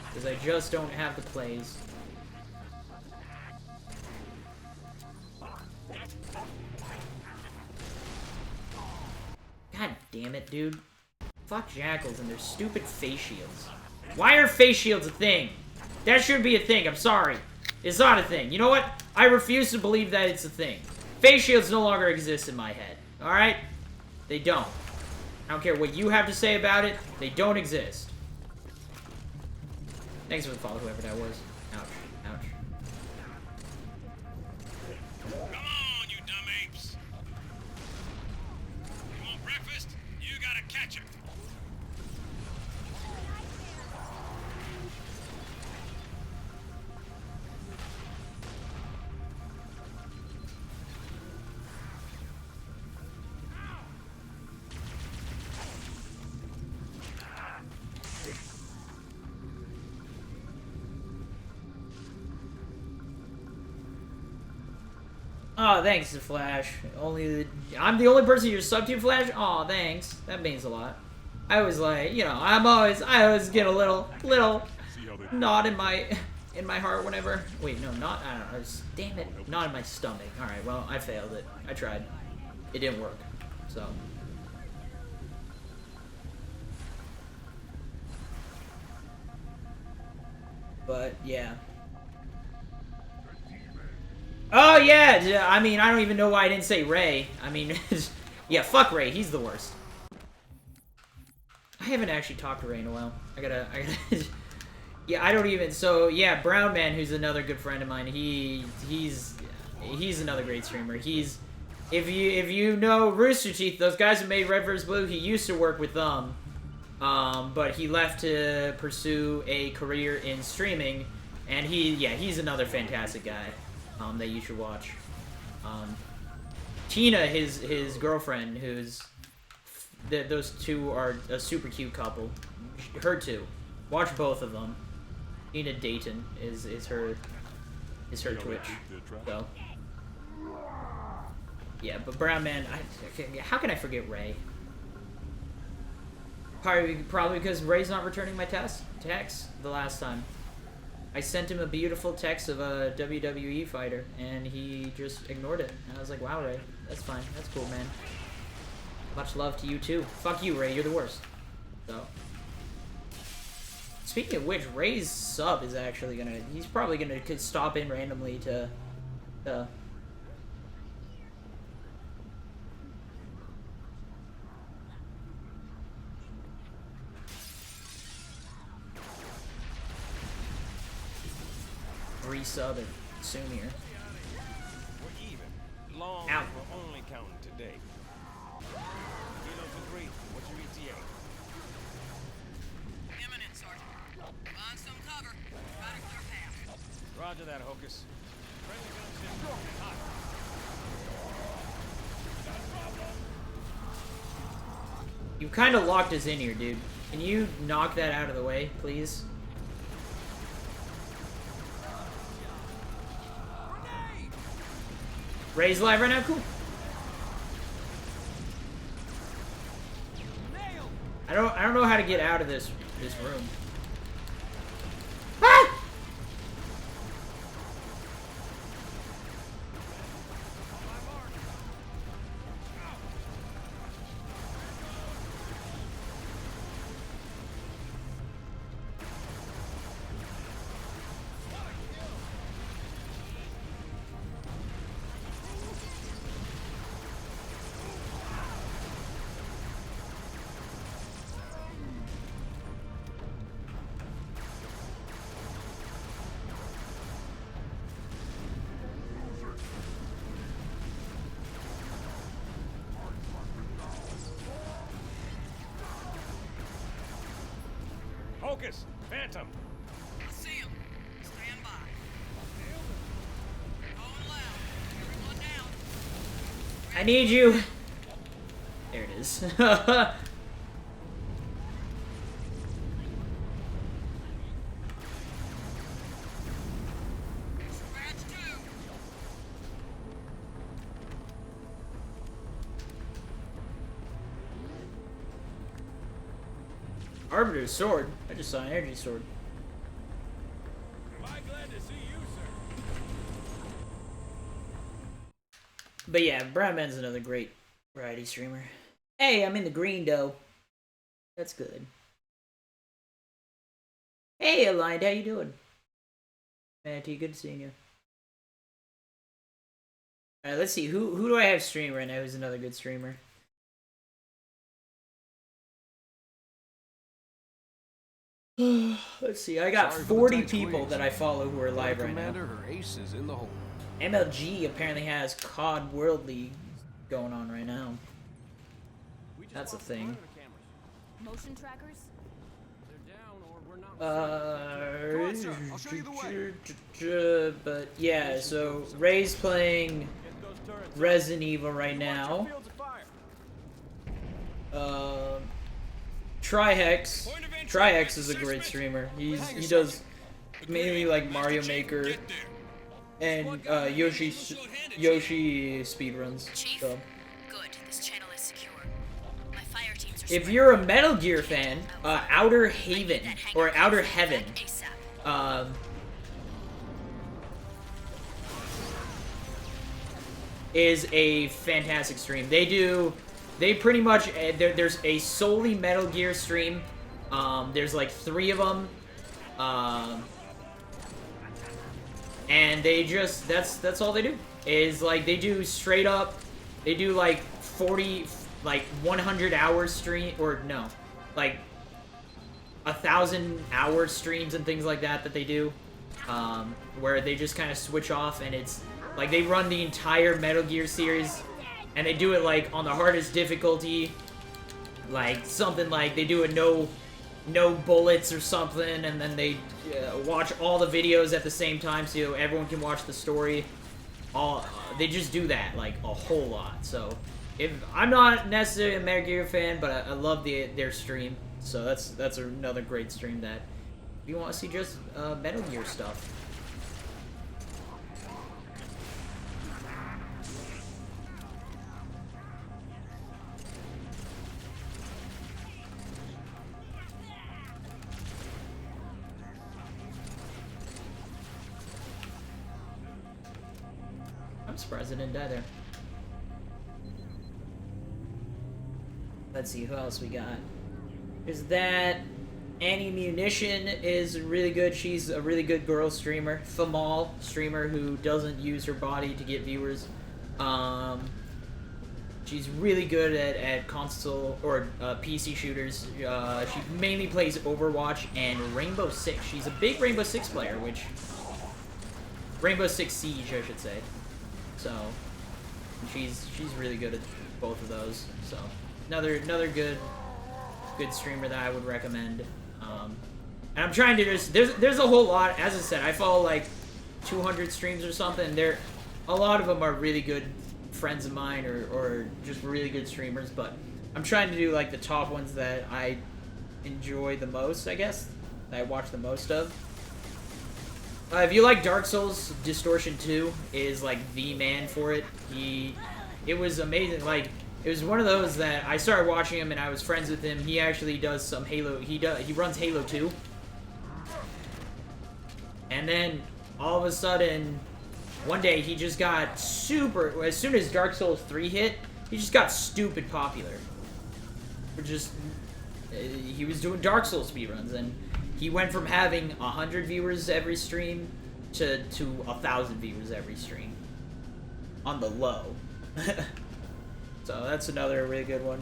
Because I just don't have the plays. God damn it, dude. Fuck jackals and their stupid face shields. Why are face shields a thing? That shouldn't be a thing, I'm sorry. It's not a thing. You know what? I refuse to believe that it's a thing. Face shields no longer exist in my head. Alright? They don't. I don't care what you have to say about it. They don't exist. Thanks for the follow, whoever that was. Ouch. Ouch. Oh, thanks, the Flash. I'm the only person you're sub to, Flash. Oh, thanks. That means a lot. I was like, you know, I always get a little nod in my heart whenever. Wait, no, not. I don't know. Damn it, not in my stomach. All right, well, I failed it. I tried. It didn't work. So. But yeah. Oh yeah, I mean, I don't even know why I didn't say Ray. I mean, yeah, fuck Ray. He's the worst. I haven't actually talked to Ray in a while. I gotta. Yeah, I don't even. So yeah, Brown Man, who's another good friend of mine. He's another great streamer. If you know Rooster Teeth, those guys who made Red vs. Blue, he used to work with them. But he left to pursue a career in streaming, and he's another fantastic guy. That you should watch. Tina, his girlfriend, those two are a super cute couple. Her too. Watch both of them. Tina Dayton is her Twitch. So yeah, but Brown Man, how can I forget Ray? Probably because Ray's not returning my text the last time. I sent him a beautiful text of a WWE fighter, and he just ignored it. And I was like, wow, Ray, that's fine. That's cool, man. Much love to you, too. Fuck you, Ray. You're the worst. So. Speaking of which, Ray's sub is actually gonna... He's probably gonna stop in randomly to... resub it soon here. We're even. Long Ow. we're only counting today. Kilo to 3, what's your ETA? Imminent, Sergeant. Find some cover. Try to clear path. Roger that, Hocus. Friendly gunship hot. You kind of locked us in here, dude. Can you knock that out of the way, please? Ray's live right now? Cool. I don't know how to get out of this room. Ah! Hocus! Phantom! I see him. Stand by. Going loud. Everyone down. I need you. There it is. Arbiter's sword. I just saw an energy sword. Am I glad to see you, sir? But yeah, Brown Man's another great variety streamer. Hey, I'm in the green though. That's good. Hey, Aligned, how you doing? Manty, good seeing you. Alright, let's see. Who do I have stream right now who's another good streamer? Let's see, I got 40 people that I follow who are live right now. Her ace is in the hole. MLG apparently has COD World League going on right now. That's a thing. Motion trackers? But yeah, so Ray's playing Resident Evil right now. Trihex is a great streamer. He does mainly like Mario Maker And Yoshi speedruns. Chief? So. Good. This channel is secure. My fire teams are If spread you're a out. Metal Gear fan, Outer Haven or Outer Heaven, is a fantastic stream. They pretty much there's a solely Metal Gear stream. There's like 3 of them. And they just that's all they do is like they do straight up. They do like 100 hours stream or no, like 1,000 hour streams and things like that they do, where they just kind of switch off and it's like they run the entire Metal Gear series and they do it like on the hardest difficulty, like something like they do a no bullets or something, and then they watch all the videos at the same time so everyone can watch the story. They just do that like a whole lot. So if I'm not necessarily a Metal Gear fan, but I love their stream. So that's another great stream that if you want to see just Metal Gear stuff. I'm surprised I didn't die there. Let's see, who else we got? There's that. Annie Munition is really good. She's a really good girl streamer. Famal streamer who doesn't use her body to get viewers. She's really good at console or PC shooters. She mainly plays Overwatch and Rainbow Six. She's a big Rainbow Six player, which... Rainbow Six Siege, I should say. So, she's really good at both of those. So, another good streamer that I would recommend. And I'm trying to just there's a whole lot. As I said, I follow like 200 streams or something. A lot of them are really good friends of mine or just really good streamers. But I'm trying to do like the top ones that I enjoy the most, I guess, that I watch the most of. If you like Dark Souls, Distortion 2 is like the man for it. It was amazing. Like, it was one of those that I started watching him and I was friends with him. He actually does some Halo. He runs Halo 2. And then all of a sudden, one day he just got super. As soon as Dark Souls 3 hit, he just got stupid popular. He was doing Dark Souls speedruns and. He went from having 100 viewers every stream to 1,000 viewers every stream. On the low. So that's another really good one.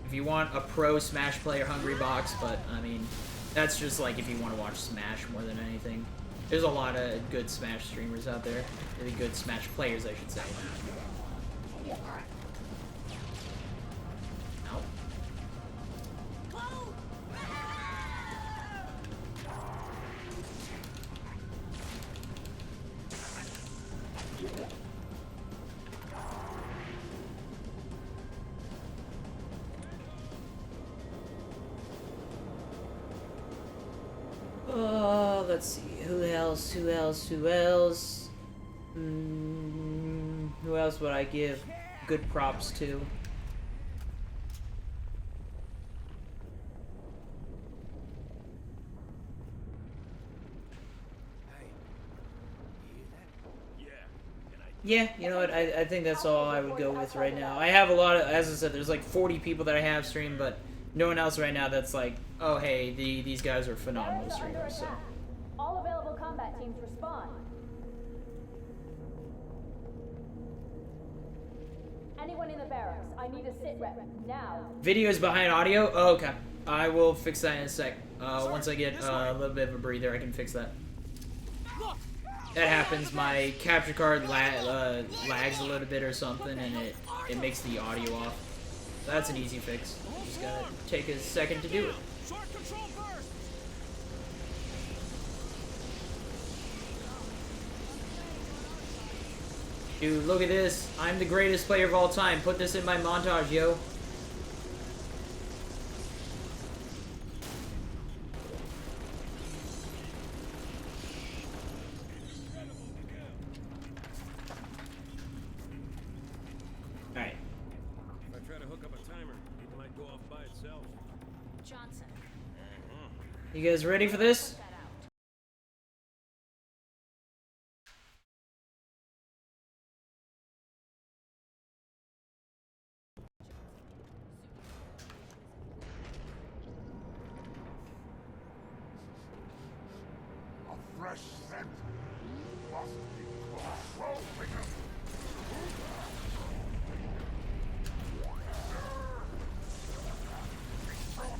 If you want a pro Smash player, Hungry Box, but I mean, that's just like if you want to watch Smash more than anything. There's a lot of good Smash streamers out there. Really good Smash players, I should say. Let's see, who else? Who else would I give good props to? Yeah, you know what, I think that's all I would go with right now. I have a lot of, as I said, there's like 40 people that I have stream, but no one else right now that's like, oh hey, these guys are phenomenal streamers, so. All available combat teams respond. Anyone in the barracks, I need a sit rep now. Videos behind audio? Oh, okay. I will fix that in a sec. Once I get a little bit of a breather, I can fix that. That happens. My capture card lags a little bit or something, and it makes the audio off. That's an easy fix. Just gotta take a second to do it. Dude, look at this. I'm the greatest player of all time. Put this in my montage, yo. You guys ready for this? A fresh scent must be controlled.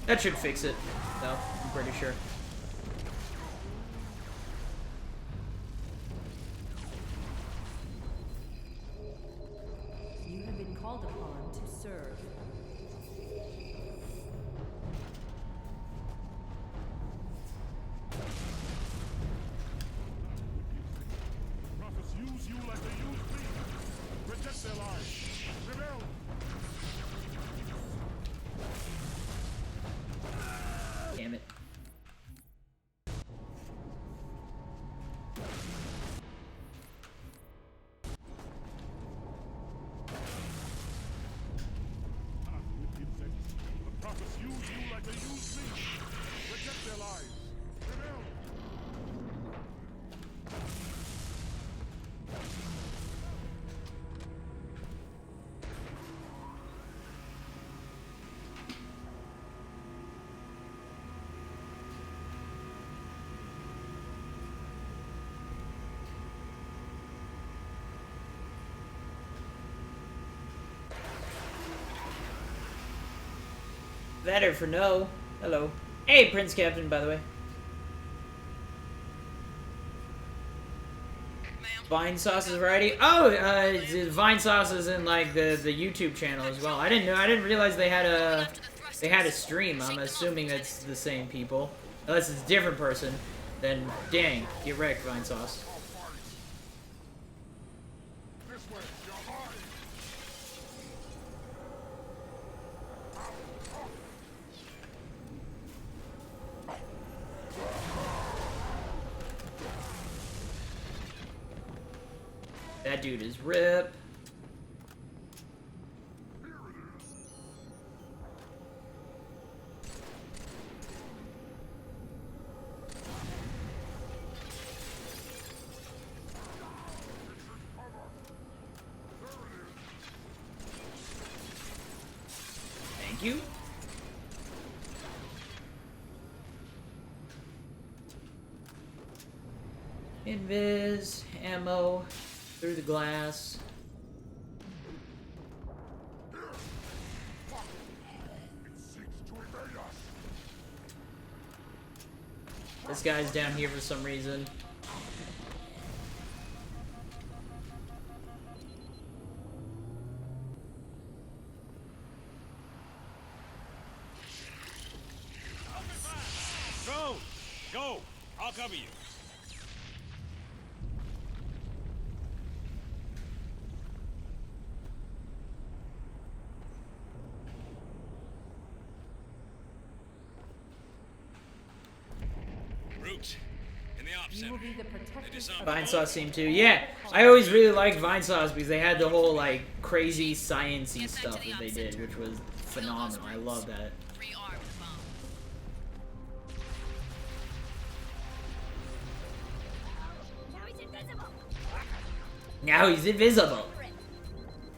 That should fix it, though, I'm pretty sure. You have been called upon to serve. Prophets use you like they use me. Reject their lies. Rebel. Damn it. The prophets use you like they use me. Reject their lies. Rebel. Better for no. Hello. Hey, Prince Captain, by the way. Vine Sauce's variety. Oh, Vine Sauce is in like the YouTube channel as well. I didn't realize they had a stream. I'm assuming it's the same people, unless it's a different person. Then dang, get wrecked, Vine Sauce. That dude is rip. Thank you. Invis, ammo, through the glass. This guy's down here for some reason. Drone, go. I'll cover you. In the ops center. Vine Sauce seemed to. Yeah, I always really liked Vine Sauce because they had the whole like crazy science-y stuff that they did, which was phenomenal. I love that. Now he's invisible.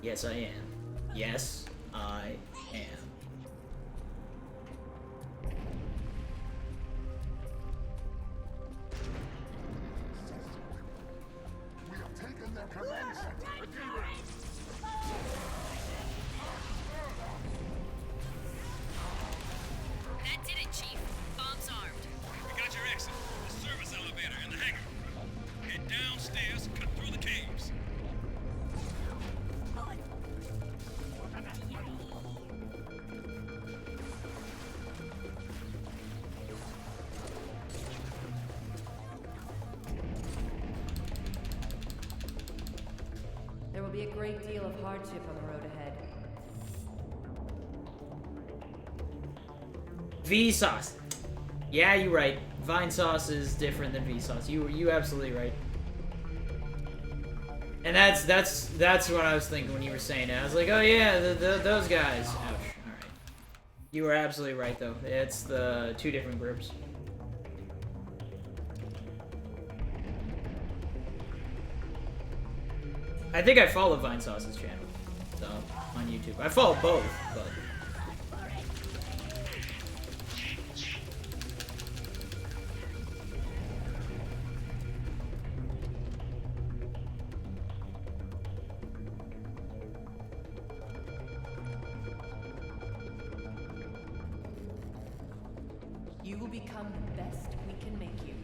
Yes, I am. Yes, I am. We have taken their command center. That did it, Chief. Bombs armed. We got your exit. The service elevator in the hangar. Head downstairs, cut through the caves. There will be a great deal of hardship on the road ahead. V-Sauce. Yeah, you're right. Vine Sauce is different than V-Sauce. You absolutely right. And that's what I was thinking when you were saying it. I was like, oh yeah, those guys. Ouch. All right. You were absolutely right though. It's the two different groups. I think I follow Vine Sauce's channel, so on YouTube. I follow both, but. You will become the best we can make you.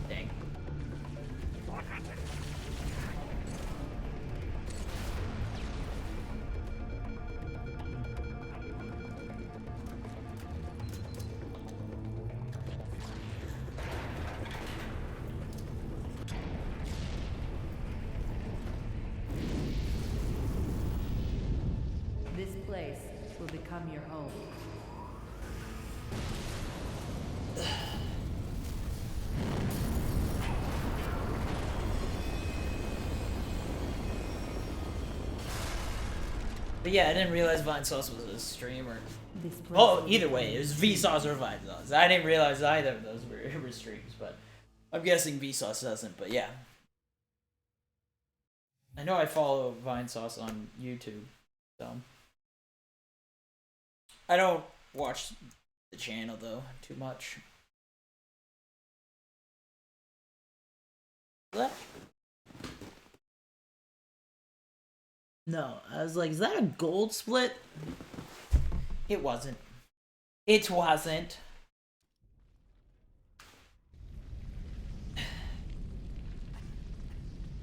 Dang. This place will become your home. But yeah, I didn't realize Vine Sauce was a streamer. This place Oh, will either become way, it your was Vsauce or Vine Sauce. I didn't realize either of those were streams, but I'm guessing Vsauce doesn't. But yeah, I know I follow Vine Sauce on YouTube, so I don't watch the channel though too much. What? No, I was like, is that a gold split? It wasn't. It wasn't.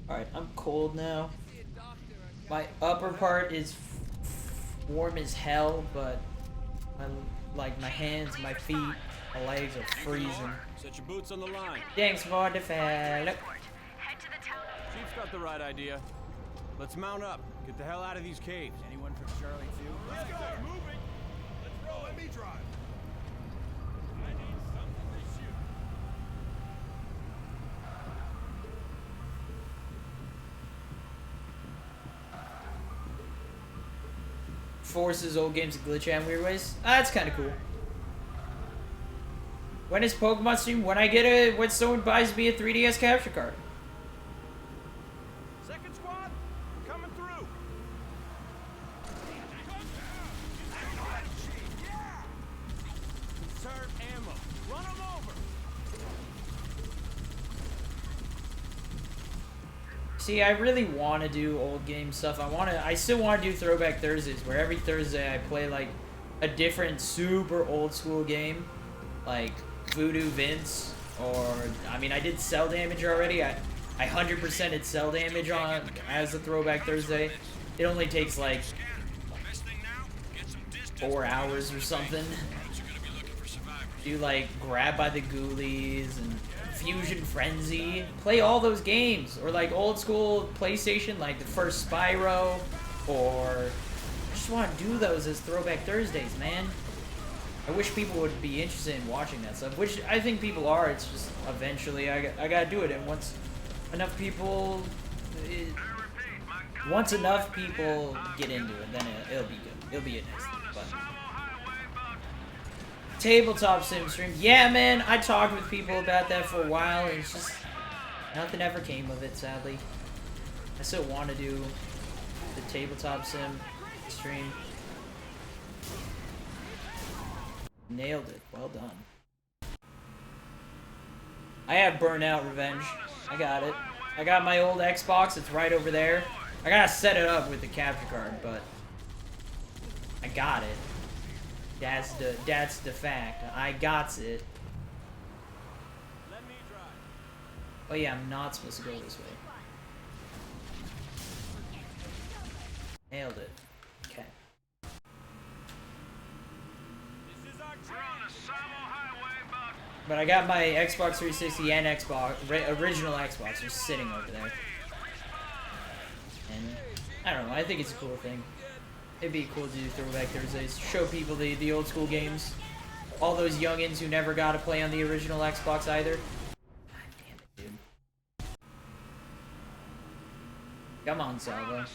Alright, I'm cold now. My upper part is warm as hell, but my hands, my feet, my legs are freezing. Set your boots on the line. Thanks for the fellow. Chief's got the right idea. Let's mount up. Get the hell out of these caves. Anyone from Charlie 2? Let's go. Moving. Let's roll. Let me drive. I need something to shoot. Forces old games to glitch out in weird ways. Ah, that's kind of cool. When is Pokemon stream? When someone buys me a 3DS capture card. Second squad, we're coming through. Conserve ammo. Run them over. See, I really want to do old game stuff. I still want to do Throwback Thursdays, where every Thursday I play like a different super old school game, like Voodoo Vince, or I mean, I did Cell Damage already. I 100%ed Cell Damage on as a Throwback Thursday. It only takes like 4 hours or something. Do like Grab by the Ghoulies and Fusion Frenzy. Play all those games, or like old school PlayStation, like the first Spyro, or I just want to do those as Throwback Thursdays, man. I wish people would be interested in watching that stuff, which I think people are. It's just eventually I gotta do it, and once enough people get into it, then it'll be good. It'll be a nice thing. But Tabletop Sim stream, yeah, man. I talked with people about that for a while, and it's just nothing ever came of it, sadly. I still want to do the Tabletop Sim stream. Nailed it. Well done. I have Burnout Revenge. I got it. I got my old Xbox. It's right over there. I gotta set it up with the capture card, but I got it. That's the fact. I got it. Oh yeah, I'm not supposed to go this way. Nailed it. Okay. But I got my Xbox 360 and original Xbox just sitting over there. And I don't know, I think it's a cool thing. It'd be cool to do Throwback Thursdays. Show people the old school games. All those youngins who never got to play on the original Xbox either. God damn it, dude. Come on, Salvo.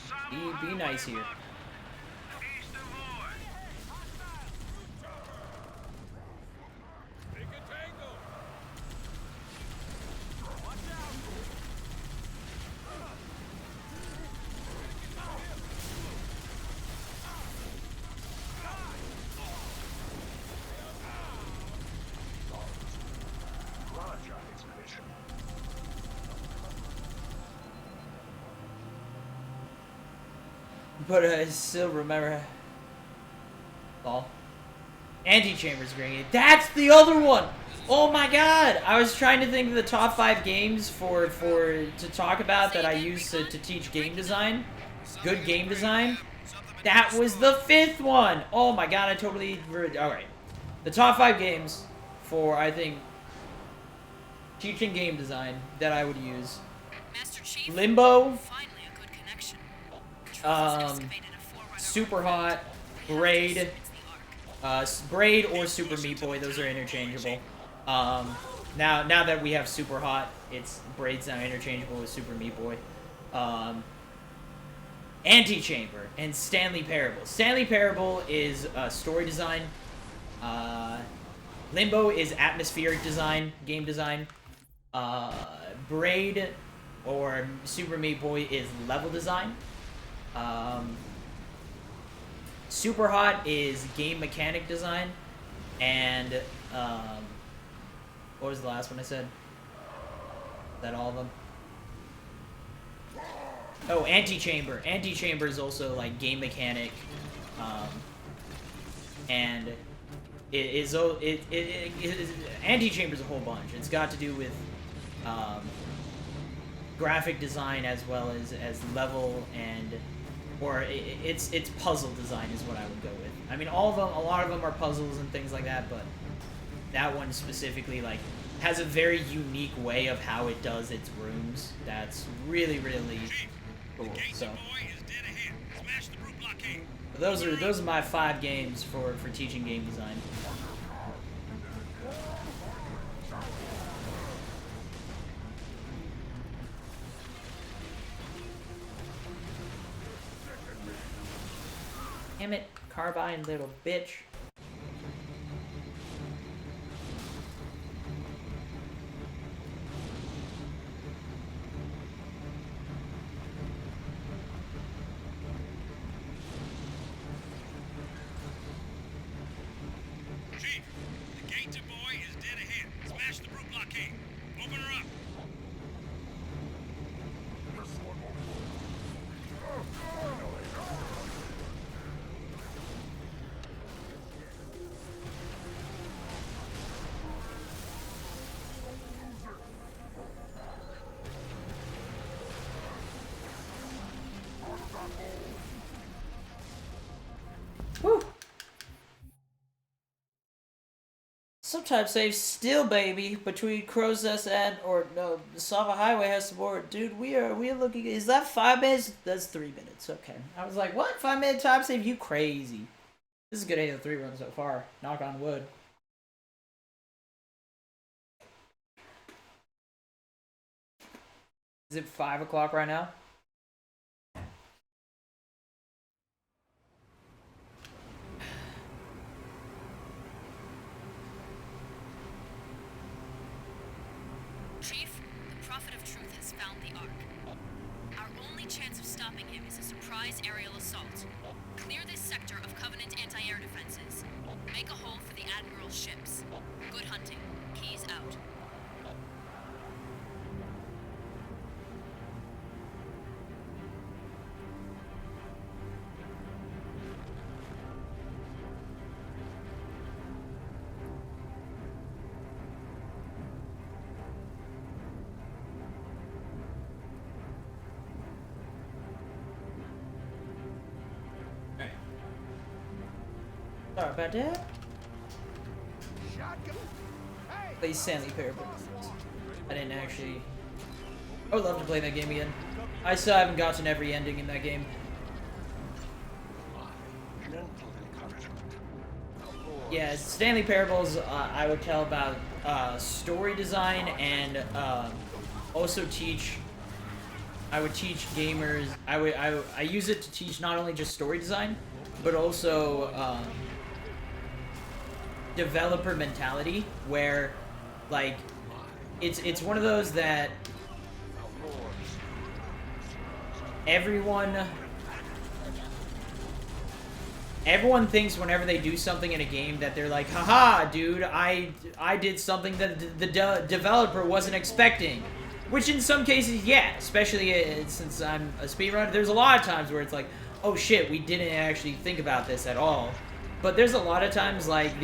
Be nice here. But I still remember. Ball. Anti-Chamber's great. That's the other one! Oh my god! I was trying to think of the top 5 games to talk about that I use to teach game design. Good game design. That was the 5th one! Oh my god, I totally... Alright. The top 5 games for, I think, teaching game design that I would use. Limbo. Super Hot. Braid. Braid or Super Meat Boy, those are interchangeable. Now that we have Super Hot, Braid's now interchangeable with Super Meat Boy. Anti-Chamber and Stanley Parable. Stanley Parable is story design. Limbo is atmospheric design, game design. Braid or Super Meat Boy is level design. Super Hot is game mechanic design. And what was the last one I said? Is that all of them? Oh, Anti-Chamber. Anti-Chamber is also like game mechanic, and Anti-Chamber's a whole bunch. It's got to do with graphic design as well as level or it's puzzle design is what I would go with. I mean, a lot of them are puzzles and things like that, but that one specifically like has a very unique way of how it does its rooms. That's really, really cool. So those are my 5 games for teaching game design. Damn it, Carbine, little bitch. Chief, the gate to Boy is dead ahead. Smash the root blockade. Open her up. Woo! Sometimes save still, baby, between Crow's Nest and Sava Highway has some more. Dude, we are looking. Is that 5 minutes? That's 3 minutes. Okay. I was like, what? 5-minute time save? You crazy? This is a good Halo 3 run so far. Knock on wood. Is it 5 o'clock right now? Chief, the Prophet of Truth has found the Ark. Our only chance of stopping him is a surprise aerial assault. Clear this sector of Covenant anti-air defenses. Make a hole for the Admiral's ships. Good hunting. Keys out. Sorry about that. Play Stanley Parable. I didn't actually... I would love to play that game again. I still haven't gotten every ending in that game. Yeah, Stanley Parables, I would tell about story design and also teach... I would teach gamers... I use it to teach not only just story design, but also... developer mentality, where like it's one of those that everyone thinks whenever they do something in a game that they're like, haha, dude, I did something that the developer wasn't expecting. Which in some cases, yeah, especially since I'm a speedrunner, there's a lot of times where it's like, oh shit, we didn't actually think about this at all. But there's a lot of times, like,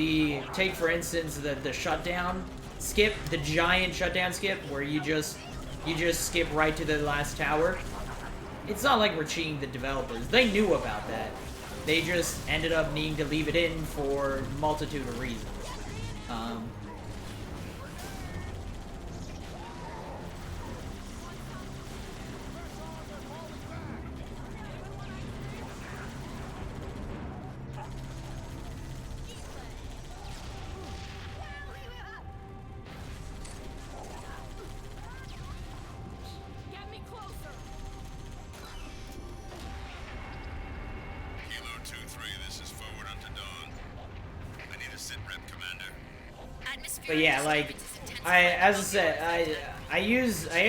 take for instance, the shutdown skip, the giant shutdown skip, where you just skip right to the last tower. It's not like we're cheating the developers. They knew about that. They just ended up needing to leave it in for a multitude of reasons. Get me closer. Kilo 2-3, this is forward unto dawn. I need a sit rep, Commander. But yeah, like, as I said, I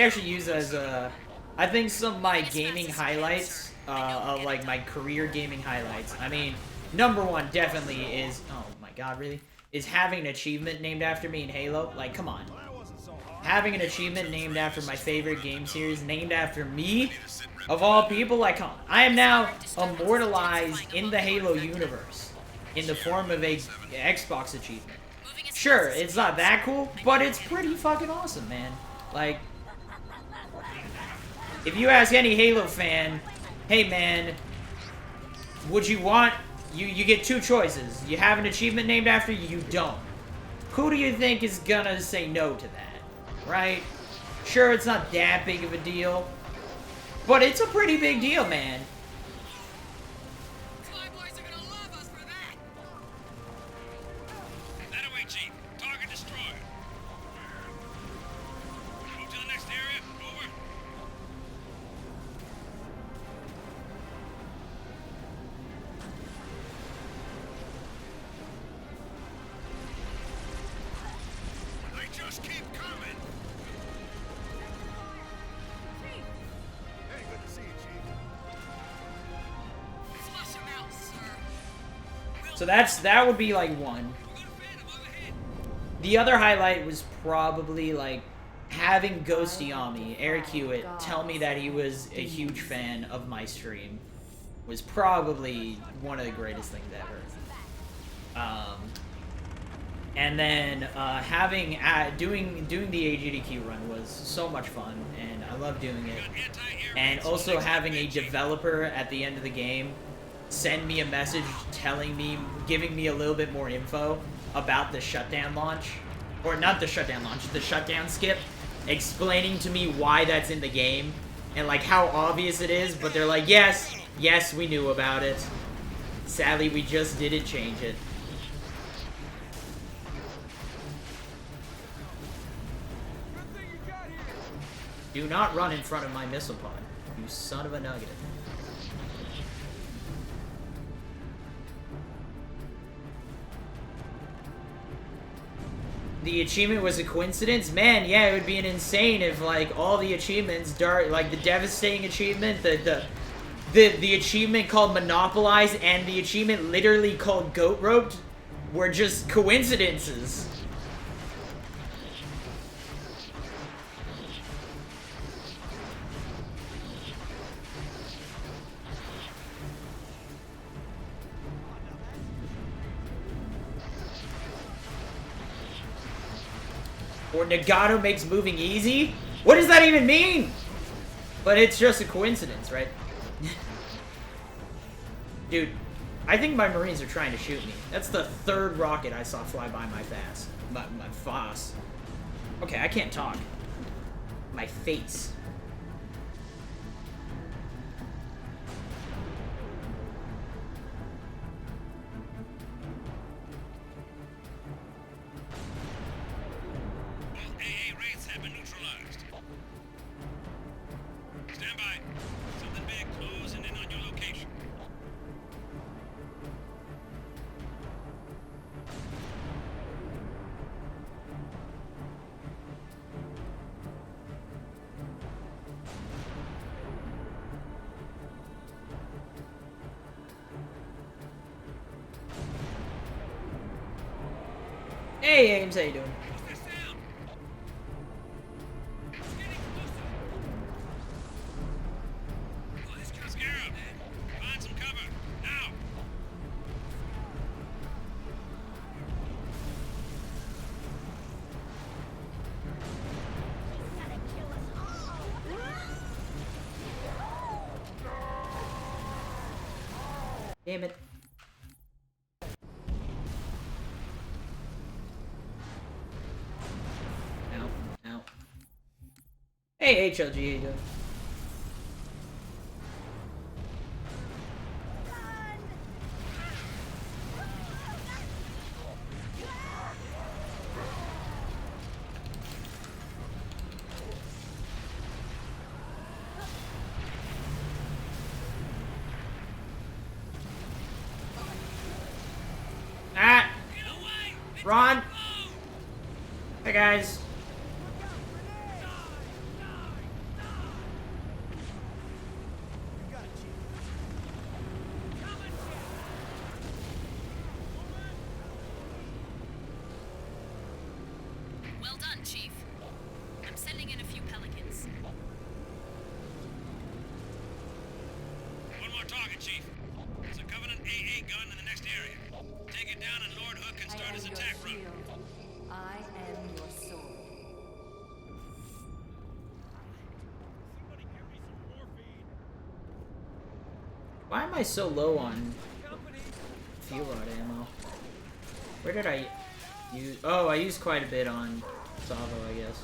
actually use as I think some of my gaming highlights, of like my career gaming highlights. I mean, number one definitely is, oh my god, really? Is having an achievement named after me in Halo. Like, come on. Having an achievement named after my favorite game series, named after me, of all people, like, come on. I am now immortalized in the Halo universe in the form of a Xbox achievement. Sure, it's not that cool, but it's pretty fucking awesome, man. Like, if you ask any Halo fan, hey man, would you want, you get two choices. You have an achievement named after you, you don't. Who do you think is gonna say no to that, right? Sure, it's not that big of a deal, but it's a pretty big deal, man. Chief. Target destroyed. Move to the next area. Over. They just keep coming. Hey, good to see you, Chief. Flush him out, sir. So that would be like one. The other highlight was probably, like, having Ghosty on me, Eric Hewitt, tell me that he was a huge fan of my stream. Was probably one of the greatest things ever. And then doing the AGDQ run was so much fun, and I love doing it. And also having a developer at the end of the game send me a message giving me a little bit more info about the shutdown launch, or not the shutdown launch, the shutdown skip, explaining to me why that's in the game, and like how obvious it is, but they're like, yes, we knew about it. Sadly, we just didn't change it. Do not run in front of my missile pod, you son of a nugget. The achievement was a coincidence? Man, yeah, it would be an insane if, like, all the achievements, like, the devastating achievement, the achievement called Monopolize, and the achievement literally called Goat Roped were just coincidences. Or Nagato makes moving easy? What does that even mean? But it's just a coincidence, right? Dude, I think my Marines are trying to shoot me. That's the third rocket I saw fly by my face. My FOSS. Okay, I can't talk. My face. AA wraiths have been neutralized. Stand by. Something big closing in on your location. Hey, Ames, how you doing? Scarab, find some Damn it. Ow, ow. Hey, HLG, how you doing? Ah! Ron! Hey guys. Well done, Chief. I'm sending in a few pelicans. One more target, Chief. There's a Covenant AA gun in the next area. Take it down and Lord Hook can start his attack run. I am your sword. Why am I so low on fuel rod ammo? Where did I use? Oh, I used quite a bit on Savo, I guess.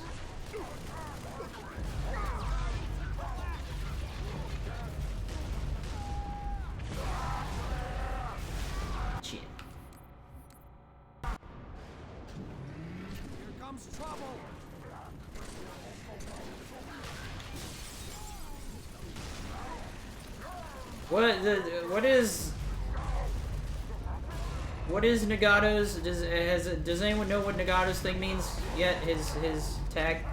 Shit. Here comes trouble. What is Nagato's? Does anyone know what Nagato's thing means yet? His tag.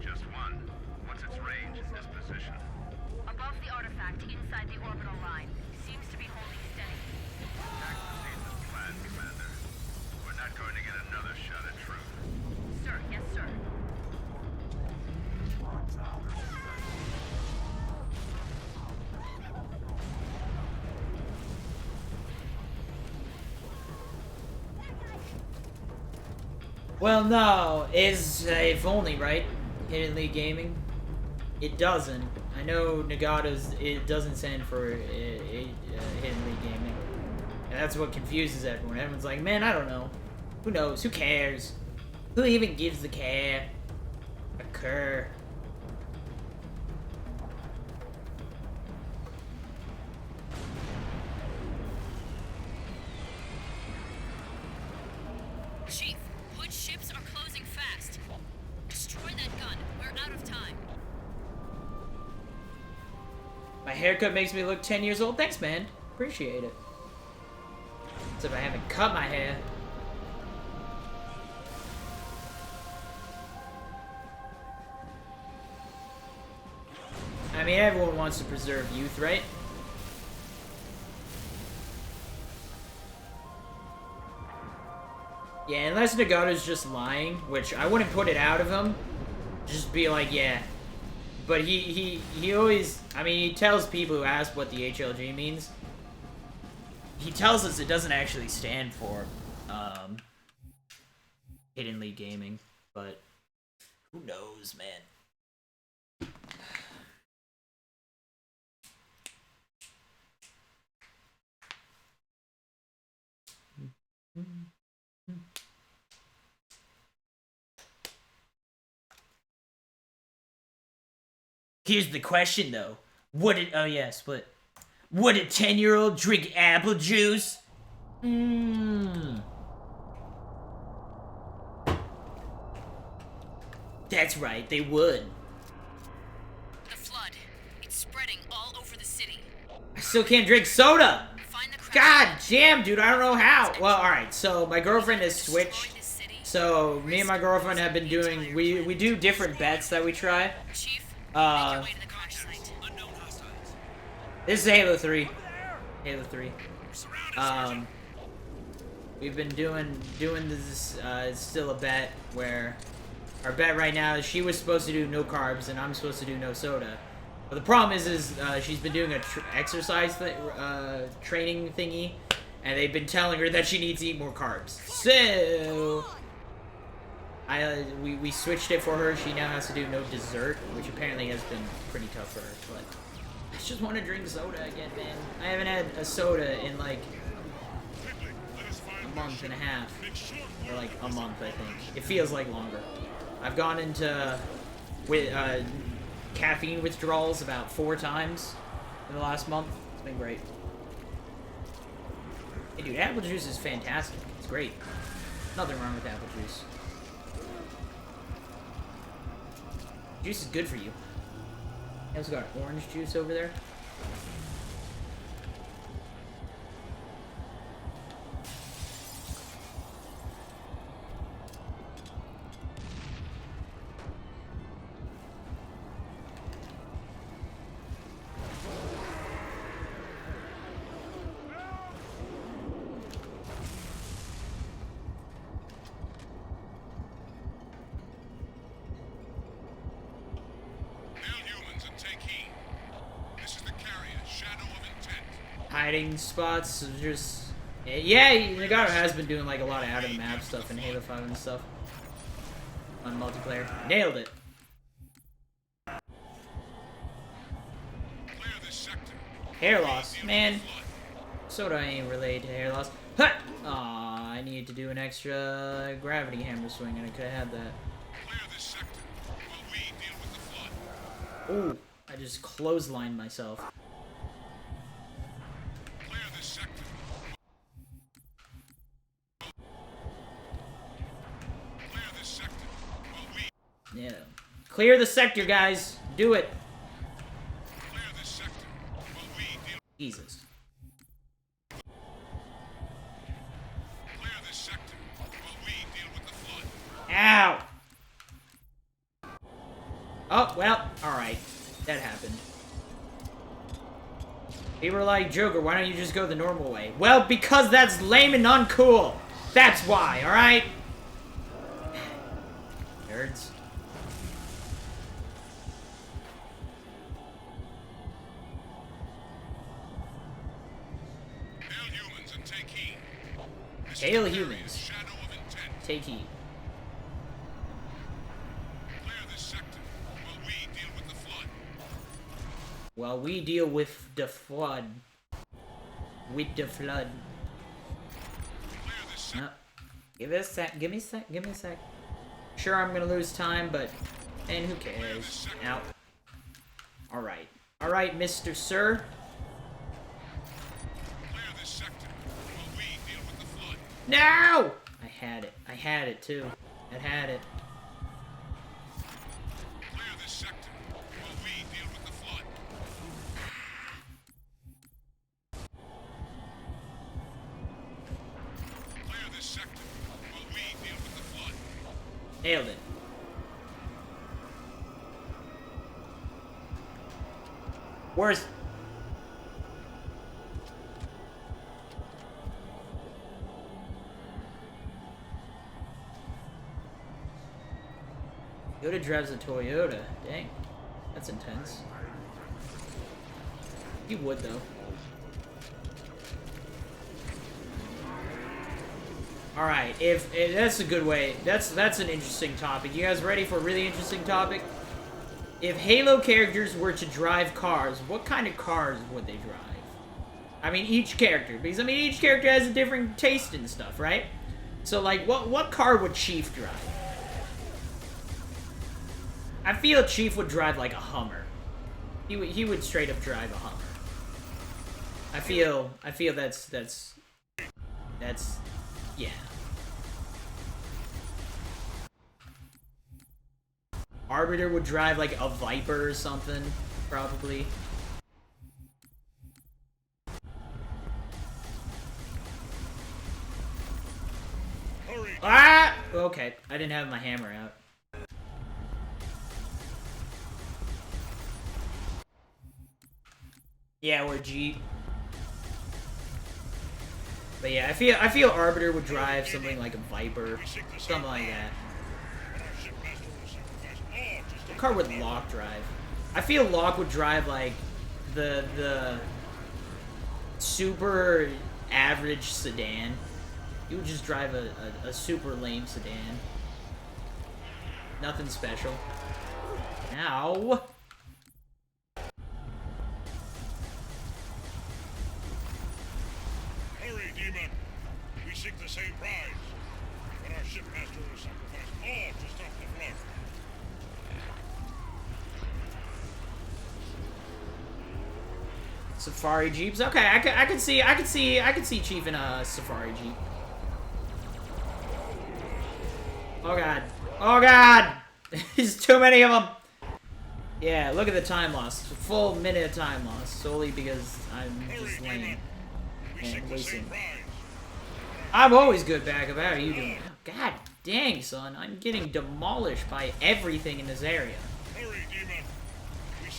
Just one. What's its range in this position? Above the artifact, inside the orbital line. Seems to be holding steady. Attack proceeds as planned, Commander. We're not going to get another shot at truth. Sir, yes, sir. Well, no, if only, right? Hidden League Gaming. It doesn't. I know Nagato's. It doesn't stand for Hidden League Gaming, and that's what confuses everyone. Everyone's like, man, I don't know. Who knows? Who cares? Who even gives the care? A cur. Chief, Hood's ships are closing fast. Destroy that gun. We're out of time. My haircut makes me look 10 years old. Thanks, man. Appreciate it. Except I haven't cut my hair. I mean, everyone wants to preserve youth, right? Yeah, unless Nagato's just lying, which I wouldn't put it out of him. Just be like, yeah. But he always, I mean, he tells people who ask what the HLG means. He tells us it doesn't actually stand for Hidden League Gaming, but who knows, man. Here's the question, though. Would it... Oh, yeah, split. Would a 10-year-old drink apple juice? That's right, they would. The flood. It's spreading all over the city. I still can't drink soda! God damn, dude, I don't know how. Well, alright, so my girlfriend has switched. So, me and my girlfriend have been doing... We do different bets that we try. This is Halo 3. Halo 3. We've been doing this, it's still a bet where our bet right now is she was supposed to do no carbs and I'm supposed to do no soda. But the problem is she's been doing a exercise training thingy, and they've been telling her that she needs to eat more carbs. So we switched it for her. She now has to do no dessert, which apparently has been pretty tough for her. But I just want to drink soda again, man. I haven't had a soda in like a month and a half, or like a month, I think. It feels like longer. I've gone into caffeine withdrawals about 4 times in the last month. It's been great. Hey, dude, apple juice is fantastic. It's great. Nothing wrong with apple juice. Juice is good for you. I also got orange juice over there. Hiding spots, just... Yeah, Nagato has been doing like a lot of out-of-the-map stuff in Halo 5 and stuff. On multiplayer. Nailed it. Hair loss. Man, soda ain't related to hair loss. Ha! Aw, I needed to do an extra gravity hammer swing and I could have had that. Ooh, I just clotheslined myself. Yeah. Clear the sector, guys. Do it. Jesus. Ow! Oh, well, alright. That happened. People were like, Joker, why don't you just go the normal way? Well, because that's lame and uncool. That's why, alright? Nerds. Hail humans. Take heed. While we deal with the flood. With the flood. No. Give it a sec. Give me a sec. Give me a sec. Sure, I'm gonna lose time, but... And who cares? Out. Alright. Alright, Mr. Sir. No! I had it. I had it, too. I had it. Nailed it. Worst. Yoda drives a Toyota. Dang. That's intense. He would, though. Alright, if that's a good way. That's an interesting topic. You guys ready for a really interesting topic? If Halo characters were to drive cars, what kind of cars would they drive? I mean, each character. Because, I mean, each character has a different taste and stuff, right? So, like, what car would Chief drive? I feel Chief would drive, like, a Hummer. He would straight up drive a Hummer. I feel that's... Yeah. Arbiter would drive like a Viper or something, probably. Ah! Okay, I didn't have my hammer out. Yeah, or Jeep. But yeah, I feel Arbiter would drive something like a Viper, something like that. What car would Locke drive? I feel Locke would drive like the super average sedan. He would just drive a super lame sedan. Nothing special. Ow. Hurry, demon! We seek the same prize. But our shipmaster will sacrifice all to stop the flood. Safari Jeeps. Okay, I could see Chief in a Safari Jeep. Oh god. Oh god! There's too many of them! Yeah, look at the time loss. Full minute of time loss. Solely because I'm just lame. And wasting. I'm always good back up. How are you doing? God dang, son. I'm getting demolished by everything in this area.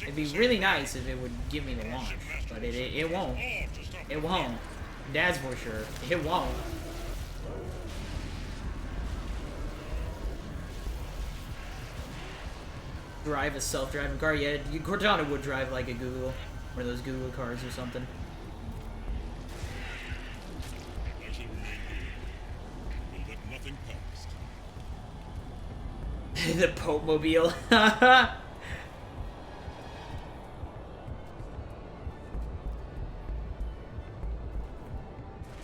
It'd be really nice if it would give me the launch. But it won't. It won't. That's for sure. It won't. Drive a self-driving car? Yeah, Cortana would drive like a Google. One of those Google cars or something. I shall remain here. We'll let nothing past. The Pope Mobile.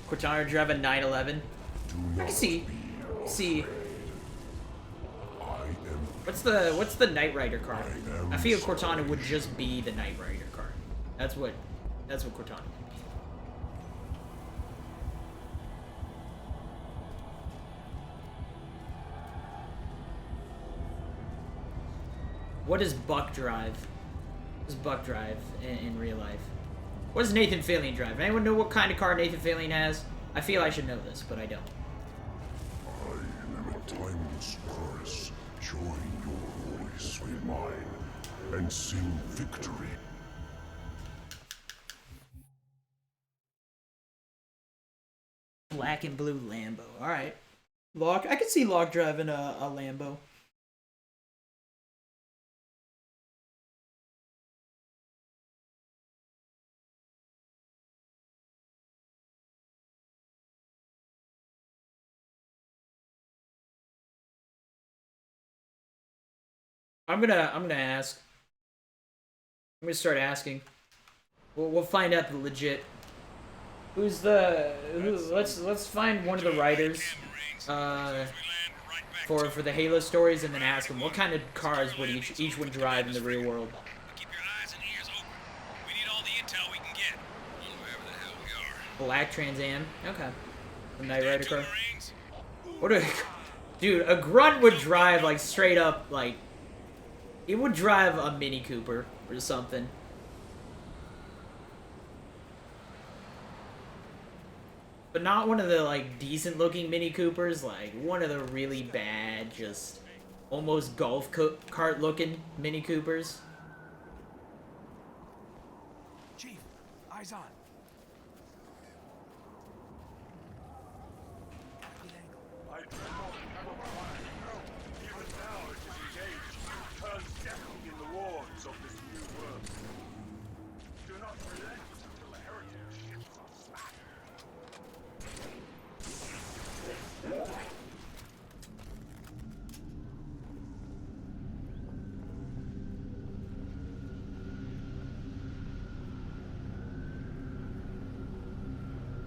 Cortana would drive a 911. I can see. What's the Knight Rider car? I feel Cortana would just be the Knight Rider car. That's what Cortana would be. What does Buck drive? What does Buck drive in real life? What does Nathan Fillion drive? Anyone know what kind of car Nathan Fillion has? I feel I should know this, but I don't. I am a timeless chorus. Join your voice with mine and sing victory. Black and blue Lambo. Alright. Locke. I could see Locke driving a Lambo. I'm gonna ask. I'm gonna start asking. We'll find out the legit. Who's the let's find one of the writers for the Halo stories and then ask them what kind of cars would each one drive in the real world. Keep your eyes and ears open. We need all the intel we can get. Wherever the hell we are. Black Trans Am. Okay. The Knight Rider car. What a dude, a grunt would drive like straight up like it would drive a Mini Cooper or something. But not one of the like decent looking Mini Coopers, like one of the really bad, just almost golf cart looking Mini Coopers. Chief, eyes on.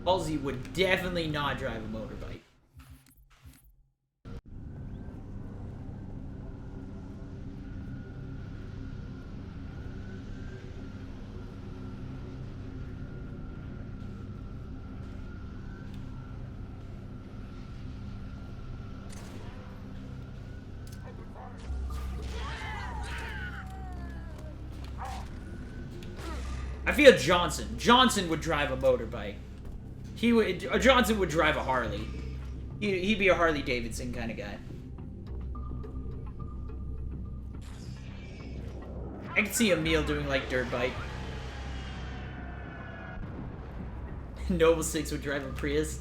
Halsey would definitely not drive a motorbike. I feel Johnson would drive a motorbike. Johnson would drive a Harley. He'd be a Harley Davidson kind of guy. I could see Emil doing like dirt bike. Noble 6 would drive a Prius.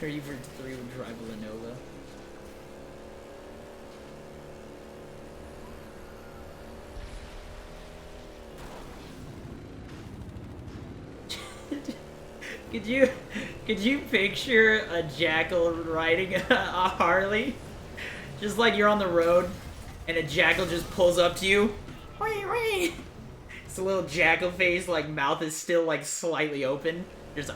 Reaver 3 would drive a Lenovo. Could you picture a jackal riding a Harley? Just like you're on the road, and a jackal just pulls up to you. It's a little jackal face, like mouth is still like slightly open. There's a.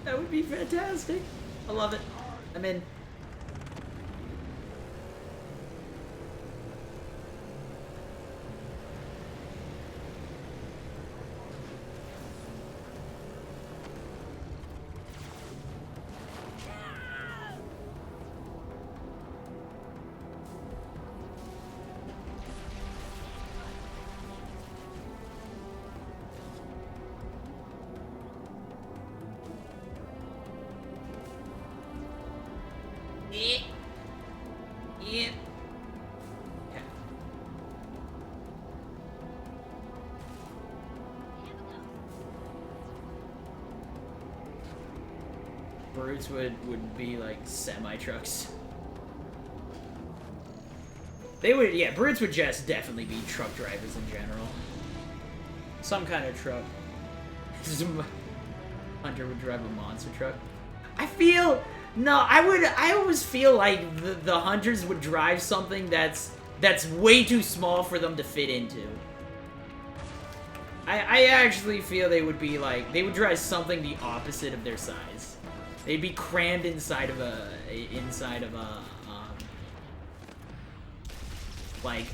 That would be fantastic. I love it. I'm in. Yeah. Okay. Brutes would be like semi-trucks. They would, yeah, brutes would just definitely be truck drivers in general. Some kind of truck. Hunter would drive a monster truck. I always feel like the hunters would drive something that's way too small for them to fit into. I actually feel they would be like, they would drive something the opposite of their size. They'd be crammed inside of a like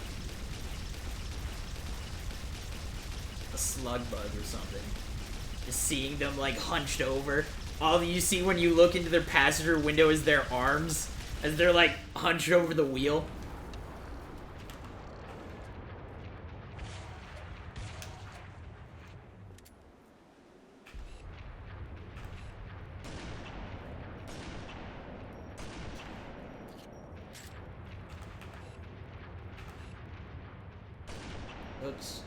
a slug bug or something. Just seeing them like hunched over. All you see when you look into their passenger window is their arms as they're like hunched over the wheel. Oops.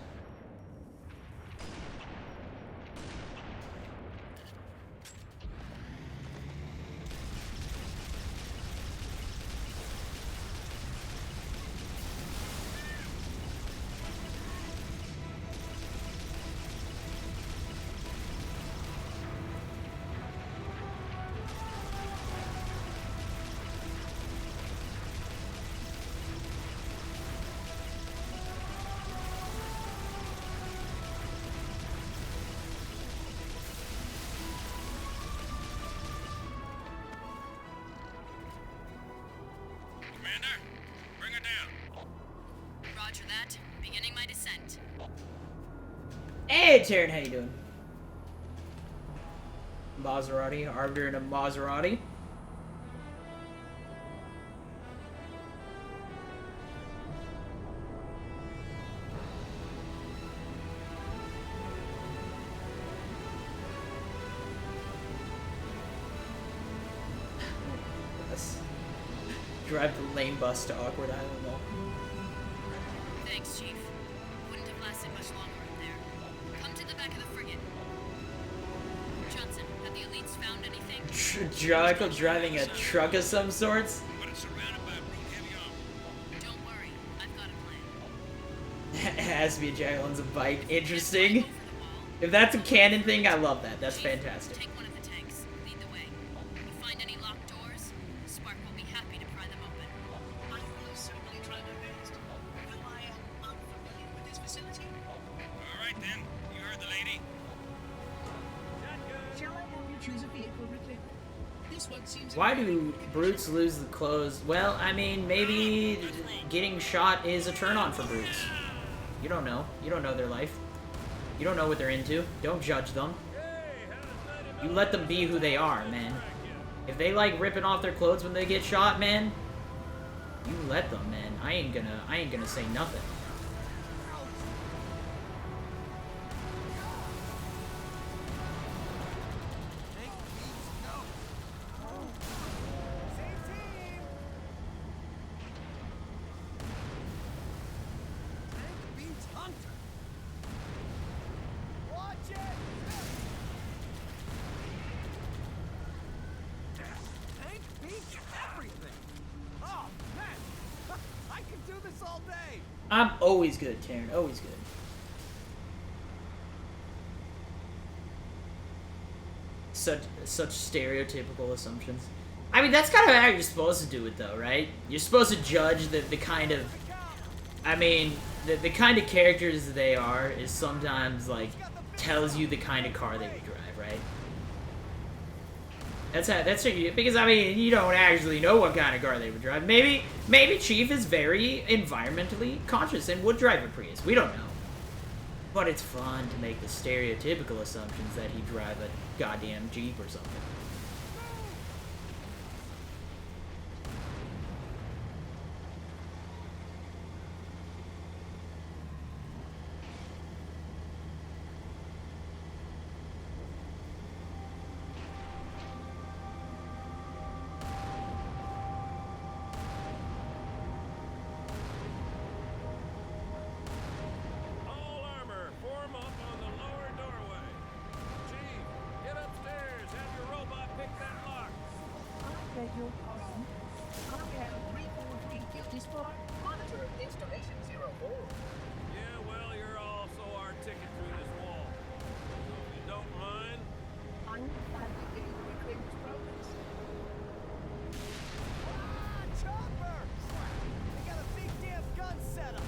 Hey, Taryn, how you doing? Maserati, Arbiter in a Maserati. Let's drive the lane bus to Awkward Island though. Thanks, Chief. Wouldn't have lasted much longer in there. Come to the back of the frigate. Johnson, have the elites found anything? Jackal driving a truck of some sorts? Don't worry, I've got a plan. It has to be a jackal owns a bike. Interesting. If that's a canon thing, I love that. That's fantastic. Take one of the tanks. Lead the way. You find any locked doors? Spark will be happy to pry them open. I will certainly try my best. Though I am unfamiliar with this facility. All right, then. You heard the lady. Shall I help you choose a vehicle, Ripley? This one seems... Why do brutes lose the clothes? Well, I mean, maybe getting shot is a turn on for brutes. You don't know. You don't know their life. You don't know what they're into. Don't judge them. You let them be who they are, man. If they like ripping off their clothes when they get shot, man, you let them, man. I ain't gonna say nothing. I'm always good, Taryn. Always good. such stereotypical assumptions. I mean, that's kind of how you're supposed to do it, though, right? You're supposed to judge the kind of... I mean, the kind of characters they are is sometimes, like, tells you the kind of car they would drive, right? That's how you... Because, I mean, you don't actually know what kind of car they would drive. Maybe Chief is very environmentally conscious and would drive a Prius. We don't know. But it's fun to make the stereotypical assumptions that he'd drive a goddamn Jeep or something. Your pardon. I am 343 Guilty Spot, monitor of installation 04. Yeah, well, you're also our ticket through this wall. So if you don't mind... I will gladly give you a clearance progress. Chopper! They got a big damn gun set up.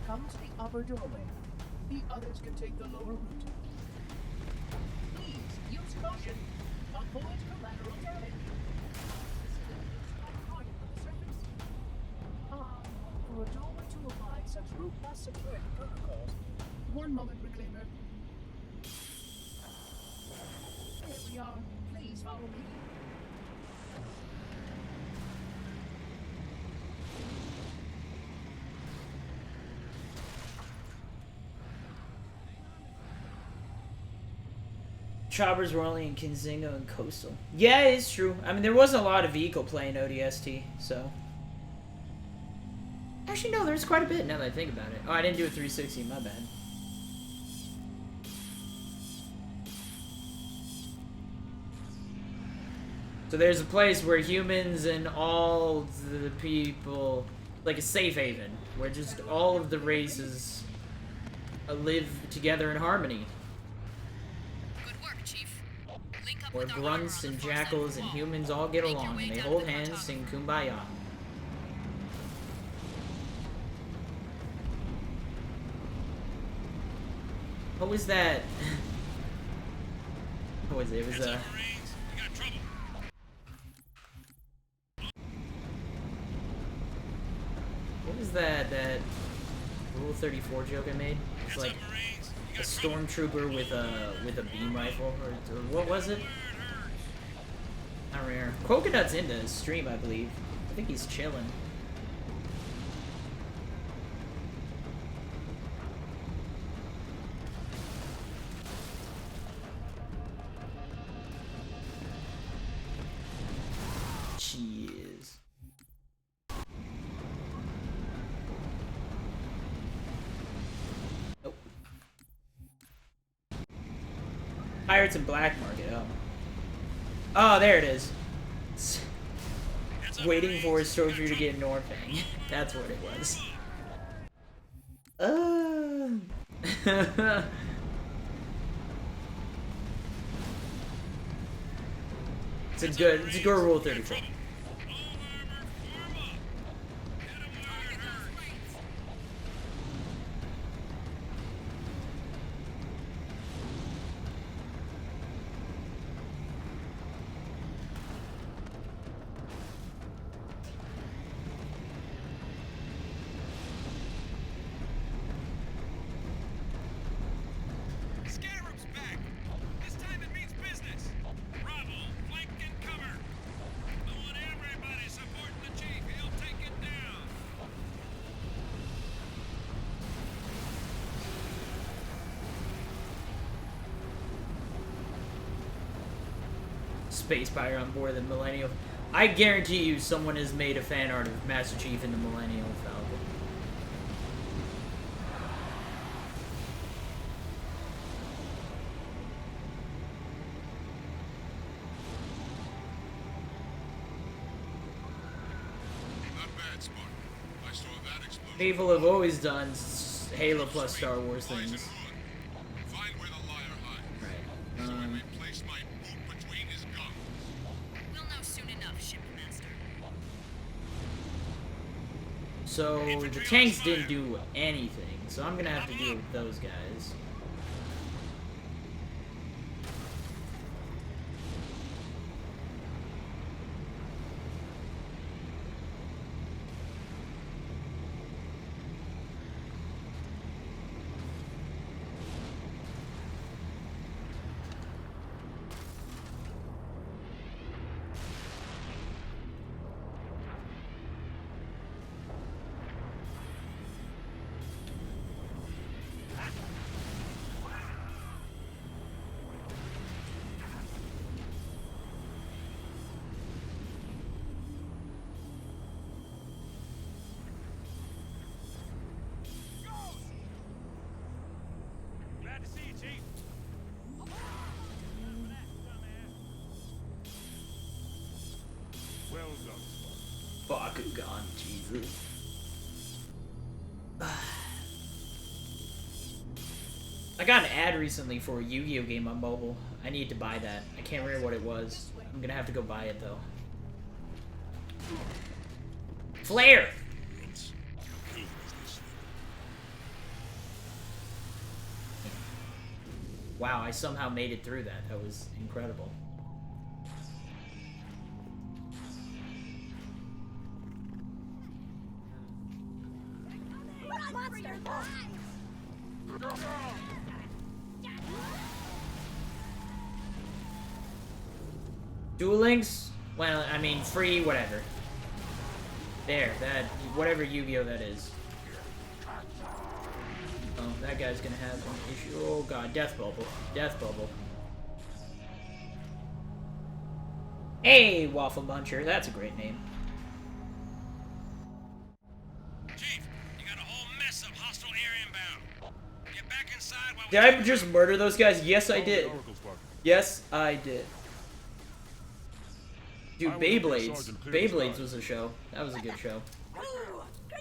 Come to the upper doorway. The others can take the lower route. Please use caution. Avoid collateral damage. For a doorway to apply such robust security protocols, one moment, Reclaimer. There we are. Please follow me. Choppers were only in Kinzingo and Coastal. Yeah, it's true. I mean, there wasn't a lot of vehicle play in ODST, so... Actually, no, there's quite a bit now that I think about it. Oh, I didn't do a 360, my bad. So there's a place where humans and all the people... Like a safe haven, where just all of the races live together in harmony. Where grunts and jackals and humans all get along, and they hold hands, sing Kumbaya. What was that? What was it? It was what was that Rule 34 joke I made? It's like a stormtrooper with a beam rifle, or what was it? Not rare. Coconut's into his stream, I believe. I think he's chilling. Cheers. Nope. Pirates and Black Market, oh. Oh, there it is. Waiting for his trophy to get Norfang. That's what it was. It's a good Rule 34. Space Pirate on board the Millennial. I guarantee you someone has made a fan art of Master Chief in the Millennial Falcon. People have always done Halo plus Star Wars things. We'll know soon enough, Shipmaster. So the tanks didn't do anything, so I'm gonna have to deal with those guys. Glad to see you, Chief. Well done. Bakugan, Jesus. I got an ad recently for a Yu-Gi-Oh game on mobile. I need to buy that. I can't remember what it was. I'm gonna have to go buy it though. Flare! Wow, I somehow made it through that. That was incredible. Duel Links? Well, I mean, free, whatever. There, that, whatever Yu-Gi-Oh that is. Oh, that guy's gonna have an issue. Oh god, Death Bubble. Death Bubble. Hey, Waffle Muncher, that's a great name. Chief, you got a whole mess of hostile air inbound. Get back inside while Did I just murder those guys? Yes, I did. Yes, I did. Dude, Beyblades. Beyblades was a show. That was a good show.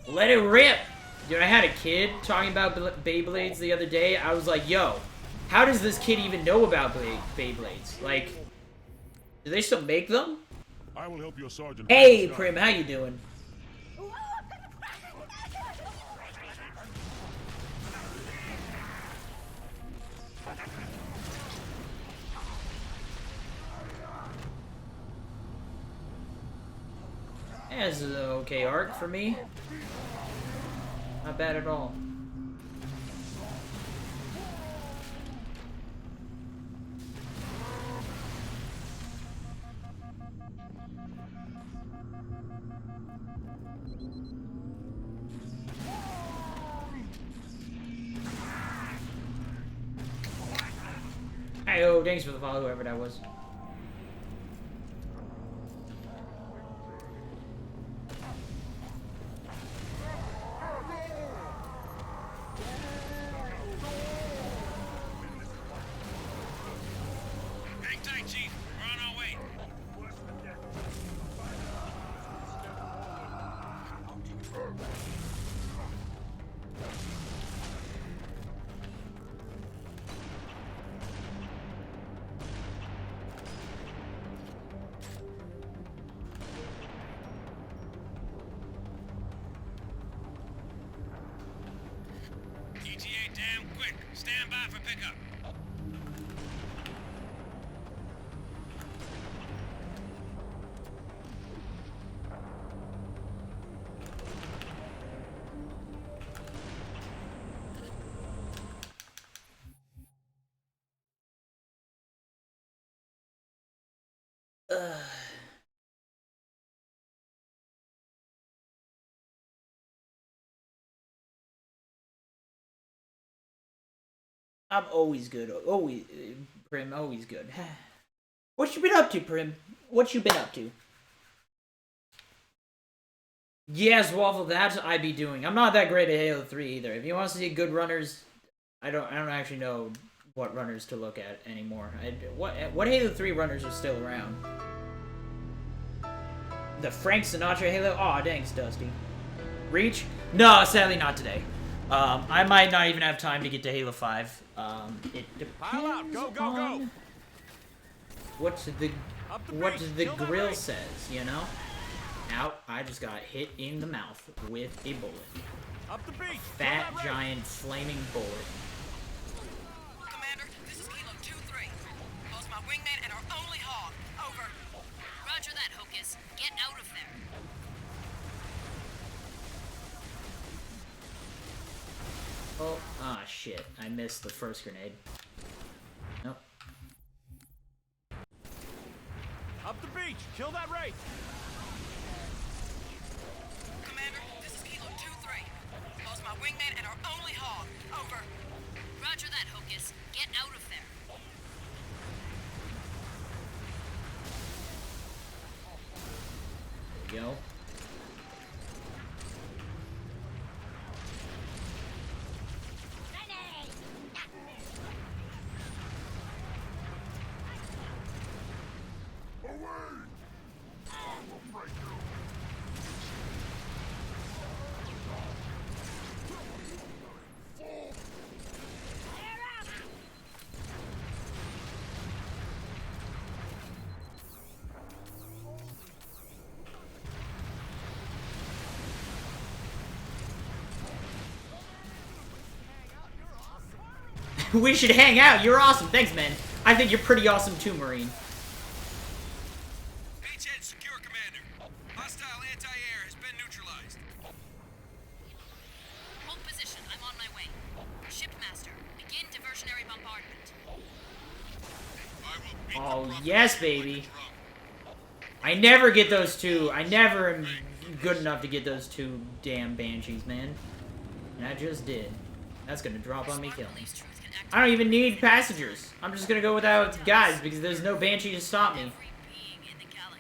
Let it rip! Dude, I had a kid talking about Beyblades the other day. I was like, yo, how does this kid even know about Beyblades? Like, do they still make them? I will help your sergeant. Hey, Prim, how you doing? Yeah, this is an okay arc for me. Not bad at all. Hey, oh, thanks for the follow, whoever that was. hang tight, Chief. We're on our way. ETA damn quick. Stand by for pickup. I'm always good. Always, Prim, always good. What you been up to, Prim? What you been up to? Yes, Waffle, that's what I be doing. I'm not that great at Halo 3 either. If you want to see good runners, I don't actually know what runners to look at anymore. What Halo 3 runners are still around? The Frank Sinatra Halo? Aw, thanks, Dusty. Reach? No, sadly not today. I might not even have time to get to Halo 5. It Pile out. depends Go, go, go. on what the grill says, you know? Ow, I just got hit in the mouth with a bullet. Up the beach. Fat, giant, flaming bullet. Commander, this is Kilo 2-3. Lost my wingman and our only hog. Over. Roger that, Hocus. Get out of there. Oh, ah, shit. I missed the first grenade. Nope. Up the beach. Kill that wraith. Commander, this is Kilo 2-3. Lost my wingman and our only hog. Over. Roger that, Hocus. Get out of there. There we go. We should hang out. You're awesome. Thanks, man. I think you're pretty awesome too, Marine. Beachhead secure, Commander. Hostile anti-air has been neutralized. Hold position. I'm on my way. Shipmaster, begin diversionary bombardment. Oh, yes, baby. I never get those two. I never am good enough to get those two damn Banshees, man. And I just did. That's gonna drop on me, kill me. I don't even need passengers. I'm just gonna go without guys because there's no Banshee to stop me.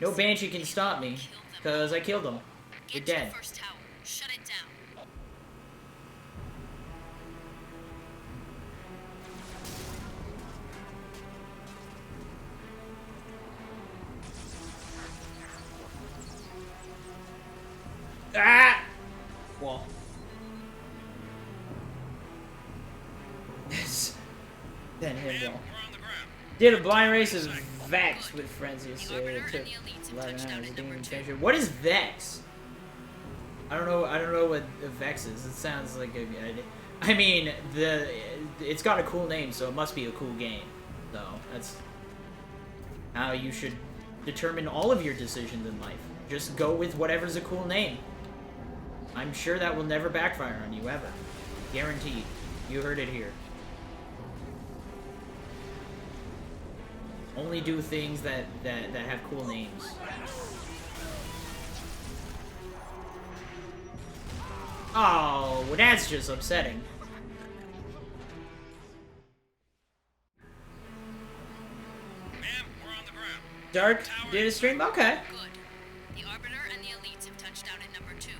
No Banshee can stop me because I killed them. They're dead. Shut it down. Ah! Wall. Then hit wall. Did a blind race of Vex with friends yesterday. It took 11 hours. Didn't even finish it. What is Vex? I don't know what Vex is. It sounds like a. I mean, it's got a cool name, so it must be a cool game. So that's how you should determine all of your decisions in life. Just go with whatever's a cool name. I'm sure that will never backfire on you ever. Guaranteed. You heard it here. Only do things that have cool names. Oh, well, that's just upsetting. Ma'am, we're on the ground. Dark data stream? Okay. Good. The Arbiter and the Elites have touched down at number 2.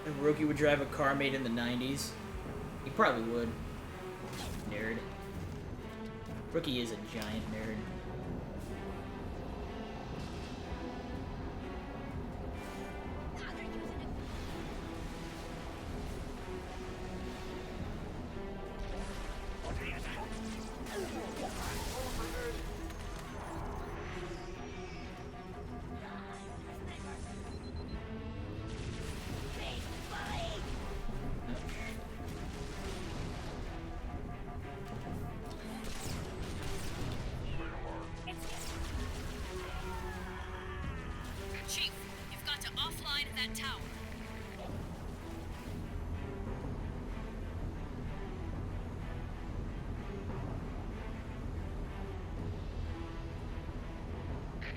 If Rookie would drive a car made in the 90s, he probably would. Nerd. Rookie is a giant nerd. Chief, you've got to offline that tower.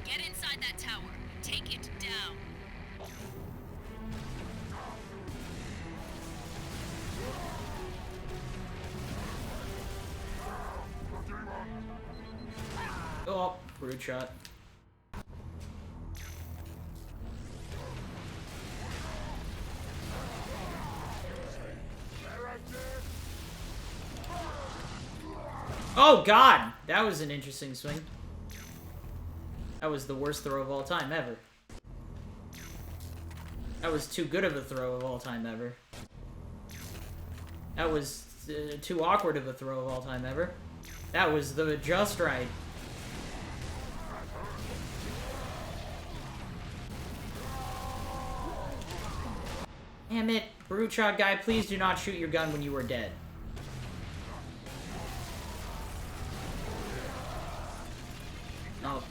Get inside that tower. Take it down. brute shot. Oh god! That was an interesting swing. That was the worst throw of all time ever. That was too good of a throw of all time ever. That was too awkward of a throw of all time ever. That was the just right. Damn it, brute shot guy, please do not shoot your gun when you are dead. Oh.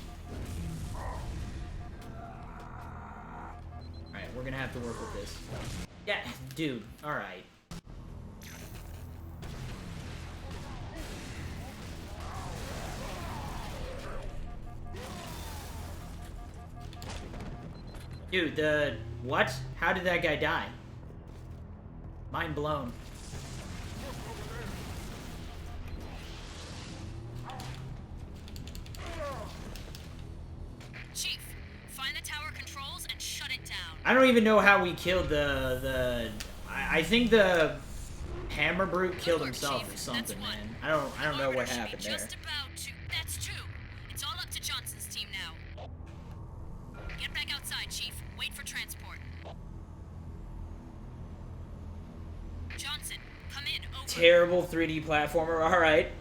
Alright, we're gonna have to work with this. Yeah, dude, alright. Dude, what? How did that guy die? Mind blown. Chief, find the tower controls and shut it down. I don't even know how we killed I think the hammer brute killed himself or something, man. I don't know what happened there. That's true. It's all up to Johnson's team now. Get back outside, Chief. Wait for transport. Johnson, come in. Over. Terrible 3D platformer. All right.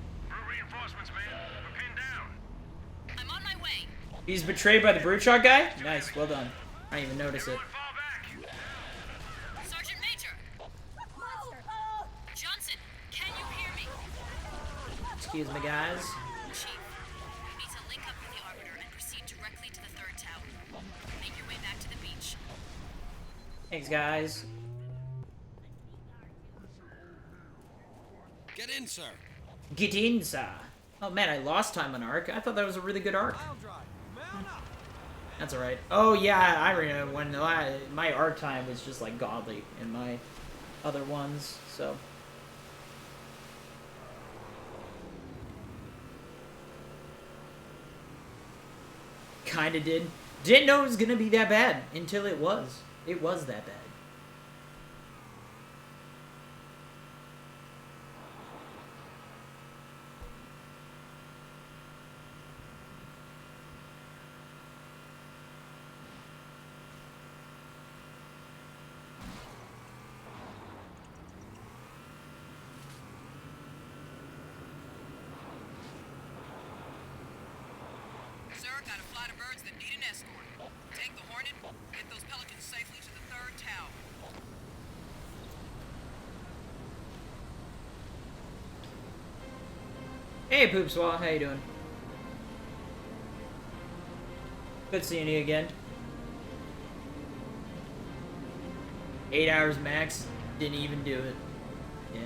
Reinforcements, man. We're pinned down. I'm on my way. He's betrayed by the brute shot guy. Nice, well done. I didn't even notice it. Sergeant Major. Johnson, can you hear me? Excuse me, guys. Chief, you need to link up with the Arbiter and proceed directly to the third tower. Make your way back to the beach. Thanks, guys. Get in, sir. Get in, sir. Oh man, I lost time on arc. I thought that was a really good arc. That's alright. Oh yeah, I remember when my arc time was just like godly in my other ones, so. Kinda did. Didn't know it was gonna be that bad until it was. It was that bad. Sir, got a flight of birds that need an escort. Take the Hornet, get those Pelicans safely to the third tower. Hey, Poopswall, how you doing? Good seeing you again. 8 hours max, didn't even do it. Yeah.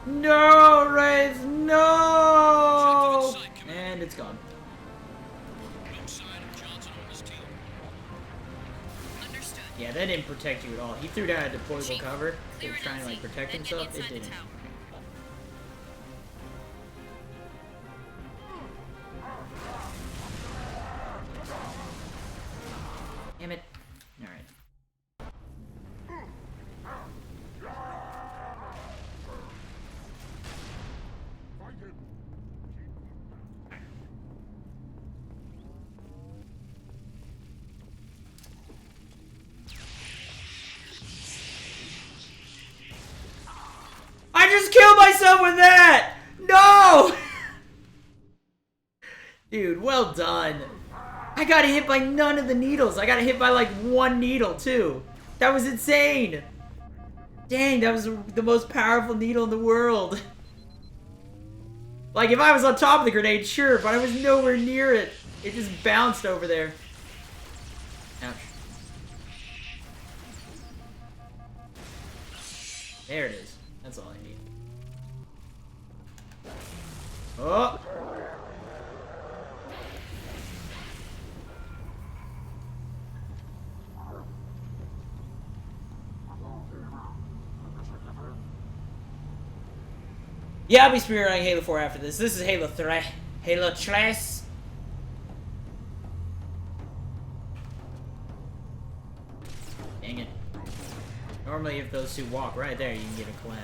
No, Wraith, no! And it's gone. Yeah, that didn't protect you at all. He threw down a deployable cover. He was trying to like protect himself. It didn't. Damn it. Alright. I just killed myself with that! No! Dude, well done. I got hit by none of the needles. I got hit by like one needle too. That was insane. Dang, that was the most powerful needle in the world. Like if I was on top of the grenade, sure, but I was nowhere near it. It just bounced over there. Ouch. There it is. That's all I need. Oh! Yeah, I'll be speedrunning Halo 4 after this. This is Halo 3. Halo 3. Dang it. Normally, if those two walk right there, you can get a collat.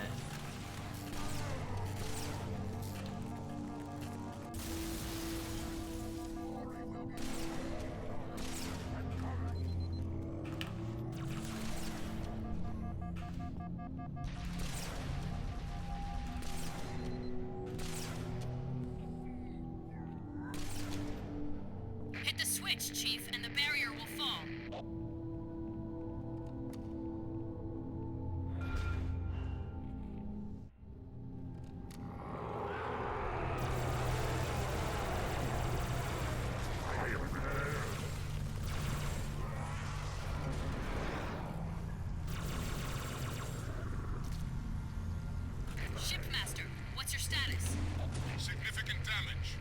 Hit the switch, Chief, and the barrier will fall. Shipmaster, what's your status? Significant damage.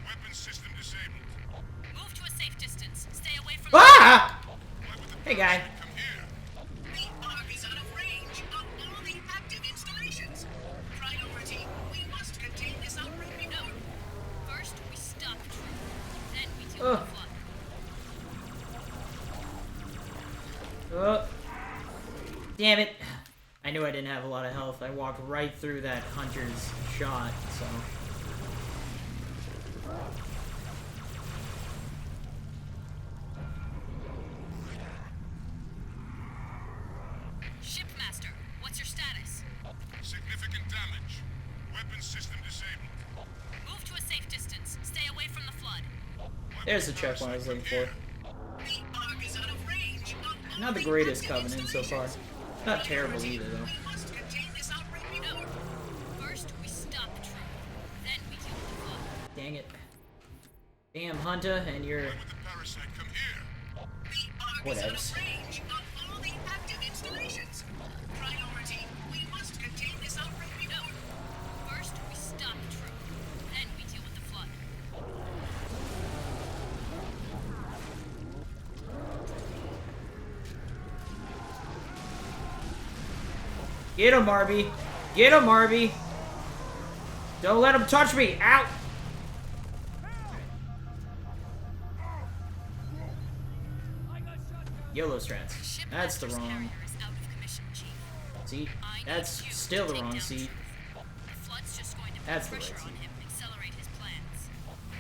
Weapon system disabled. Move to a safe distance. Stay away from Ah! Hey, guy. The Ark is out of range of all the active installations. Priority, we must contain this outbreak before. First, we stop the truth. Then we deal with the flood. Oh. Damn it. I knew I didn't have a lot of health. I walked right through that hunter's shot, so... Shipmaster, what's your status? Significant damage. Weapon system disabled. Move to a safe distance. Stay away from the flood. There's the checkpoint I was looking for. The Ark is out of range of all Not the greatest Covenant so far. Not terrible either, though. we must contain this outbreak before. First, we stop the truth. Then we deal with the flood. Dang it. Damn, Hunter, and your... Parasite, come here. Whatevs. Range of all the active installations. Priority, we must contain this outbreak before. First, we stop the truth. Then we deal with the flood. Get him, Arby. Get him, Arby. Don't let him touch me. Ow. YOLO strats. That's the wrong. See? That's still the wrong seat. The flood's just going to put That's the right pressure on seat. him, accelerate his plans.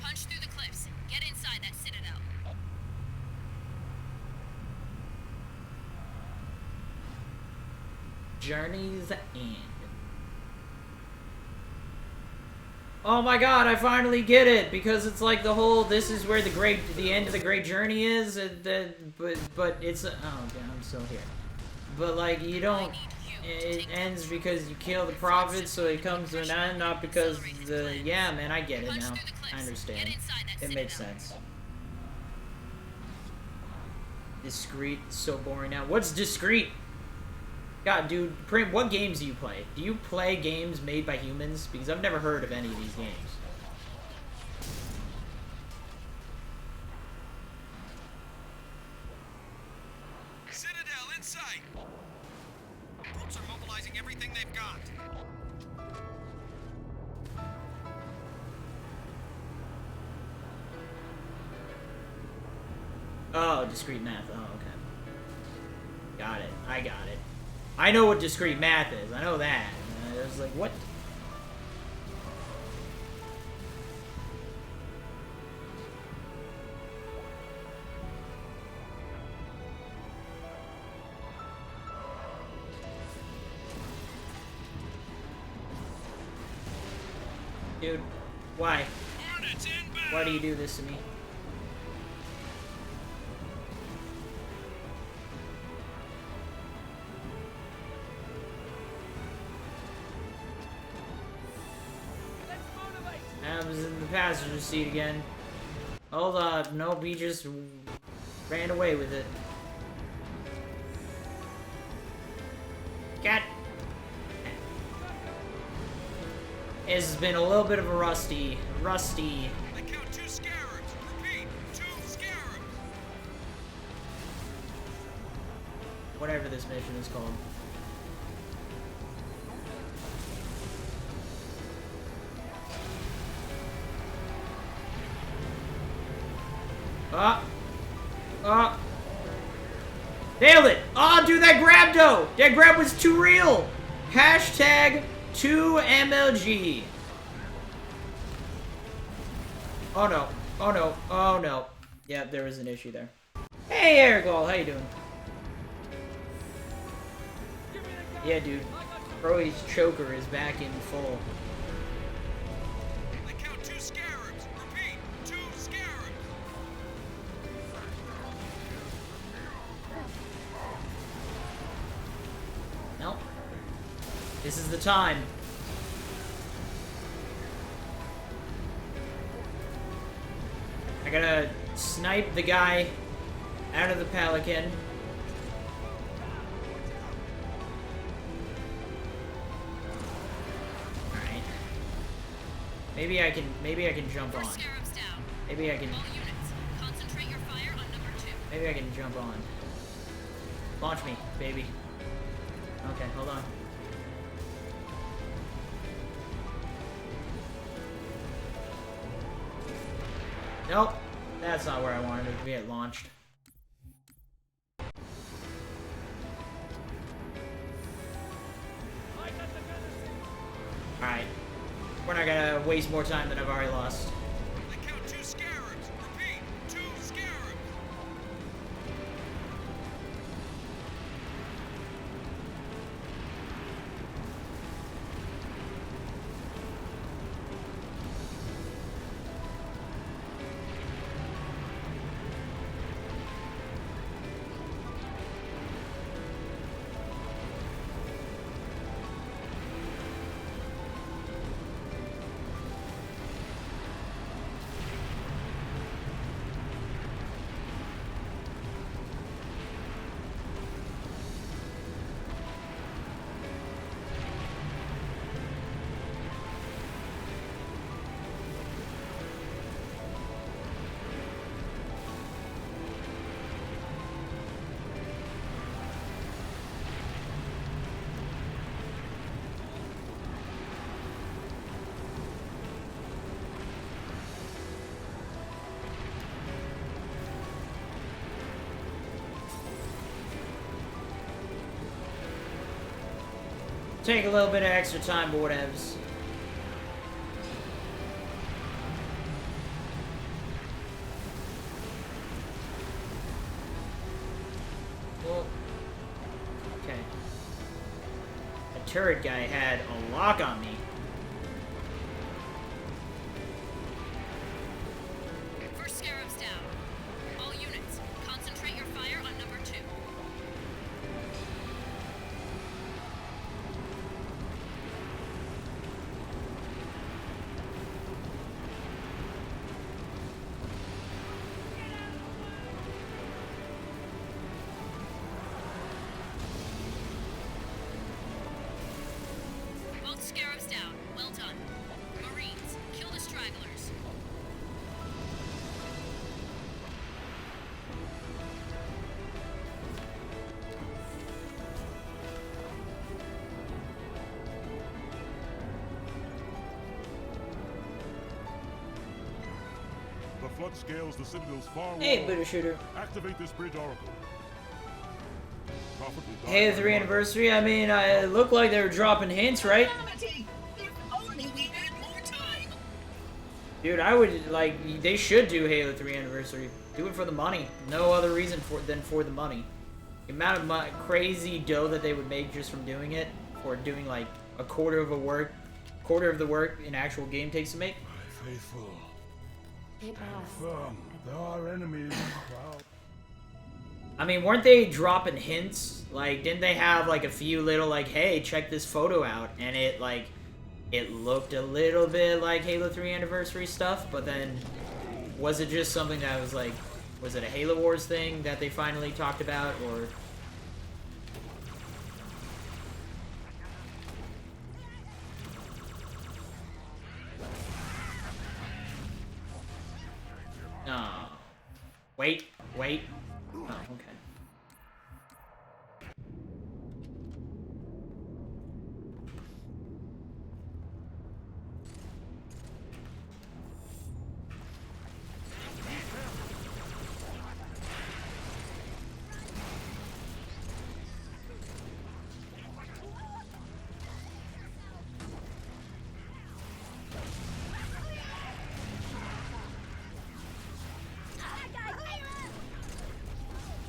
Punch through the cliffs. Get inside that citadel. Journey's End. Oh my god, I finally get it! Because it's like the whole, this is where the end of the great journey is, but it's, oh god, I'm still here. But like, you don't, it ends because you kill the prophet, so it comes to an end, not because the, yeah man, I get it now. I understand. It makes sense. Discreet, so boring now. What's discreet? God, dude, Prim, what games do you play? Do you play games made by humans? Because I've never heard of any of these games. Citadel in sight. Troops are mobilizing everything they've got. Oh, discrete math. Oh, okay. Got it. I got it. I know what discrete math is. I know that. I was like, what? Dude, why? Why do you do this to me? I was in the passenger seat again. Hold on, nope, he just ran away with it. This has been a little bit of a rusty. I count 2 scarabs. Repeat, 2 scarabs. Whatever this mission is called. Nailed it! Oh, dude, that grab though! That grab was too real! Hashtag 2MLG. Oh no. Oh no. Oh no. Yeah, there was an issue there. Hey, Ergol, how you doing? Yeah, dude. Broy's choker is back in full. I count 2 scarabs. Repeat, 2 scarabs. Nope. This is the time. I gotta snipe the guy out of the Pelican. Alright. Maybe I can jump on. Maybe I can. Concentrate your fire on number 2. Maybe I can jump on. Launch me, baby. Okay, hold on. Nope. That's not where I wanted it to be at launched. Alright. We're not gonna waste more time than I've already lost. I count 2 scarabs. Repeat, 2 scarabs. Take a little bit of extra time, but whatevs. Well, okay. The turret guy had a lock on me. First scarab's down. All units, concentrate your fire on number 2. Both scarabs down. Well done. Marines, kill the stragglers. The flood scales the Citadel's far wall. Hey, Buddha Shooter. Activate this bridge oracle. Prophet will die Hey, by 3 night. anniversary. I mean, it looked like they were dropping hints, right? Calamity! If only we had more time! Dude, I would, like, they should do Halo 3 anniversary. Do it for the money. No other reason than for the money. The amount of crazy dough that they would make just from doing it, or doing, like, a quarter of the work an actual game takes to make. My faithful. It passed. Firm. There are enemies. Wow. I mean, weren't they dropping hints? Like, didn't they have, like, a few little, like, hey, check this photo out? And it, like, it looked a little bit like Halo 3 anniversary stuff, but then was it just something that was, like, was it a Halo Wars thing that they finally talked about, or... Wait. Oh, okay.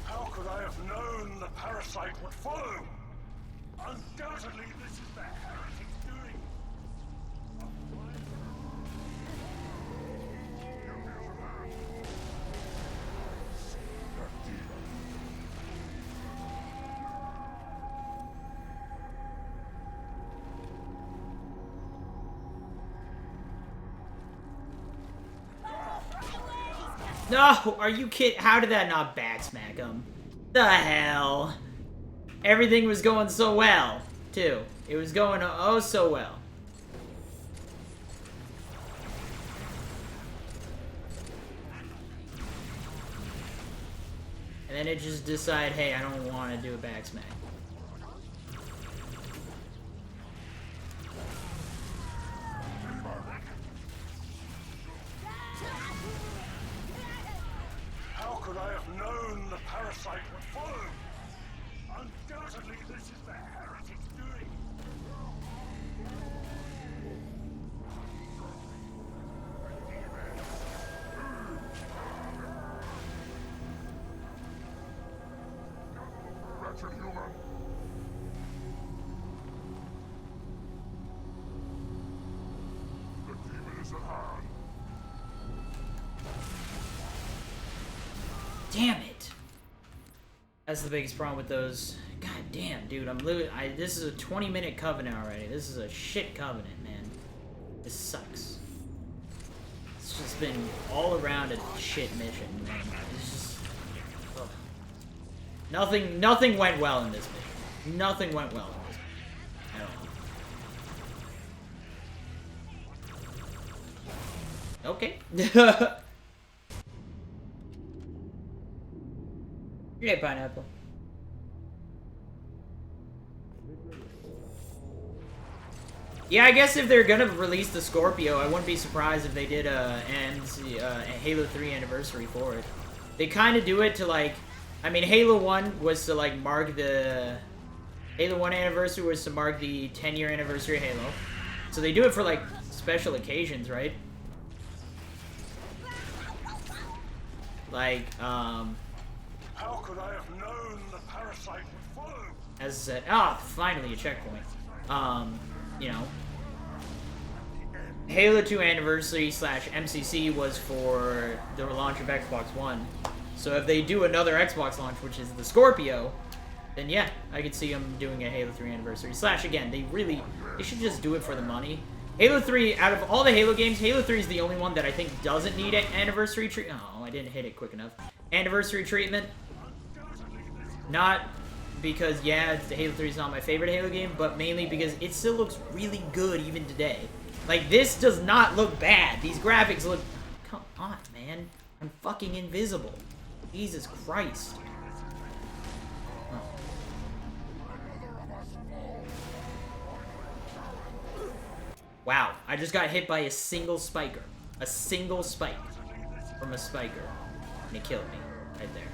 How could I have known the parasite would follow? Undoubtedly, this is the heretic's doing. No, are you kidding? How did that not backsmack him? The hell? Everything was going so well, too. It was going oh so well. And then it just decided, hey, I don't want to do a backsmack. How could I have known the parasite would follow? Undoubtedly, this is the heretic's doing. Wretched human! The demon is at hand. Damn it. That's the biggest problem with those. God damn, dude, I'm literally. This is a 20-minute covenant already. This is a shit covenant, man. This sucks. It's just been all around a shit mission, man. It's just. Ugh. Nothing went well in this mission. Nothing went well in this mission. At all. Okay. Yeah, pineapple. Yeah, I guess if they're gonna release the Scorpio, I wouldn't be surprised if they did a Halo 3 anniversary for it. They kind of do it to like, I mean, Halo 1 was to like mark the Halo 1 anniversary was to mark the 10-year anniversary of Halo. So they do it for like special occasions, right? Like, How could I have known the parasite would follow? as I said, finally a checkpoint. You know, Halo 2 Anniversary / MCC was for the launch of Xbox One. So if they do another Xbox launch, which is the Scorpio, then yeah, I could see them doing a Halo 3 Anniversary. / again, they should just do it for the money. Halo 3, out of all the Halo games, Halo 3 is the only one that I think doesn't need an anniversary treatment. Oh, I didn't hit it quick enough. Anniversary treatment. Not because, yeah, Halo 3 is not my favorite Halo game, but mainly because it still looks really good even today. Like, this does not look bad. These graphics look... Come on, man. I'm fucking invisible. Jesus Christ. Oh. Wow, I just got hit by a single spiker. A single spike from a spiker. And it killed me right there.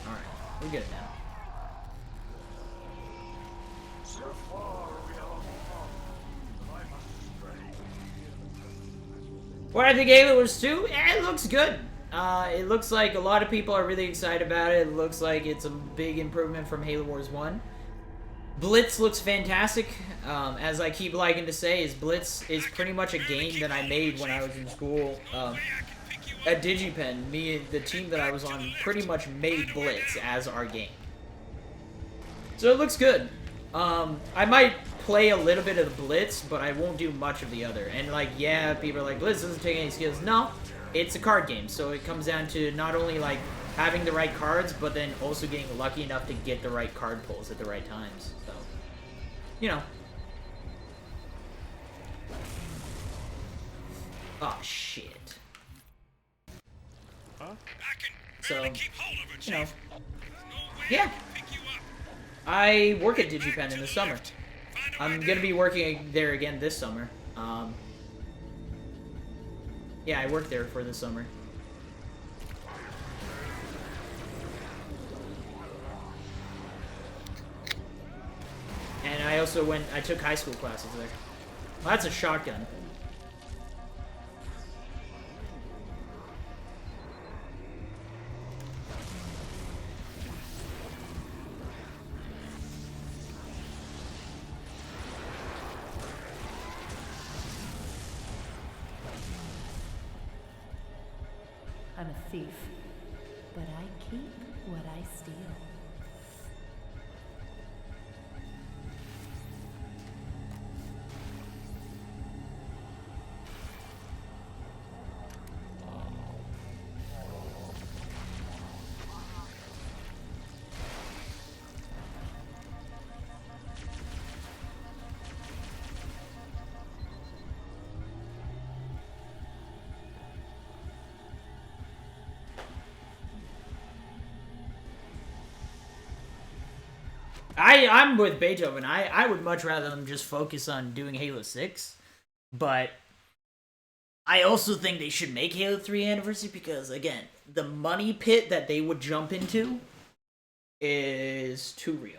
Alright, we get it now. What I think Halo Wars 2? It looks good. It looks like a lot of people are really excited about it. It looks like it's a big improvement from Halo Wars 1. Blitz looks fantastic. As I keep liking to say, Blitz is pretty much a game that I made when I was in school. At DigiPen, the team that I was on, pretty much made Blitz as our game. So it looks good. I might play a little bit of the Blitz, but I won't do much of the other. And like, yeah, people are like, Blitz doesn't take any skills. No, it's a card game, so it comes down to not only like having the right cards, but then also getting lucky enough to get the right card pulls at the right times. So, you know. Oh shit. Huh? So, you know. Yeah. I work at DigiPen in the summer. I'm gonna be working there again this summer. Yeah, I work there for the summer. And I also I took high school classes there. Well, that's a shotgun. I'm a thief, but I keep what I steal. I'm with Beethoven. I would much rather them just focus on doing Halo 6. But I also think they should make Halo 3 Anniversary because, again, the money pit that they would jump into is too real.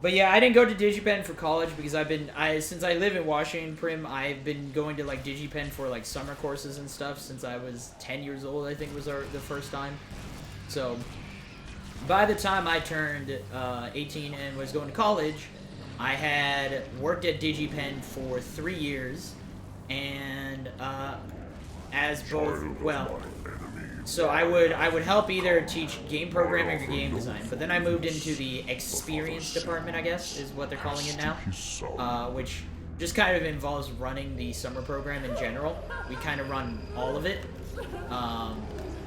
But yeah, I didn't go to DigiPen for college because since I live in Washington, Prim, I've been going to like DigiPen for like summer courses and stuff since I was 10 years old, I think was the first time. So by the time I turned 18 and was going to college, I had worked at DigiPen for 3 years and as both, well, so I would help either teach game programming or game design, but then I moved into the experience department, I guess, is what they're calling it now, which just kind of involves running the summer program in general. We kind of run all of it,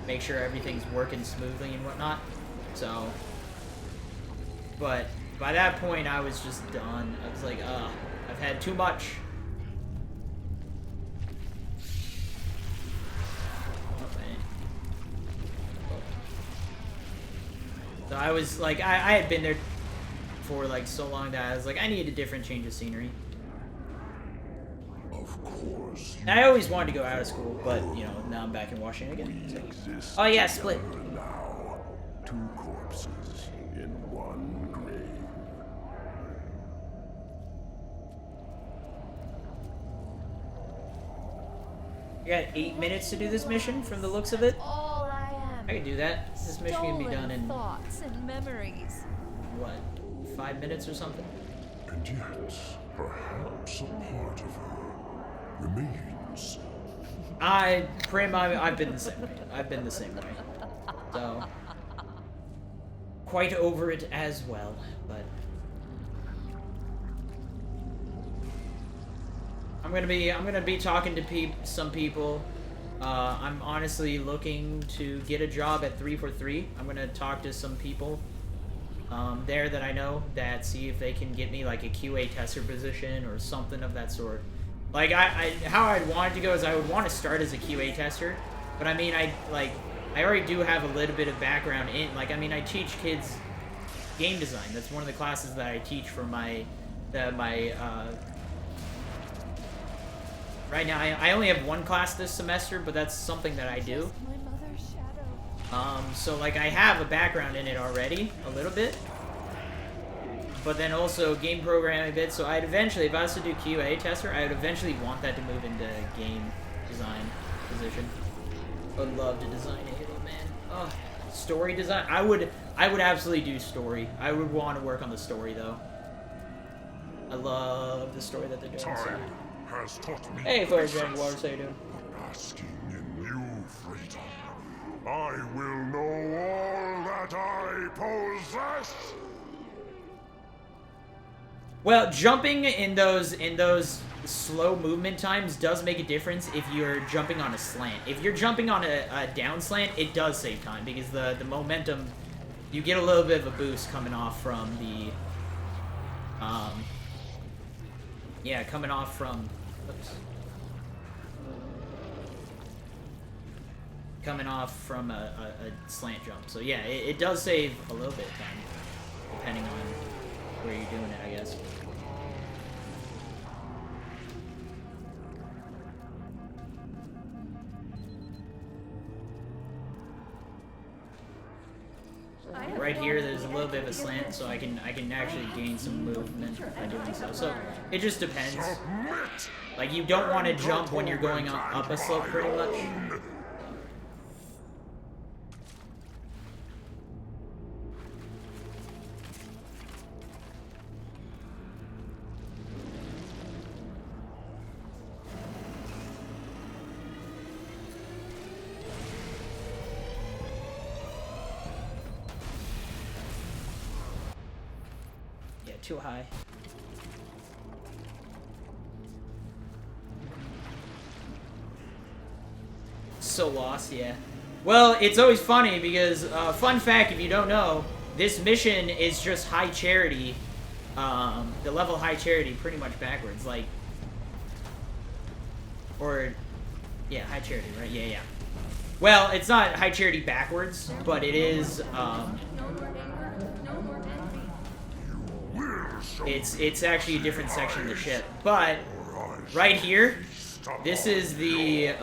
make sure everything's working smoothly and whatnot. So, but by that point, I was just done. I was like, I've had too much. So I was like, I had been there for like so long that I was like, I need a different change of scenery. Of course. And I always wanted to go out of school, but you know, now I'm back in Washington again. So. Oh yeah, Split. Now, 2 corpses in 1 grave. You got 8 minutes to do this mission from the looks of it. All I am. I can do that. This mission can be done in thoughts and memories. what, 5 minutes or something? And yet, perhaps a part of her remains. Prim, I've been the same way. I've been the same way. So, quite over it as well, but I'm gonna be talking to some people. I'm honestly looking to get a job at 343. I'm gonna talk to some people there that I know that see if they can get me like a QA tester position or something of that sort. Like how I'd want it to go is I would want to start as a QA tester, but I mean I already do have a little bit of background in I teach kids game design. That's one of the classes that I teach for my right now, I only have 1 class this semester, but that's something that I do. My mother's shadow. So like I have a background in it already, a little bit. But then also game programming a bit, so I'd eventually, if I was to do QA tester, I would eventually want that to move into game design position. I would love to design Halo, man. Oh, story design. I would absolutely do story. I would want to work on the story though. I love the story that they're doing. So. Has taught me Hey, Fire Dragon Waters, how you doing? asking in new freedom. I will know all that I possess. Well, jumping in those slow movement times does make a difference if you're jumping on a slant. If you're jumping on a down slant, it does save time because the momentum, you get a little bit of a boost coming off from the coming off from a slant jump. So yeah, it does save a little bit of time depending on where you're doing it, I guess. Right here, there's a little bit of a slant, so I can actually gain some movement by doing so. So it just depends. Like, you don't want to jump when you're going up a slope, pretty much. Too high. So lost, yeah. Well, it's always funny because, fun fact, if you don't know, this mission is just high charity. The level high charity pretty much backwards, like, or, yeah, high charity, right? Yeah, yeah. Well, it's not high charity backwards, but it is, it's actually a different section of the ship. But right here, this is the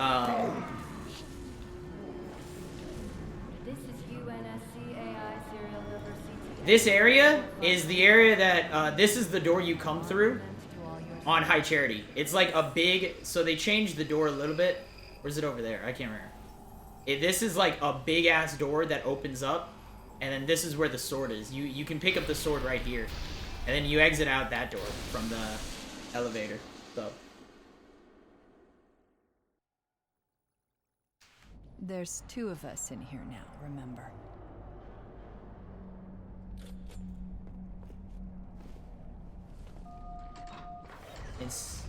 this area is the area that this is the door you come through on high charity. It's like a big, so they changed the door a little bit. Where's it over there? I can't remember. This is like a big ass door that opens up, and then this is where the sword is. You can pick up the sword right here. And then you exit out that door from the elevator. So there's 2 of us in here now, remember? it's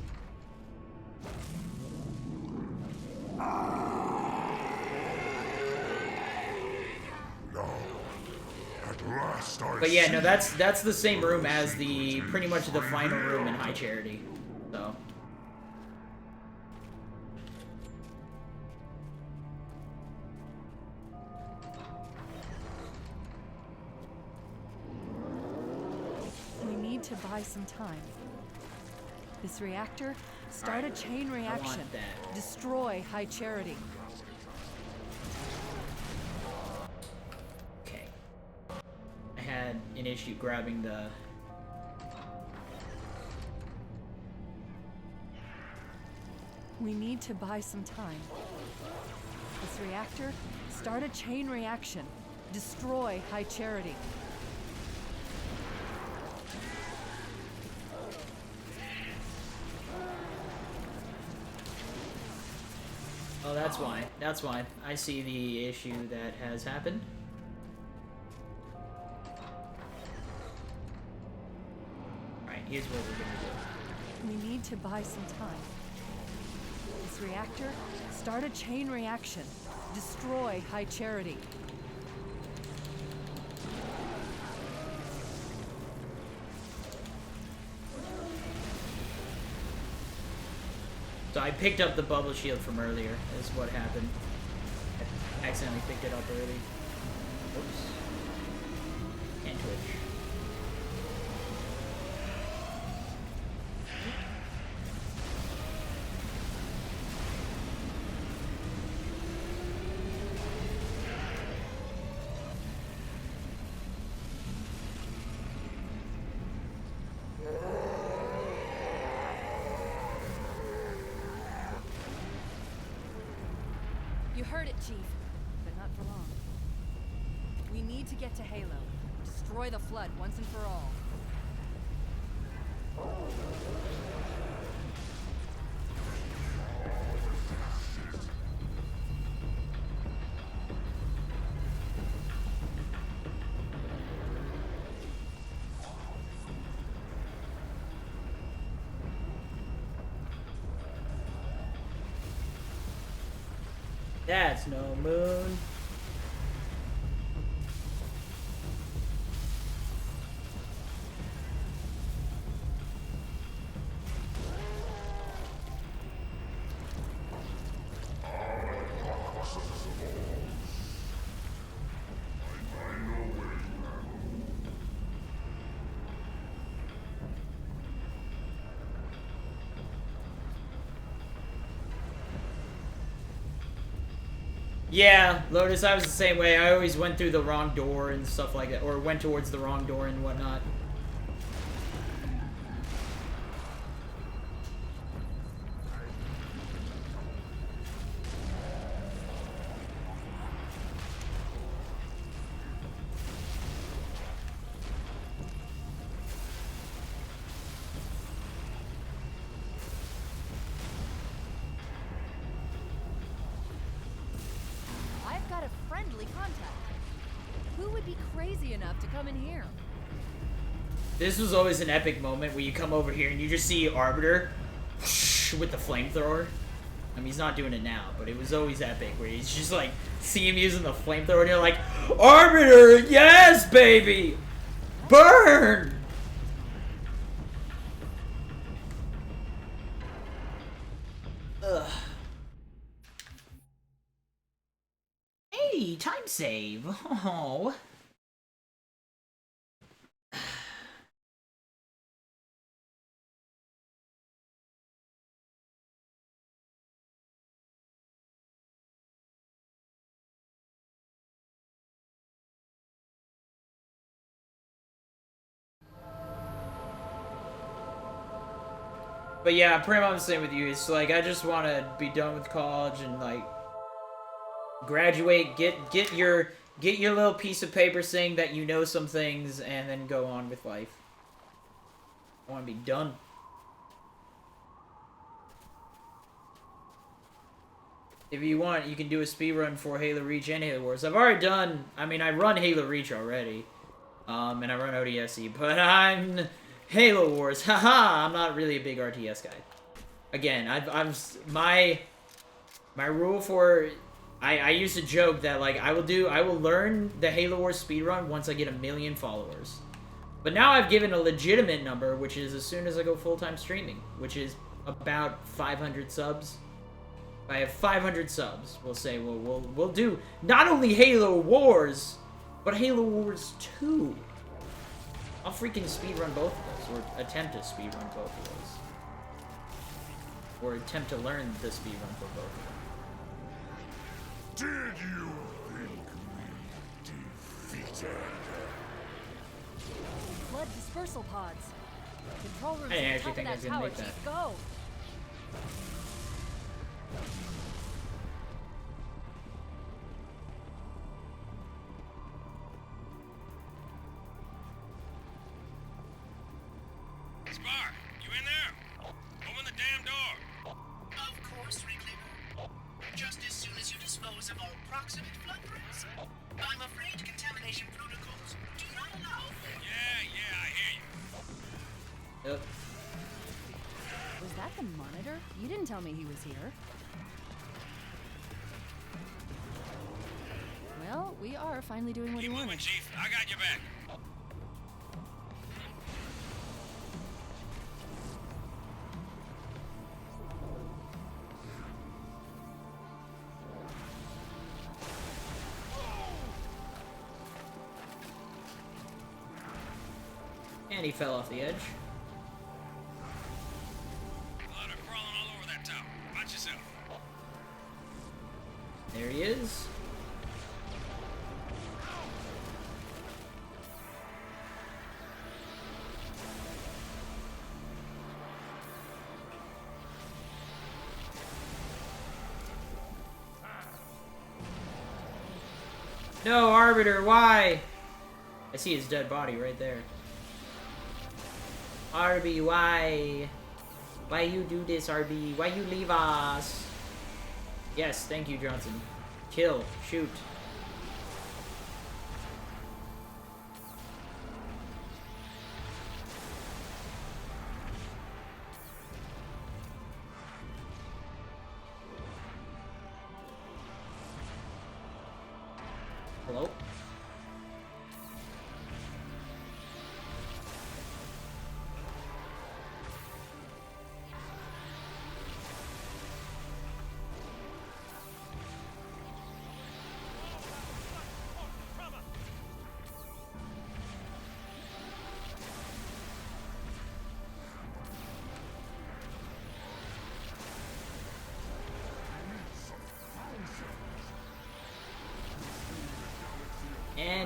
but yeah, no, that's the same room as the pretty much the final room in high charity. So we need to buy some time. This reactor, start a chain reaction. Destroy high charity. had an issue grabbing the... We need to buy some time. This reactor, start a chain reaction. Destroy high charity. Oh, that's why. That's why. I see the issue that has happened. Alright, here's what we're gonna do. We need to buy some time. This reactor, start a chain reaction. Destroy high charity. So I picked up the bubble shield from earlier, is what happened. I accidentally picked it up early. Oops. And twitch. You heard it, Chief, but not for long. We need to get to Halo. Destroy the Flood once and for all. That's no moon. Yeah, Lotus, I was the same way. I always went through the wrong door and stuff like that, or went towards the wrong door and whatnot. I've got a friendly contact. Who would be crazy enough to come in here? This was always an epic moment where you come over here and you just see Arbiter with the flamethrower. I mean, he's not doing it now, but it was always epic where he's just like, see him using the flamethrower and you're like, Arbiter, yes, baby! Burn! Ugh. Hey, time save. Oh. But yeah, pretty much the same with you. It's like, I just want to be done with college and like graduate, get your little piece of paper saying that you know some things, and then go on with life. I want to be done. If you want, you can do a speedrun for Halo Reach and Halo Wars. I've already done, I mean, I run Halo Reach already. And I run ODSE, but I'm Halo Wars. Haha, I'm not really a big RTS guy. Again, my rule for, I used to joke that like I will learn the Halo Wars speedrun once I get 1 million followers. But now I've given a legitimate number, which is as soon as I go full-time streaming, which is about 500 subs. If I have 500 subs, we'll say we'll do not only Halo Wars, but Halo Wars 2. I'll freaking speedrun both of those, or attempt to speedrun both of those. Or attempt to learn the speedrun for both of them. Did you think me defeated? Blood dispersal pods. Control rooms I didn't at the actually top think of I was that gonna tower, make that. Chief. Go! Spar, you in there? Open the damn door. Of course, Reclaimer. Just as soon as you dispose of all proximate flood threats. I'm afraid contamination protocols do not allow for... Yeah, I hear you. Yep. Was that the monitor? You didn't tell me he was here. Well, we are finally doing what he Keep moving, wanted. Chief. I got your back. And he fell off the edge. Blood are crawling all over that tower. Watch yourself. There he is. No, Arbiter, why? I see his dead body right there. Arby, why? Why you do this, Arby? Why you leave us? Yes, thank you, Johnson. Kill. Shoot.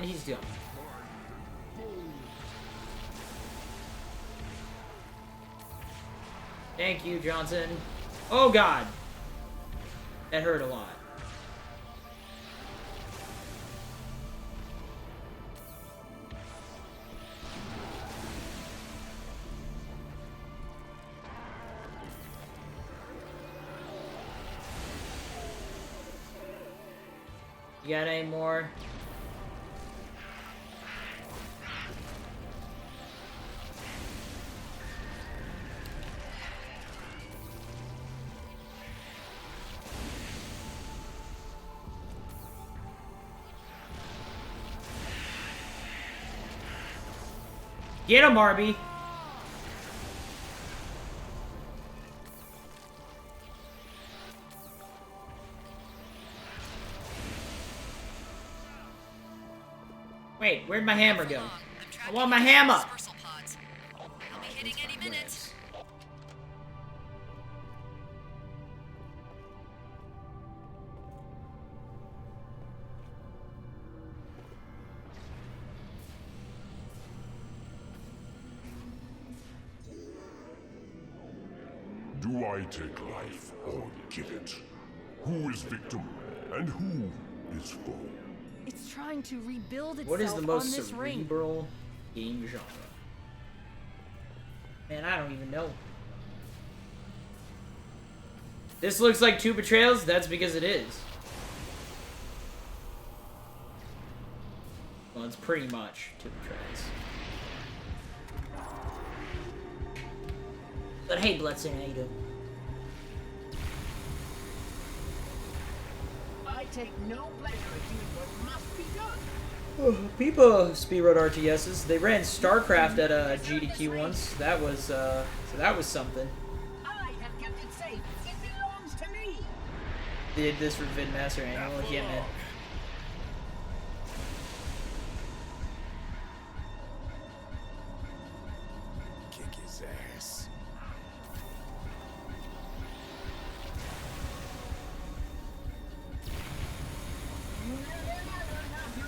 he's done. Thank you, Johnson. Oh god! That hurt a lot. You got any more? Get him, Arby! Wait, where'd my hammer go? I want my hammer! I'll be hitting any minute. Do I take life or give it? Who is victim and who is foe? It's trying to rebuild itself What is the most on this ring. cerebral game genre? Man, I don't even know. This looks like two betrayals. That's because it is. Well, it's pretty much two betrayals. But hey, Bloodstone, how you doing? I take no pleasure in doing what must be done. People speedrun RTSs. They ran StarCraft at a GDQ once. That was so that was something. I have kept it safe. It belongs to me. Did this for VidMaster Annual? Yeah, man. Kick his ass.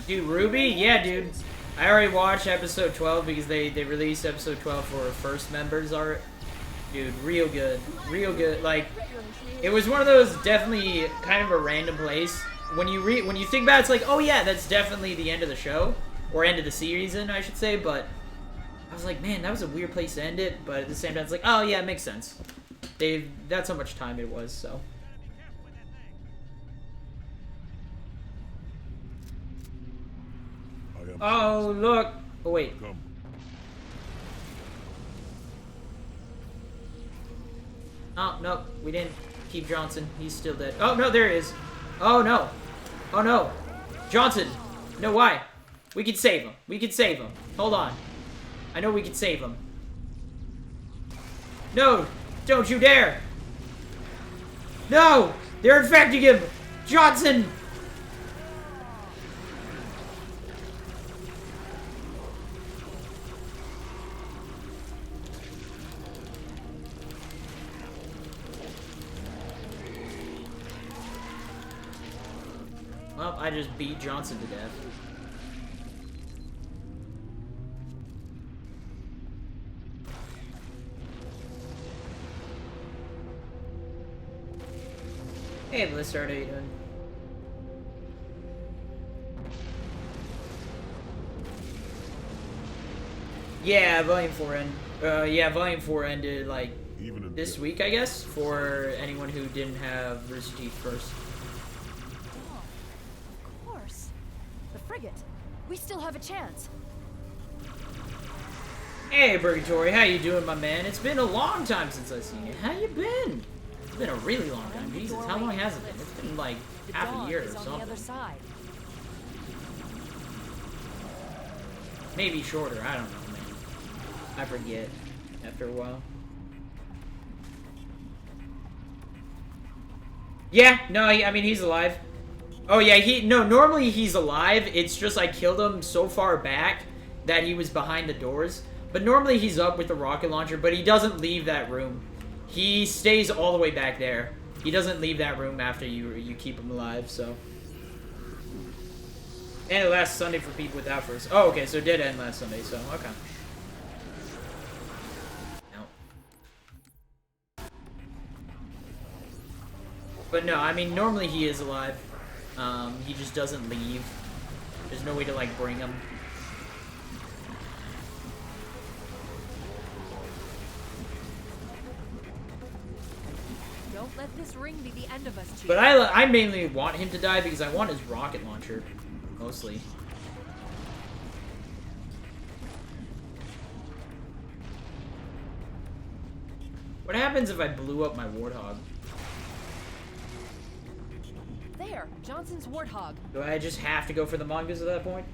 Dude, Ruby? Yeah, dude. I already watched episode 12 because they released episode 12 for first members art. Dude, real good. Real good. Like, it was one of those definitely kind of a random place. When you think about it, it's like, oh yeah, that's definitely the end of the show. Or end of the season, I should say, but I was like, man, that was a weird place to end it, but at the same time, it's like, oh yeah, it makes sense. That's how much time it was, so. Oh, look! Oh, wait. Come. Oh, no, we didn't keep Johnson. He's still dead. Oh, no, there he is. Oh, no. Oh, no. Johnson! No, why? We can save him. We can save him. Hold on. I know we can save him. No! Don't you dare! No! They're infecting him! Johnson! Well, I just beat Johnson to death. Hey, Blizzard, how you doing? Yeah, Volume 4 yeah, Volume 4 ended, like, this week, I guess, for anyone who didn't have Rooster Teeth first. Of course. The frigate. We still have a chance. Hey, Purgatory, how you doing, my man? It's been a long time since I've seen you. How you been? It's been a really long time. Jesus, how long has it been? It's been like half a year or something. On the other side. Maybe shorter, I don't know, man. I forget after a while. Yeah, no, I mean, he's alive. Oh, yeah, normally he's alive. It's just I killed him so far back that he was behind the doors. But normally he's up with the rocket launcher, but he doesn't leave that room. He stays all the way back there. He doesn't leave that room after you keep him alive, so. And last Sunday for people without first. Oh, okay, so it did end last Sunday, so okay. No. But no, I mean, normally he is alive. He just doesn't leave. There's no way to, like, bring him. Don't let this ring be the end of us, Chief. But I mainly want him to die because I want his rocket launcher, mostly. What happens if I blew up my Warthog? There, Johnson's Warthog. Do I just have to go for the Mongoose at that point?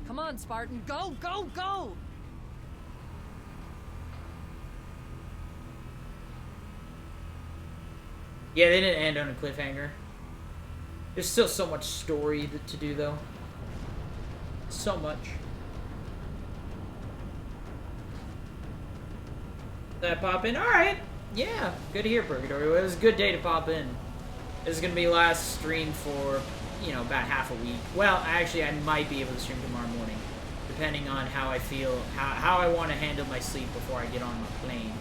Come on, Spartan, go, go, go! Yeah, they didn't end on a cliffhanger. There's still so much story to do, though. So much. Did I pop in? Alright. Yeah, good to hear, Purgatory. It was a good day to pop in. This is going to be last stream for, you know, about half a week. Well, actually, I might be able to stream tomorrow morning, depending on how I feel, how I want to handle my sleep before I get on my plane.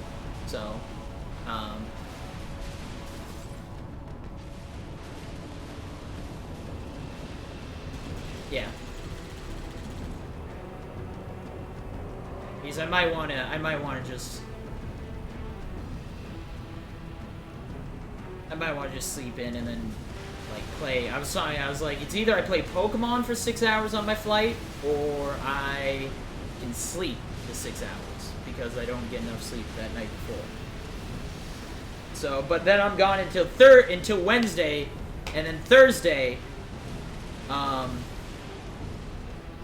So, yeah. Because I might want to just sleep in and then, like, play. I was like, it's either I play Pokemon for 6 hours on my flight, or I can sleep for 6 hours, because I don't get enough sleep that night before. So, but then I'm gone until Wednesday, and then Thursday,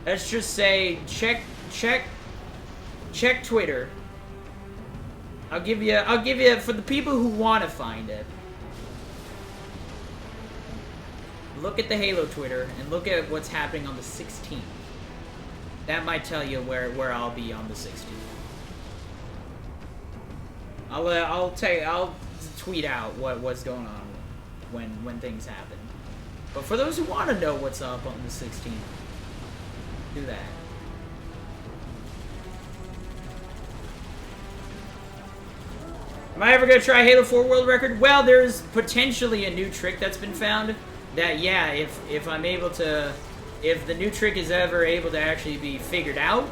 let's just say, check Twitter. I'll give you, for the people who want to find it, look at the Halo Twitter and look at what's happening on the 16th. That might tell you where I'll be on the 16th. I'll tweet out what's going on when things happen. But for those who want to know what's up on the 16th, do that. Am I ever gonna try Halo 4 World Record? Well, there's potentially a new trick that's been found. That, yeah, if I'm able to, if the new trick is ever able to actually be figured out,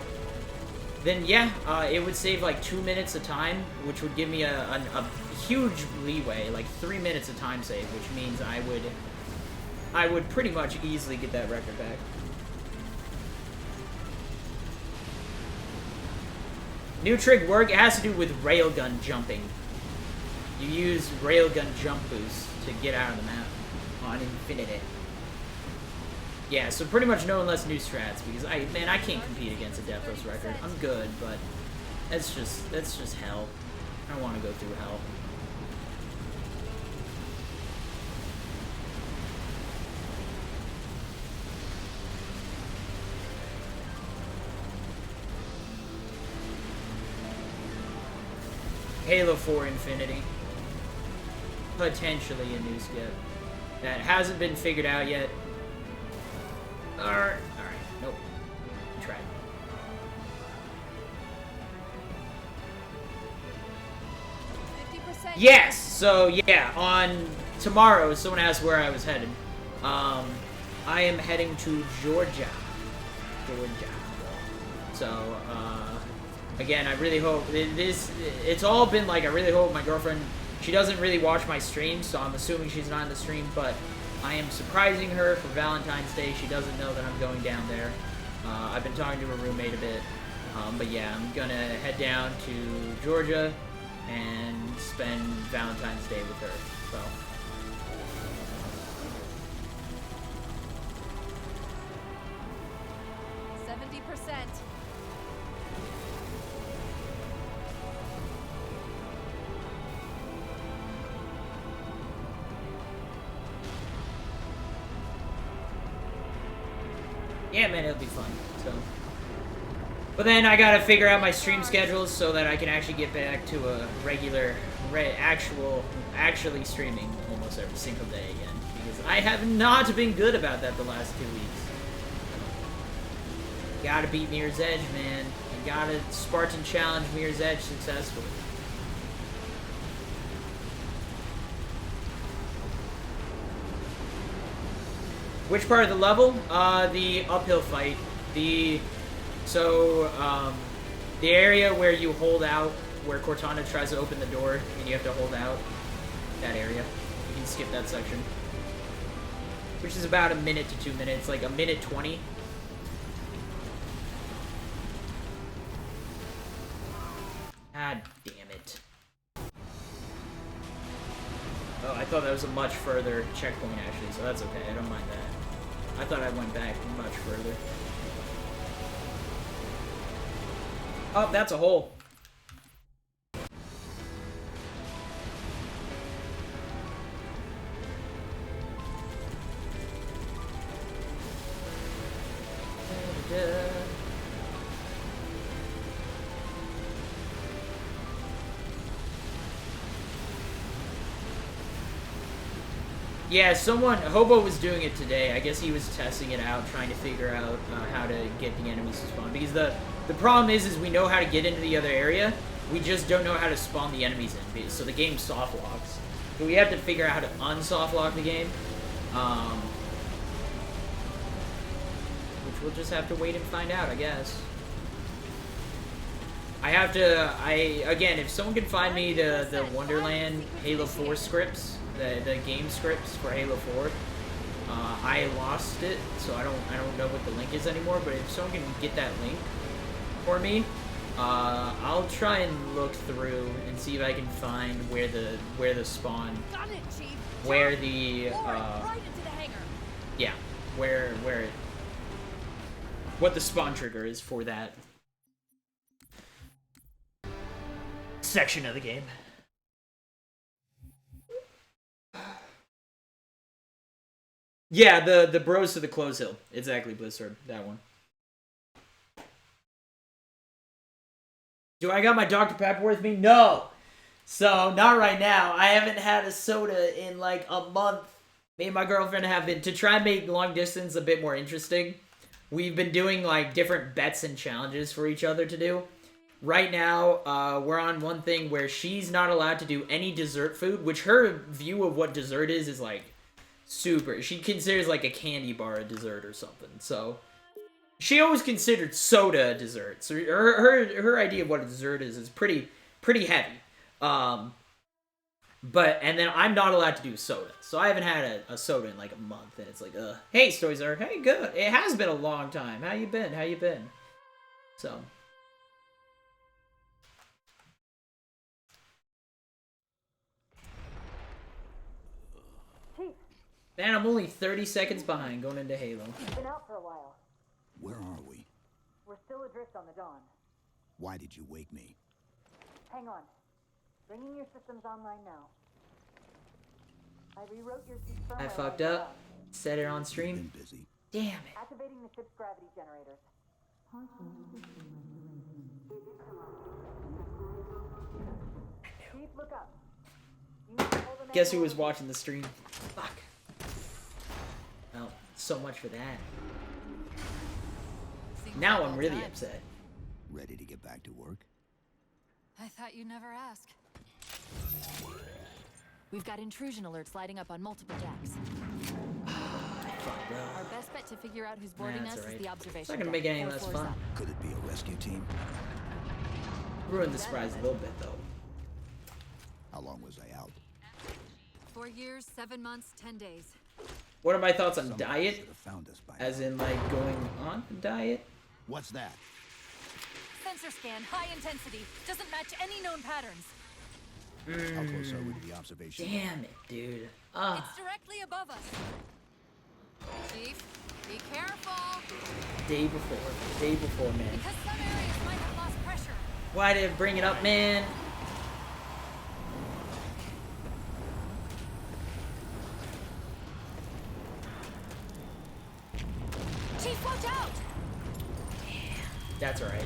then yeah, it would save like 2 minutes of time, which would give me a huge leeway, like 3 minutes of time save, which means I would pretty much easily get that record back. New trick work, it has to do with railgun jumping. You use railgun jump boost to get out of the map on Infinity. Yeah, so pretty much no one less new strats, because I can't compete against a Deathlos record. I'm good, but that's just hell. I don't want to go through hell. Halo 4 Infinity. Potentially a new skip. That hasn't been figured out yet. Alright, nope. Try it. Yes! So, yeah, on tomorrow, someone asked where I was headed. I am heading to Georgia. So, again, I really hope it's all been like, I really hope my girlfriend, she doesn't really watch my streams, so I'm assuming she's not in the stream, but I am surprising her for Valentine's Day. She doesn't know that I'm going down there. I've been talking to her roommate a bit, but yeah, I'm gonna head down to Georgia and spend Valentine's Day with her, so. 70%. Yeah, man, it'll be fun. So, but then I gotta figure out my stream schedules so that I can actually get back to a regular, actually streaming almost every single day again. Because I have not been good about that the last 2 weeks. Gotta beat Mirror's Edge, man. You gotta Spartan challenge Mirror's Edge successfully. Which part of the level? The uphill fight. The area where you hold out, where Cortana tries to open the door, and you have to hold out. That area. You can skip that section. Which is about 1 minute to 2 minutes, like 1:20. God damn it. Oh, I thought that was a much further checkpoint, actually, so that's okay. I don't mind that. I thought I went back much further. Oh, that's a hole. Yeah, Hobo was doing it today. I guess he was testing it out, trying to figure out how to get the enemies to spawn. Because the problem is we know how to get into the other area, we just don't know how to spawn the enemies in. So the game soft locks. So we have to figure out how to unsoft lock the game. Which we'll just have to wait and find out, I guess. Again, if someone can find me the Wonderland Halo 4 scripts, the game scripts for Halo 4, I lost it, so I don't know what the link is anymore, but if someone can get that link for me, I'll try and look through and see if I can find where the spawn, Got it, Chief. where the, Right into the hangar. yeah, what the spawn trigger is for that section of the game. Yeah, the Bros to the Close Hill. Exactly, Blizzard. That one. Do I got my Dr. Pepper with me? No! So, not right now. I haven't had a soda in like a month. Me and my girlfriend have been, to try and make long distance a bit more interesting, we've been doing like different bets and challenges for each other to do. Right now, we're on one thing where she's not allowed to do any dessert food, which her view of what dessert is like super. She considers like a candy bar a dessert or something. So she always considered soda a dessert. So her idea of what a dessert is pretty heavy. And then I'm not allowed to do soda. So I haven't had a soda in like a month, and it's like, hey, Stoizer, hey, good. It has been a long time. How you been? So. Man, I'm only 30 seconds behind going into Halo. Been out for a while. Where are we? We're still adrift on the Dawn. Why did you wake me? Hang on. Bringing your systems online now. I rewrote your ship's firmware. I fucked up. Said it on stream. Busy. Damn it. Activating the ship's gravity generators. Chief, look up. You need to hold the Guess who was watching the stream? Fuck. Well, so much for that. Now I'm really upset. Ready to get back to work? I thought you'd never ask. We've got intrusion alerts lighting up on multiple decks. Fuck, bro. Our best bet to figure out who's boarding us is the observation. It's not gonna make it any less fun. Could it be a rescue team? Ruined the surprise a little bit, though. How long was I out? 4 years, 7 months, 10 days. What are my thoughts on Someone diet? should have found us by As now. in, like, going on a diet? What's that? Sensor scan, high intensity. Doesn't match any known patterns. How close are we to the observation? Damn it, dude. It's directly above us. Chief, be careful. Day before, man. Because some areas might have lost pressure. Why did it bring it up, man? Chief, watch out! That's alright.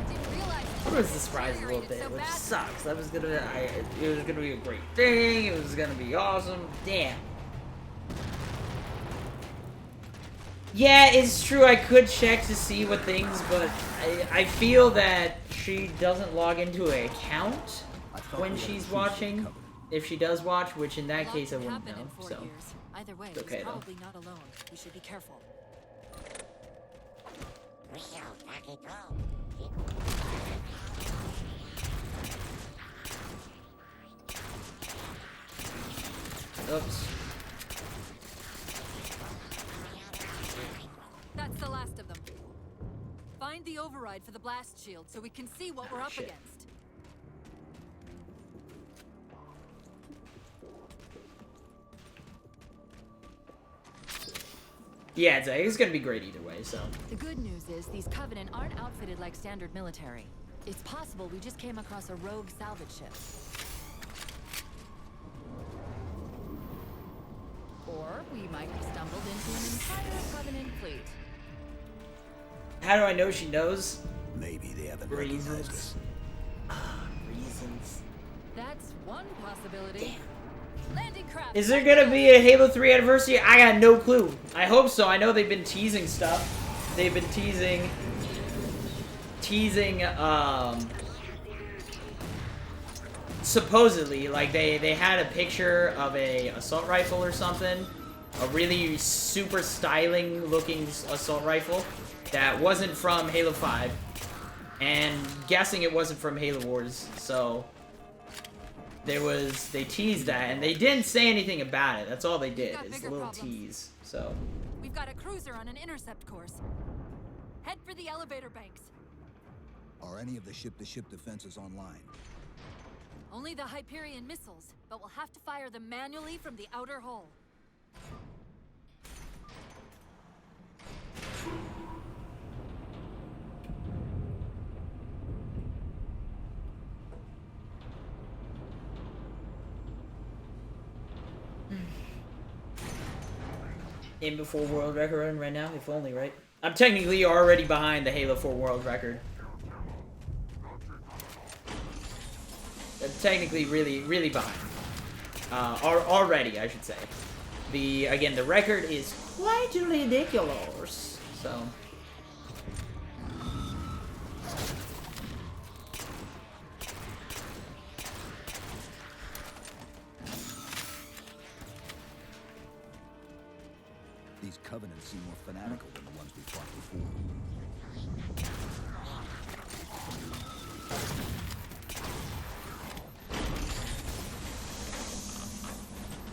Didn't realize I was surprised a little bit, which sucks. That was gonna, it was gonna be a great thing. It was gonna be awesome. Damn. Yeah, it's true. I could check to see what things, but I feel that she doesn't log into an account when she's watching. If she does watch, which in that case I wouldn't know. So Either way, it's okay he's though. probably not alone. We should be careful. Oops. That's the last of them. Find the override for the blast shield so we can see what we're up Shit. against. Yeah, it's gonna be great either way. So The good news is these Covenant aren't outfitted like standard military. It's possible we just came across a rogue salvage ship. Or we might have stumbled into an entire Covenant fleet. how do I know she knows? Maybe they haven't recognized us. Reasons. That's one possibility. Landing craft. Is there gonna be a Halo 3 anniversary? I got no clue. I hope so. I know they've been teasing stuff. They've been teasing, supposedly, like they had a picture of a assault rifle or something, a really super styling looking assault rifle that wasn't from Halo 5, and guessing it wasn't from Halo Wars. So they teased that, and they didn't say anything about it. That's all they did. It's a little tease. So We've got a cruiser on an intercept course. Head for the elevator banks. Are any of the ship-to-ship defenses online? Only the Hyperion missiles, but we'll have to fire them manually from the outer hull. aim before world record run right now, if only, right? I'm technically already behind the Halo 4 world record. I'm technically really behind. Already, I should say. Again, the record is quite ridiculous. So. These Covenants seem more fanatical than the ones we fought before.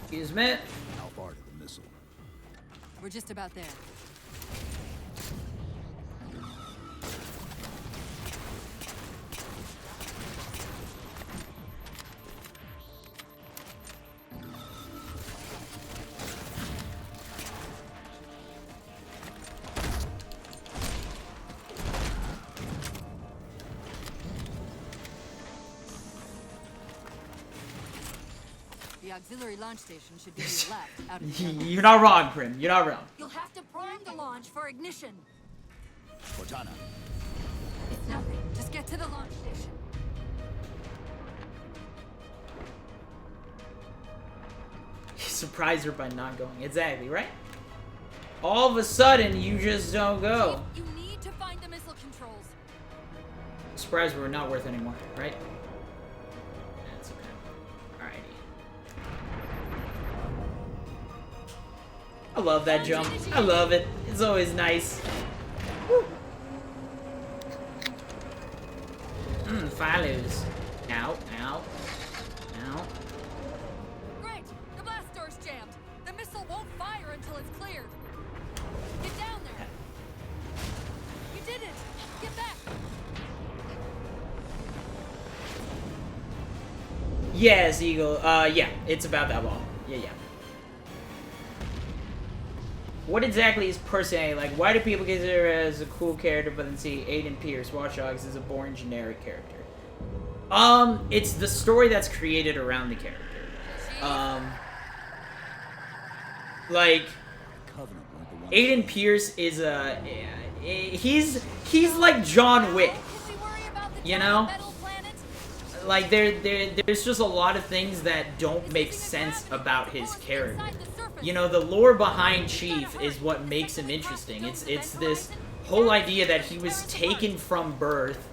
Excuse me. How far to the missile? We're just about there. The auxiliary launch station should be to your left, out of the tunnel. You're not wrong, Prim. You're not wrong. You'll have to prime the launch for ignition. Cortana. It's nothing. Just get to the launch station. Surprise her by not going. Exactly, right? All of a sudden, you just don't go. You need to find the missile controls. Surprise, we're not worth anymore, right? That's okay. Alrighty. I love that jump. I love it. It's always nice. Follows. Ow, ow, ow. Great! The blast door's jammed. The missile won't fire until it's cleared. Get down there. You did it! Get back! Yes, Eagle. Yeah, it's about that long. Yeah. What exactly is personality like? Why do people consider her as a cool character, but then see Aiden Pierce, Watch Dogs, as a boring generic character? It's the story that's created around the character. Like, Aiden Pierce is he's like John Wick, you know? Like there's just a lot of things that don't make sense about his character. you know, the lore behind Chief is what makes him interesting. It's this whole idea that he was taken from birth,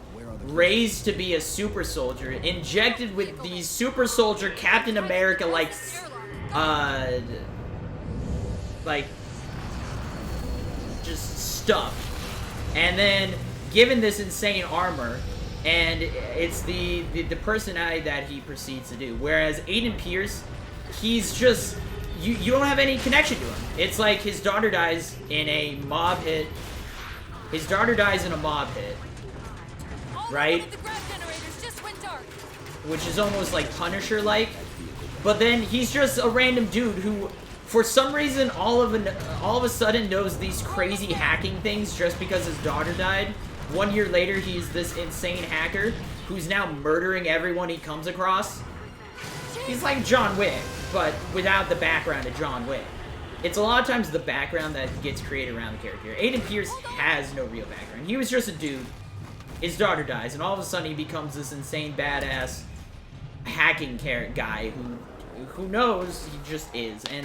raised to be a super soldier, injected with these super soldier Captain America like just stuff, and then given this insane armor, and it's the personality that he proceeds to do. Whereas Aiden Pierce, he's just, you don't have any connection to him. It's like his daughter dies in a mob hit. His daughter dies in a mob hit, right? Which is almost like Punisher-like. But then he's just a random dude who, for some reason, all of a sudden knows these crazy hacking things just because his daughter died. 1 year later, he's this insane hacker who's now murdering everyone he comes across. He's like John Wick, but without the background of John Wick. It's a lot of times the background that gets created around the character. Aiden Pierce has no real background. He was just a dude. His daughter dies, and all of a sudden he becomes this insane badass hacking guy who knows he just is. And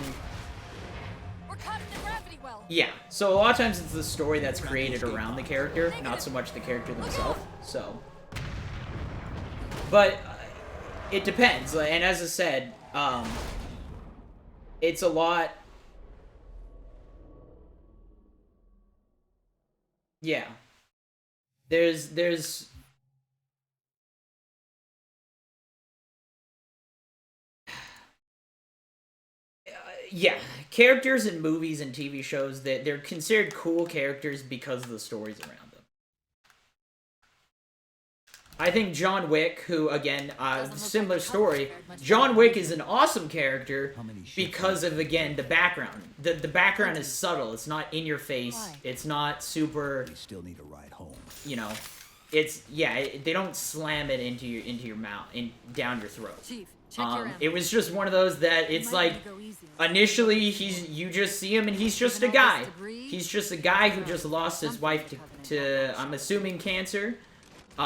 yeah, so a lot of times it's the story that's created around the character, not so much the character themselves. So, but it depends. And as I said, it's a lot. Yeah, there's. Yeah, characters in movies and TV shows, that they're considered cool characters because of the stories around them. I think John Wick, who, again, similar story, John Wick is an awesome character because of, again, the background. The background is subtle. It's not in your face. It's not super... They still need a ride home. You know, it's, yeah, they don't slam it into your mouth, down your throat. It was just one of those that it's like, initially you just see him and he's just a guy. He's just a guy who just lost his wife to I'm assuming cancer. They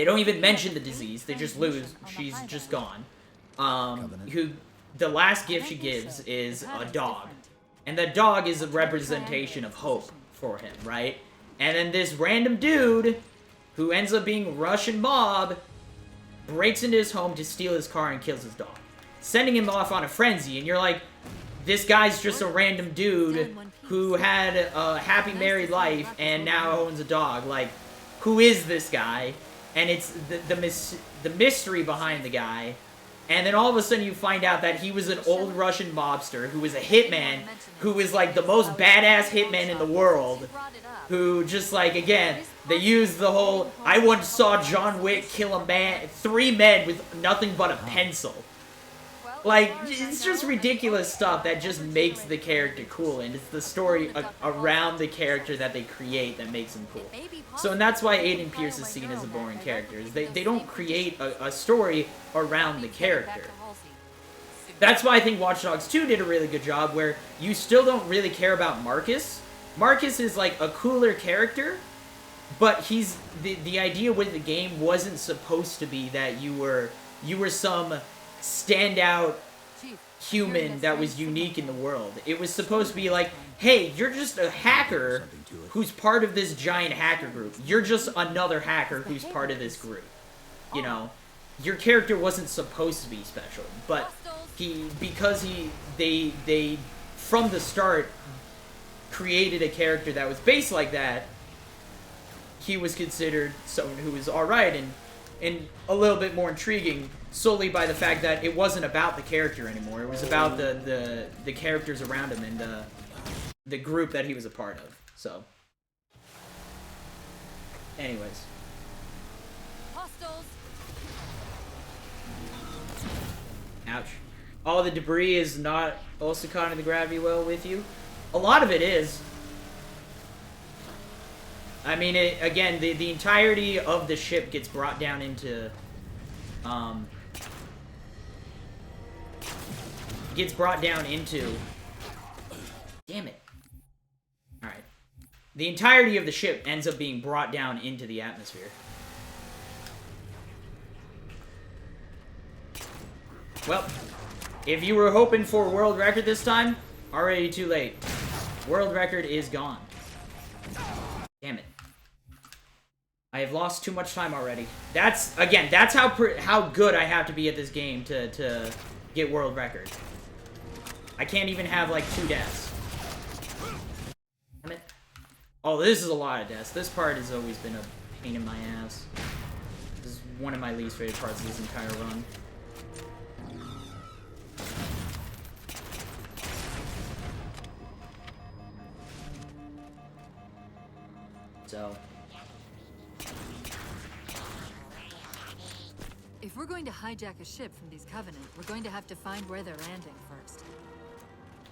don't even mention the disease. They just lose. She's just gone. Who the last gift she gives is a dog. And the dog is a representation of hope for him, right? And then this random dude who ends up being Russian mob breaks into his home to steal his car and kills his dog, sending him off on a frenzy. And you're like, this guy's just a random dude who had a happy married life and now owns a dog. Like, who is this guy? And it's the mystery behind the guy. And then all of a sudden you find out that he was an old Russian mobster who was a hitman, who was like the most badass hitman in the world, who just like, again, they use the whole, I once saw John Wick kill a man, 3 men with nothing but a pencil. Like, it's just ridiculous stuff that just makes the character cool, and it's the story around the character that they create that makes him cool. So, and that's why Aiden Pierce is seen as a boring character. Is they don't create a story around the character. That's why I think Watch Dogs 2 did a really good job, where you still don't really care about Marcus. Marcus is like a cooler character, but he's the idea with the game wasn't supposed to be that you were some standout human that was unique in the world. It was supposed to be like, hey, you're just a hacker who's part of this giant hacker group. You're just another hacker who's part of this group. You know, your character wasn't supposed to be special, but because they from the start created a character that was based like that, he was considered someone who was alright and a little bit more intriguing solely by the fact that it wasn't about the character anymore. It was about the characters around him and the group that he was a part of. So, anyways. Ouch. All the debris is not also caught in the gravity well with you. A lot of it is. I mean, again, the entirety of the ship gets brought down into, damn it. Alright. The entirety of the ship ends up being brought down into the atmosphere. Well, If you were hoping for world record this time, already too late. World record is gone. Damn it. I have lost too much time already. That's, again, that's how good I have to be at this game to get world record. I can't even have, like, 2 deaths. Damn it. Oh, this is a lot of deaths. This part has always been a pain in my ass. This is one of my least favorite parts of this entire run. So... If we're going to hijack a ship from these Covenant, we're going to have to find where they're landing first.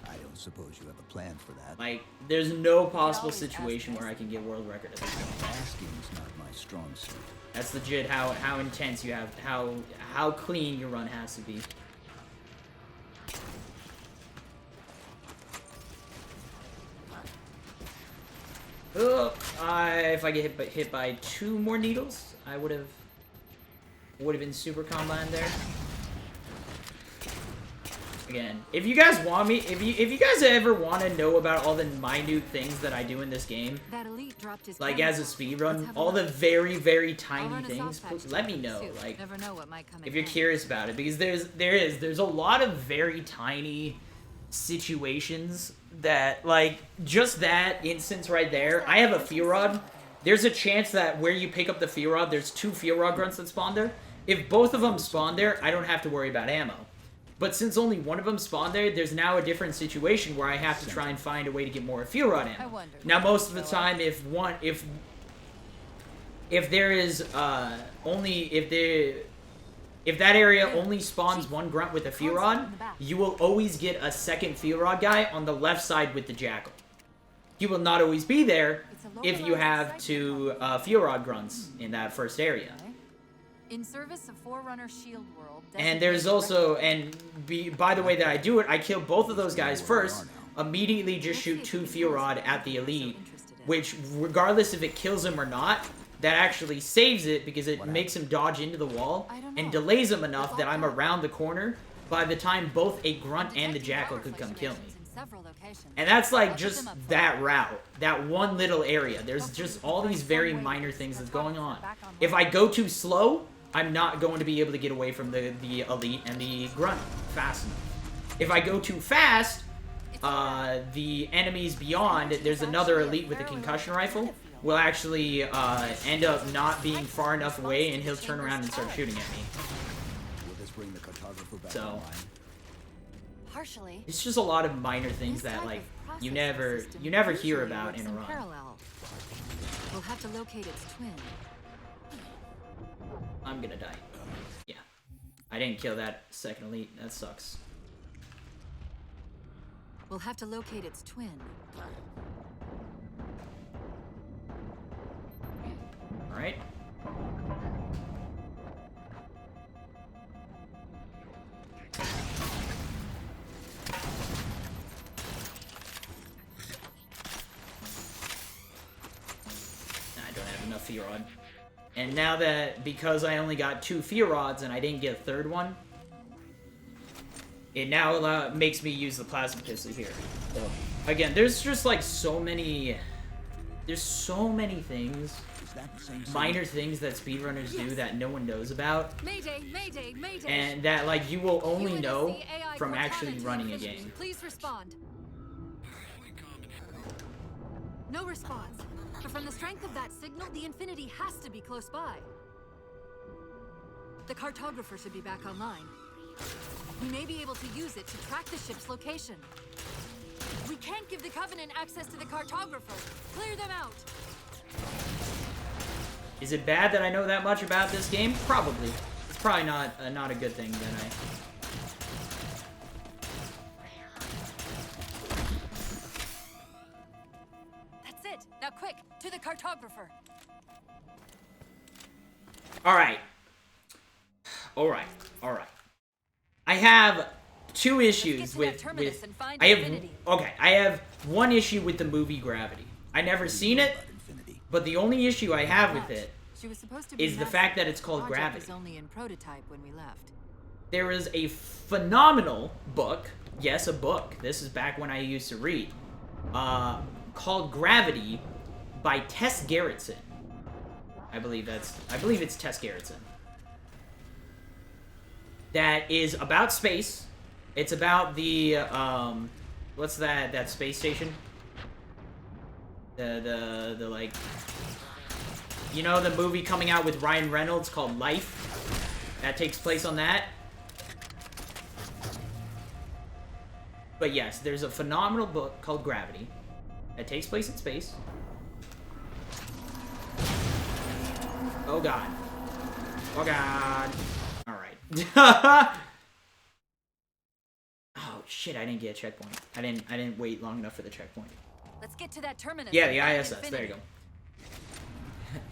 I don't suppose you have a plan for that. Like, there's no possible situation where I can get world record at this point. Asking's not my strong suit. That's legit how intense you have, how clean your run has to be. Oh, if I get hit by 2 more needles, I would have been super combined there. Again, if you guys want me, if you guys ever want to know about all the minute things that I do in this game, That elite dropped his like as a speedrun, all the very, very tiny things, please let me know. Like, Never know what might come if you're in. curious about it, because there's a lot of very tiny situations that, like, just that instance right there. I have a fuel rod. There's a chance that where you pick up the fuel rod, there's 2 fuel rod grunts that spawn there. If both of them spawn there, I don't have to worry about ammo. But since only one of them spawned there, there's now a different situation where I have to try and find a way to get more fuel rod ammo. Now, most of the time, if there is if that area only spawns 1 grunt with a fuel rod, you will always get a second fuel rod guy on the left side with the jackal. He will not always be there if you have 2 fuel rod grunts in that first area. In service of Forerunner Shield World. And there's also, by the way that I do it, I kill both of those guys first, immediately just shoot 2 fuel rod at the elite, which, regardless if it kills him or not, that actually saves it because it makes him dodge into the wall and delays him enough that I'm around the corner by the time both a grunt and the jackal could come kill me. And that's like just that route, that one little area. There's just all these very minor things that's going on. If I go too slow, I'm not going to be able to get away from the elite and the grunt fast enough. If I go too fast, the enemies beyond, there's another elite with a concussion rifle, will actually end up not being far enough away, and he'll turn around and start shooting at me. So, it's just a lot of minor things that, like, you never hear about in a run. We'll have to locate its twin. I'm gonna die. Yeah. I didn't kill that second elite. That sucks. We'll have to locate its twin. Alright. I don't have enough fuel rod. And now that, because I only got 2 fuel rods and I didn't get a third one, it now makes me use the plasma pistol here. So, again, there's just like so many things, minor things that speedrunners do that no one knows about. Mayday, mayday, mayday. And that, like, you will only know from actually running a game. Please respond. No response. But from the strength of that signal, the Infinity has to be close by. The cartographer should be back online. We may be able to use it to track the ship's location. We can't give the Covenant access to the cartographer. Clear them out. Is it bad that I know that much about this game? Probably. It's probably not a good thing that That's it. Now quick, to the cartographer. Alright. Alright. Alright. I have 2 issues with I have 1 issue with the movie Gravity. I never seen it, but the only issue I have with it She was supposed to be is the fact that it's called Project Gravity. was only in prototype when we left. there is a phenomenal book. Yes, a book. This is back when I used to read. Called Gravity by Tess Gerritsen. I believe it's Tess Gerritsen. That is about space. It's about the what's that space station? The like, you know, the movie coming out with Ryan Reynolds called Life? That takes place on that. But yes, there's a phenomenal book called Gravity that takes place in space. Oh god. Oh god. Alright. Oh shit, I didn't get a checkpoint. I didn't wait long enough for the checkpoint. Let's get to that terminus. Yeah, the ISS. There you go.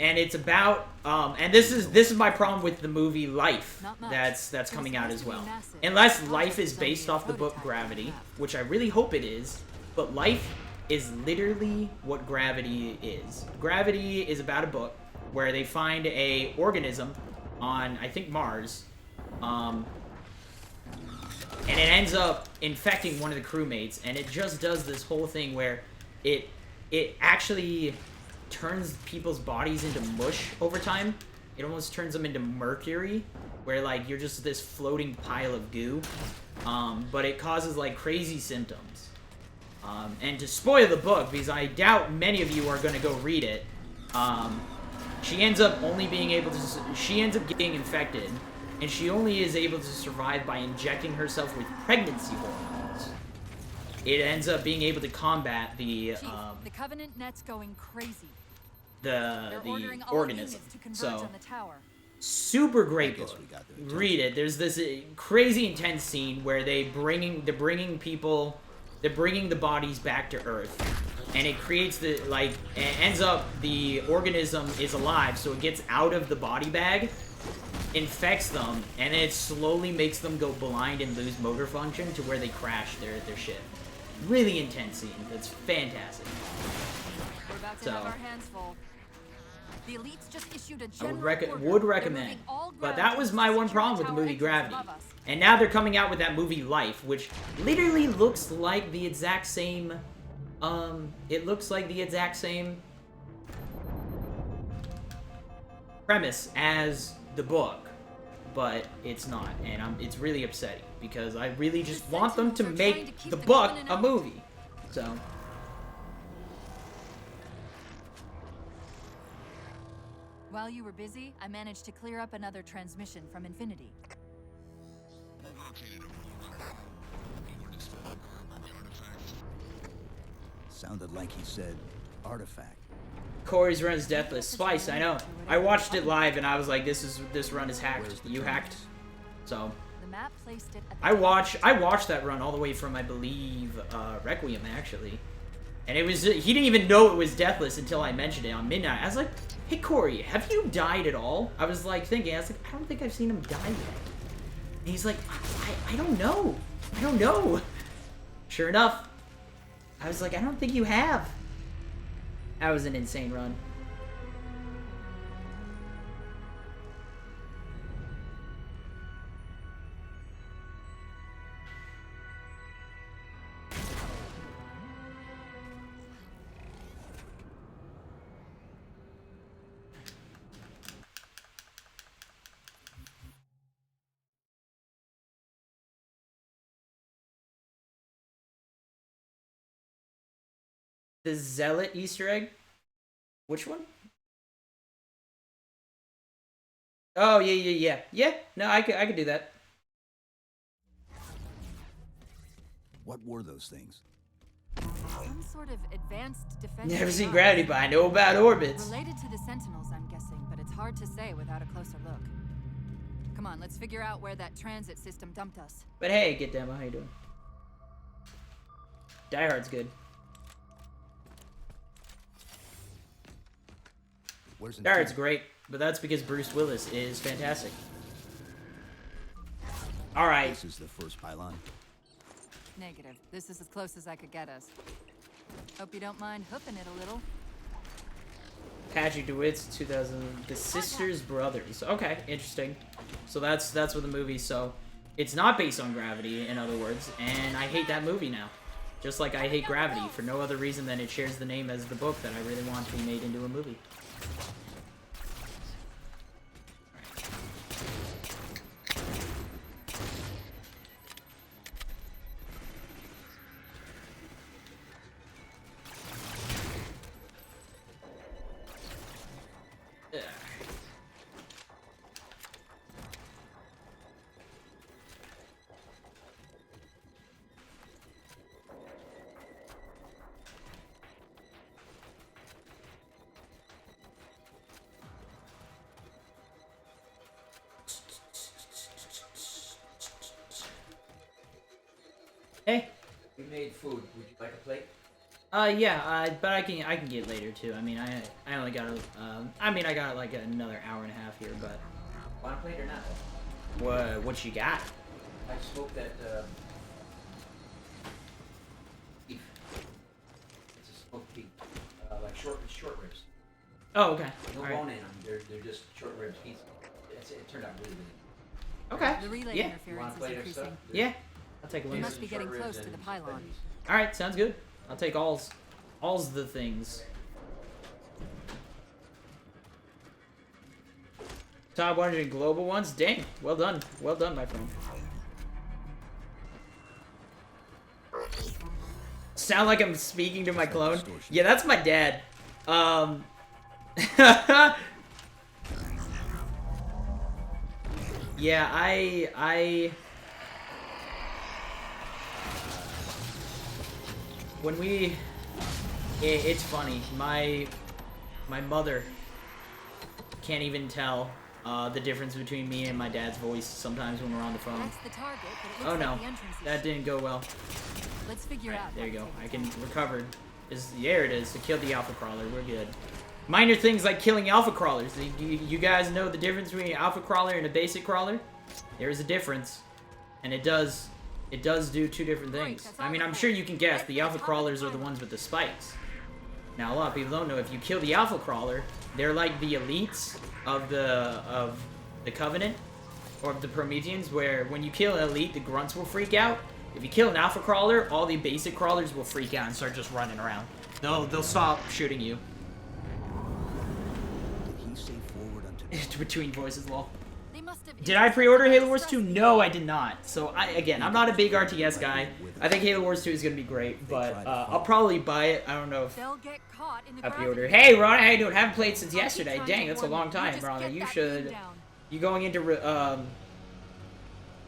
And it's about and this is my problem with the movie Life that's coming out as well. Unless Life is based off the book Gravity, which I really hope it is, but Life is literally what Gravity is. Gravity is about a book where they find a organism on, I think, Mars, and it ends up infecting one of the crewmates, and it just does this whole thing where it actually turns people's bodies into mush over time. It almost turns them into mercury, where like you're just this floating pile of goo, but it causes like crazy symptoms. And to spoil the book, because I doubt many of you are going to go read it, she ends up she ends up getting infected, and she only is able to survive by injecting herself with pregnancy hormones. It ends up being able to combat the Chief, the Covenant net's going crazy. the All organism. units to converge So on the tower. super great book. Read it. There's this crazy intense scene where they're bringing the bodies back to Earth, and it creates it ends up the organism is alive, so it gets out of the body bag, infects them, and then it slowly makes them go blind and lose motor function to where they crash their ship. Really intense scene. That's fantastic. We're about to So, have our hands full. The elites just issued a I general would order. recommend. They're moving all But ground that was to my one secure problem with the tower movie entrance Gravity. above us. And now they're coming out with that movie Life, which literally looks like the exact same, it looks like the exact same premise as the book, but it's not, and it's really upsetting, because I really just want them to make the book a movie, so... While you were busy, I managed to clear up another transmission from Infinity. Sounded like he said artifact. Corey's run is deathless. Spice, I know. I watched it live and I was like, this run is hacked. You hacked. So The map placed it at the I watched that run all the way from, I believe, Requiem actually. And it was he didn't even know it was deathless until I mentioned it on midnight. I was like, "Hey Corey, have you died at all?" I was like thinking, I was like, I don't think I've seen him die yet. And he's like, I don't know. I don't know. Sure enough, I was like, I don't think you have. That was an insane run. The Zealot Easter egg? Which one? Oh, yeah. Yeah, no, I could do that. What were those things? Some sort of advanced defense. Never seen Gravity, but I know about orbits. Related to the Sentinels, I'm guessing, but it's hard to say without a closer look. Come on, let's figure out where that transit system dumped us. But hey, Get Demo, how you doing? Die Hard's good. Die Hard's great, but that's because Bruce Willis is fantastic. Alright. This is the first pylon. Negative. This is as close as I could get us. Hope you don't mind hoofing it a little. Patrick DeWitt's 2000, The Sisters Brothers. Okay, interesting. So that's what the movie. So It's not based on Gravity, in other words, and I hate that movie now. Just like I hate Gravity, for no other reason than it shares the name as the book that I really want to be made into a movie. Hey. We made food. Would you like a plate? Yeah, but I can get later too. I mean, I only got I got like another hour and a half here, but. Want a plate or not? What you got? I smoked that beef. It's a smoked beef, like short ribs. Oh, okay. No All right. bone in them. They're just short ribs. It turned out really good. Okay. The relay Yeah. interference is plate of increasing. stuff? Yeah. I'll take a We look. must be getting close to the pylon. All right, sounds good. I'll take all's the things. Top 100 global ones. Dang, well done, my friend. Sound like I'm speaking to my clone? Yeah, that's my dad. Yeah, when we, it's funny. My mother can't even tell the difference between me and my dad's voice sometimes when we're on the phone. That's the target, but it looks Oh like no, the entrance is that didn't go well. Let's figure out. There you go. I can recover. There it is. To kill the alpha crawler. We're good. Minor things like killing alpha crawlers. You guys know the difference between an alpha crawler and a basic crawler? There is a difference, and it does do two different things. I mean, I'm sure you can guess. The alpha crawlers are the ones with the spikes. Now, a lot of people don't know. If you kill the alpha crawler, they're like the elites of the Covenant or of the Prometheans, where when you kill an elite, the grunts will freak out. If you kill an alpha crawler, all the basic crawlers will freak out and start just running around. They'll stop shooting you. Did he say forward until Between voices, lol. They must have Did I pre-order Halo Wars 2? No, I did not. So, I'm not a big RTS guy. I think Halo Wars 2 is going to be great, but I'll probably buy it. I don't know if They'll get caught in the I pre-ordered. gravity. Hey, Ron, how you doing? Haven't played since yesterday. Dang, that's a long time, Ron. You should... You going into...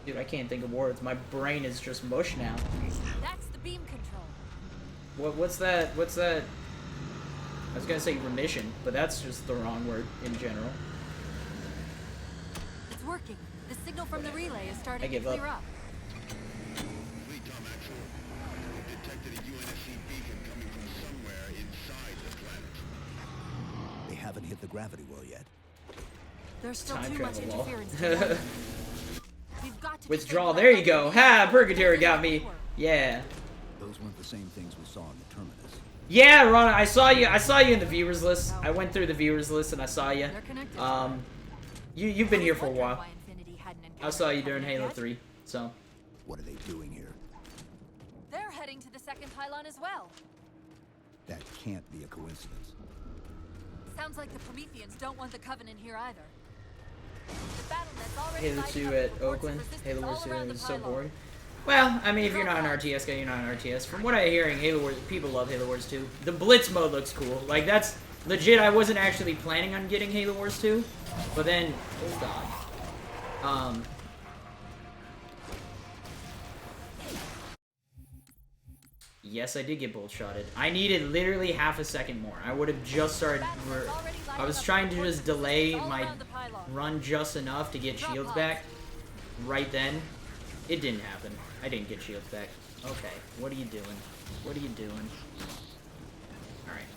Dude, I can't think of words. My brain is just mush now. That's the beam control. What's that? What's that? I was gonna say remission, but that's just the wrong word in general. It's working. The signal from the relay is I starting to give clear up. up. Complete, Tom Axel. We've detected a UNSC beacon coming from somewhere inside the planet. They haven't hit the gravity well yet. There's still Time too much travel wall. interference. to warn them. We've got to Withdrawal. disable There you that go. beam. Ha! Purgatory got me. Yeah. Those weren't the same things we saw in the terminus. Yeah, Ron. I saw you. I saw you in the viewers list. I went through the viewers list and I saw you. You've been here for a while. I saw you during Halo 3. So. What are they doing here? They're heading to the second pylon as well. That can't be a coincidence. Sounds like the Prometheans don't want the Covenant here either. The BattleNet's already Halo lighting 2 up at with reports of Oakland. resistance Halo Wars all 2 around the is so pylon. boring. Well, I mean, if you're not an RTS guy, you're not an RTS. From what I'm hearing, Halo Wars, people love Halo Wars 2. The Blitz mode looks cool. Like, that's legit. I wasn't actually planning on getting Halo Wars 2, but then, oh god. Yes, I did get bolt shotted. I needed literally half a second more. I would have just started. I was trying to just delay my run just enough to get shields back. Right then, it didn't happen. I didn't get shields back. Okay, what are you doing? What are you doing? All right.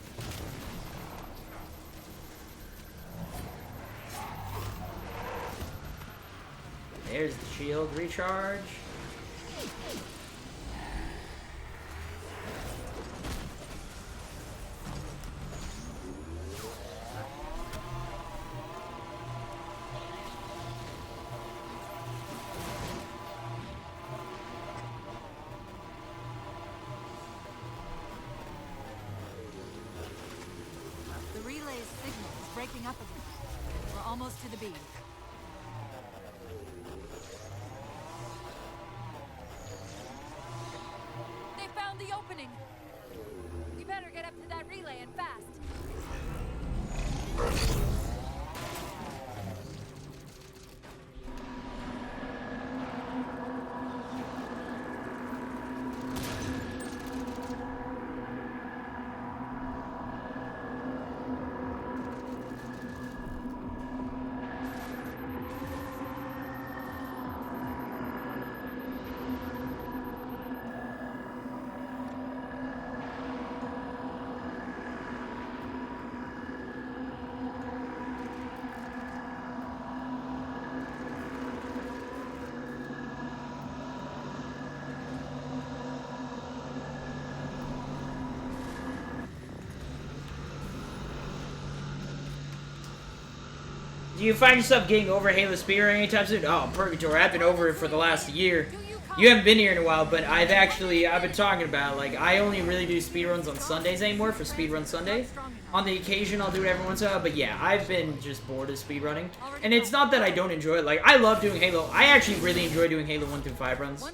There's the shield recharge. looking up again. We're almost to the beam. They found the opening. We better get up to that relay and fast. Do you find yourself getting over Halo Speedrun anytime soon? Oh, Purgatory, I've been over it for the last year. You haven't been here in a while, but I've been talking about, like, I only really do speedruns on Sundays anymore for Speedrun Sunday. On the occasion, I'll do it every once in a while, but yeah, I've been just bored of speedrunning. And it's not that I don't enjoy it, like, I love doing Halo. I actually really enjoy doing Halo 1 through 5 runs.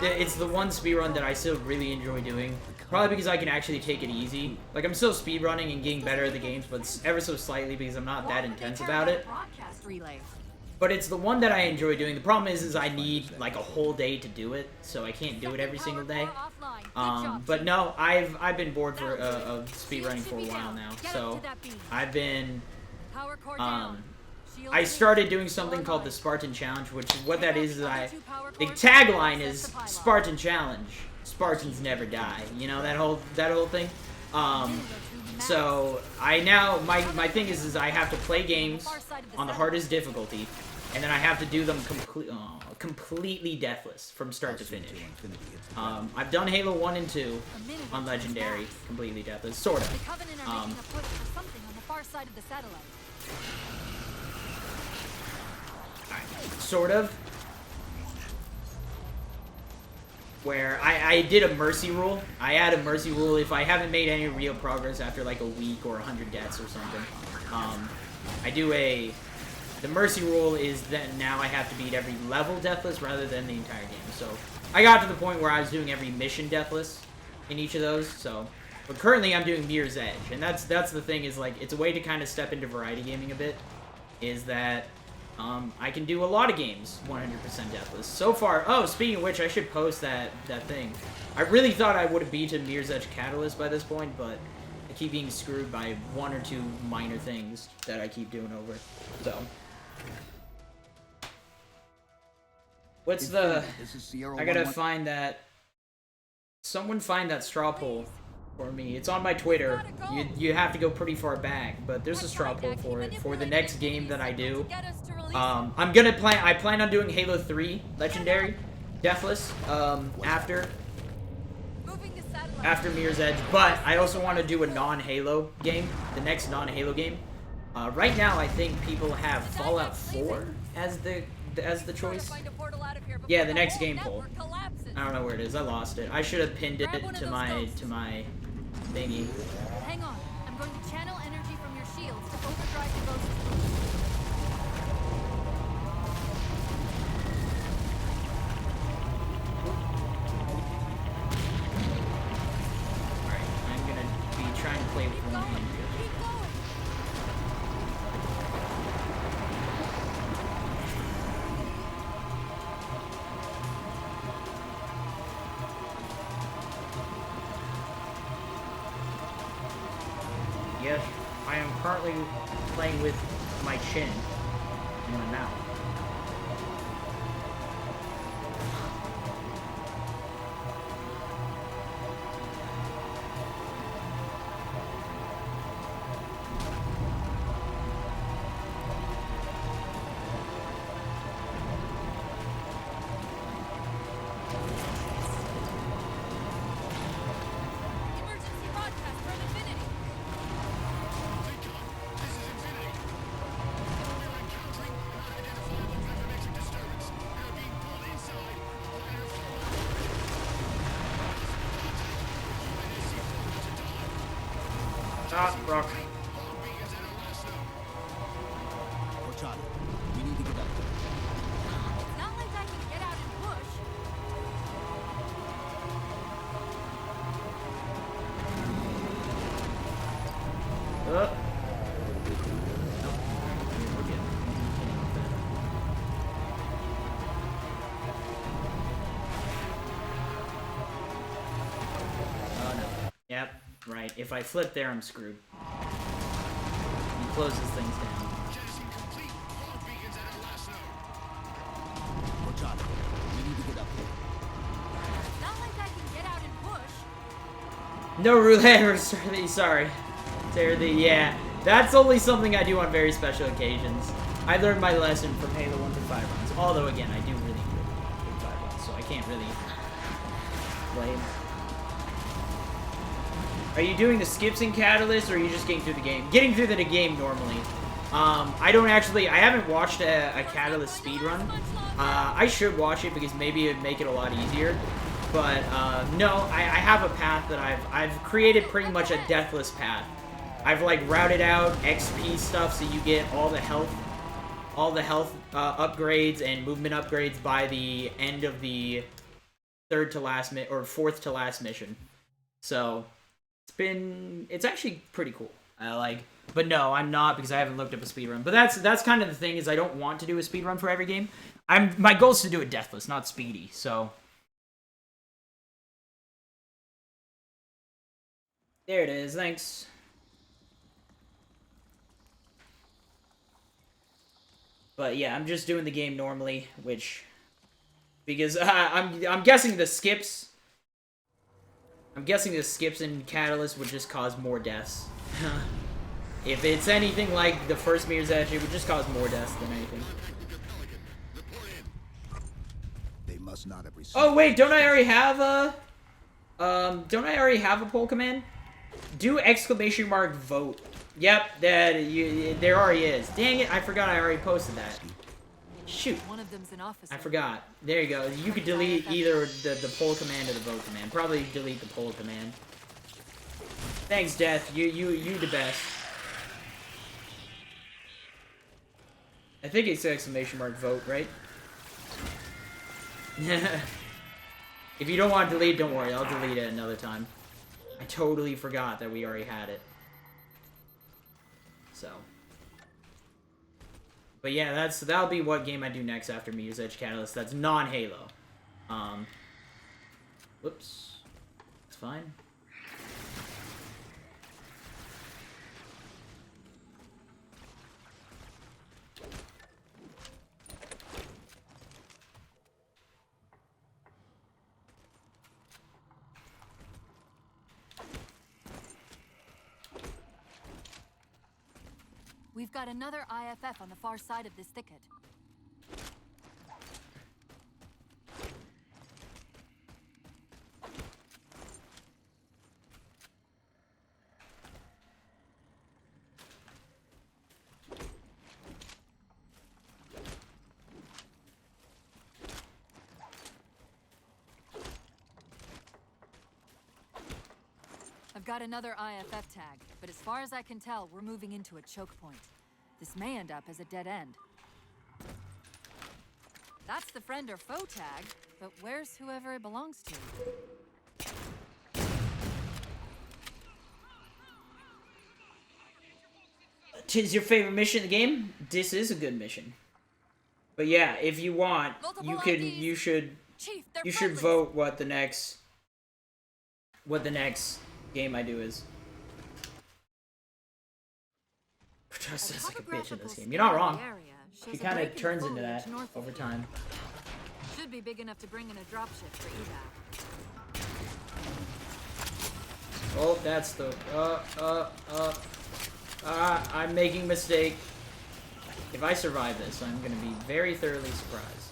It's the one speedrun that I still really enjoy doing. Probably because I can actually take it easy. Like, I'm still speedrunning and getting better at the games, but ever so slightly because I'm not that intense about it. But it's the one that I enjoy doing. The problem is I need, like, a whole day to do it, so I can't do it every single day. But no, I've been bored of speedrunning for a while now, so I've been, I started doing something called the Spartan Challenge, which what that is the tagline is Spartan Challenge. Spartans never die. You know, that whole thing? So my thing is I have to play games on the hardest difficulty, and then I have to do them completely deathless from start to finish. I've done Halo 1 and 2 on Legendary, completely deathless, sort of. The Covenant are making a push for something on the far side of the satellite. Sort of. Where I did a mercy rule. I add a mercy rule if I haven't made any real progress after like a week or 100 deaths or something. The mercy rule is that now I have to beat every level deathless rather than the entire game. So I got to the point where I was doing every mission deathless in each of those. So, but currently I'm doing Mirror's Edge, and that's the thing is like it's a way to kind of step into variety gaming a bit. Is that I can do a lot of games 100% deathless. So far, oh, speaking of which, I should post that thing. I really thought I would have beaten Mirror's Edge Catalyst by this point, but I keep being screwed by one or two minor things that I keep doing over. So, what's the... I gotta find that... Someone find that straw poll for me. It's on my Twitter. You have to go pretty far back, but there's a straw poll for it for the next game that I do. I plan on doing Halo 3 Legendary Deathless after Mirror's Edge, but I also want to do a non-Halo game, the next non-Halo game. Right now I think people have Fallout 4 as the choice. Yeah, the next game poll. I don't know where it is. I lost it. I should have pinned it to my thingy. Hang on. I'm going to channel energy from your shields to overdrive the ghost. Alright, I'm gonna be trying to play with one hand. Yes, I am currently playing with my chin and my mouth. Emergency broadcast from Infinity. Ah, rock. if I flip there, I'm screwed. He closes things down. Roger. We need to get up there. Not like I can get out and push. No roulette, sorry. Yeah, that's only something I do on very special occasions. I learned my lesson from Halo 1 through 5 runs. Although, again, I do really good through 5 runs, so I can't really blame. Are you doing the skips in Catalyst, or are you just getting through the game? Getting through the game normally. I haven't watched a Catalyst speedrun. I should watch it because maybe it would make it a lot easier. But, no, I have a path that I've created pretty much a deathless path. I've, like, routed out XP stuff so you get all the health upgrades and movement upgrades by the end of the fourth to last mission. So, it's actually pretty cool. But no, I'm not because I haven't looked up a speedrun. But that's kind of the thing is I don't want to do a speedrun for every game. My goal is to do it deathless, not speedy, so... There it is, thanks. But yeah, I'm just doing the game normally, because I'm guessing the skips. I'm guessing the skips in Catalyst would just cause more deaths. If it's anything like the first Mirror's Edge, it would just cause more deaths than anything. They must not have received. Oh wait, don't I already have a poll command? Do ! vote. Yep, there already is. Dang it, I forgot I already posted that. Shoot. One of them's an officer. I forgot. There you go. You could delete either the poll command or the vote command. Probably delete the poll command. Thanks, Death. You the best. I think it's ! vote, right? If you don't want to delete, don't worry. I'll delete it another time. I totally forgot that we already had it. So. But yeah, that'll be what game I do next after Mirror's Edge Catalyst. That's non-Halo. Whoops. It's fine. We've got another IFF on the far side of this thicket. I've got another IFF tag, but as far as I can tell, we're moving into a choke point. This may end up as a dead end. That's the friend or foe tag, but where's whoever it belongs to? 'Tis your favorite mission in the game? This is a good mission. But yeah, if you want, you should vote what the next game I do is. Just like a bitch in this game. You're not wrong. She kind of turns into that over time. Should be big enough to bring in a dropship for evac. Oh, that's the I'm making a mistake. If I survive this, I'm gonna be very thoroughly surprised.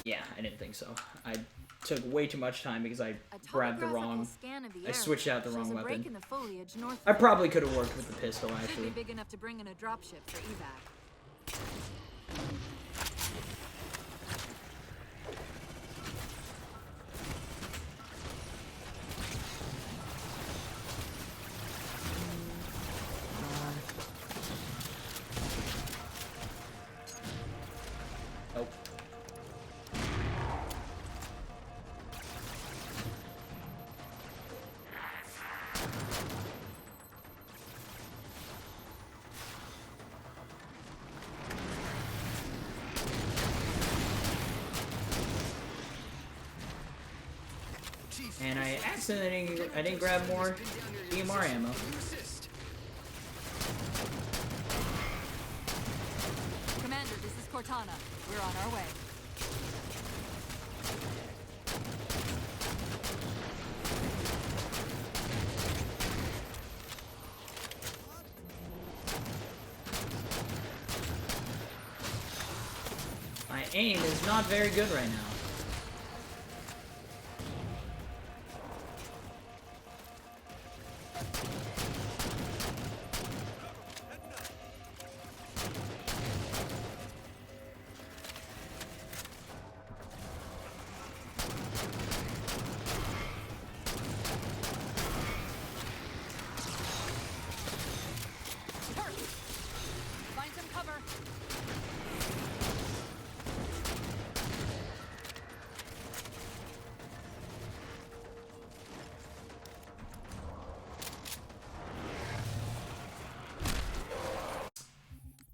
Yeah, I didn't think so. I took way too much time because I grabbed the wrong... I switched out the wrong weapon. I probably could have worked with the pistol, actually. Should be big enough to bring in a dropship for evac. and I didn't grab more DMR ammo. Commander, this is Cortana. We're on our way. My aim is not very good right now. Find some cover.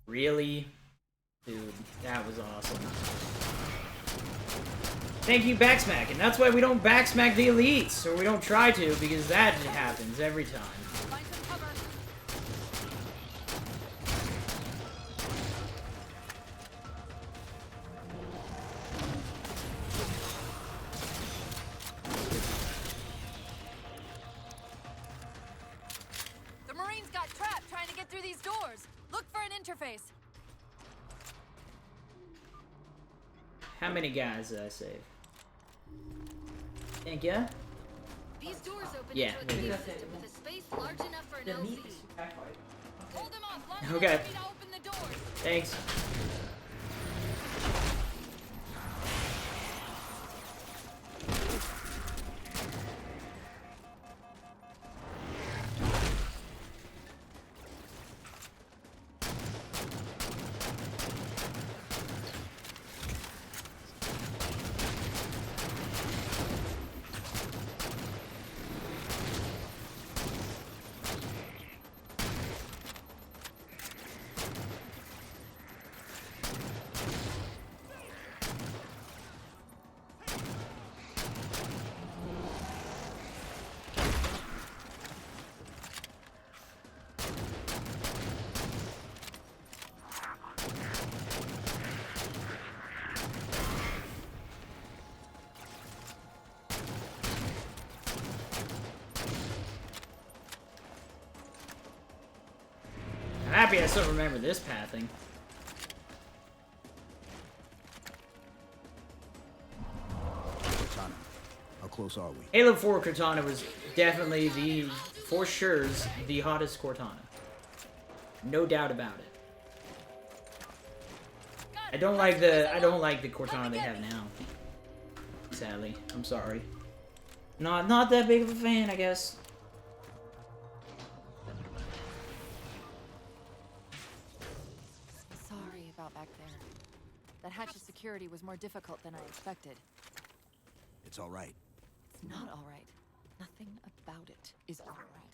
Really? Dude, that was awesome. Thank you, Backsmack. And that's why we don't backsmack the elites, or we don't try to, because that happens every time. Find some cover. The Marines got trapped trying to get through these doors. Look for an interface. How many guys did I save? Thank you. These doors open Yeah. into a cave system with a space large enough for an LZ. Hold them off long Okay. enough for me to open the doors. Thanks. I'm happy I still remember this pathing. Cortana, how close are we? Halo 4 Cortana was definitely for sure, the hottest Cortana. No doubt about it. I don't like the Cortana they have now. Sadly, I'm sorry. Not that big of a fan, I guess. Sorry about back there. That hatch of security was more difficult than I expected. It's all right. It's not all right. Nothing about it is all right.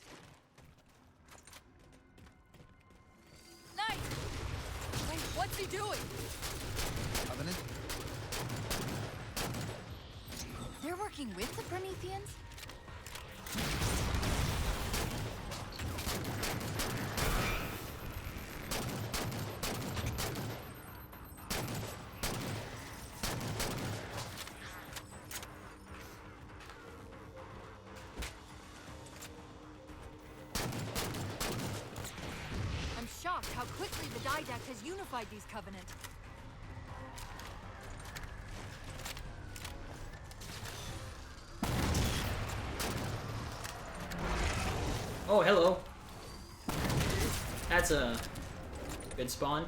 Knight! Wait, what's he doing? Covenant? They're working with the Prometheans? I'm shocked how quickly the Didact has unified these Covenant. Oh, hello. That's a good spawn.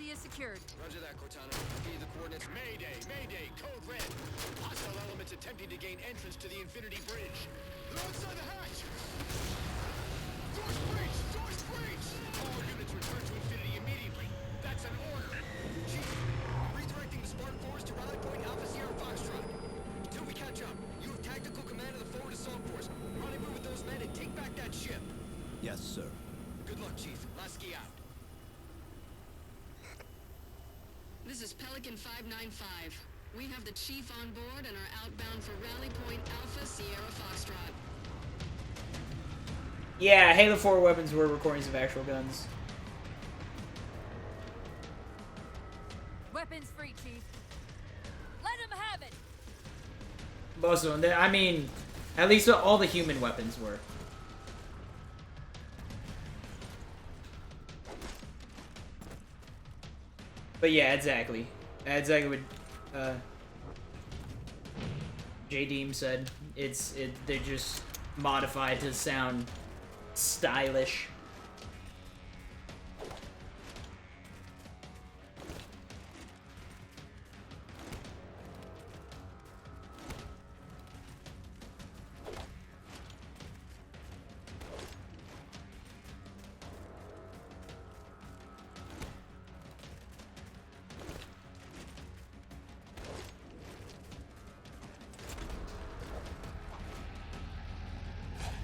area secured. Roger that, Cortana. I'll give you the coordinates. Mayday! Mayday! Code red! Hostile elements attempting to gain entrance to the Infinity Bridge. They're outside the hatch! Doors breach! Doors breach! All units return to Infinity immediately. That's an order. Chief, redirecting the Spartan Force to Rally Point Alpha Sierra Foxtrot. Until we catch up, you have tactical command of the forward assault force. Rendezvous with those men and take back that ship. Yes, sir. Good luck, Chief. Lasky out. This is Pelican 595. We have the Chief on board and are outbound for Rally Point Alpha Sierra Foxtrot. Yeah, Halo 4 weapons were recordings of actual guns. Weapons free, Chief. Let him have it. Most of them. I mean, at least all the human weapons were. But yeah, exactly. Exactly what J. Deem said. They're just modified to sound stylish.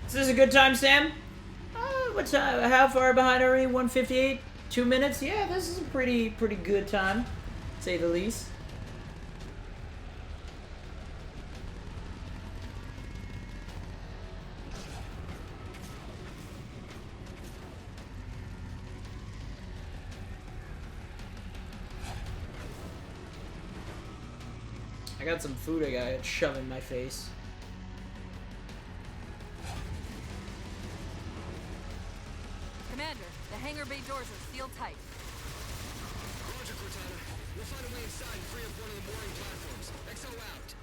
Is this a good time, Sam? What time? How far behind are we? 158? 2 minutes? Yeah, this is a pretty good time, to say the least. I got some food I got shoved in my face. Commander, the hangar bay doors are sealed tight. Roger, Cortana. We'll find a way inside and free up one of the mooring platforms. XO out.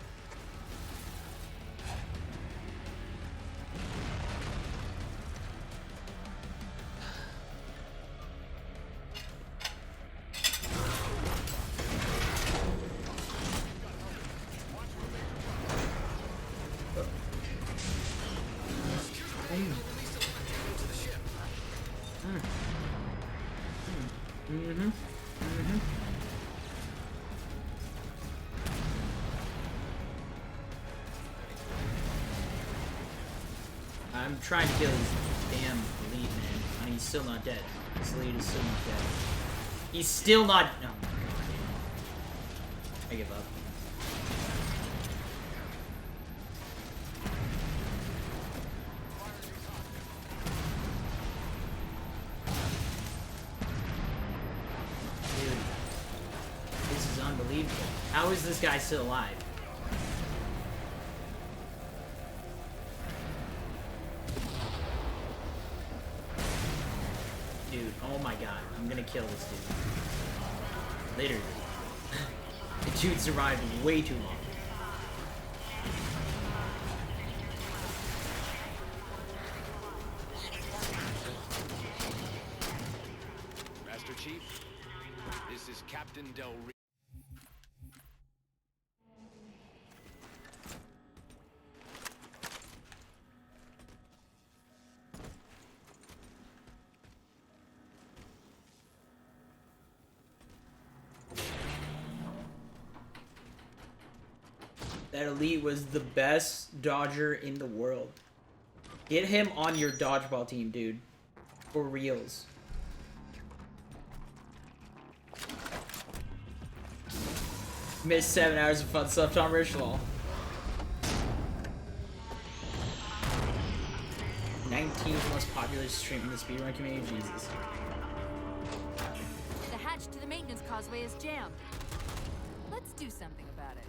I'm trying to kill his damn lead, man. And he's still not dead. His lead is still not dead. He's still not. No. I give up. Dude. This is unbelievable. How is this guy still alive? Dude, oh my god, I'm gonna kill this dude. Literally. The dude survived way too long. Master Chief, this is Captain Del Rio. That elite was the best dodger in the world. Get him on your dodgeball team, dude. For reals. Missed 7 hours of fun stuff, Tom Richlaw. 19th most popular stream in the speedrun community, Jesus. The hatch to the maintenance causeway is jammed. Let's do something about it.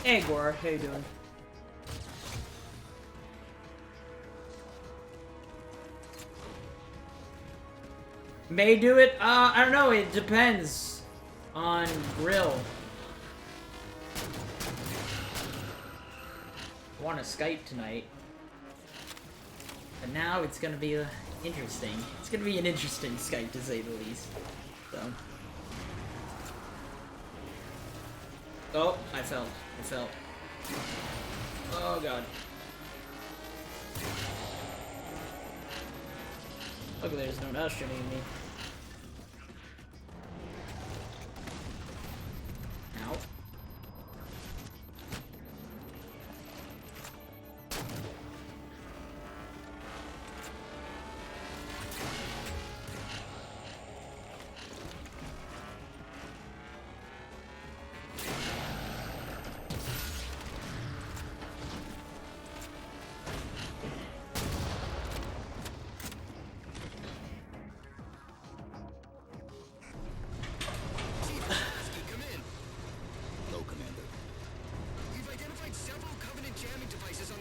Hey, Gora, how you doing? May do it? I don't know, it depends on grill. want to Skype tonight. But now it's gonna be interesting. It's gonna be an interesting Skype to say the least. So. Oh, I fell. I fell. Oh god. Luckily there's no one else shooting at me. Ow.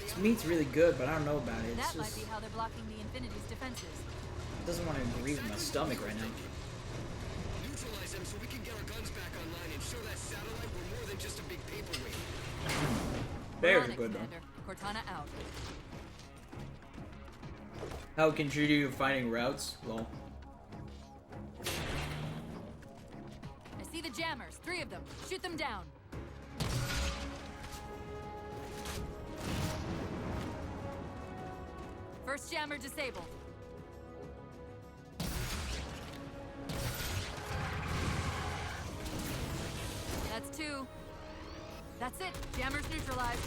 This meat's really good, but I don't know about it. It's That might just be how they're blocking the Infinity's defenses. doesn't want to agree with my stomach right now. Neutralize them so we can get our guns back online and show that satellite we're more than just a big paperweight. Very good though. Cortana out. How can you do your fighting routes? Well, I see the jammers. 3 of them. Shoot them down. First jammer disabled. That's 2. That's it. Jammers neutralized.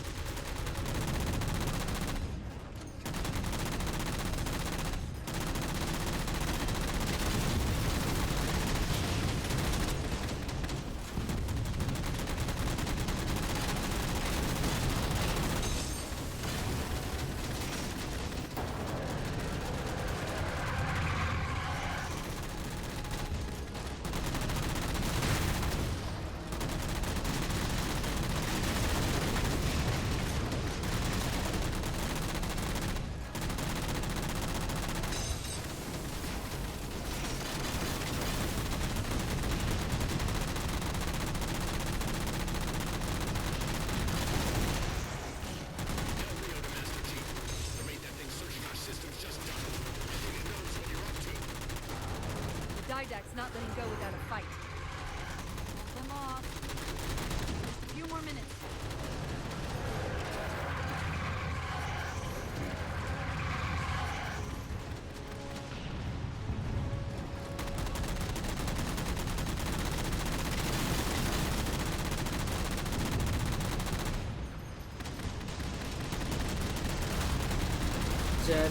Didact's not letting go without a fight. Hold them off. Just a few more minutes. There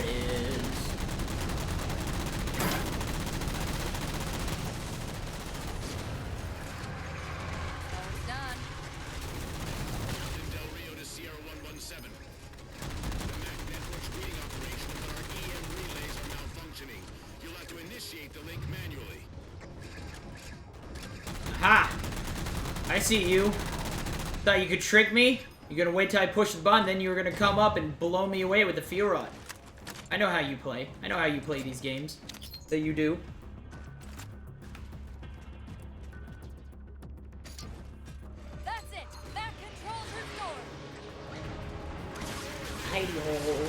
it is. Done. Captain Del Rio to Sierra 117. The MAC network's reading operation, but our EM relays are malfunctioning. You'll have to initiate the link manually. Aha! I see you. Thought you could trick me? You're gonna wait till I push the button, then you're gonna come up and blow me away with the fuel rod. I know how you play. I know how you play these games. That you do. That's it. Back controls restored. Hidey hole.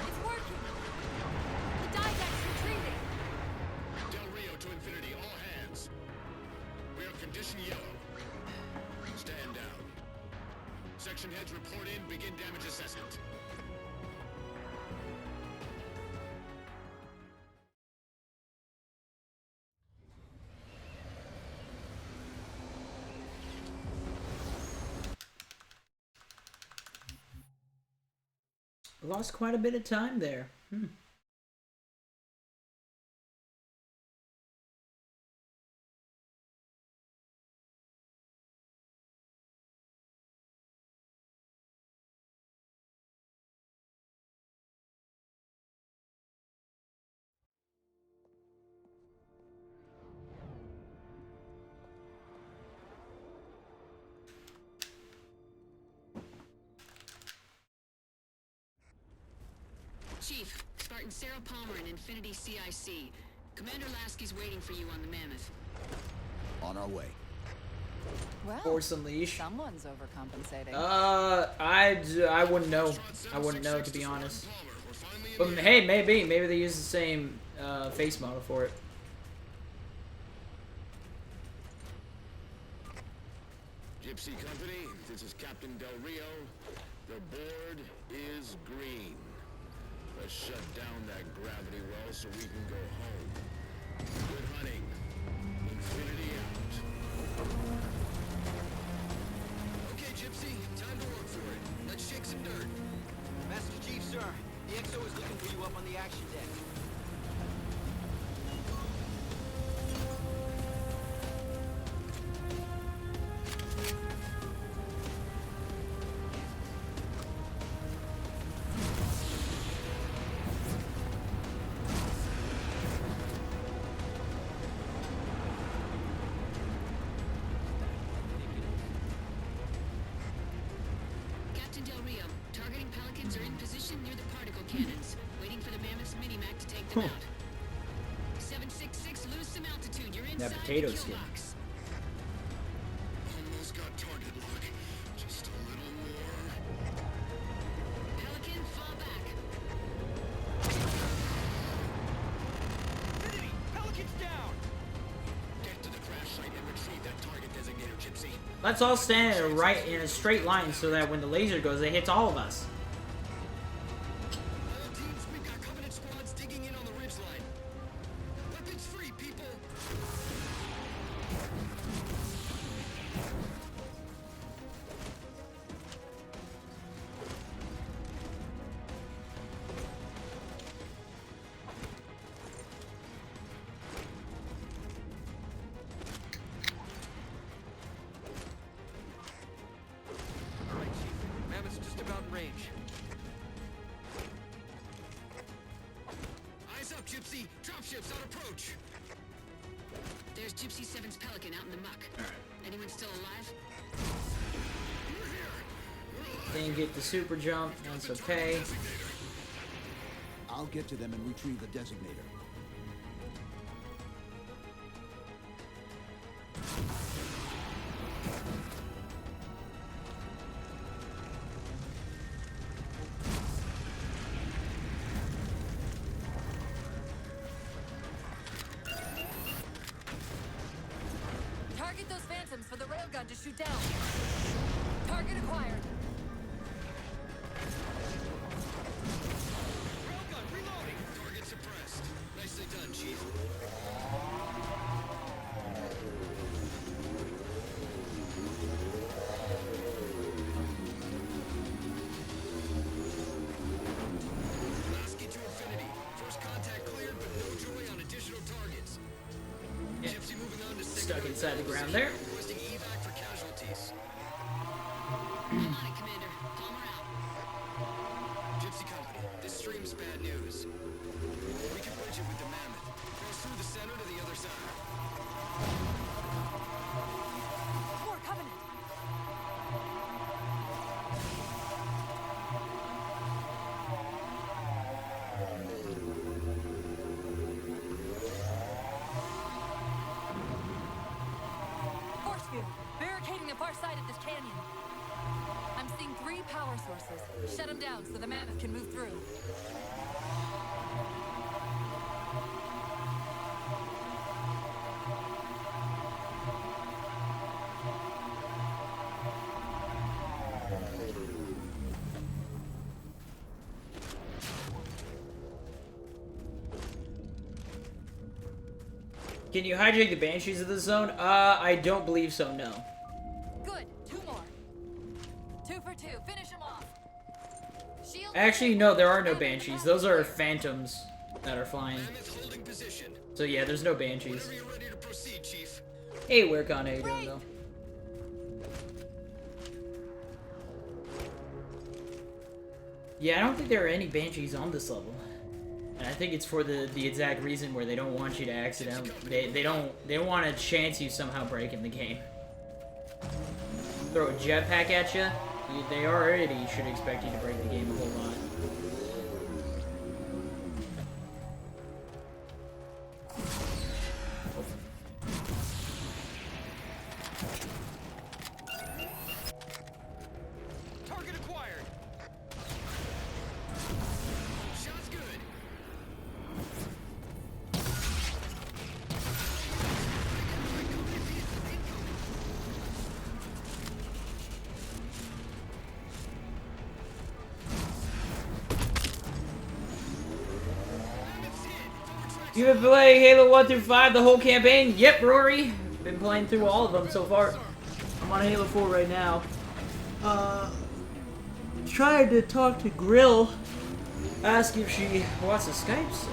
It's working. The Didact's retreating. Del Rio to Infinity, all hands. We are condition yellow. Stand down. Section heads report in, begin damage assessment. Lost quite a bit of time there. Chief, Spartan Sarah Palmer in Infinity CIC. Commander Lasky's waiting for you on the Mammoth. On our way. Well, Force Unleash. someone's overcompensating. I wouldn't know. I wouldn't know, to be honest. But hey, maybe they use the same face model for it. Gypsy Company, this is Captain Del Rio. The board is green. Let's shut down that gravity well so we can go home. Good hunting. Infinity out. Okay, Gypsy, time to work for it. Let's shake some dirt. Master Chief, sir. The XO is looking for you up on the action deck. Captain Del Rio, targeting Pelicans are in position near the particle cannons, waiting for the Mammoth's mini-mac to take them out. 766, lose some altitude. You're inside potato the kill skin. box. Almost got target lock. Just a little more. Pelican, fall back. Infinity! Pelican's down! Get to the crash site and retrieve that target designator, Gypsy. Let's all stand in a straight line so that when the laser goes, it hits all of us. All teams, we've got Covenant squads digging in on the ridgeline. Weapons free, people. All right, Chief. Mammoth's just about in range. Eyes up, Gypsy. Dropships on approach. There's Gypsy 7's Pelican out in the muck. Anyone still alive? Didn't get the super jump. That's okay. I'll get to them and retrieve the designator. Target those phantoms for the railgun to shoot down. Target acquired. Railgun, reloading! Target suppressed. Nicely done, Chief. Lasky to Infinity. First contact cleared, but no joy on additional targets. Gypsy moving on to Stuck inside the ground there. requesting evac for casualties. I'm on it, Commander. Palmer out. Gypsy Company, this stream's bad news. We can bridge it with the Mammoth. Cross through the center to the other side. More Covenant. Force field. Barricading the far side of this canyon. I'm seeing 3 power sources. Shut them down so the Mammoth can move through. Can you hijack the Banshees of the zone? I don't believe so, no. Good. 2 more. 2 for 2. Finish them off. Shield. Actually, no, there are no Banshees. Those are Phantoms that are flying. Holding position. So yeah, there's no Banshees. Whenever you're ready to proceed, Chief. Hey, Wercon, how you doing, though? Yeah, I don't think there are any Banshees on this level. And I think it's for the exact reason where they don't want you to accidentally... They don't want to chance you somehow breaking the game. Throw a jetpack at you, they already should expect you to break the game a whole lot. You been playing Halo 1 through 5 the whole campaign? Yep, Rory. Been playing through all of them so far. I'm on Halo 4 right now. Trying to talk to Grill. Ask if she wants to Skype, so.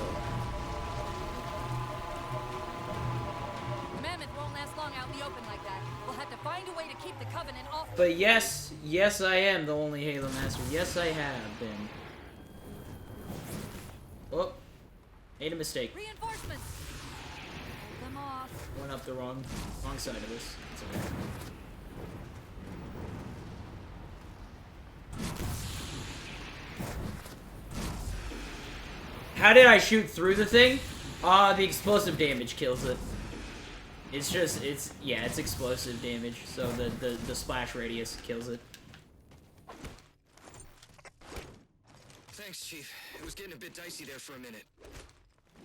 Mammoth won't last long out in the open like that. We'll have to find a way to keep the Covenant off. But yes, yes I am the only Halo Master. Yes I have been. Oh, made a mistake. Reinforcements. Hold them off. Went up the wrong side of this. It's okay. How did I shoot through the thing? The explosive damage kills it. It's just, it's explosive damage, so the splash radius kills it. Thanks, Chief. It was getting a bit dicey there for a minute.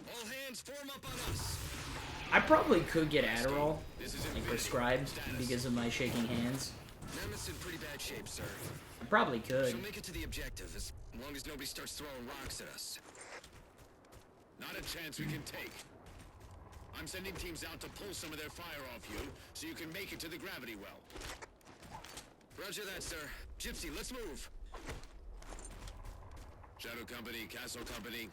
All hands form up on us. I probably could get Adderall, like prescribed, because of my shaking hands. Mammoth's in pretty bad shape, sir. I probably could. She'll make it to the objective, as long as nobody starts throwing rocks at us. Not a chance we can take. I'm sending teams out to pull some of their fire off you, so you can make it to the gravity well. Roger that, sir. Gypsy, let's move. Shadow Company, Castle Company,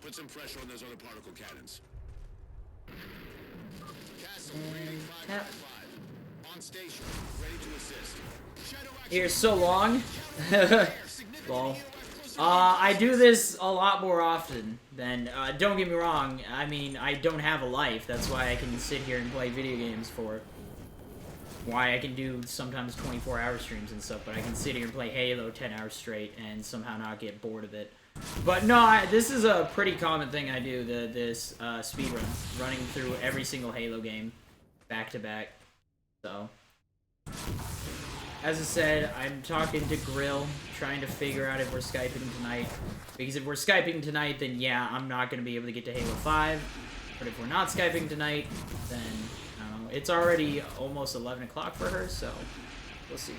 put some pressure on those other particle cannons. Castle, reading 555. On station, ready to assist. Shadow You're so long. Lol. I do this a lot more often than, don't get me wrong, I mean, I don't have a life, that's why I can sit here and play video games for why I can do sometimes 24-hour streams and stuff, but I can sit here and play Halo 10 hours straight and somehow not get bored of it. But no, this is a pretty common thing I do, this speedrun, running through every single Halo game, back to back, so. As I said, I'm talking to Grill, trying to figure out if we're Skyping tonight. Because if we're Skyping tonight, then yeah, I'm not going to be able to get to Halo 5. But if we're not Skyping tonight, then, I don't know. It's already almost 11 o'clock for her, so we'll see.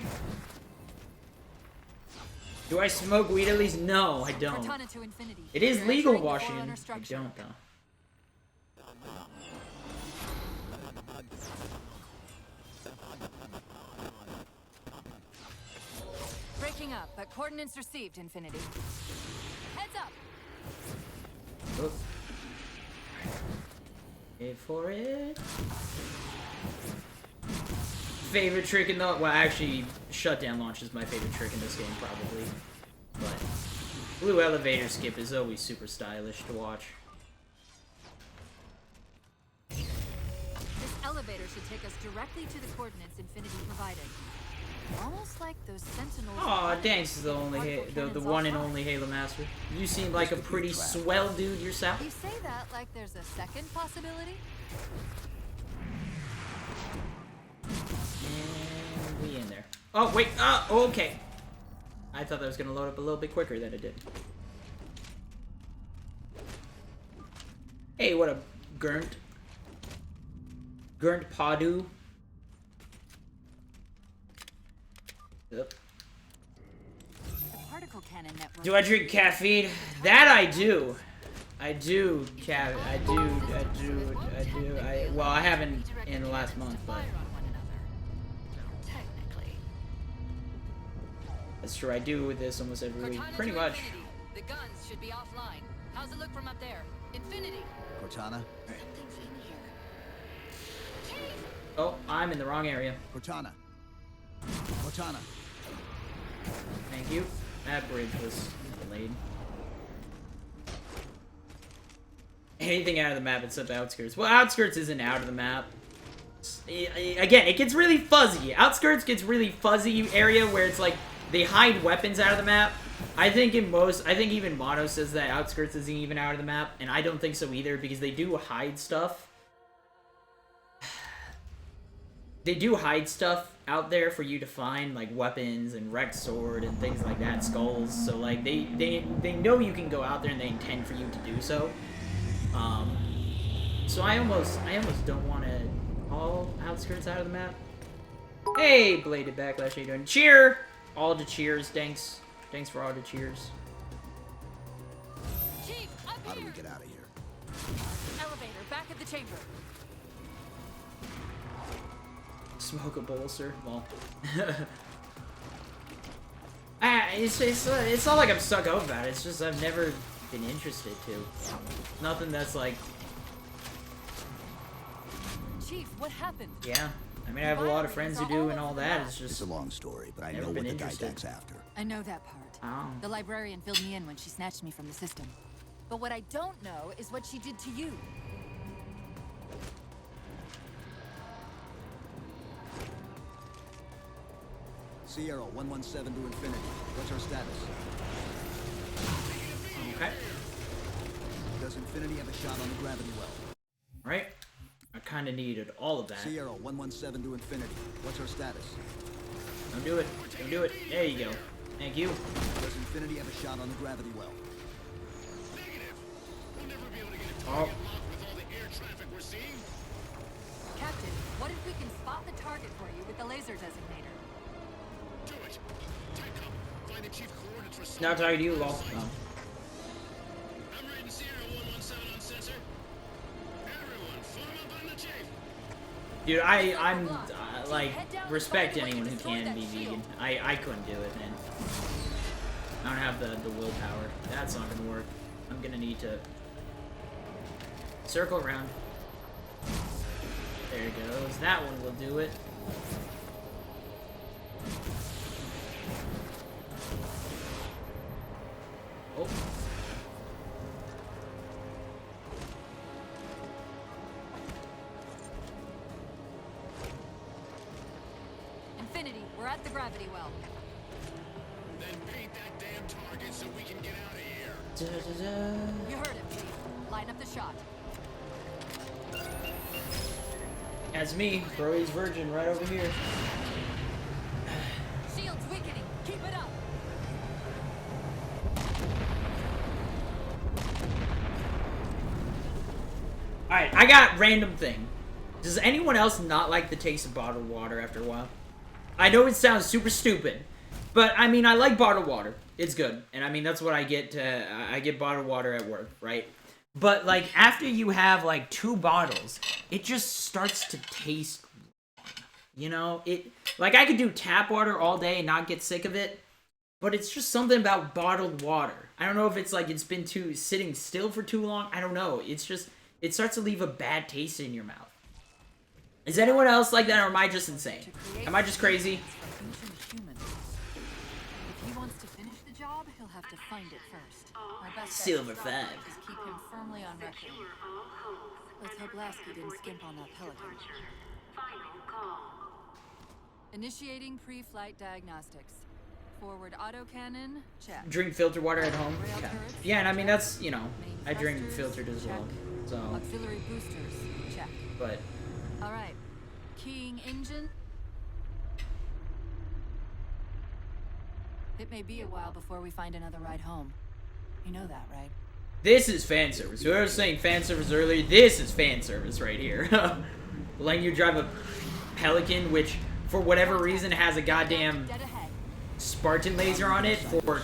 Do I smoke weed at least? No, I don't. It is legal in Washington. I don't, though. Breaking up, but coordinates received, Infinity. Heads up! Oh. Wait for it. Favorite trick in the... Well, actually, shutdown launch is my favorite trick in this game, probably. But blue elevator skip is always super stylish to watch. This elevator should take us directly to the coordinates Infinity provided. Almost like those sentinels. Aw, thanks, the one and only Halo Master. You seem like a pretty swell dude yourself. You say that like there's a second possibility? And we in there. Oh, wait, okay. I thought that was gonna load up a little bit quicker than it did. Hey, what a Gurnt Padu. Yep. The particle cannon network. Do I drink caffeine? That I do. Well, I haven't in the last month, but that's true. I do with this almost every week, pretty much. The guns should be offline. How's it look from up there? Infinity. Cortana. Oh, I'm in the wrong area. Cortana. Cortana. Thank you. That bridge was delayed. Anything out of the map except Outskirts. Well, Outskirts isn't out of the map. Again, it gets really fuzzy. Outskirts gets really fuzzy area where it's like they hide weapons out of the map. I think even Mono says that Outskirts isn't even out of the map, and I don't think so either because they do hide stuff. They do hide stuff out there for you to find, like weapons and wrecked sword and things like that, skulls. So like they know you can go out there and they intend for you to do so. So I almost don't want to all Outskirts out of the map. Hey, Bladed Backlash, how you doing? Cheer! All the cheers, thanks. Thanks for all the cheers. How do we get out of here? Elevator, back at the chamber. Smoke a bowl, sir. Well. It's not like I'm stuck up about it. It's just I've never been interested to. Nothing that's like... Chief, what happened? Yeah. I mean, I have a lot of friends who do and all that. It's just... It's a long story, but I never know been what the interested. Didact's after. I know that part. Oh. The librarian filled me in when she snatched me from the system. But what I don't know is what she did to you. Sierra 117 to infinity. What's our status? Okay. Does Infinity have a shot on the gravity well? Right. I kind of needed all of that. Sierra 117 to infinity. What's our status? Don't do it. Don't do it. There you go. Thank you. Does Infinity have a shot on the gravity well? Oh. Captain, what if we can spot the target for you with the laser designator? Do it. Take cover. Find the chief coordinates for Now talking to you, lol. No. I'm reading Sierra 117 on sensor. Everyone, form up on the chief. Dude, I'm like, respect anyone who can be vegan. I couldn't do it, man. I don't have the willpower. That's not gonna work. I'm gonna need to circle around. There it goes. That one will do it. Oh. Infinity, we're at the gravity well. Then paint that damn target so we can get out of here. You heard him, Chief. Line up the shot. That's me, Brody's virgin, right over here. Shield's weakening. Keep it up. Alright, I got random thing. Does anyone else not like the taste of bottled water after a while? I know it sounds super stupid, but I mean, I like bottled water. It's good. And I mean, that's what I get I get bottled water at work, right? But like, after you have like 2 bottles, it just starts to taste wrong. You know, like I could do tap water all day and not get sick of it, but it's just something about bottled water. I don't know if it's like it's been sitting still for too long. I don't know. It's just, it starts to leave a bad taste in your mouth. Is anyone else like that, or am I just insane? Am I just crazy? If he wants to finish the job, he'll have to find it first. My best Silver bet 5. is keep him firmly on record. Let's hope Lasky didn't skimp on that pelican. Initiating pre-flight diagnostics. Forward autocannon, check. Drink filtered water at home? Rail Okay. turrets, Yeah, and I mean, that's, you know, main I drink thrusters, filtered as well. check. So, Auxiliary boosters, check. but All right. Keying engine. It may be a while before we find another ride home. You know that, right? this is fan service. Whoever was saying fan service earlier, this is fan service right here. Letting you drive a Pelican, which, for whatever reason, has a goddamn Spartan laser on it for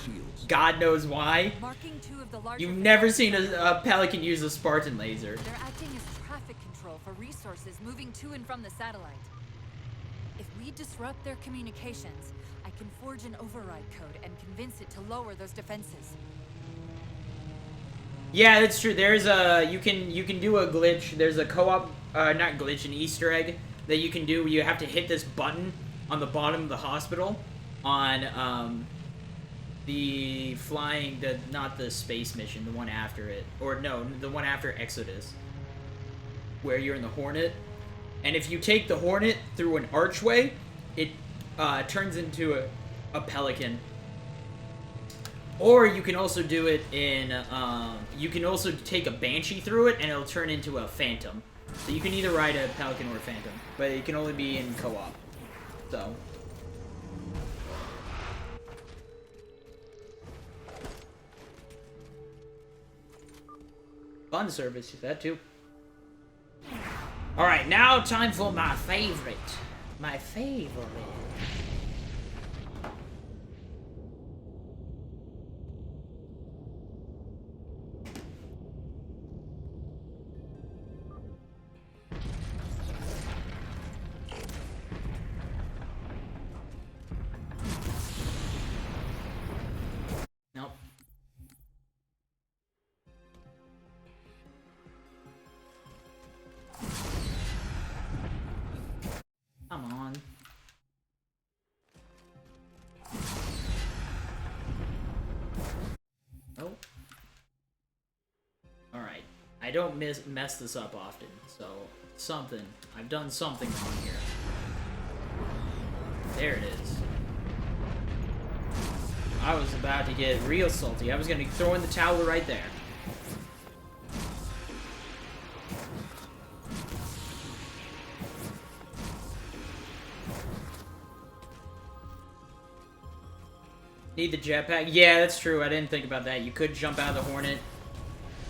God knows why. Marking 2 of the larger You've never seen a Pelican use a Spartan laser. They're acting as traffic control for resources moving to and from the satellite. If we disrupt their communications, I can forge an override code and convince it to lower those defenses. Yeah, that's true. There's a you can do a glitch. There's a co-op, not glitch, an Easter egg that you can do where you have to hit this button on the bottom of the hospital on the flying, not the space mission, the one after it, or no, the one after Exodus, where you're in the Hornet, and if you take the Hornet through an archway, it turns into a Pelican. Or you can also do it in, you can also take a Banshee through it and it'll turn into a Phantom. So you can either ride a Pelican or a Phantom, but it can only be in co-op. So. Fun service, that too. Alright, now time for my favorite. My favorite. I don't mess this up often, so something. I've done something wrong here. There it is. I was about to get real salty. I was gonna throw in the towel right there. Need the jetpack? Yeah, that's true. I didn't think about that. You could jump out of the Hornet,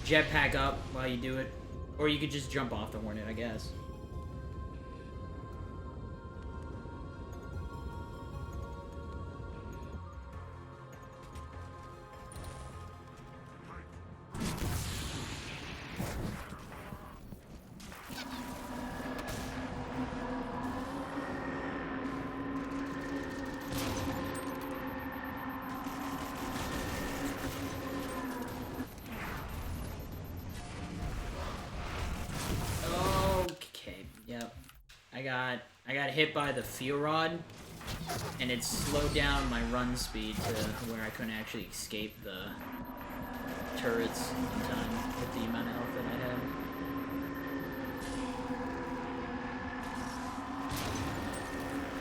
jetpack up while you do it. Or you could just jump off the Hornet, I guess. I got hit by the fuel rod, and it slowed down my run speed to where I couldn't actually escape the turrets in time with the amount of health that I had.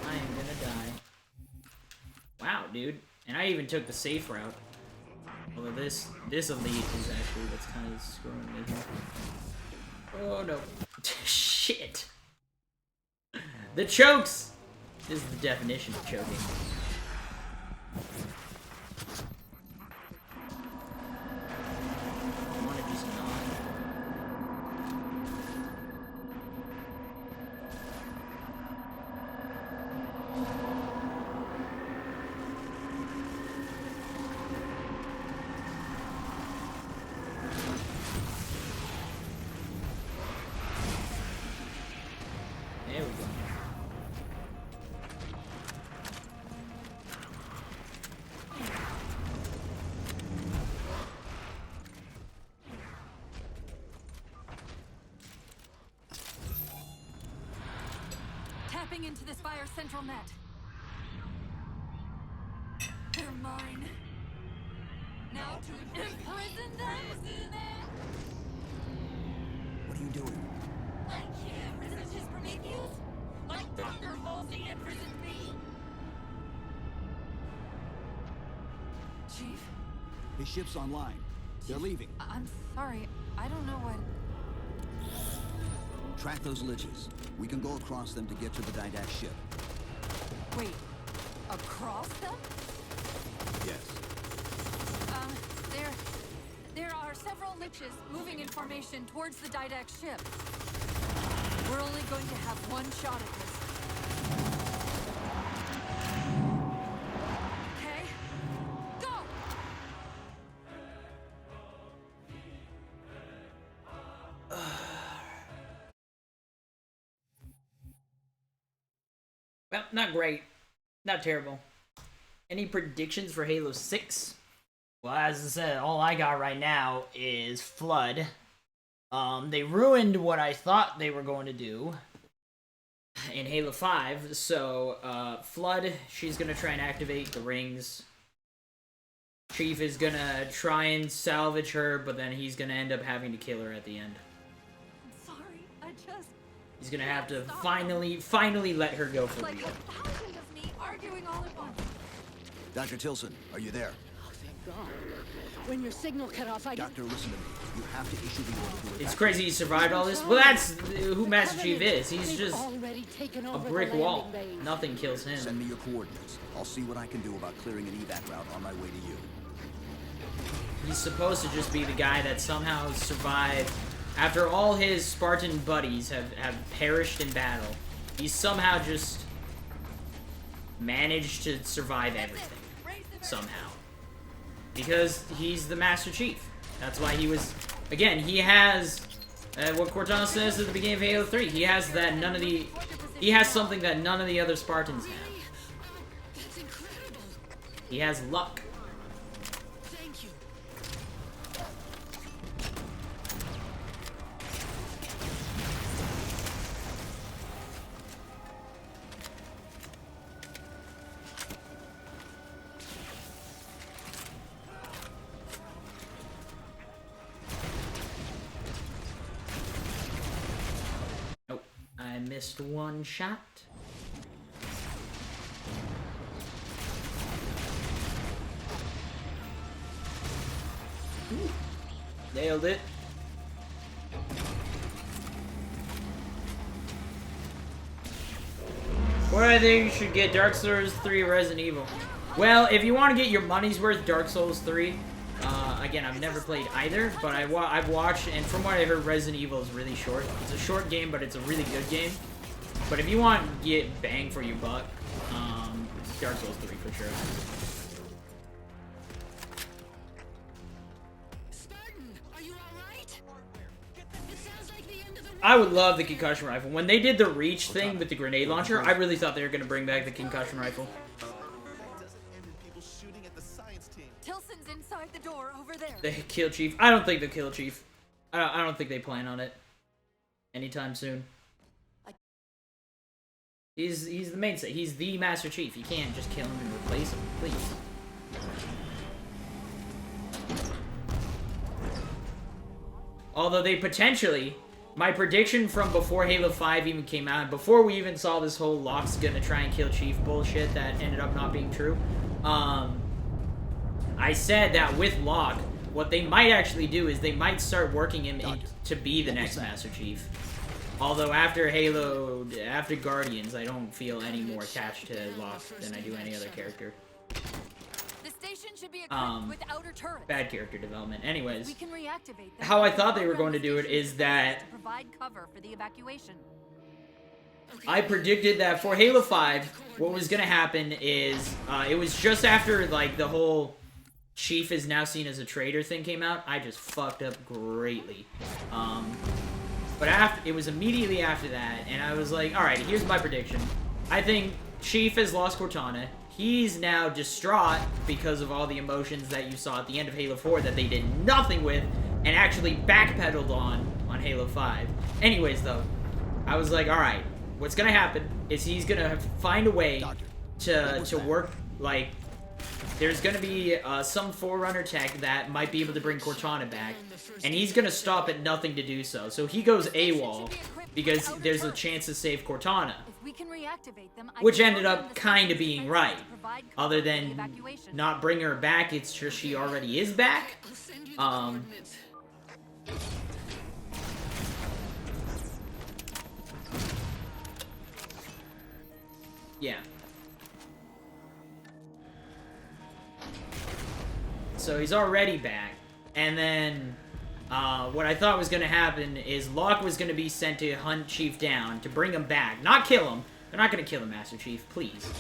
I am gonna die. Wow, dude. And I even took the safe route. Although this elite is actually what's kind of screwing me here. Oh no. Shit. The chokes! This is the definition of choking. I wanna just nod. There we go. Tapping into this fire's central net. They're mine. Now to imprison them. What are you doing? I can't resist his Prometheus. My thunder falls he imprisoned me. Chief, His ship's online. They're leaving. I'm sorry. I don't know what. Track those liches. We can go across them to get to the Didact ship. Wait, across them? Yes. There are several liches moving in formation towards the Didact ship. We're only going to have one shot at this. Okay, go! Well, not great. Not terrible. Any predictions for Halo 6? Well, as I said, all I got right now is Flood. They ruined what I thought they were going to do in Halo 5. So, Flood, she's going to try and activate the rings. Chief is going to try and salvage her, but then he's going to end up having to kill her at the end. I'm sorry, I just... He's going to have to finally let her go for like real. 1,000 of me arguing all at once. Dr. Tilson, are you there? God. When your signal cut off, I Doctor, listen to me. You have to issue the order to It's evacuate. crazy he survived all this. Well, that's who Master Chief is. He's just a brick wall. Nothing kills him. Send me your coordinates. I'll see what I can do about clearing an evac route on my way to you. He's supposed to just be the guy that somehow survived after all his Spartan buddies have perished in battle. He's somehow just managed to survive everything. Somehow. Because he's the Master Chief. That's why he was... Again, he has... what Cortana says at the beginning of Halo 3. He has that none of the... He has something that none of the other Spartans have. He has luck. Thank you. missed one shot. Ooh. Nailed it. What I think you should get Dark Souls 3 Resident Evil. Well, if you want to get your money's worth, Dark Souls 3. Again, I've never played either, but I've watched, and from what I heard, Resident Evil is really short. It's a short game, but it's a really good game. But if you want to get bang for your buck, it's Dark Souls 3 for sure. I would love the concussion rifle. When they did the reach thing with the grenade launcher, I really thought they were going to bring back the concussion rifle. Tilson's inside the door over there. They kill Chief. I don't think they'll kill Chief. I don't think they plan on it anytime soon. He's the mainstay. He's the Master Chief. You can't just kill him and replace him, please. Although they potentially... My prediction from before Halo 5 even came out, before we even saw this whole Locke's gonna try and kill Chief bullshit that ended up not being true, I said that with Locke, what they might actually do is they might start working him to be the next Master Chief. Although after Guardians, I don't feel any more attached to Locke than I do any other character. Should be equipped with outer turrets. Bad character development. Anyways, we can reactivate them. How I thought they were going to do it is that to provide cover for the evacuation. I predicted that for Halo 5, what was going to happen is it was just after like the whole Chief is now seen as a traitor thing came out. I just fucked up greatly. But it was immediately after that, and I was like, all right, here's my prediction. I think Chief has lost Cortana. He's now distraught because of all the emotions that you saw at the end of Halo 4 that they did nothing with and actually backpedaled on Halo 5. Anyways, though, I was like, alright, what's gonna happen is he's gonna find a way to work, like, there's gonna be some Forerunner tech that might be able to bring Cortana back, and he's gonna stop at nothing to do so. So he goes AWOL because there's a chance to save Cortana. We can reactivate them. Which ended up kind of being right. Other than not bring her back, it's just she already is back. Yeah. So he's already back. And then what I thought was going to happen is Locke was going to be sent to hunt Chief down to bring him back. Not kill him. They're not going to kill him, Master Chief, please.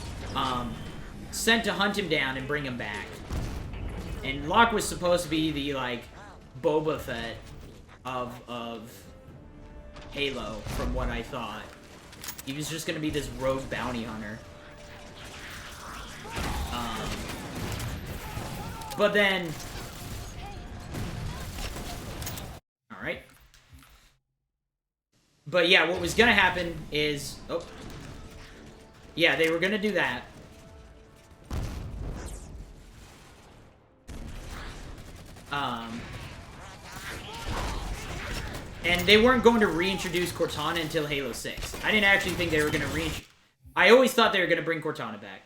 Sent to hunt him down and bring him back. And Locke was supposed to be the, like, Boba Fett of Halo, from what I thought. He was just going to be this rogue bounty hunter. But then... Alright. But yeah, what was gonna happen is... Oh. Yeah, they were gonna do that. And they weren't going to reintroduce Cortana until Halo 6. I didn't actually think they were gonna I always thought they were gonna bring Cortana back.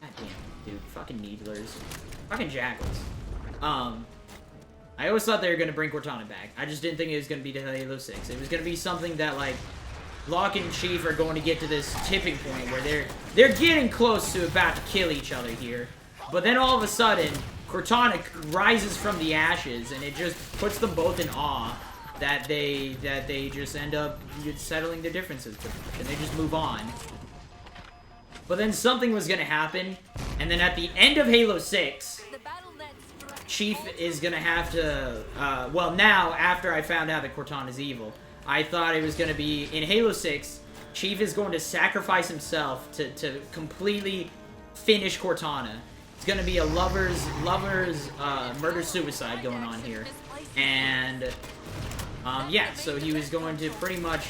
God damn, dude. Fucking Needlers. Fucking Jackals. I always thought they were going to bring Cortana back. I just didn't think it was going to be to Halo 6. It was going to be something that, like, Locke and Chief are going to get to this tipping point where they're getting close to about to kill each other here. But then all of a sudden, Cortana rises from the ashes, and it just puts them both in awe that they just end up settling their differences, and they just move on. But then something was going to happen, and then at the end of Halo 6... Chief is gonna have to, well, now, after I found out that Cortana's evil, I thought it was gonna be, in Halo 6, Chief is going to sacrifice himself to completely finish Cortana. It's gonna be a lover's murder-suicide going on here. And, yeah, so he was going to pretty much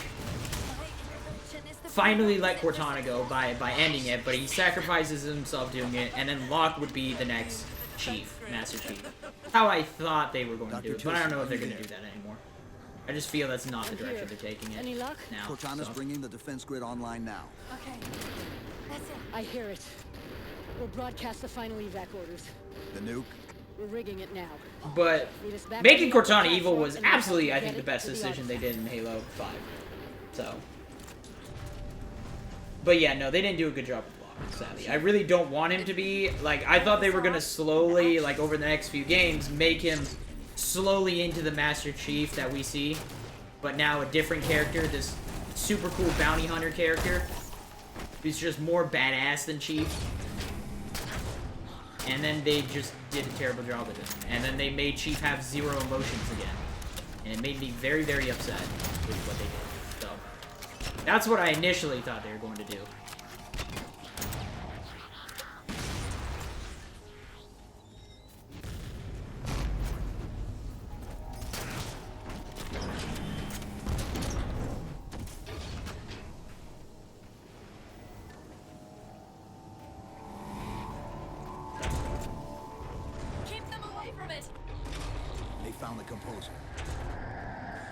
finally let Cortana go by ending it, but he sacrifices himself doing it, and then Locke would be the next Chief, Master Chief. How I thought they were going to do it, but I don't know if they're going to do that anymore. I just feel that's not the direction they're taking it. Any luck? Now. Cortana's so. bringing the defense grid online now. Okay. That's it. I hear it. We'll broadcast the final evac orders. The nuke? We're rigging it now. But Meet us back making on the Cortana platform evil was and we'll absolutely, help I you think, the get best it to the decision they artifact. did in Halo 5. So. But yeah, no, they didn't do a good job with Locke, sadly. I really don't want him to be, like, I thought they were gonna slowly, like, over the next few games, make him slowly into the Master Chief that we see. But now a different character, this super cool bounty hunter character, who's just more badass than Chief. And then they just did a terrible job with it. And then they made Chief have zero emotions again. And it made me very, very upset with what they did. So, that's what I initially thought they were going to do. Keep them away from it! They found the composer.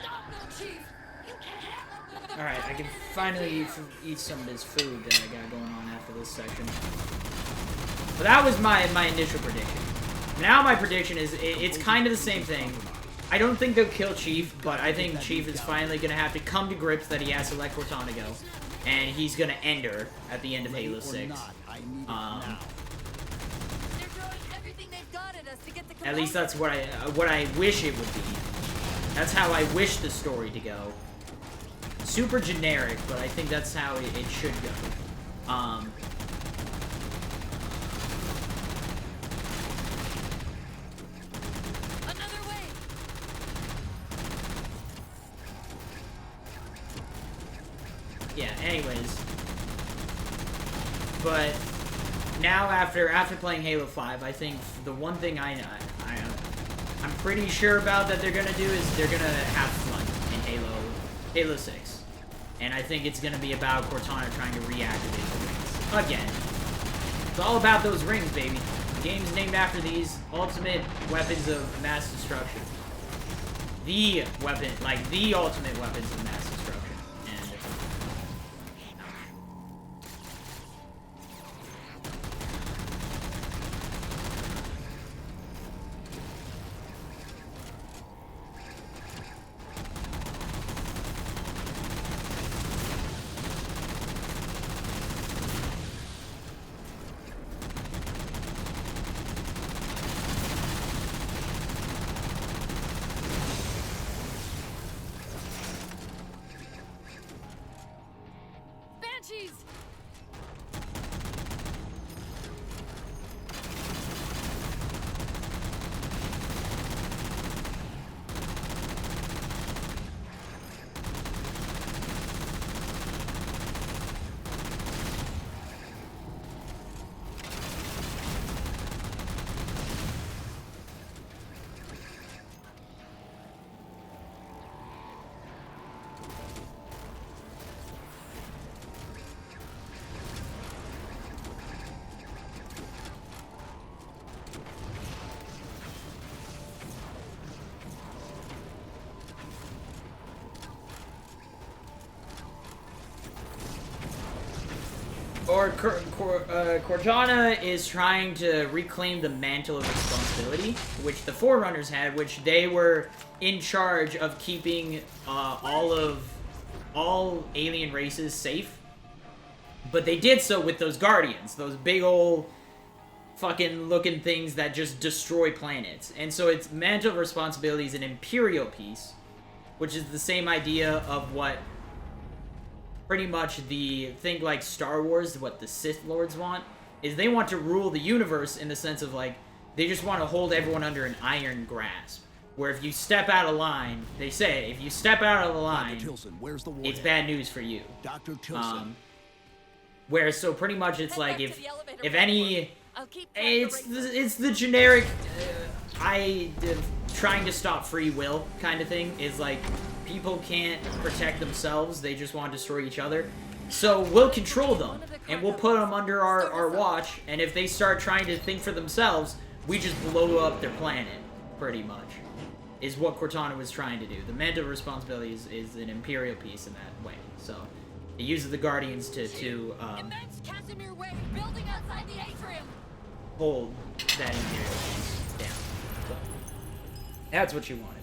Stop them, Chief! You can't handle them! Alright, I can finally eat some of this food that I got going on after this section. But that was my initial prediction. Now my prediction is, it's kind of the same thing. I don't think they'll kill Chief, but I think Chief is finally going to have to come to grips that he has to let Cortana go. And he's going to end her at the end of Halo 6. They're throwing everything they've got at us to get the At least that's what I wish it would be. That's how I wish the story to go. Super generic, but I think that's how it should go. Another way! Yeah, anyways. But now after playing Halo 5, I think the one thing I'm pretty sure about that they're gonna do is they're gonna have fun in Halo 6. And I think it's gonna be about Cortana trying to reactivate the rings. Again. It's all about those rings, baby. The game's named after these ultimate weapons of mass destruction. The weapon, like the ultimate weapons of mass destruction. And Banshees! Cortana is trying to reclaim the mantle of responsibility, which the Forerunners had, which they were in charge of keeping all alien races safe. But they did so with those Guardians, those big old fucking looking things that just destroy planets. And so its mantle of responsibility is an Imperial piece, which is the same idea of what pretty much think like Star Wars, what the Sith Lords want, is they want to rule the universe in the sense of like, they just want to hold everyone under an iron grasp. Where if you step out of line, they say, if you step out of the line, where's the it's bad news for you. Dr. Tilson. Where so pretty much it's like if any, it's the generic, trying to stop free will kind of thing is like, people can't protect themselves, they just want to destroy each other. So we'll control them, and we'll put them under our watch, and if they start trying to think for themselves, we just blow up their planet, pretty much. is what Cortana was trying to do. The mantle of responsibility is an Imperial piece in that way. So it uses the Guardians to Immense Casimir wave building outside the atrium. hold that Imperial piece down. So that's what you wanted.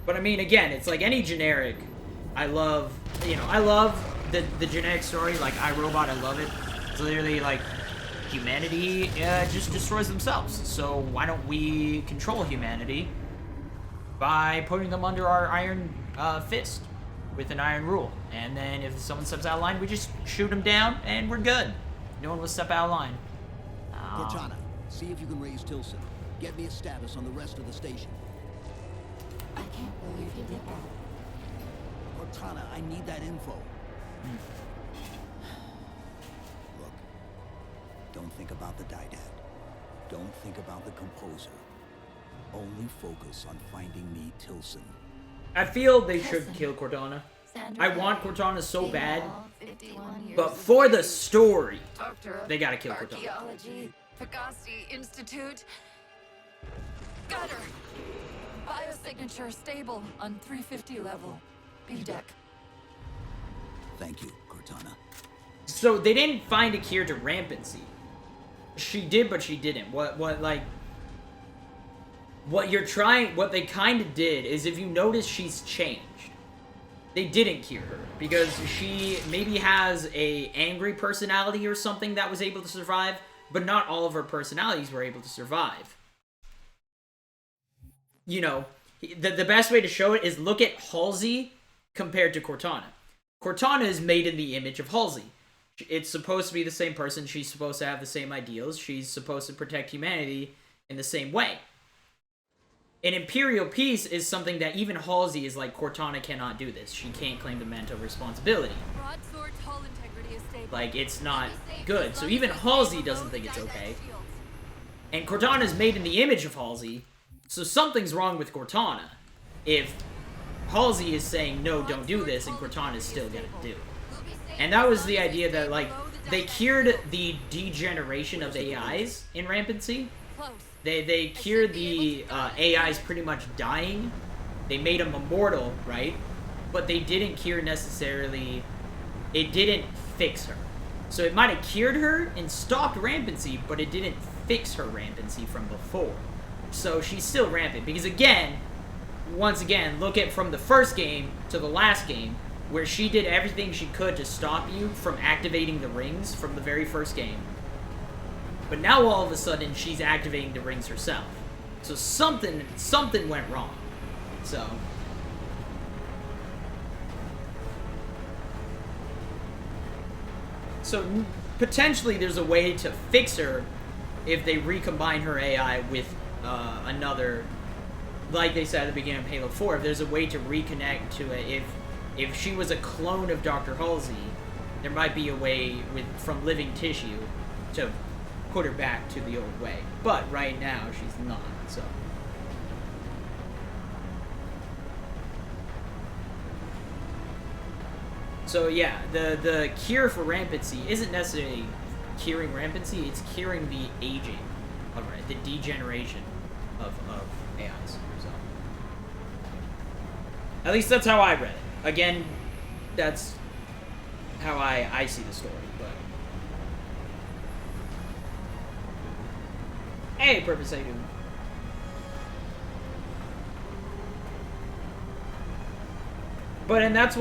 But I mean, again, it's like any generic. I love the generic story, like iRobot. I love it. It's literally like humanity just destroys themselves. So why don't we control humanity by putting them under our iron fist with an iron rule? And then if someone steps out of line, we just shoot them down, and we're good. No one will step out of line. Cortana, see if you can raise Tilson. Get me a status on the rest of the station. I can't believe you did that. Cortana, I need that info. Look, don't think about the Didad. Don't think about the composer. Only focus on finding me Tilson. I feel they should kill Cortana. I want Cortana so bad, but for the story, they gotta kill Cortana. Archaeology, Pegasi Institute. Got her. Biosignature stable on 350 level. B deck. Thank you, Cortana. So they didn't find a cure to rampancy. She did, but she didn't. What they kind of did is, if you notice, she's changed. They didn't cure her because she maybe has a angry personality or something that was able to survive, but not all of her personalities were able to survive. You know, the best way to show it is look at Halsey compared to Cortana. Cortana is made in the image of Halsey. It's supposed to be the same person. She's supposed to have the same ideals. She's supposed to protect humanity in the same way. An Imperial peace is something that even Halsey is like, Cortana cannot do this. She can't claim the mantle of responsibility. Broadsword hull integrity is stable. Like, it's not good. So even Halsey doesn't think it's okay. And Cortana is made in the image of Halsey, so something's wrong with Cortana if Halsey is saying, no, don't do this, and Cortana is still gonna do it. And that was the idea that, like, they cured the degeneration of AIs in Rampancy. They cured the AIs pretty much dying. They made them immortal, right? But they didn't cure necessarily... It didn't fix her. So it might have cured her and stopped rampancy, but it didn't fix her rampancy from before. So she's still rampant. Because again, once again, look at from the first game to the last game, where she did everything she could to stop you from activating the rings from the very first game. But now all of a sudden, she's activating the rings herself. So something went wrong. So potentially there's a way to fix her if they recombine her AI with another, like they said at the beginning of Halo 4, if there's a way to reconnect to it. If she was a clone of Dr. Halsey, there might be a way from living tissue to put her back to the old way. But right now, she's not, so. So yeah, the cure for rampancy isn't necessarily curing rampancy, it's curing the aging of it, the degeneration of AIs, so. At least that's how I read it. Again, that's how I see the story, but... Hey, Purpose I do. But, and that's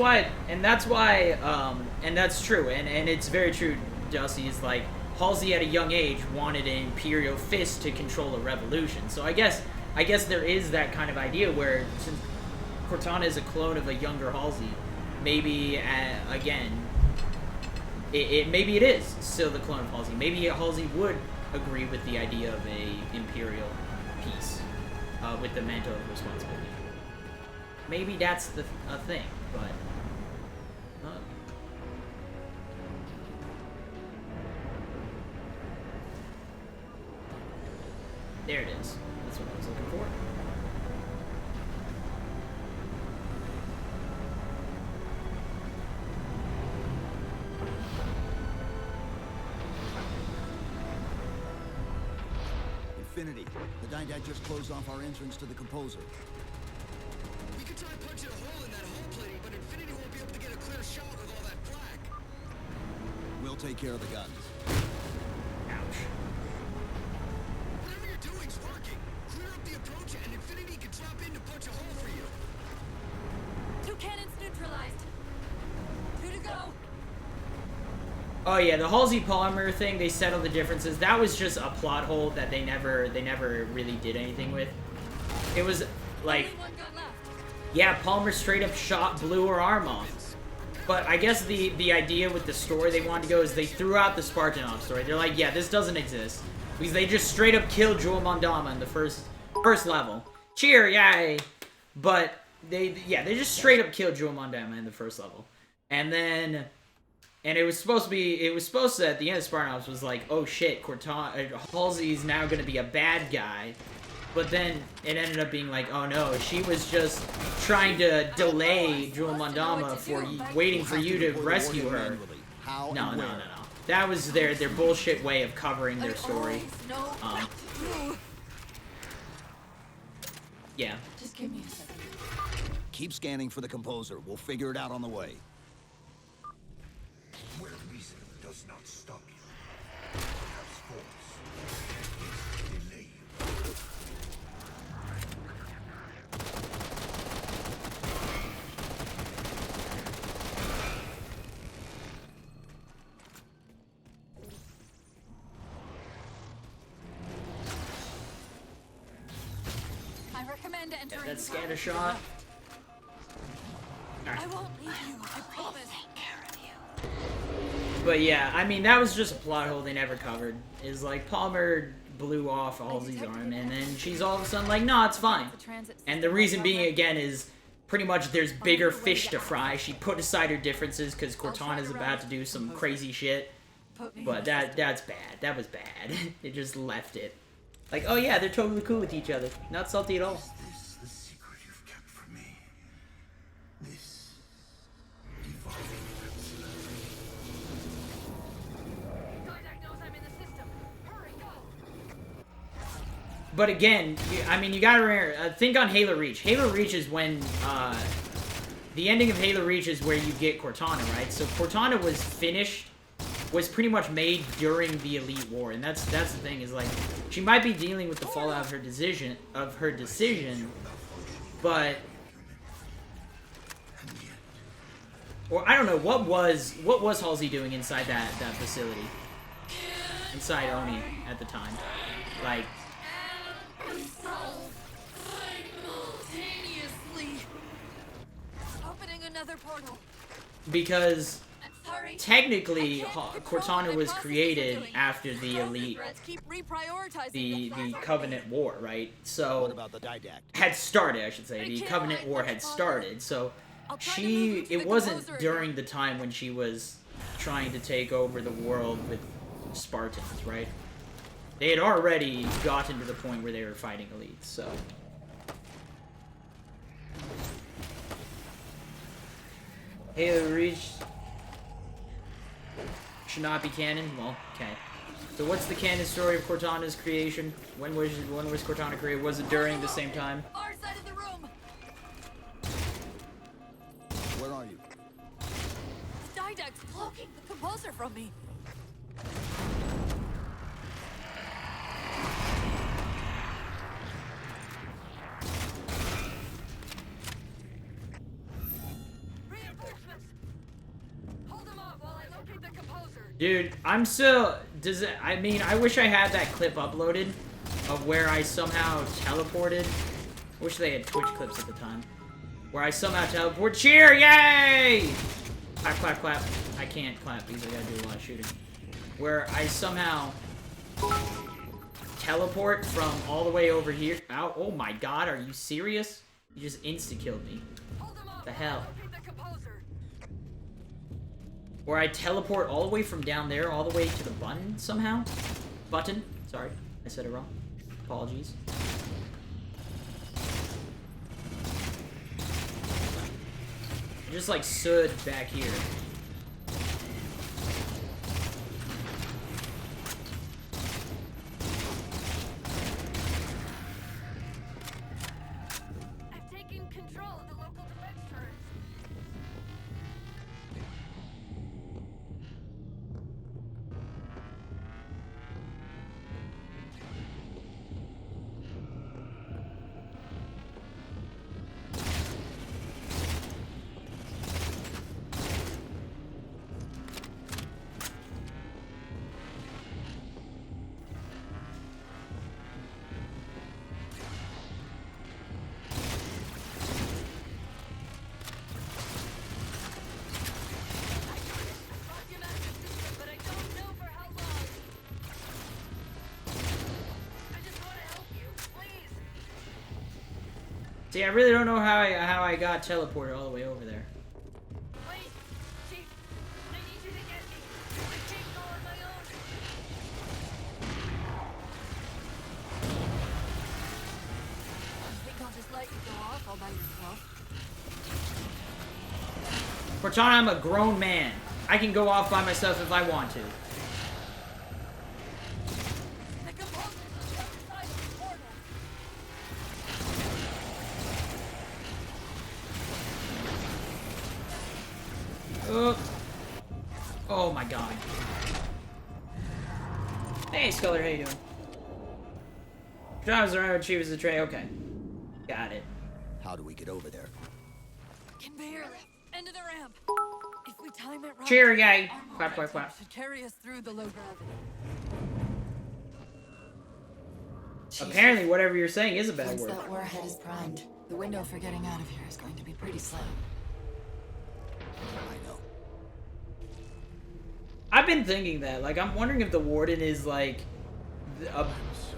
true, and it's very true, Dusty, is like, Halsey at a young age wanted an Imperial fist to control a revolution, so I guess there is that kind of idea where, since Cortana is a clone of a younger Halsey, maybe, again, maybe it is still the clone of Halsey. Maybe Halsey would agree with the idea of a Imperial peace with the mantle of responsibility. Maybe that's a thing, but... There it is. That's what I was looking for. Infinity, the Didad just closed off our entrance to the composer. could try punching a hole in that hull plating, but Infinity won't be able to get a clear shot with all that flak. We'll take care of the guns. Whatever you're doing's working. Clear up the approach and Infinity can drop in to punch a hole for you. 2 cannons neutralized. 2 to go. Oh yeah, the Halsey Palmer thing, they settled the differences. That was just a plot hole that they never really did anything with. It was like, yeah, Palmer straight up blew her arm off. But I guess the idea with the story they wanted to go is they threw out the Spartanov story. They're like, yeah, this doesn't exist. Because they just straight up killed Jewel Mondama in the first level. Cheer, yay! But they just straight up killed Jewel Mondama in the first level. And then, and it was supposed to, at the end of Spartanovs was like, oh shit, Halsey's now gonna be a bad guy. But then it ended up being like, oh no, she was just trying to delay Jewel Mondama waiting for you to rescue her. No. That was their bullshit way of covering their story. Yeah. Just give me a second. Keep scanning for the composer. We'll figure it out on the way. Where reason does not stop you, perhaps force is delay you. I recommend entering. That scatter shot. I won't leave you. I promise. But yeah, I mean, that was just a plot hole they never covered. Is like, Palmer blew off Halsey's arm, and then she's all of a sudden like, no, it's fine. And the reason being, again, is pretty much there's bigger fish to fry. She put aside her differences because Cortana's about to do some crazy shit. But that's bad. That was bad. They just left it. Like, oh yeah, they're totally cool with each other. Not salty at all. Is this the secret you've kept from me? This evolving But again, I mean, you gotta remember, think on Halo Reach. Halo Reach is when, the ending of Halo Reach is where you get Cortana, right? So Cortana was pretty much made during the Elite War, and that's the thing, is like, she might be dealing with the fallout of her decision, but, or I don't know, what was Halsey doing inside that facility? Inside Oni at the time. Like, Simultaneously opening another portal. because technically Cortana was created after the Elite, the Covenant War, right? So What about the Didact? had started, I should say. The Covenant War had started, so it wasn't during the time when she was trying to take over the world with Spartans, right? They had already gotten to the point where they were fighting elites, so. Halo Reach should not be canon? Well, okay. So what's the canon story of Cortana's creation? When was Cortana created? Was it during the same time? Our side of the room. Where are you? Didact's blocking the composer from me. Dude, I'm still... I mean, I wish I had that clip uploaded of where I somehow teleported. I wish they had Twitch clips at the time. Where I somehow teleport. Cheer! Yay! Clap, clap, clap. I can't clap because I gotta do a lot of shooting. Where I somehow teleport from all the way over here. Ow, oh my god, are you serious? You just insta-killed me. What the hell? Where I teleport all the way from down there, all the way to the button somehow? Button? Sorry, I said it wrong. Apologies. I just like stood back here. I've taken control of the See, I really don't know how I got teleported all the way over there. Wait, Chief, I need you to get me. I can't go on my own. I think I'll just let you go off all by yourself. Cortana, I'm a grown man. I can go off by myself if I want to. The composer's on the other side of the portal. Oh my god. Hey, Sculler, how you doing? Drives around with Chief as a tray. Okay. Got it. How do we get over there? Conveyor lift. End of the ramp. If we time it right, Cheer, yay. our Clap, clap, momentum clap. should carry us through the low gravity. Apparently, whatever you're saying is a bad Once word. that warhead is primed, the window for getting out of here is going to be pretty slim. I know. I've been thinking that. Like, I'm wondering if the Warden is, like, a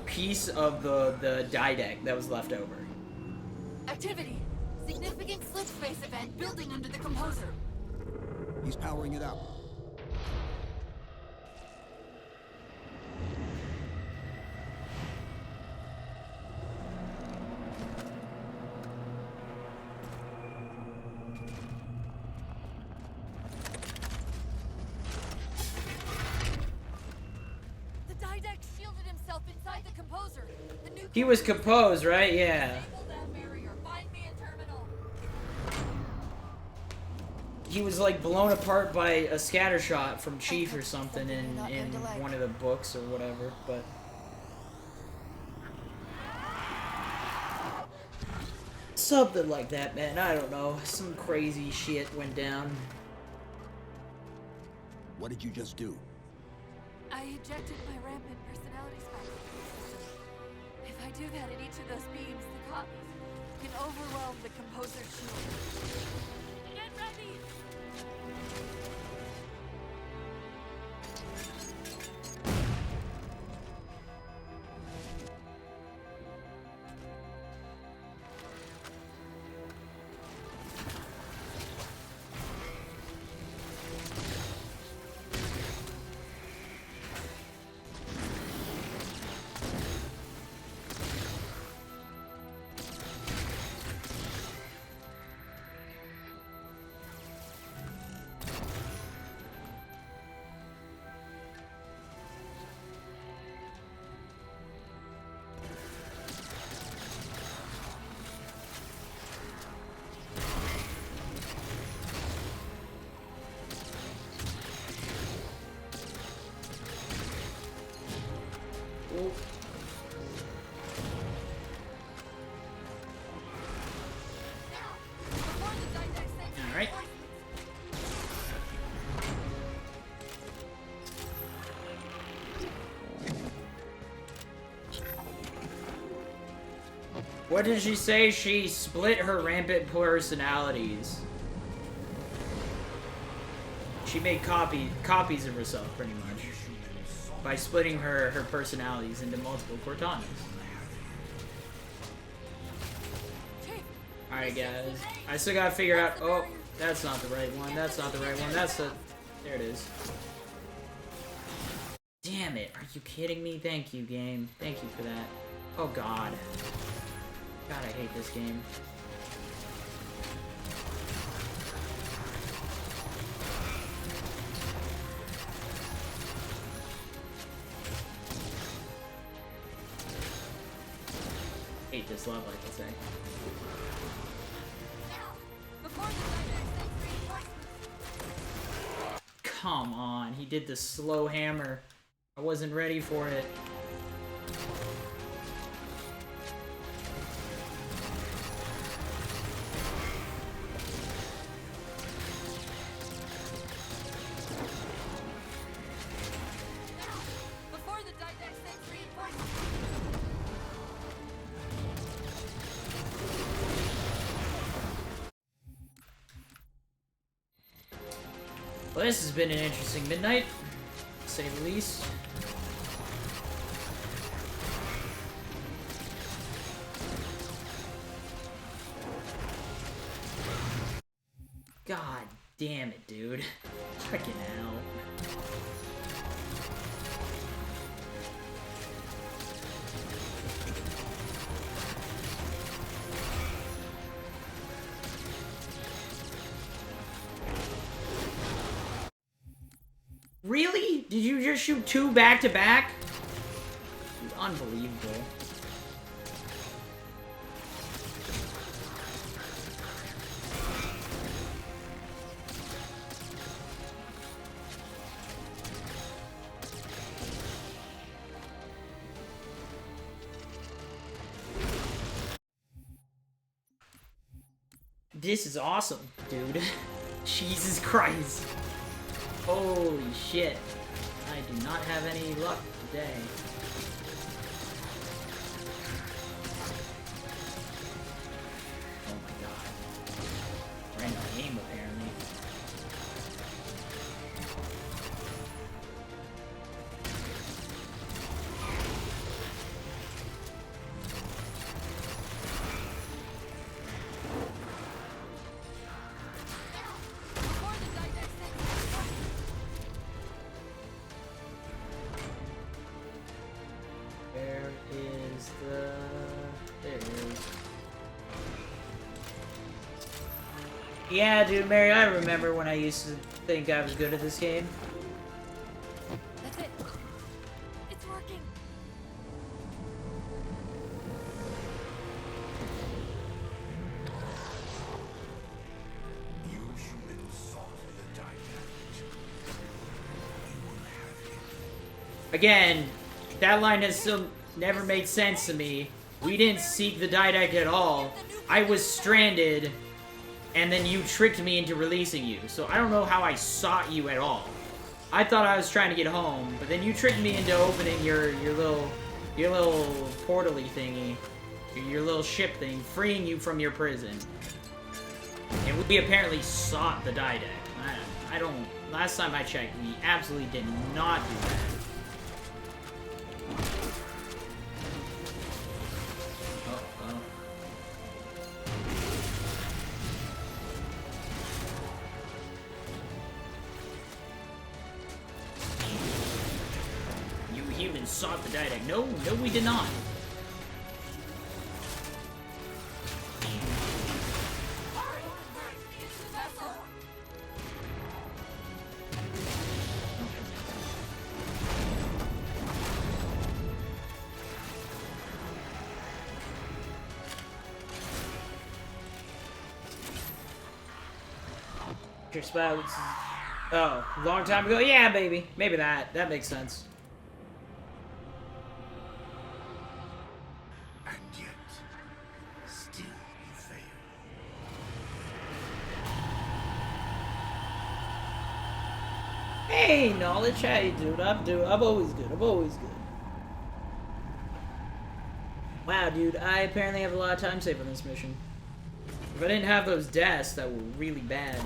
piece of the die deck that was left over. Activity. Significant slip space event building under the composer. He's powering it up. The Didact shielded himself inside the composer. The new He was composed, right? Yeah. Disable that barrier. Find me in terminal. He was, like, blown apart by a scatter shot from Chief or something in one of the books or whatever, but... Something like that, man. I don't know. Some crazy shit went down. What did you just do? I ejected my rampant personality spectrum. If I do that at each of those beams, the copies can overwhelm the composer's shield. Get ready! Alright. What did she say? She split her rampant personalities. She made copies of herself, pretty much, by splitting her personalities into multiple Cortanas. Alright, guys. I still gotta figure out... Oh, that's not the right one. That's not the right one. That's the... There it is. Damn it. Are you kidding me? Thank you, game. Thank you for that. Oh, God. God, I hate this game. Hate this level, I can say. Come on, he did the slow hammer. I wasn't ready for it. Before the Didact sends reinforcements. Well, this has been an interesting midnight, to say the least. God damn it, dude. Fucking hell. Really? Did you just shoot 2 back to back? Dude, unbelievable. This is awesome, dude. Jesus Christ. Holy shit. I do not have any luck today. Oh my god. Ran out of aim apparently. Where is the... There it is. Yeah, dude, Mary, I remember when I used to think I was good at this game. That's it. It's working. You should insult the dynamic. You will have it. Again, that line has still never made sense to me. We didn't seek the didact at all. I was stranded, and then you tricked me into releasing you. So I don't know how I sought you at all. I thought I was trying to get home, but then you tricked me into opening your little portal-y thingy, your little ship thing, freeing you from your prison. And we apparently sought the didact. I don't. Last time I checked, we absolutely did not do that. You humans sought the didact. No, we did not. Your spouts. Oh, long time ago? Yeah, baby. Maybe that. That makes sense. And yet, still you fail. Hey, Knowledge, how you doing? I'm always good. I'm always good. Wow, dude, I apparently have a lot of time saved on this mission. If I didn't have those deaths that were really bad.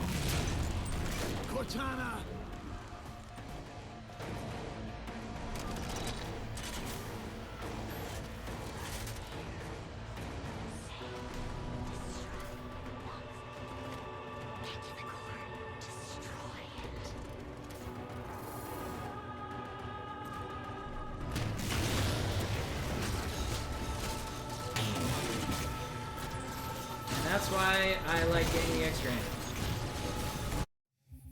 Cortana! That's why I like getting the extra ammo.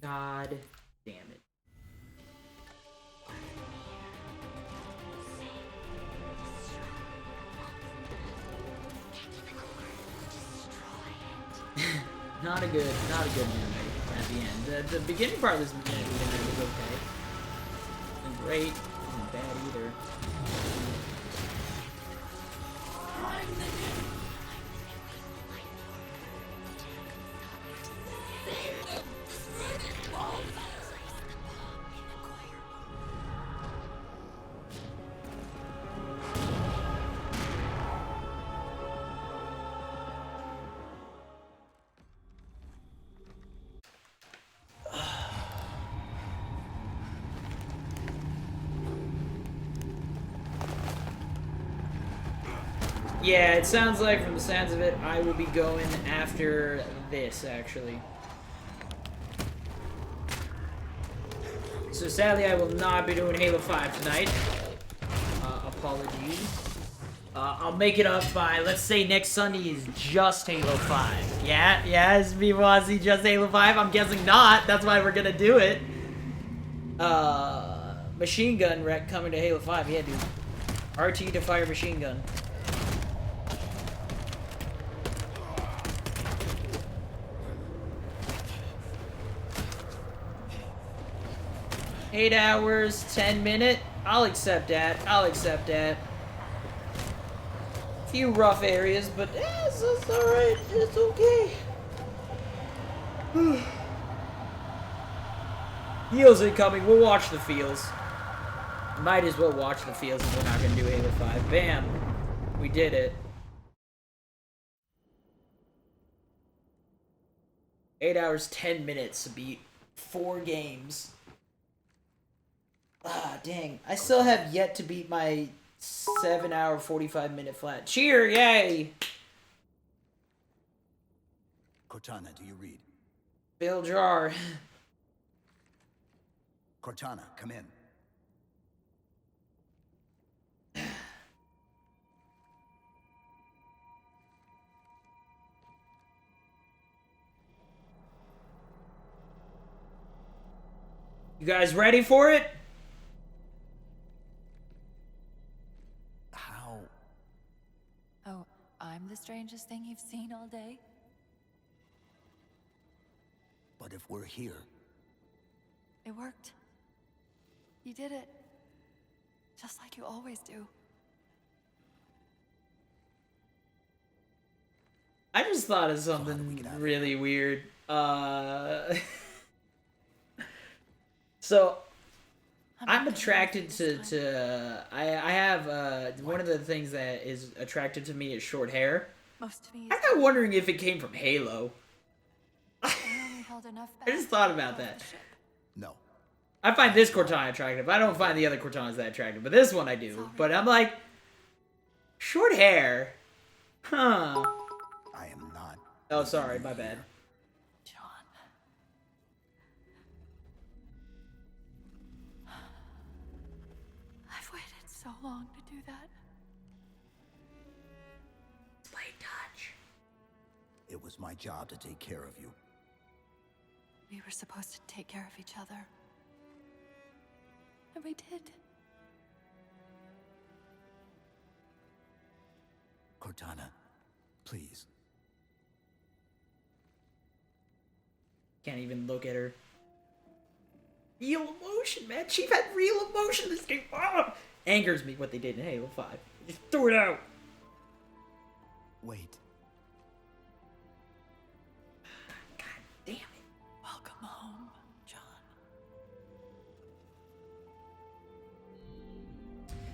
God damn it. Not a good memory at the end. The beginning part of this memory was okay. Wasn't great, wasn't bad either. Yeah, it sounds like, from the sounds of it, I will be going after this, actually. So sadly, I will not be doing Halo 5 tonight. Apologies. I'll make it up by, let's say next Sunday is just Halo 5. Yeah, is Mimwazi just Halo 5? I'm guessing not. That's why we're gonna do it. Machine gun wreck coming to Halo 5. Yeah, dude. RT to fire machine gun. $8 hours, 10-minute. I'll accept that. I'll accept that. Few rough areas, but it's alright. It's okay. Feels incoming. We'll watch the feels. Might as well watch the feels if we're not gonna do Halo 5. Bam. We did it. 8 hours, 10 minutes to beat 4 games. Ah, dang. I still have yet to beat my 7-hour, 45-minute flat. Cheer, yay! Cortana, do you read? Bill Jar. Cortana, come in. You guys ready for it? How? Oh, I'm the strangest thing you've seen all day? But if we're here... It worked. You did it. Just like you always do. I just thought of something really weird. So, I'm attracted to I have, one of the things that is attractive to me is short hair. Most of me I'm not wondering if it came from Halo. I only held enough I just thought about that. No. I find this Cortana attractive. I don't find the other Cortanas that attractive, but this one I do. But I'm like, short hair? Huh. I am not. Oh, sorry, my bad. I've waited so long to do that. Play touch. It was my job to take care of you. We were supposed to take care of each other. And we did. Cortana, please. Can't even look at her. Real emotion, man. Chief had real emotion this game. Ah! Angers me what they did in Halo 5. Just threw it out. Wait. God damn it. Welcome home, John.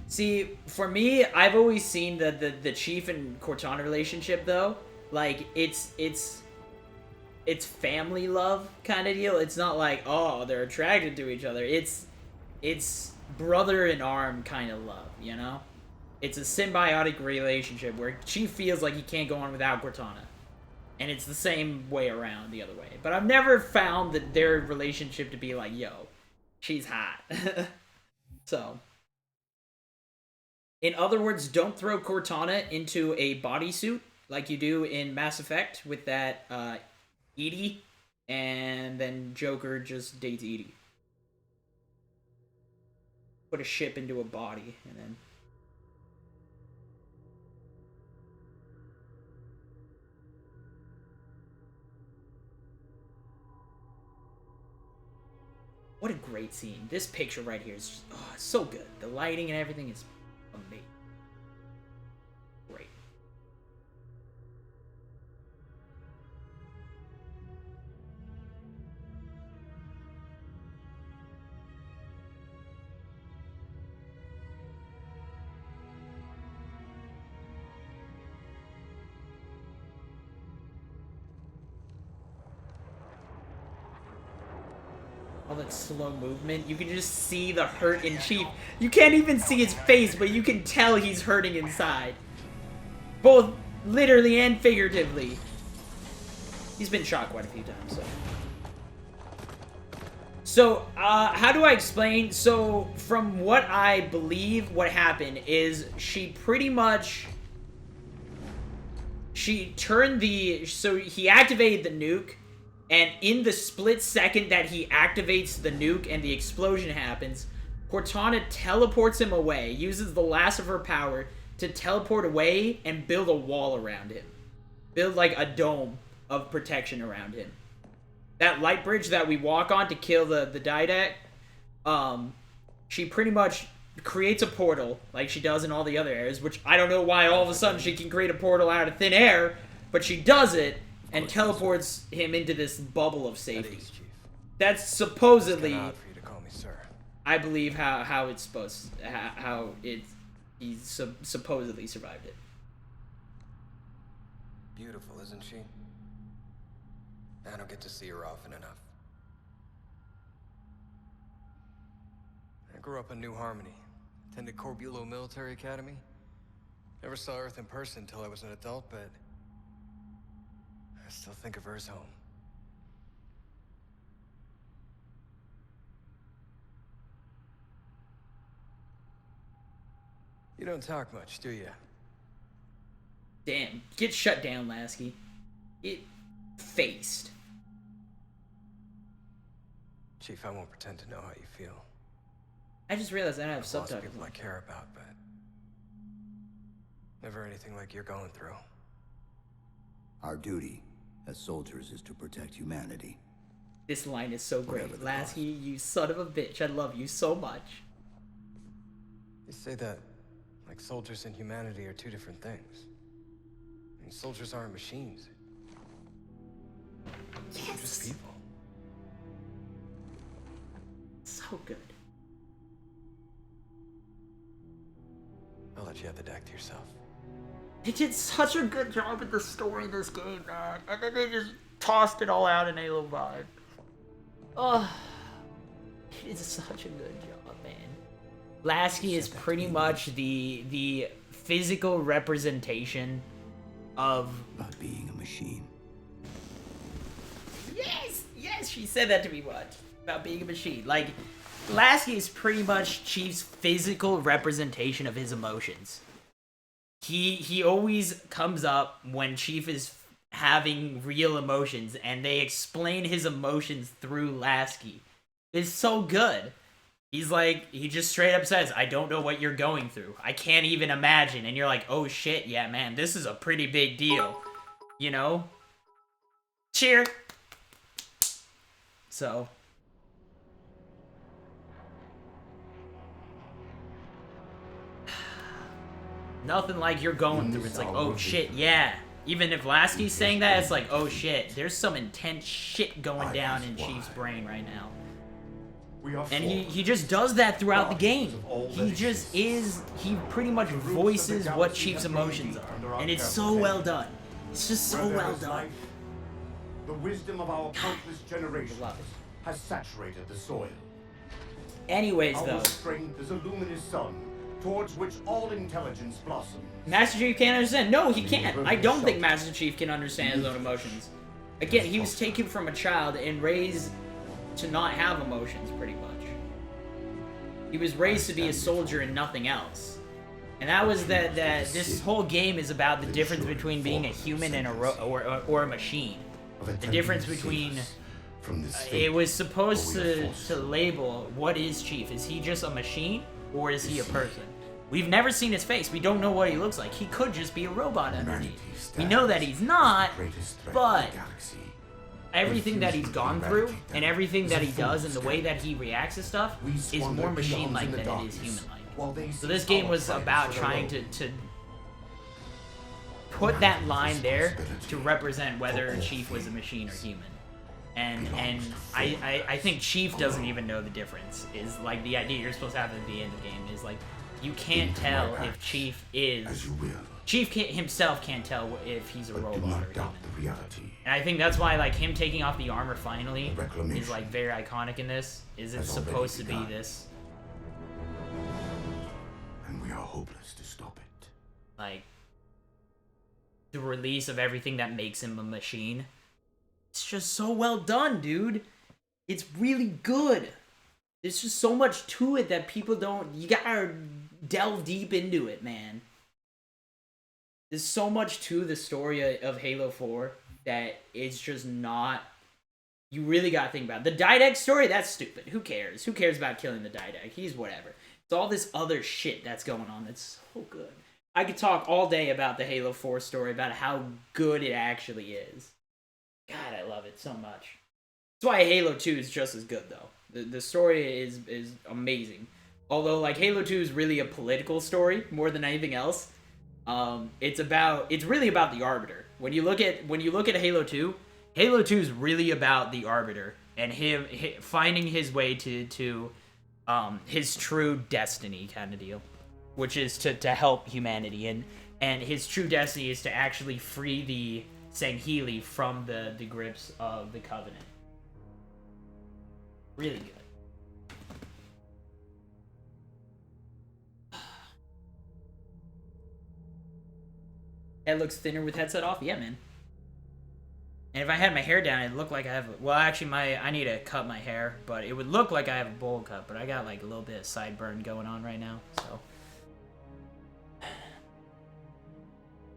See, for me, I've always seen the Chief and Cortana relationship, though. Like, it's family love kind of deal. It's not like, oh, they're attracted to each other. It's brother in arm kind of love, you know? It's a symbiotic relationship where Chief feels like he can't go on without Cortana. And it's the same way around the other way. But I've never found that their relationship to be like, yo, she's hot. So, in other words, don't throw Cortana into a bodysuit like you do in Mass Effect with that, Edie, and then Joker just dates Edie. Put a ship into a body, and then... What a great scene. This picture right here is just, oh, so good. The lighting and everything is amazing. Great. All that slow movement, you can just see the hurt in Chief. You can't even see his face, but you can tell he's hurting inside. Both literally and figuratively. He's been shot quite a few times, so. So, how do I explain? So, from what I believe, what happened is she pretty much... She turned the... So, he activated the nuke, and in the split second that he activates the nuke and the explosion happens, Cortana teleports him away, uses the last of her power to teleport away and build a wall around him. Build, like, a dome of protection around him. That light bridge that we walk on to kill the Didact, she pretty much creates a portal, like she does in all the other areas, which I don't know why all of a sudden she can create a portal out of thin air, but she does it, and teleports him into this bubble of safety. That's supposedly, I believe, how it's supposed, how he supposedly survived it. Beautiful, isn't she? I don't get to see her often enough. I grew up in New Harmony, attended Corbulo Military Academy. Never saw Earth in person until I was an adult, but I still think of her as home. You don't talk much, do you? Damn, get shut down, Lasky. Get faced. Chief, I won't pretend to know how you feel. I just realized I don't have I've lost subtitles. people I care about, but never anything like you're going through. Our duty as soldiers is to protect humanity. This line is so great. Lasky, you son of a bitch. I love you so much. You say that like soldiers and humanity are two different things. I mean, soldiers aren't machines. They're just people. So good. I'll let you have the deck to yourself. They did such a good job with the story in this game, man. And then they just tossed it all out in Halo 5. Oh, it's such a good job, man. Lasky is pretty much the physical representation of being a machine. Yes, she said that to me once about being a machine. Like, Lasky is pretty much Chief's physical representation of his emotions. He always comes up when Chief is having real emotions, and they explain his emotions through Lasky. It's so good. He's like, he just straight up says, I don't know what you're going through. I can't even imagine. And you're like, oh shit, yeah, man, this is a pretty big deal. You know? Cheer. So. Nothing like you're going through. It's like, oh shit, yeah. Even if Lasky's saying that, it's like, oh shit, there's some intense shit going down in Chief's brain right now. And he just does that throughout the game. He just is, he pretty much voices what Chief's emotions are. And it's so well done. It's just so well done. The wisdom of our countless generations has saturated the soil. Anyways, our though. strength is a luminous sun, towards which all intelligence blossoms. Master Chief can't understand. No, he can't. I don't think Master Chief can understand his own emotions. Again, he was taken from a child and raised to not have emotions, pretty much. He was raised to be a soldier and nothing else. And that was that this whole game is about the difference between being a human and or a machine. The difference between it was supposed to label what is Chief. Is he just a machine or is he a person? We've never seen his face. We don't know what he looks like. He could just be a robot underneath. We know that he's not, but everything that he's gone through and everything that he does and the way that he reacts to stuff is more machine-like than it is human-like. So this game was about trying to put that line there to represent whether Chief was a machine or human. And I think Chief doesn't even know the difference. Is like the idea you're supposed to have at the end of the game is like you can't tell if Chief is Chief himself can't tell if he's a robot or human. And I think that's why like him taking off the armor finally is like very iconic in this. Is it's supposed to be this? And we are hopeless to stop it. Like the release of everything that makes him a machine. It's just so well done, dude. It's really good. There's just so much to it that people don't... You gotta delve deep into it, man. There's so much to the story of Halo 4 that it's just not... You really gotta think about it. The Didact story, that's stupid. Who cares? Who cares about killing the Didact? He's whatever. It's all this other shit that's going on that's so good. I could talk all day about the Halo 4 story, about how good it actually is. God, I love it so much. That's why Halo 2 is just as good, though. The story is amazing. Although, like, Halo 2 is really a political story more than anything else. It's really about the Arbiter. When you look at Halo 2, Halo 2 is really about the Arbiter and him finding his way to his true destiny kind of deal, which is to help humanity, and his true destiny is to actually free the Sangheili from the grips of the Covenant. Really good. Head looks thinner with headset off? Yeah, man. And if I had my hair down, it'd look like I have... Well, actually, I need to cut my hair, but it would look like I have a bowl cut, but I got, like, a little bit of sideburn going on right now, so...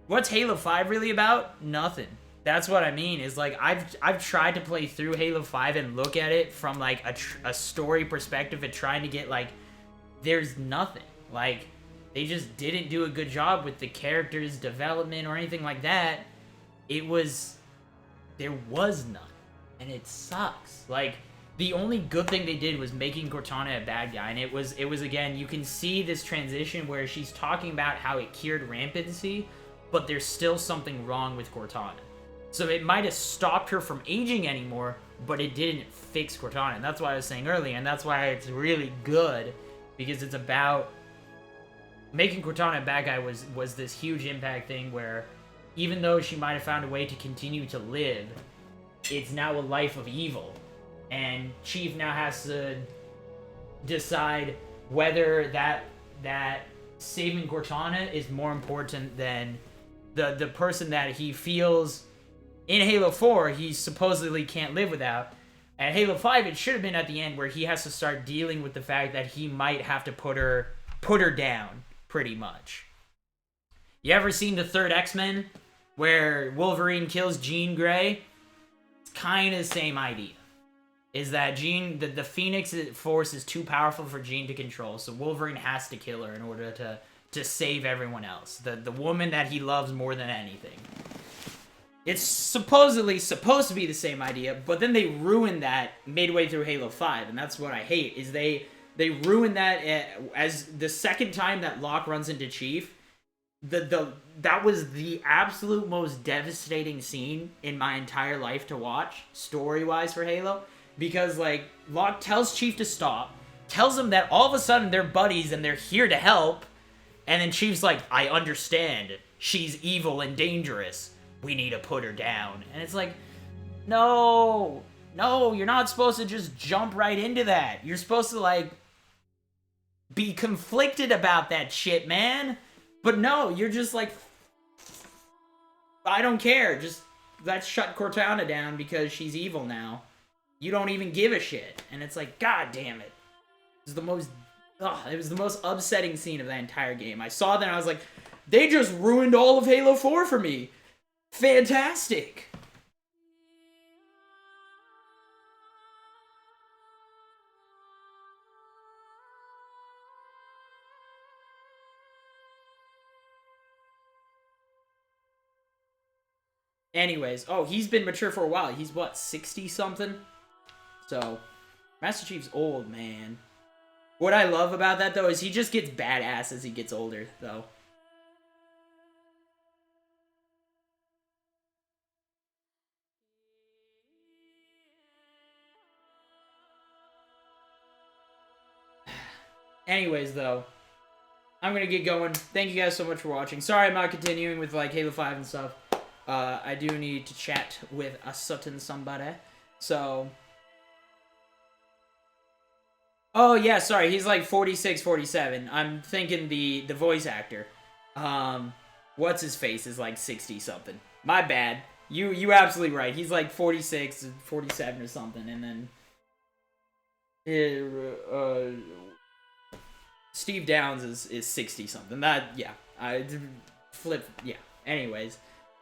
What's Halo 5 really about? Nothing. That's what I mean, is, like, I've tried to play through Halo 5 and look at it from, like, a story perspective and trying to get, like... There's nothing. Like, they just didn't do a good job with the characters' development or anything like that. There was none, and it sucks. Like, the only good thing they did was making Cortana a bad guy, and it was again, you can see this transition where she's talking about how it cured rampancy, but there's still something wrong with Cortana. So it might have stopped her from aging anymore, but it didn't fix Cortana, and that's why I was saying earlier, and that's why it's really good, because it's about... Making Cortana a bad guy was this huge impact thing where... Even though she might have found a way to continue to live, it's now a life of evil. And Chief now has to decide whether that saving Cortana is more important than the person that he feels in Halo 4 he supposedly can't live without. At Halo 5, it should have been at the end where he has to start dealing with the fact that he might have to put her down, pretty much. You ever seen the third X-Men? Where Wolverine kills Jean Grey? It's kind of the same idea. Is that Jean, the Phoenix Force is too powerful for Jean to control, so Wolverine has to kill her in order to save everyone else. The woman that he loves more than anything. It's supposedly supposed to be the same idea, but then they ruined that midway through Halo 5, and that's what I hate, is they ruined that as the second time that Locke runs into Chief. That was the absolute most devastating scene in my entire life to watch, story-wise, for Halo. Because, like, Locke tells Chief to stop, tells him that all of a sudden they're buddies and they're here to help, and then Chief's like, I understand. She's evil and dangerous. We need to put her down. And it's like, no, you're not supposed to just jump right into that. You're supposed to, like, be conflicted about that shit, man. But no, you're just like, I don't care. Just let's shut Cortana down because she's evil now. You don't even give a shit. And it's like, god damn it. It was the most upsetting scene of that entire game. I saw that and I was like, they just ruined all of Halo 4 for me. Fantastic. Anyways, oh, he's been mature for a while. He's, what, 60-something? So, Master Chief's old, man. What I love about that, though, is he just gets badass as he gets older, though. Anyways, though, I'm gonna get going. Thank you guys so much for watching. Sorry I'm not continuing with, like, Halo 5 and stuff. I do need to chat with a certain somebody. So... Oh, yeah, sorry. He's like 46, 47. I'm thinking the voice actor. What's his face is like 60-something. My bad. You absolutely right. He's like 46, 47 or something. And then Steve Downs is 60 something. That, yeah, I flip. Yeah. Anyways,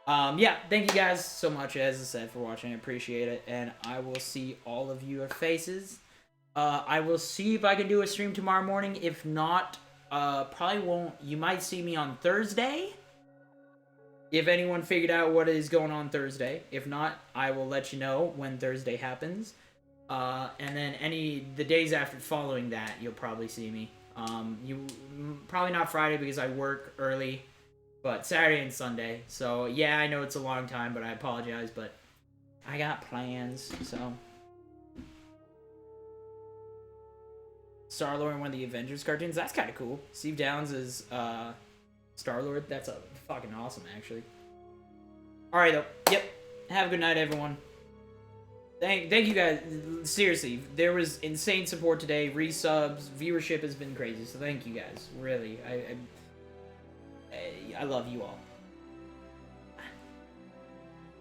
yeah. Thank you guys so much, as I said, for watching. I appreciate it, and I will see all of your faces. I will see if I can do a stream tomorrow morning. If not, probably won't. You might see me on Thursday. If anyone figured out what is going on Thursday. If not, I will let you know when Thursday happens. And then the days after following that, you'll probably see me. Probably not Friday because I work early, but Saturday and Sunday. So yeah, I know it's a long time, but I apologize, but I got plans, so. Star-Lord in one of the Avengers cartoons, that's kind of cool. Steve Downs is, Star-Lord, that's fucking awesome, actually. Alright, though. Yep. Have a good night, everyone. Thank you guys. Seriously, there was insane support today. Resubs, viewership has been crazy. So thank you guys. Really, I love you all.